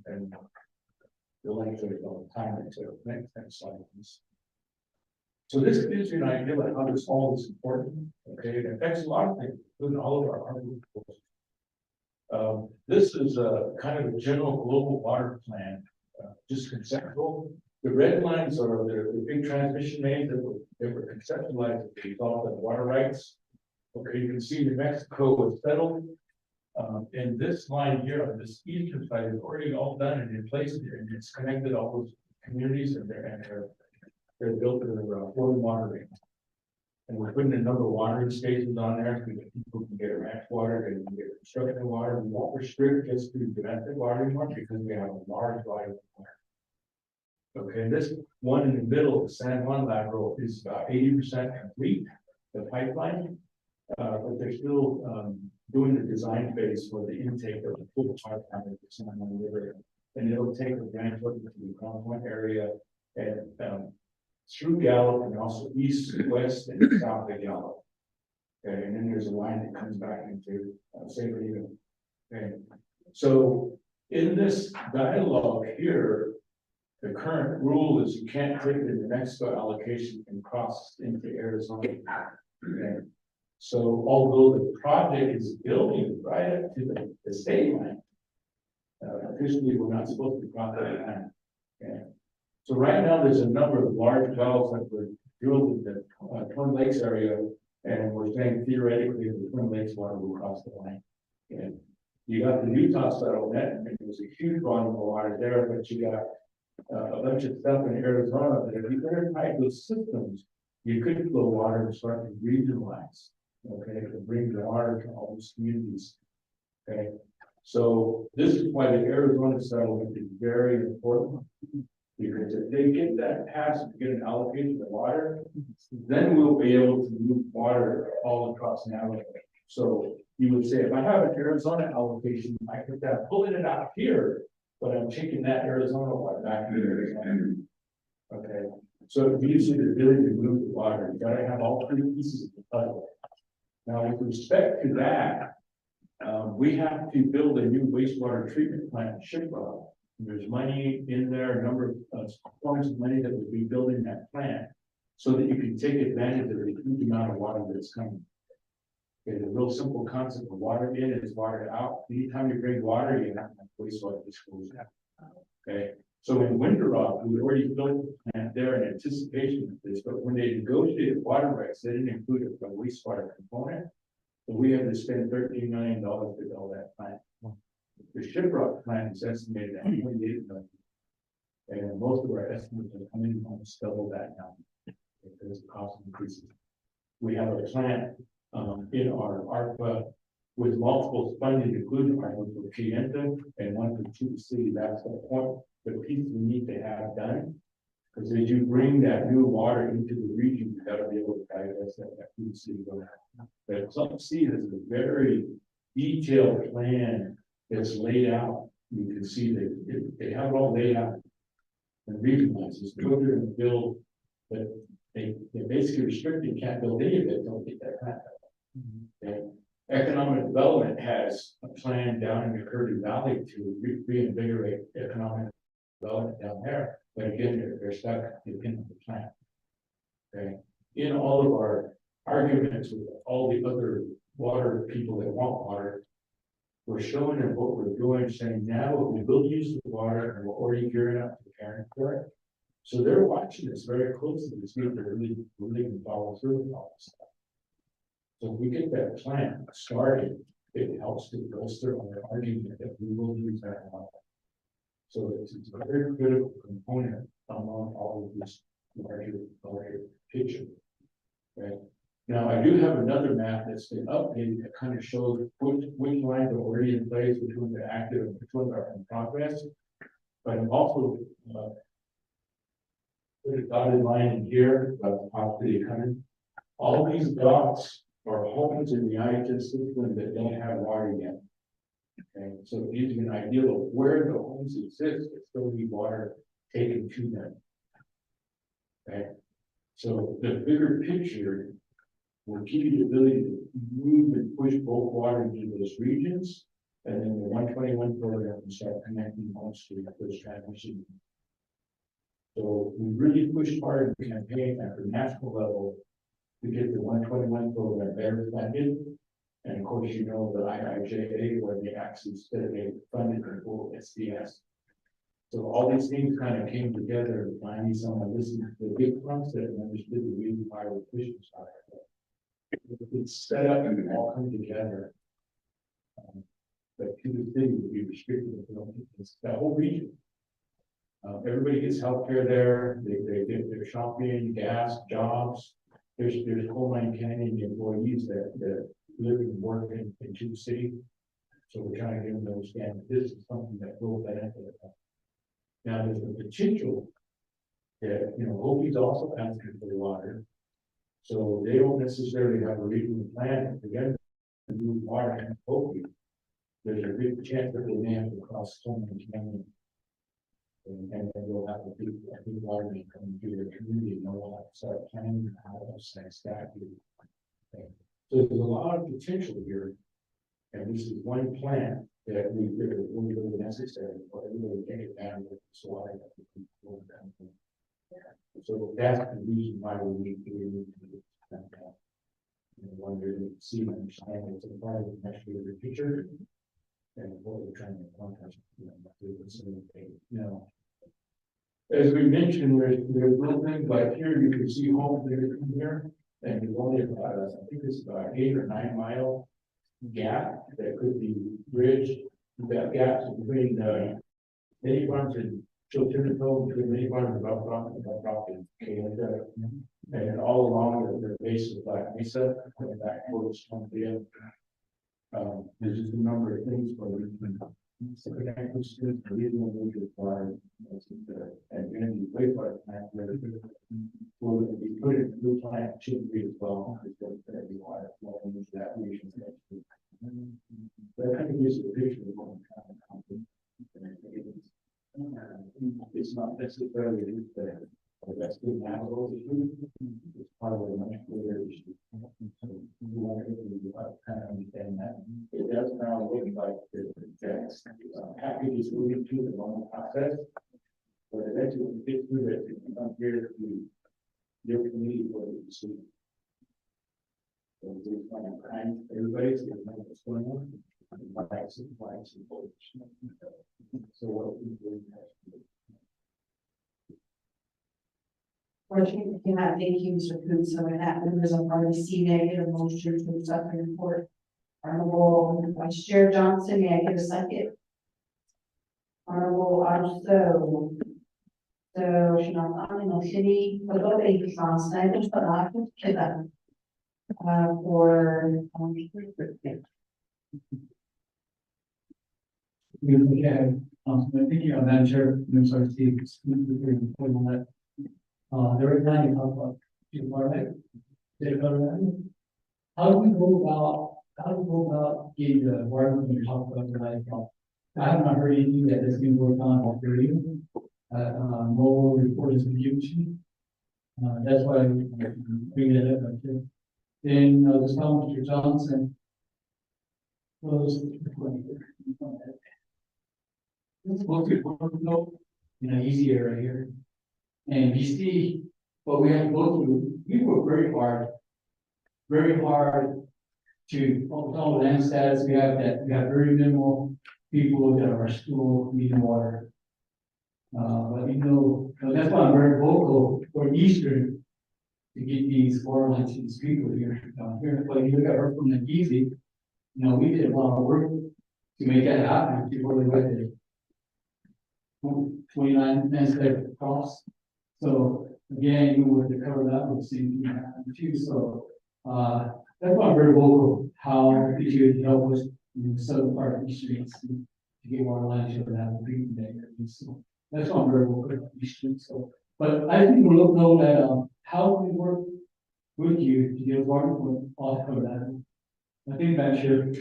the length of the time it took. Next slide, please. So this gives you an idea of how this all is important. Okay, it affects a lot of things, including all of our armed forces. This is a kind of a general global water plan, just conceptual. The red lines are the big transmission mains that were conceptualized as a result of water rights. Okay, you can see New Mexico was settled. And this line here on this eastern side is already all done and in place, and it's connected all those communities and they're built in a flowing water main. And we're putting a number of watering stations on there so that people can get ranch water, they can get construction water. We won't restrict just to domestic water anymore because we have a large body of water. Okay, this one in the middle, the San Juan lateral, is about 80% complete, the pipeline. But they're still doing the design phase for the intake of the full pipeline of the San Juan River. And it'll take the branch up into the Grand Point area and through Gallup and also east, west, and south of Gallup. Okay, and then there's a line that comes back into San Bernardino. Okay, so in this dialogue here, The current rule is you can't take the New Mexico allocation and cross into Arizona. Okay. So although the project is building right up to the state line, officially, we're not supposed to cross that line. Okay. So right now, there's a number of large wells that were drilled in the Twin Lakes area, and we're saying theoretically the Twin Lakes water will cross the line. And you got the Utah settlement, and there's a huge volume of water there, but you got a bunch of stuff in Arizona that if you better tie those systems, you could flow water and start to regionalize, okay, to bring the water to all these communities. Okay, so this is why the Arizona settlement is very important. Because if they get that passed, get an allocation of water, then we'll be able to move water all across Navajo. So you would say, if I have an Arizona allocation, I could pull it out here, but I'm taking that Arizona water back to Arizona. Okay, so it gives you the ability to move the water. You gotta have all three pieces of the puzzle. Now, with respect to that, we have to build a new wastewater treatment plant in Shiprock. There's money in there, a number of forms of money that will be building that plant so that you can take advantage of the huge amount of water that's coming. Okay, the real simple concept of water in is water out. Anytime you bring water, you have to have wastewater disposal. Okay, so in Winter Rock, we already built a plant there in anticipation of this, but when they negotiated water rights, they didn't include a wastewater component. So we had to spend $13 million to build that plant. The Shiprock plant is estimated at $28 million. And most of our estimates are coming almost double that now. Because the cost increases. We have a plant in our ARPA with multiple funding, including one for Chienta and one for Tuba City. That's the point, the piece we need to have done. Because as you bring that new water into the region, you gotta be able to digest that Tuba City. But Clump C has a very detailed plan that's laid out. You can see that they have it all laid out and regionalizes what they're going to build, but they basically restricted, can't build any of it, don't get that plant. Okay. Economic development has a plan down in the Curdy Valley to reinvigorate economic development down there, but again, they're stuck in the plant. Okay. In all of our arguments with all the other water people that want water, we're showing them what we're doing, saying now we will use the water and we're already gearing up to caring for it. So they're watching this very closely to see if they're really can follow through with all this stuff. So if we get that plan started, it helps to bolster our argument that we will use that water. So it's a very critical component among all of this larger picture. Okay. Now, I do have another map that's been updated that kind of shows which lines are already in place, which ones are active, and which ones are in progress. But I'm also put a dotted line in here about possibly coming. All these dots are homes in the IHS system that don't have water yet. Okay, so it gives you an idea of where the homes exist, that still need water taken to them. Okay, so the bigger picture will give you the ability to move and push bulk water into those regions. And then the 121 program will start connecting homes to those transmission. So we really pushed hard in the campaign at the national level to get the 121 program better funded. And of course, you know, the IIJA, where they actually funded the full SDS. So all these things kind of came together and finally someone listened to the big concept and understood the reason why we're pushing stuff. It's set up and we all come together. But Tuba City would be restricted to that whole region. Everybody gets healthcare there. They get their shopping, gas, jobs. There's Coal Mine Canyon employees that live and work in Tuba City. So we're trying to get them to understand that this is something that will benefit them. Now there's a potential that, you know, Hopi's also asking for water. So they don't necessarily have a regional plan for them to move water in Hopi. There's a big chance that they may have to cross Coal Mine Canyon. And then we'll have a big water main coming through their community, and we'll have to start planning how to stack it. Okay. So there's a lot of potential here, and this is one plan that we figured was really necessary for everybody to get it down with this water that we can So that's the reason why we need to do that. And when you see and understand it's a part of the next year of the future. And what we're trying to accomplish, as we mentioned, there's little things like here, you can see home there from here. And there's only about, I think it's about 8 or 9 mile gap that could be bridged. We've got gaps between, many farms and Chilton, between many farms and Bell Property. Okay, and all along the base of Black Mesa, going back towards Columbia. There's just a number of things where we can. Connect with students, reasonable wages for and energy way for it. Will be put in the new plan, should be as well. Because that requires more than that region. That kind of gives a picture of what we're trying to accomplish. It's not necessarily that that's good navigable issue. It's part of a much bigger issue. So you want to kind of understand that. It does now look like the package is moving through the normal process. But eventually when we get through it, it comes here to your community for the see. So we're trying to find everybody to know what's going on. Flags and bullets. So what we do. Fortunately, thank you, Mr. Coons. So with that, members of RDC, may I get a motion to accept the report? Honorable Vice Chair Johnson, may I get a second? Honorable Arso. So, Shinatani, no city, but go a translator, but I could get that. For, thank you, Madam Chair, Minister Steve, on that. There was time to talk about how do we go about getting the water when you talk about the life? I have not heard anything that is being worked on for you. Mobile report is huge. That's why I'm bringing it up. Then this time, Mr. Johnson. In an easy area here. And you see what we have to go through. We work very hard to all the land status we have very minimal people that are still needing water. But that's why I'm very vocal for Eastern to get these water lines to these people here. But you look at her from the easy, we did a lot of work to make that happen before they went there. 29 minutes there across. So again, you would cover that with same too. So that's why I'm very vocal how you could help us in the southern part of the streets to get water lines to have a green day. So that's why I'm very vocal about these streets. So, but I think we'll know that how we work with you to get water off of that. I think that's your.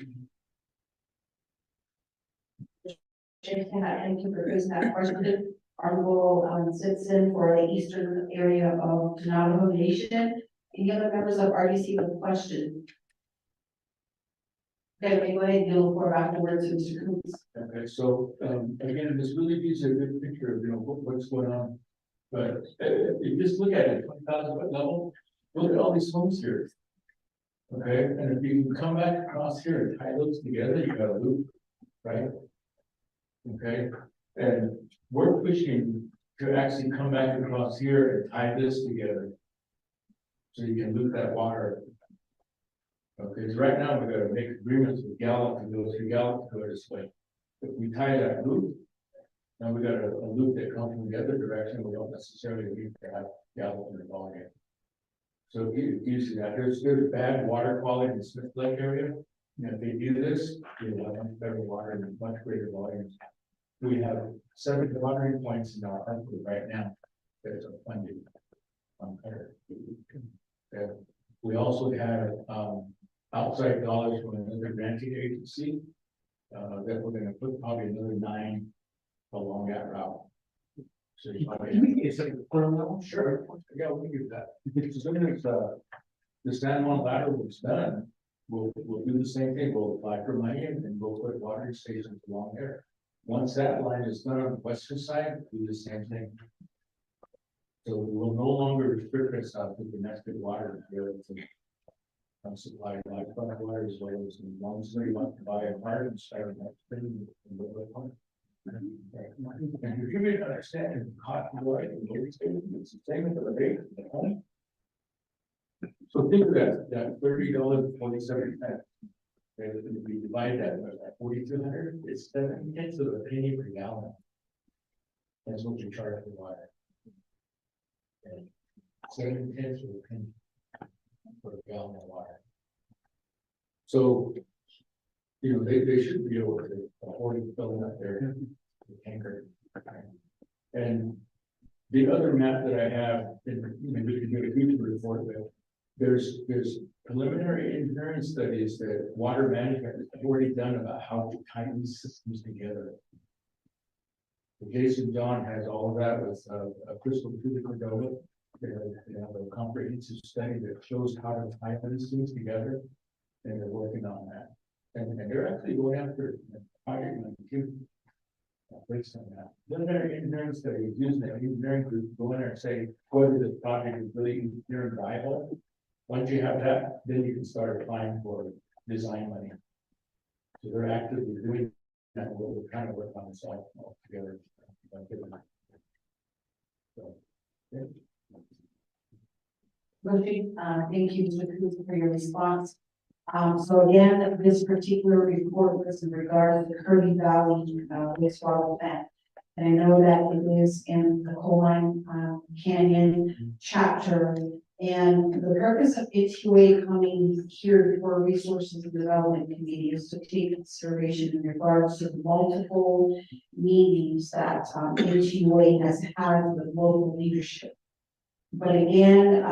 Thank you for raising that question. Honorable citizen for the eastern area of Navajo Nation. Any other members of RDC with a question? Okay, go ahead and yield the floor afterwards to Mr. Coons. Okay, so again, this really gives you a good picture of what's going on. But if you just look at it, 20,000 foot level, look at all these homes here. Okay, and if you can come back across here and tie those together, you got a loop, right? Okay, and we're pushing to actually come back across here and tie this together. So you can loop that water. Okay, so right now we've got to make agreements with Gallup to go through Gallup to go this way. If we tie that loop, now we got a loop that comes from the other direction. We don't necessarily need to have Gallup in the volume. So you see that there's bad water quality in the Smith Lake area. And if they do this, you'll have much better water and much greater volumes. We have 7 watering points in our country right now that are funded. We also have outside dollars from another granting agency that we're going to put probably another 9 along that route. So it's like sure, yeah, we can do that. As soon as the San Juan lateral is done, we'll do the same thing. We'll apply for money and we'll put watering stations along there. Once that line is done on the western side, do the same thing. So we will no longer restrict ourselves to domestic water here to supply lifetime water as well as long as they want to buy a part and start that thing. And you give me an understanding of cotton water, it's the same as the rate. So think of that $30.47. And if we divide that by 4,200, it's 7 cents of a penny per gallon. That's what you charge for water. And 7 cents of a penny for a gallon of water. So, you know, they should be able to afford to fill up their tanker. And the other map that I have, and we can get a future report with, there's preliminary engineering studies that water management has already done about how to tie these systems together. Jason John has all of that with a crystal physical development. They have a comprehensive study that shows how to tie these things together, and they're working on that. And they're actually going after hiring based on that. Preliminary engineering studies using the engineering group to go in there and say whether this project is really engineering viable. Once you have that, then you can start applying for design money. So they're actively doing that. We're kind of work on this all together. So, yeah. Rosie, thank you, Mr. Cruz, for your response. So again, this particular report was in regards to the Curly Valley wastewater plant. And I know that it is in the Coal Mine Canyon chapter. And the purpose of HUA coming here before Resources and Development Committee is to take consideration in regards to the multiple meetings that HUA has had with local leadership. But again,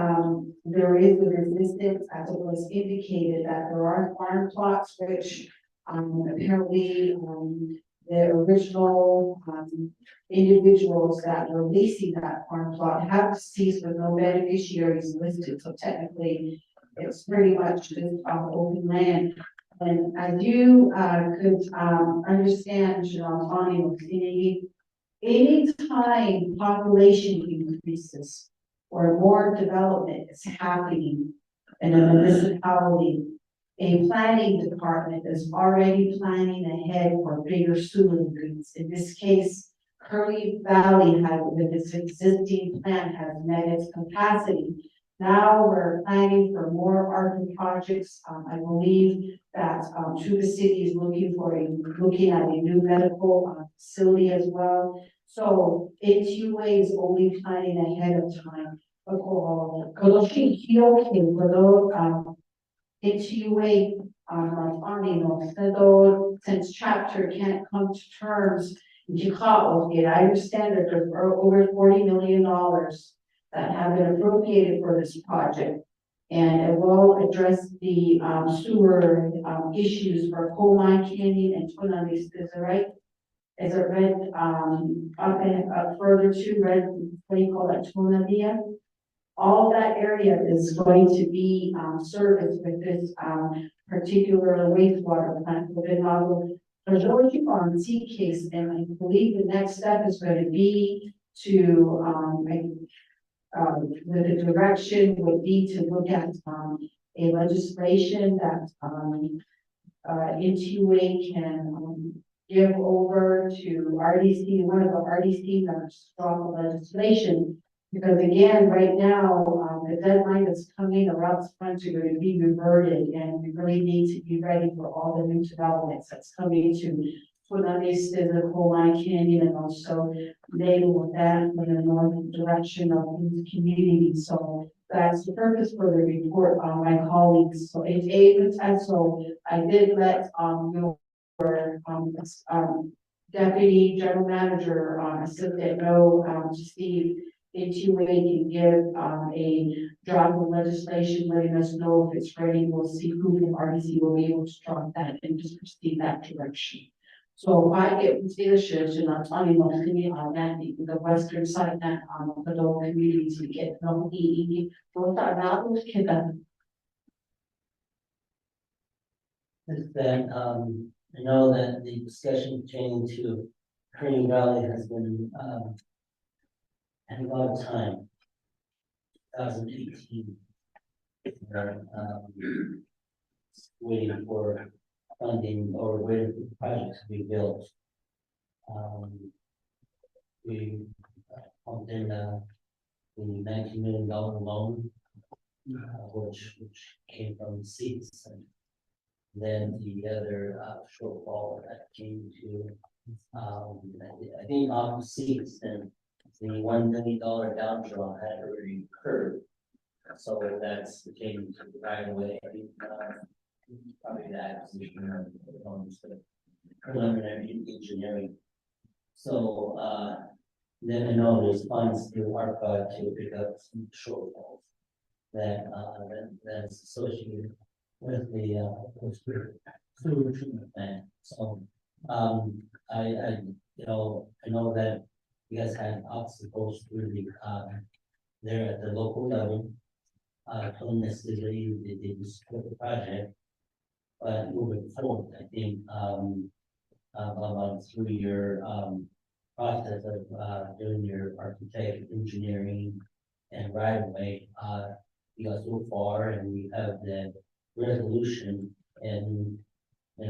there is a resistance, as it was indicated, that there are farm plots which apparently the original individuals that were leasing that farm plot have deceased with no beneficiaries listed. So technically, it's pretty much just open land. And as you could understand, any time population increases or more development is happening in a municipality, a planning department is already planning ahead for bigger sewer increase. In this case, Curly Valley has, with its existing plant, has met its capacity. Now we're planning for more ARPA projects. I believe that the city is looking at a new medical facility as well. So HUA is only planning ahead of time. HUA since chapter can't come to terms. I understand that there are over $40 million that have been appropriated for this project. And it will address the sewer issues for Coal Mine Canyon and Twin Lakes. Is it right? Is it red up and further to red? What do you call that? Twin? All that area is going to be serviced with this particular wastewater plant within majority on C case, and I believe the next step is going to be to the direction would be to look at a legislation that HUA can give over to RDC, one of the RDC members, strong legislation. Because again, right now, the deadline that's coming, the routes funds are going to be reverted, and we really need to be ready for all the new developments that's coming to Funabis, the Coal Mine Canyon, and also naval that in the northern direction of these communities. So that's the purpose for the report on my colleagues. So it's so I did let your deputy general manager assistant know to see HUA can give a draft of legislation letting us know if it's ready. We'll see who from RDC will be able to draw that and just proceed that direction. So if I get leadership to not only on that the western side that the local communities we get no Is that, I know that the discussion pertaining to Curly Valley has been, had a lot of time. 2018. Waiting for funding or waiting for the project to be built. We pumped in the $19 million loan, which came from seats, and then the other shortfall that came to, I think off the seats, and the $1 million down draw had already occurred. So that's the change right away. I think probably the acquisition of the loans for preliminary engineering. So then I know there's funds through ARPA to pick up some shortfalls that's associated with the sewer treatment plant. So I know that you guys had obstacles through the there at the local level. Don't necessarily they didn't support the project, but moving forward, I think through your process of doing your architect, engineering, and right away, you got so far, and we have the resolution, and I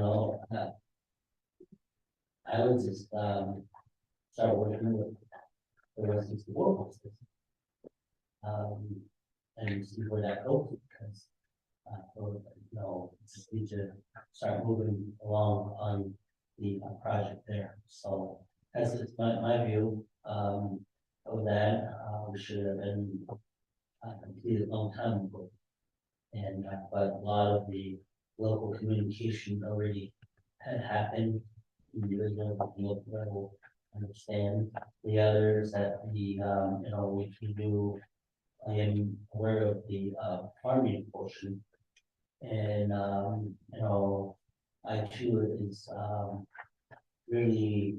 would just start working with the rest of the work and see where that goes, because just need to start moving along on the project there. So that's just my view of that. We should have been completed a long time ago, and but a lot of the local communication already had happened. The original local level understand the others that we can do. I am aware of the farming portion, and I too is really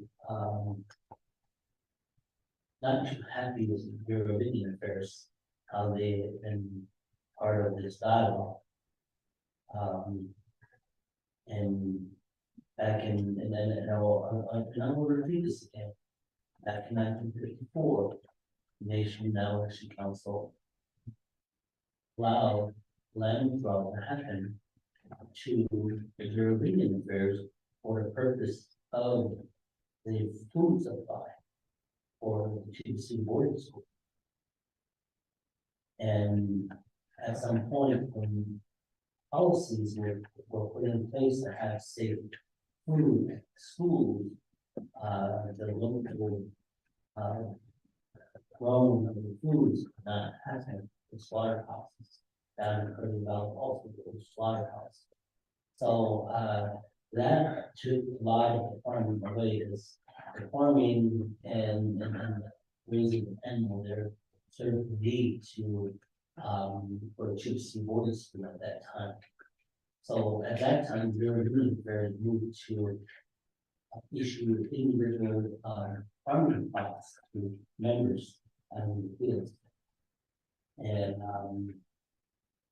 not too happy with the Bureau of Indian Affairs, how they've been part of this dialogue. And back in, and then and I will repeat this again. Back in 1954, the Nation Now Election Council allowed land withdrawal to happen to the Bureau of Indian Affairs for the purpose of the food supply for the TBC boarding school. And at some point, when policies were put in place to have safe food at schools, the local growing of the foods not having the slaughterhouses down in Curly Valley, also the slaughterhouse. So that took a lot of the farming away, is the farming and raising the animal there served the need to for the Gypsy boarding school at that time. So at that time, we were really very moved to issue individual farming plots to members in the fields. And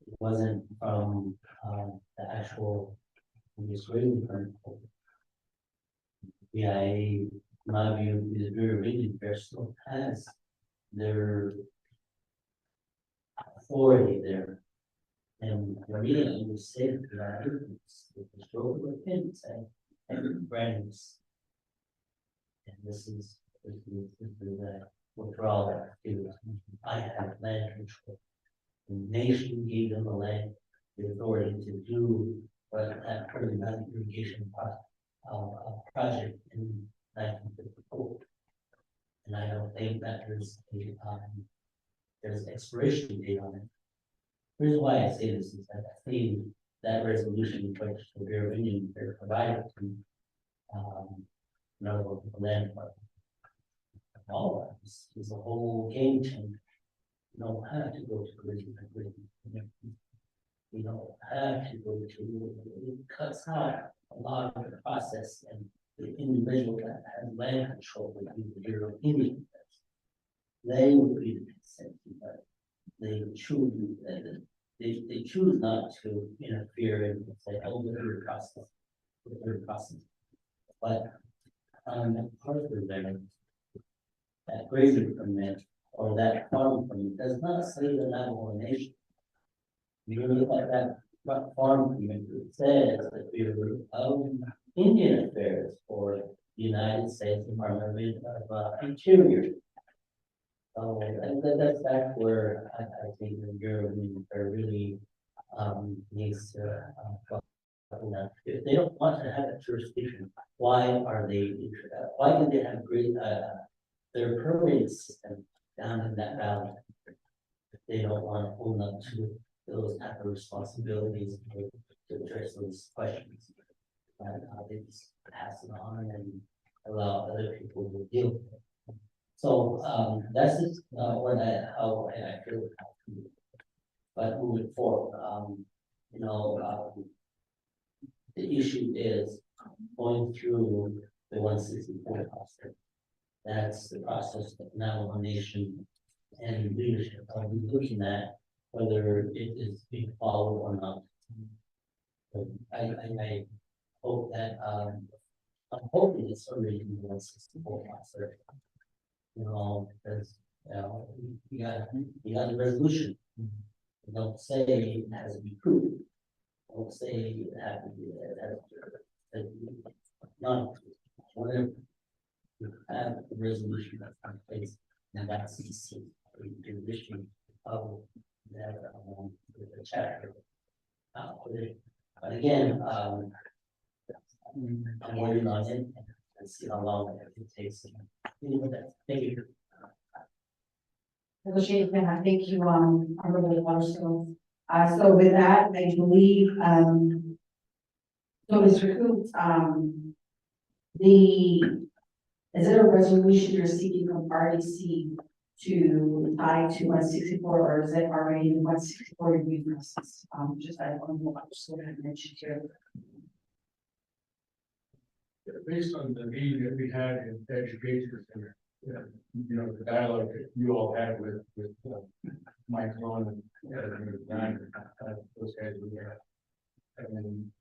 it wasn't from the actual administrative permit. BIA, in my view, is very rigid. There still has their authority there. And the meeting was said that it was stroke of a pen saying, and friends. And this is the withdrawal that I have land control. The nation gave them the land, the authority to do what that pretty much irrigation project in 1954. And I don't think that there's expiration date on it. The reason why I say this is that I think that resolution which the Bureau of Indian Affairs provided to the land department. All of this is a whole game changer. You don't have to go to grid. You don't have to go to, it cuts out a lot of the process, and the individual that has land control would be the Bureau of Indian Affairs. They would be the consent, but they choose they choose not to interfere and say, oh, the process. But part of them, that grazing permit or that farm permit does not say the Navajo Nation. You look at that farm permit, it says that Bureau of Indian Affairs or United States Department of Interior. So and that's where I think the Bureau of Indian Affairs really needs to if they don't want to have a jurisdiction, why are they, why do they have great, their permitting system down in that valley? If they don't want to own up to those type of responsibilities to address those questions. And they just pass it on and allow other people to deal with it. So, that's just, how I feel. But moving forward, you know, the issue is going through the 164 process. That's the process that Navajo Nation and leadership are looking at whether it is being followed or not. But I hope that I'm hoping it's already in the 164 process. You know, because you got a resolution. You don't say it has to be proved. Don't say it has to be none. Whatever. You have the resolution that's in place, and that's the condition of that the chapter. But again, I'm working on it and see how long it takes. Thank you. Thank you, Honorable Waterstone. So with that, I believe, so Mr. Coops, is there a resolution you're seeking from RDC to tie to 164, or is it already in 164 review process? Just I don't know what I mentioned here. Based on the meeting that we had in the education center, you know, the dialogue that you all had with Mike Long and those guys were there. And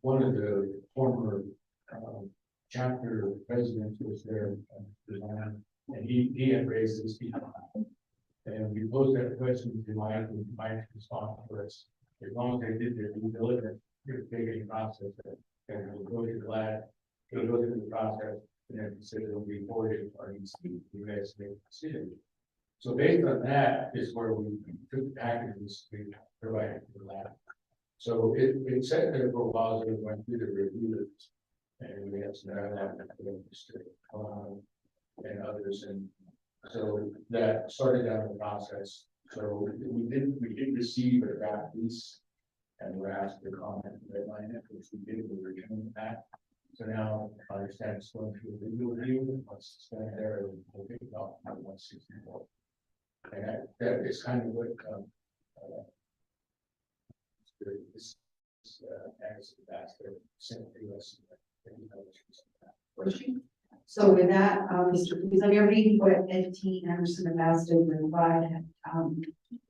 one of the former chapter presidents was there, and he had raised this before. And we posed that question to Mike, and Mike responded for us. As long as they did their due diligence, they're taking process and we'll go to the lab, they'll go through the process, and then consider it'll be forwarded to RDC, you guys make a decision. So based on that is where we took the packages we provided to the lab. So it sat there for a while as we went through the reviews. And we had some dialogue with the district and others, and so that started down the process. So we did receive a draft lease, and we're asked to comment and redline it, which we did. We were doing that. So now I understand it's going through the legal review. Once it's done there, we'll pick it up at 164. And that is kind of what this ambassador sent to us. So with that, Mr. Coops, I'm reading what Ed Anderson Ambassador Revive had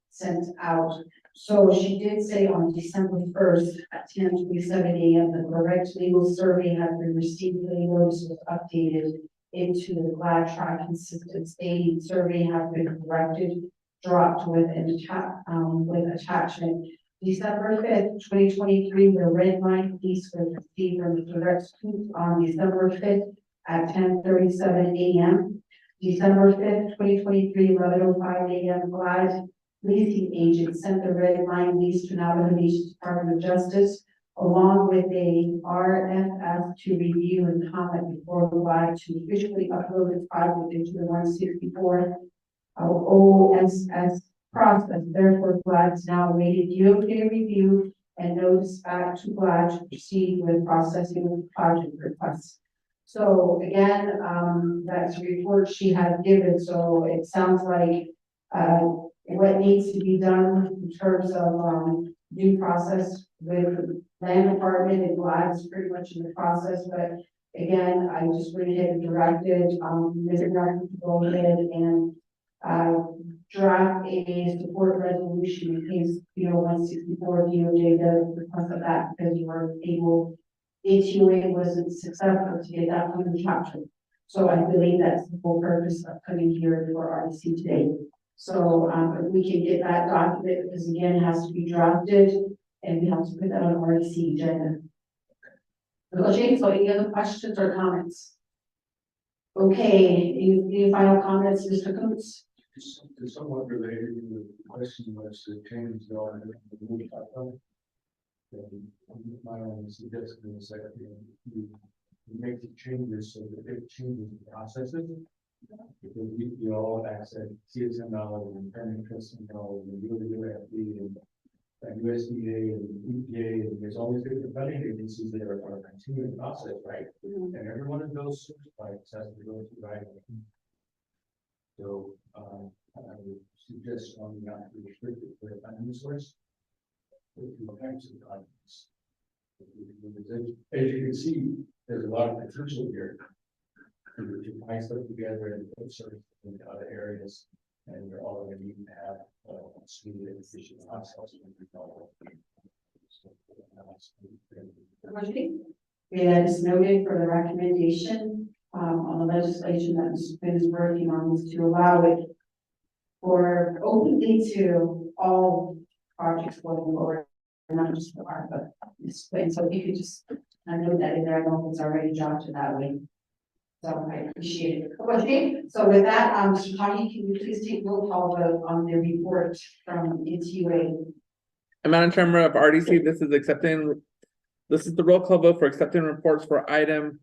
sent out. So she did say on December 1st at 10:27 a.m. the correct legal survey had been received. The notice was updated into the GLAD track consistent stating survey has been corrected, dropped with attachment. December 5th, 2023, the red line piece was received from the direct scoop on December 5th at 10:37 a.m. December 5th, 2023, 11:05 a.m. GLAD leasing agent sent the red line lease to Navajo Nation Department of Justice along with a RFS to review and comment before GLAD to officially upload the project into the 164 OSS process. Therefore, GLAD's now awaited DOJ review and notice back to GLAD to proceed with processing of the project requests. So again, that's a report she had given. So it sounds like what needs to be done in terms of due process with the land department and GLAD is pretty much in the process. But again, I just went ahead and directed Mr. Martin to go ahead and draft a support resolution in case, 164 DOJ does request of that because you were able, HUA wasn't successful to get that from the chapter. So I believe that's the whole purpose of coming here for RDC today. So, if we can get that document, because again, it has to be drafted, and we have to put that on RDC agenda. Okay, so any other questions or comments? Okay, any final comments, Mr. Coates? It's somewhat related to the question was the changes going in the movie pipeline. My only suggestion is that you make the changes so that it changes the processes. Because we all access CSML and permanent trust and UFD and USDA and EPA, and there's always different funding agencies that are continuing the process, right? And every one of those certificates has to go through right. So, I would suggest on not to restrict it to a funding source. With two types of documents. As you can see, there's a lot of potential here. To find stuff together and put service in other areas, and you're all going to need to have speed and efficient process. Yeah, it's noted for the recommendation, on the legislation that Mr. Quinn is working on is to allow it for openly to all projects going forward, not just the ARPA. Ms. Quinn, so if you could just, I know that in there, I know it's already drafted that way. So I appreciate it. Okay, so with that, Mr. Tony, can you please take roll call vote on the report from NTUA? And Madam Chairman of RDC, this is the roll call vote for accepting reports for item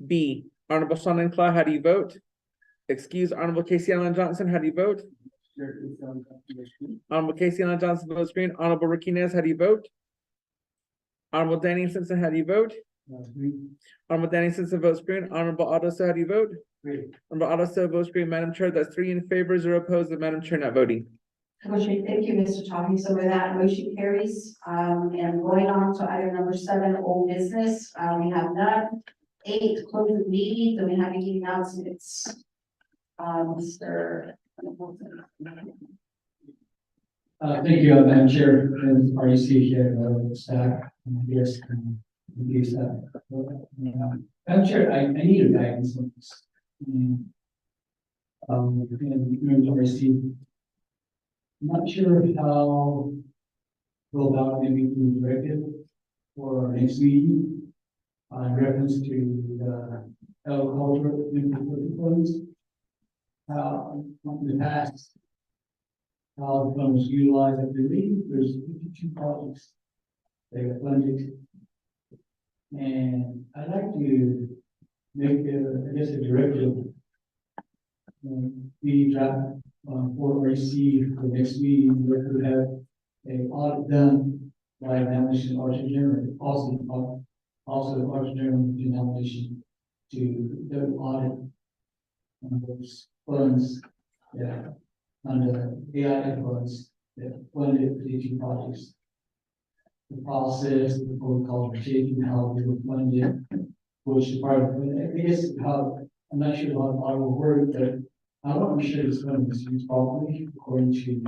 B. Honorable Shannon Claw, how do you vote? Excuse Honorable Casey Allen Johnson, how do you vote? Honorable Casey Allen Johnson votes green. Honorable Ricky Nez, how do you vote? Honorable Danny Simpson, how do you vote? Honorable Danny Simpson votes green. Honorable Otto, how do you vote? Honorable Otto votes green. Madam Chair, that's 3 in favor, 0 opposed, and Madam Chair not voting. Motion, thank you, Mr. Tony. So with that, motion carries. And going on to item number 7, old business. We have none. 8, close the meeting. So we have any announcements. Mr. Thank you, Madam Chair, and REC here, staff, yes, and the staff. Madam Chair, I need your guidance on this. REC. Not sure how go about maybe to direct it for our next meeting in reference to the agriculture funds. In the past, how the funds utilized, I believe there's 52 projects they are funded. And I'd like to make a directive be draft for REC for next meeting, where we have a audit done by nomination Archer General, also Archer General denomination to the audit on those funds, on the AIF funds that funded the two projects. The process, the protocol for taking how we were funded, which department, I guess how, I'm not sure how I will work, but I want to make sure this fund is used properly according to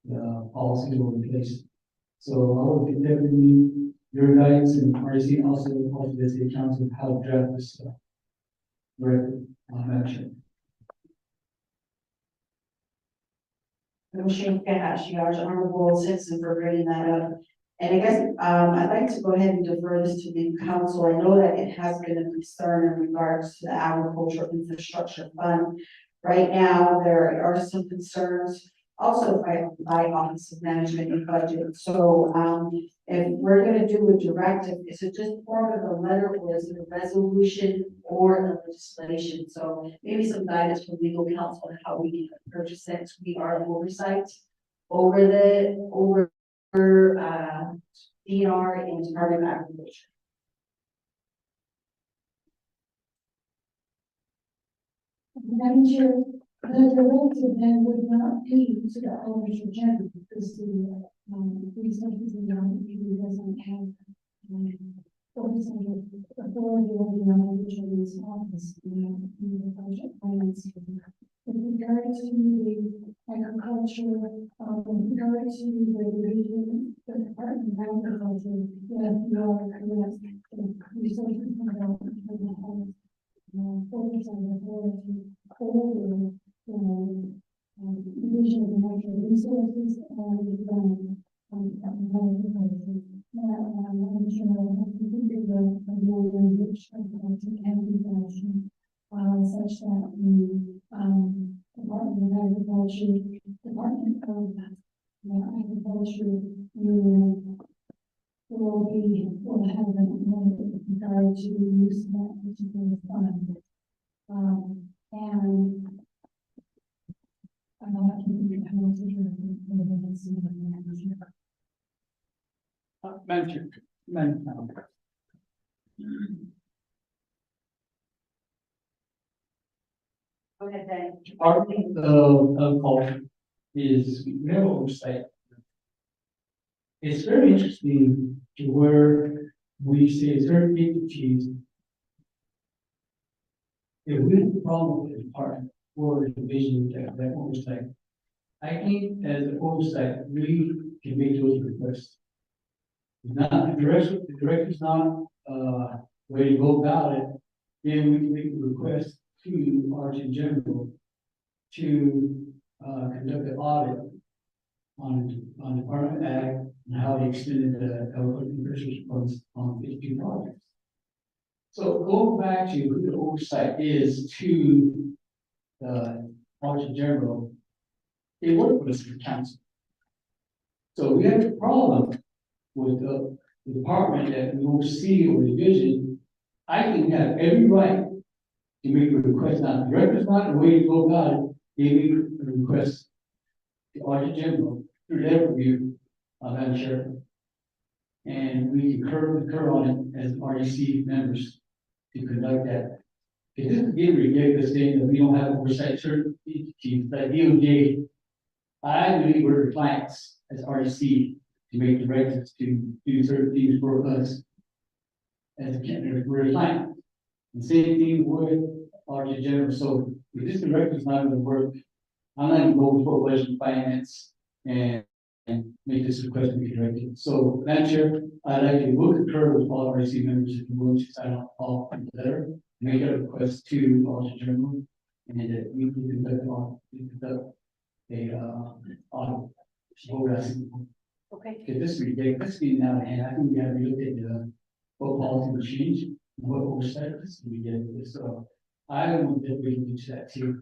the policy in place. So I will definitely need your guidance and RC also the city council how to draft this record mention. Motion, honorable citizen for bringing that up. And I guess, I'd like to go ahead and defer this to the council. I know that it has been a concern in regards to the agricultural infrastructure fund. Right now, there are some concerns also by Office of Management and Budget. So, if we're gonna do a directive, is it just form of a letter or is it a resolution or a legislation? So maybe some guidance from legal counsel on how we can purchase it. We are oversight over DNR and Department of Agriculture. Madam Chair, the directive then would not be to the Auditor General because the resources in the doesn't have oversight of authority over the Auditor's office in the budget finance. With regard to the agriculture, with regard to the Department of Agriculture, that you are correct. Resources from the focus on the board to coordinate, division of natural resources and, I'm sure which can be done, such that the, Department of Agriculture, Department of Agriculture, will have an regard to the use of that particular fund. And I can think of how to do it. Madam Chair. Go ahead, Dan. Part of culture is we have oversight. It's very interesting to where we say certain entities. If we have a problem with the department or the division that oversight, I think as an oversight, we can make those requests. If not, the director's not, way to go about it, then we can make a request to Arch General to, conduct an audit on Department of Ag and how they extended the agricultural research funds on 52 projects. So going back to who the oversight is to the Arch General, they work with us for council. So we have a problem with the department that we oversee or division. I think we have every right to make a request. Now, the director's not the way to go about it. They make a request to Arch General through their review, Madam Chair. And we concur on it as REC members to conduct that. Because this is a ridiculous thing that we don't have oversight certain entities like DOJ. I believe we're the clients as REC to make directives to do certain things for us as a candidate, we're a client. The same thing with Arch General. So if this directive is not going to work, I'm not going to go before budget and finance and make this request to be directed. So, Madam Chair, I'd like to look concur with all REC members if you will to sign off all the letter, make a request to Arch General, and that we can conduct a audit. Okay. Because this is ridiculous, being out of hand. I think we have to look at the what policy will change, and what oversight is ridiculous. So I would that we can do that too.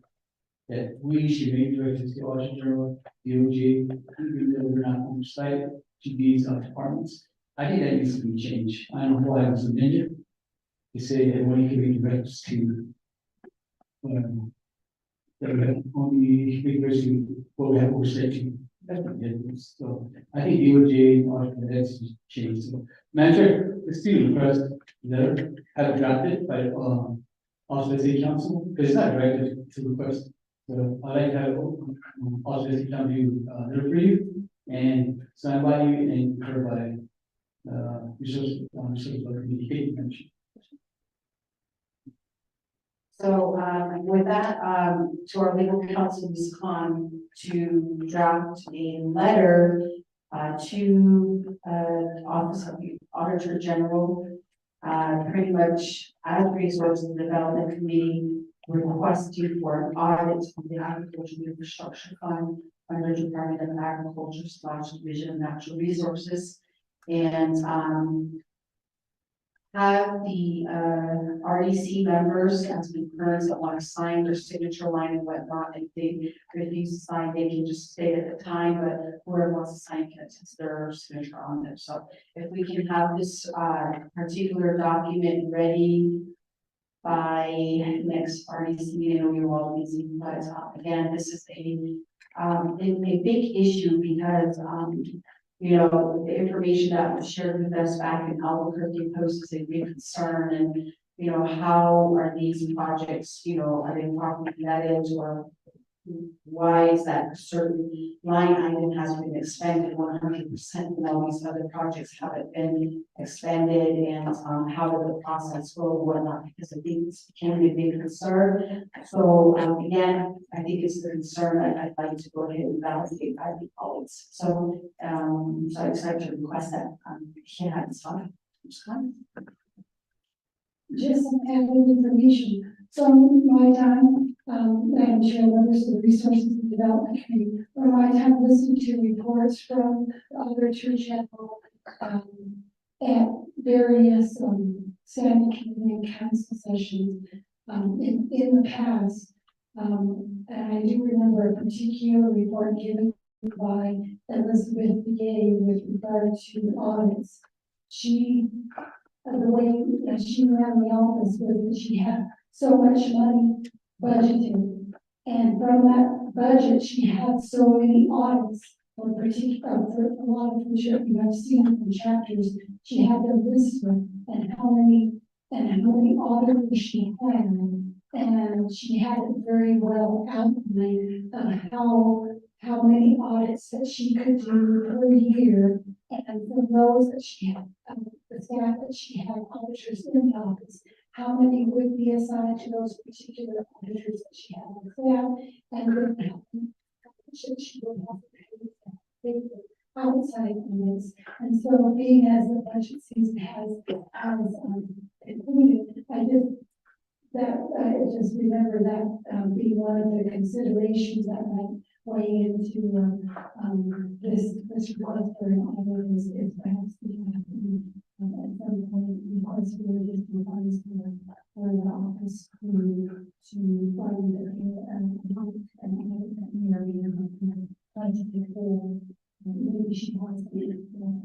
That we should make directives to Arch General, DOJ, even though we're not oversight to these departments. I think that needs to be changed. I don't know why it was amended to say that when you can make directives to that we have only make directives what we have oversight to. That's ridiculous. So I think DOJ and that's changed. So, Manager, the student request letter have drafted by Austin City Council, because it's not directed to request. So I like to have Austin City Council do letter for you and signed by you and heard by resource communication mention. So, with that, to our legal counsel, Ms. Khan, to draft a letter, to, Office of the Auditor General, pretty much as Resources and Development Committee, requesting for an audit of the Agricultural Infrastructure Fund under Department of Agriculture / Division of Natural Resources. And, have the REC members as concurrence that want to sign their signature line and whatnot. If they refuse to sign, they can just stay at the time, but whoever wants to sign can attach their signature on there. So if we can have this particular document ready by next REC meeting, we will all be seeing, but again, this is a big issue because you know, the information that was shared with us back in Albuquerque poses a big concern, and you know, how are these projects, you know, are they properly vetted, or why is that a certain line item has been expended 100% and all these other projects haven't been expended, and how did the process go, whatnot, because I think it's can be a big concern. So again, I think it's the concern that I'd like to go ahead and validate by the colleagues. So so I decided to request that yeah, it's fine. It's fine. Just some added information. from my time, Madam Chair, members of the Resources and Development Committee, from my time listening to reports from the Auditor General, at various, standing committee and council sessions, in the past. And I do remember a particular report given by Elizabeth Gay with regard to audits. She, the way that she ran the office was that she had so much money budgeted. And from that budget, she had so many audits for for a lot of which you have seen from chapters. She had them listed and how many auditors she had. And she had it very well outlined of how many audits that she could do per year. And for those that she had, the staff that she had auditors in the office, how many would be assigned to those particular auditors that she had on staff, and then how much she would have to pay for outside audits. And so being as the budget season has included, I just remember that being one of the considerations that might weigh into this request for an audit is perhaps we have at some point responsibilities and funds for the office to fund and budgeted for. Maybe she wants to be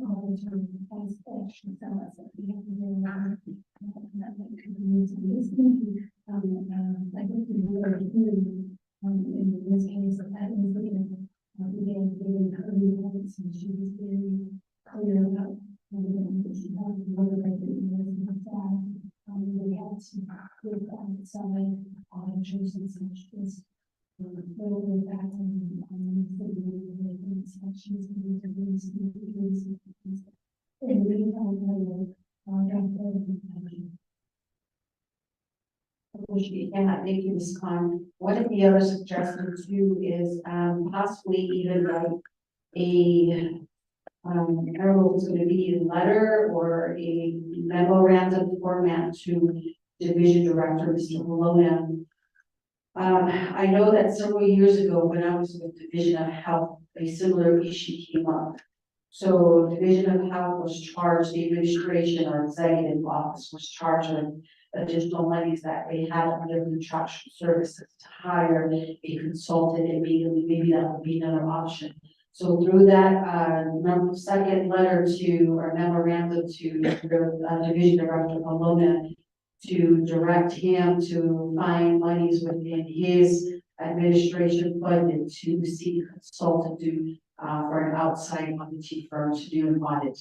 auditor as action, so that's what we have to do. That could be used in this meeting. I think we really in this case, that is looking again, giving her reports, and she was very clear about she had to motivate the staff. We had to give some auditors and such as little bit back on the inspections and in the meantime, Yeah, thank you, Ms. Khan. One of the other suggestions too is possibly even like I don't know if it's going to be a letter or a memorandum format to Division Director, Mr. Bologna. I know that several years ago when I was with Division of Health, a similar issue came up. So Division of Health was charged, the administration or executive office was charged with additional monies that they had under contractual services to hire a consultant, and maybe that would be another option. So through that second letter to or memorandum to Division Director Bologna to direct him to find monies within his administration budget to seek a consultant to for an outside auditing firm to do an audit.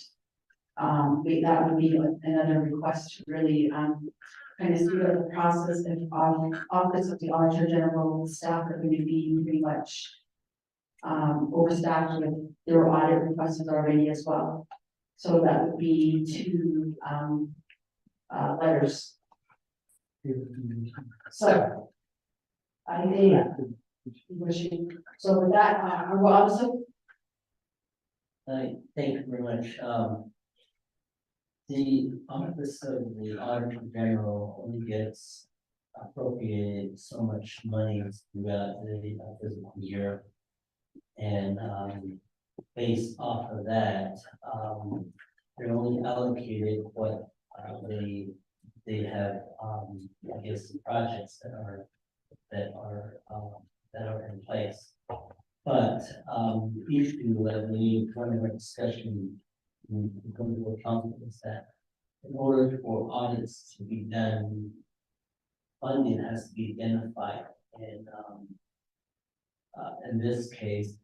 That would be another request to really kind of speed up the process. And Office of the Auditor General staff are going to be pretty much overstaffed with their audit requests already as well. So that would be two letters. So I think so with that, Honorable Officer. Thank you very much. The Office of the Auditor General only gets appropriated so much money throughout the fiscal year. And based off of that, they're only allocated what they have, I guess, projects that are in place. But the issue that we one of our discussion in come to account is that in order for audits to be done, funding has to be identified. And in this case,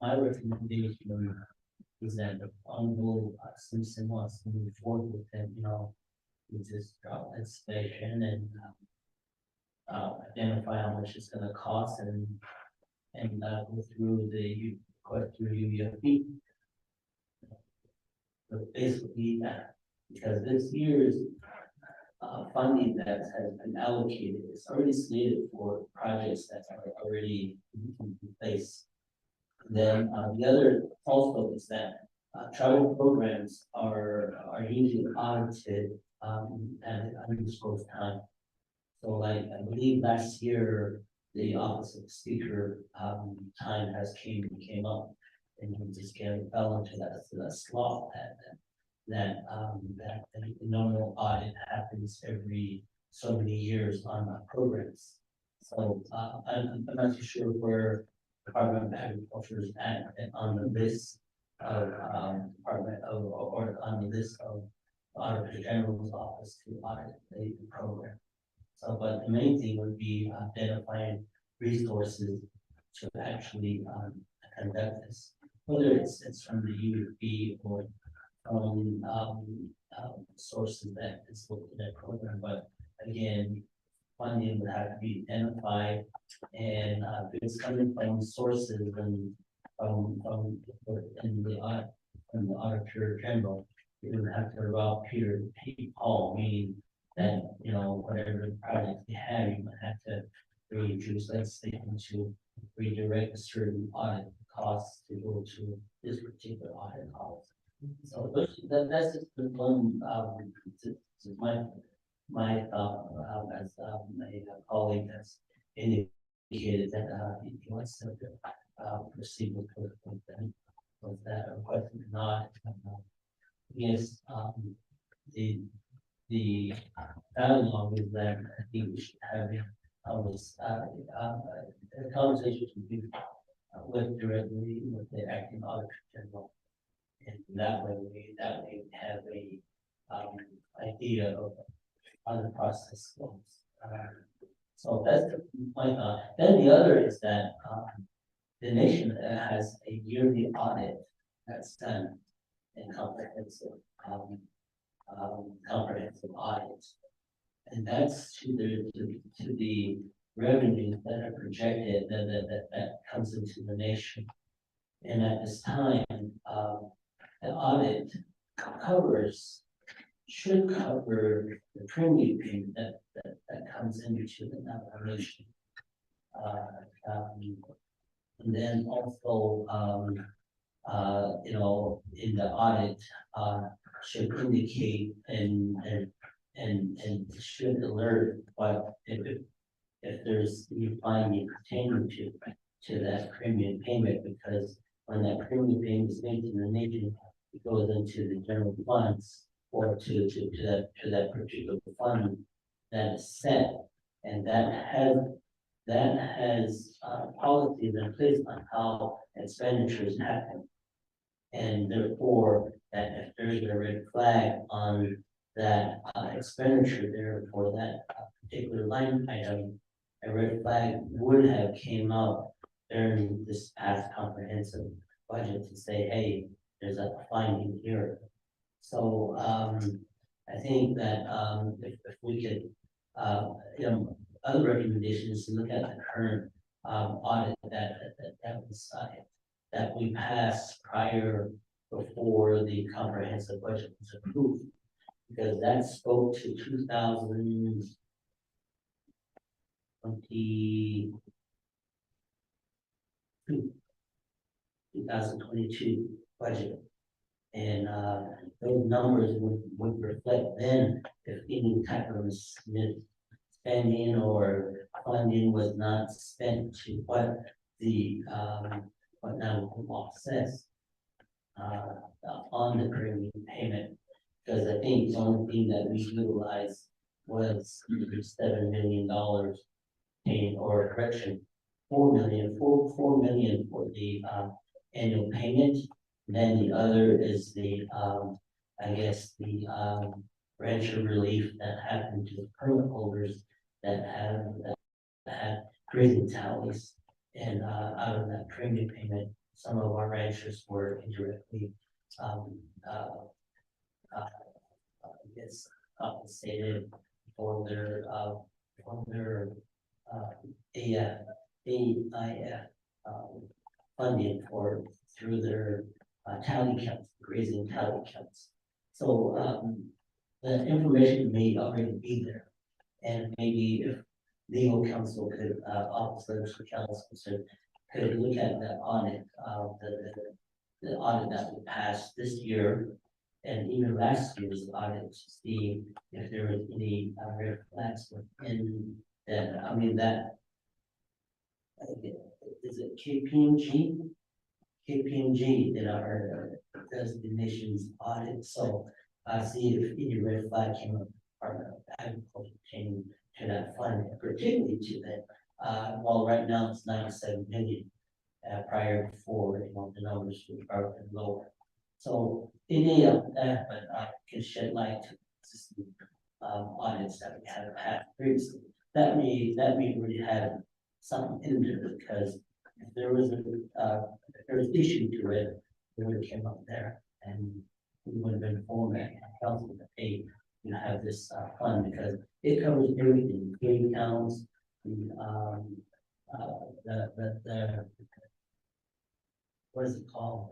my recommendation is that the Honorable Simpson wants to move forward with it, with this job inspection and identify how much it's going to cost and go through the UUFP. But basically, because this year's funding that has been allocated is already slated for projects that are already in place. Then the other also is that travel programs are usually audited at undisclosed time. So like, I believe last year, the office of the speaker, time came up. And he just fell into that slot that the normal audit happens every so many years on our programs. So, I'm not too sure where Department of Agriculture is at on the list of, Department of, or on the list of Auditor General's office to audit the program. So, but the main thing would be identifying resources to actually, conduct this. Whether it's from the UFB or from, sources that is looked at that program, but again, funding would have to be identified, and, if it's coming from sources and in the audit, from the Auditor General, you would have to route Peter P. Paul, meaning that, you know, whatever project you have, you might have to reduce that statement to redirect a certain audit costs to go to this particular audit cost. So that's just the one, my thought, as my colleague has indicated that he wants to proceed with that request or not. Yes, the dialogue is that I think we should have a conversation with directly with the acting auditor general. And that way we have a idea of how the process goes. So that's my thought. Then the other is that the nation has a yearly audit that's done in comprehensive audits. And that's to the revenues that are projected that comes into the nation. And at this time, the audit should cover the premium payment that comes into the nation. And then also, you know, in the audit, should indicate and should alert what if there's new finding pertaining to that premium payment, because when that premium payment is made to the nation, it goes into the general funds or to that particular fund that is set, and that has policies in place on how expenditures happen. And therefore, that if there's a red flag on that expenditure there for that particular line item, a red flag would have came up during this past comprehensive budget to say, hey, there's a finding here. So I think that if we could, you know, other recommendations to look at the current audit that we passed before the comprehensive budget was approved, because that spoke to 2022 budget. And those numbers would reflect then if any type of spending or funding was not spent to what the what now the law says on the premium payment. Because I think the only thing that we utilized was $7 million paying, or correction, 4 million for the annual payment. And then the other is the I guess the rancher relief that happened to the permit holders that had grazing tallies. And out of that premium payment, some of our ranchers were indirectly compensated for their AIF funding through their tally counts, grazing tally counts. So the information may already be there, and maybe if legal counsel could, officers of counsel could look at that audit, the audit that we passed this year, and even last year's audit to see if there was any red flags within that, I mean, that. Is it KPMG? KPMG did our designations audit, so I see if any red flag came up, our agriculture came to that fund, particularly to that. Well, right now it's 97 million. Prior before, the numbers were lower. So any of that, but I can shed light to existing audits that we have had previously. That may really have something in there, because if there was issue to it, it would have came up there, and we would have been informed that council that hey, you have this fund, because it covers everything, game counts, the what is it called?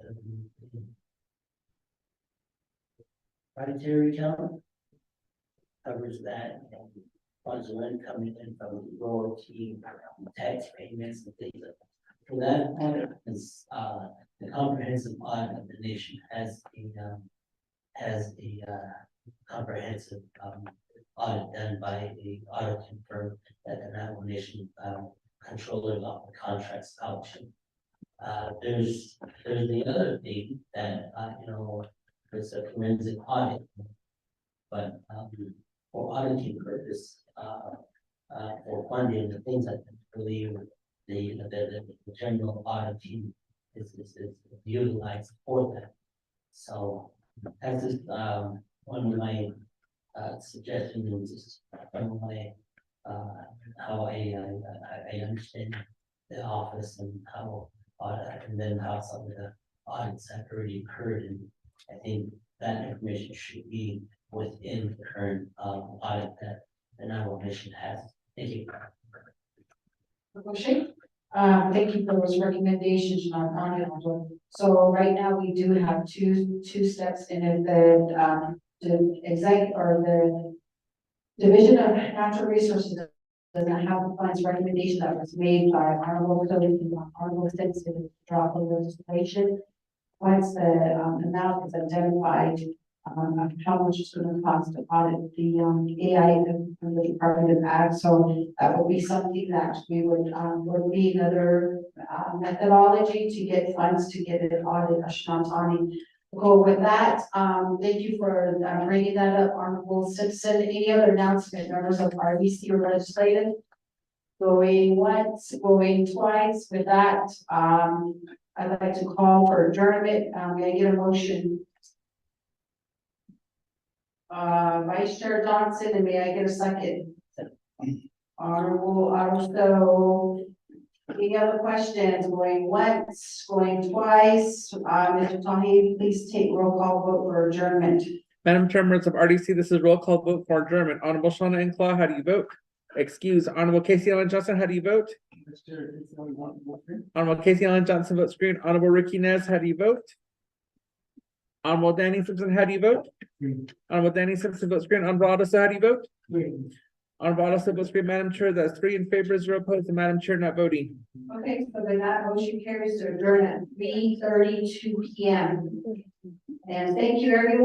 Monetary account covers that, and funds are coming in from royalty, tax payments, and things like that. For that audit is the comprehensive audit of the nation has a comprehensive audit done by the auditing firm that the Navajo Nation controllers of the contracts auction. There's the other thing that it's a forensic audit, but for auditing purpose, for funding the things that I believe the general auditing is utilized for that. So that's just one of my suggestions, is one of my how I understand the office and how and then how some of the audits have already occurred, and I think that information should be within the current audit that the Navajo Nation has. Thank you. Thank you for those recommendations on our audit. So right now we do have two steps in it, the exec or the Division of Natural Resources doesn't have the funds recommendation that was made by honorable citizen drop of legislation. Once the amount is identified, of how much it's going to cost to audit the AI from the Department of Ag. So that would be something that we would be another methodology to get funds to get an audit, Ashnatani. Go with that. Thank you for bringing that up, Honorable Simpson. Any other announcement, members of RBC or legislative? Going once, going twice. With that, I'd like to call for adjournment. May I get a motion? Vice Chair Johnson, and may I get a second? Honorable Arsto. Any other questions? Going once, going twice. Mr. Tahi, please take roll call vote for adjournment. Madam Chair, members of RDC, this is roll call vote for adjournment. Honorable Shauna Inclaw, how do you vote? Excuse. Honorable Casey Ellen Johnson, how do you vote? Honorable Casey Ellen Johnson votes green. Honorable Ricky Nez, how do you vote? Honorable Danny Simpson, how do you vote? Honorable Danny Simpson votes green. Honorable Otto, how do you vote? Honorable Otto votes green. Madam Chair, that's 3 in favor, 0 opposed, and Madam Chair not voting. Okay, so then that motion carries to adjourn at 3:32 p.m. And thank you, everyone.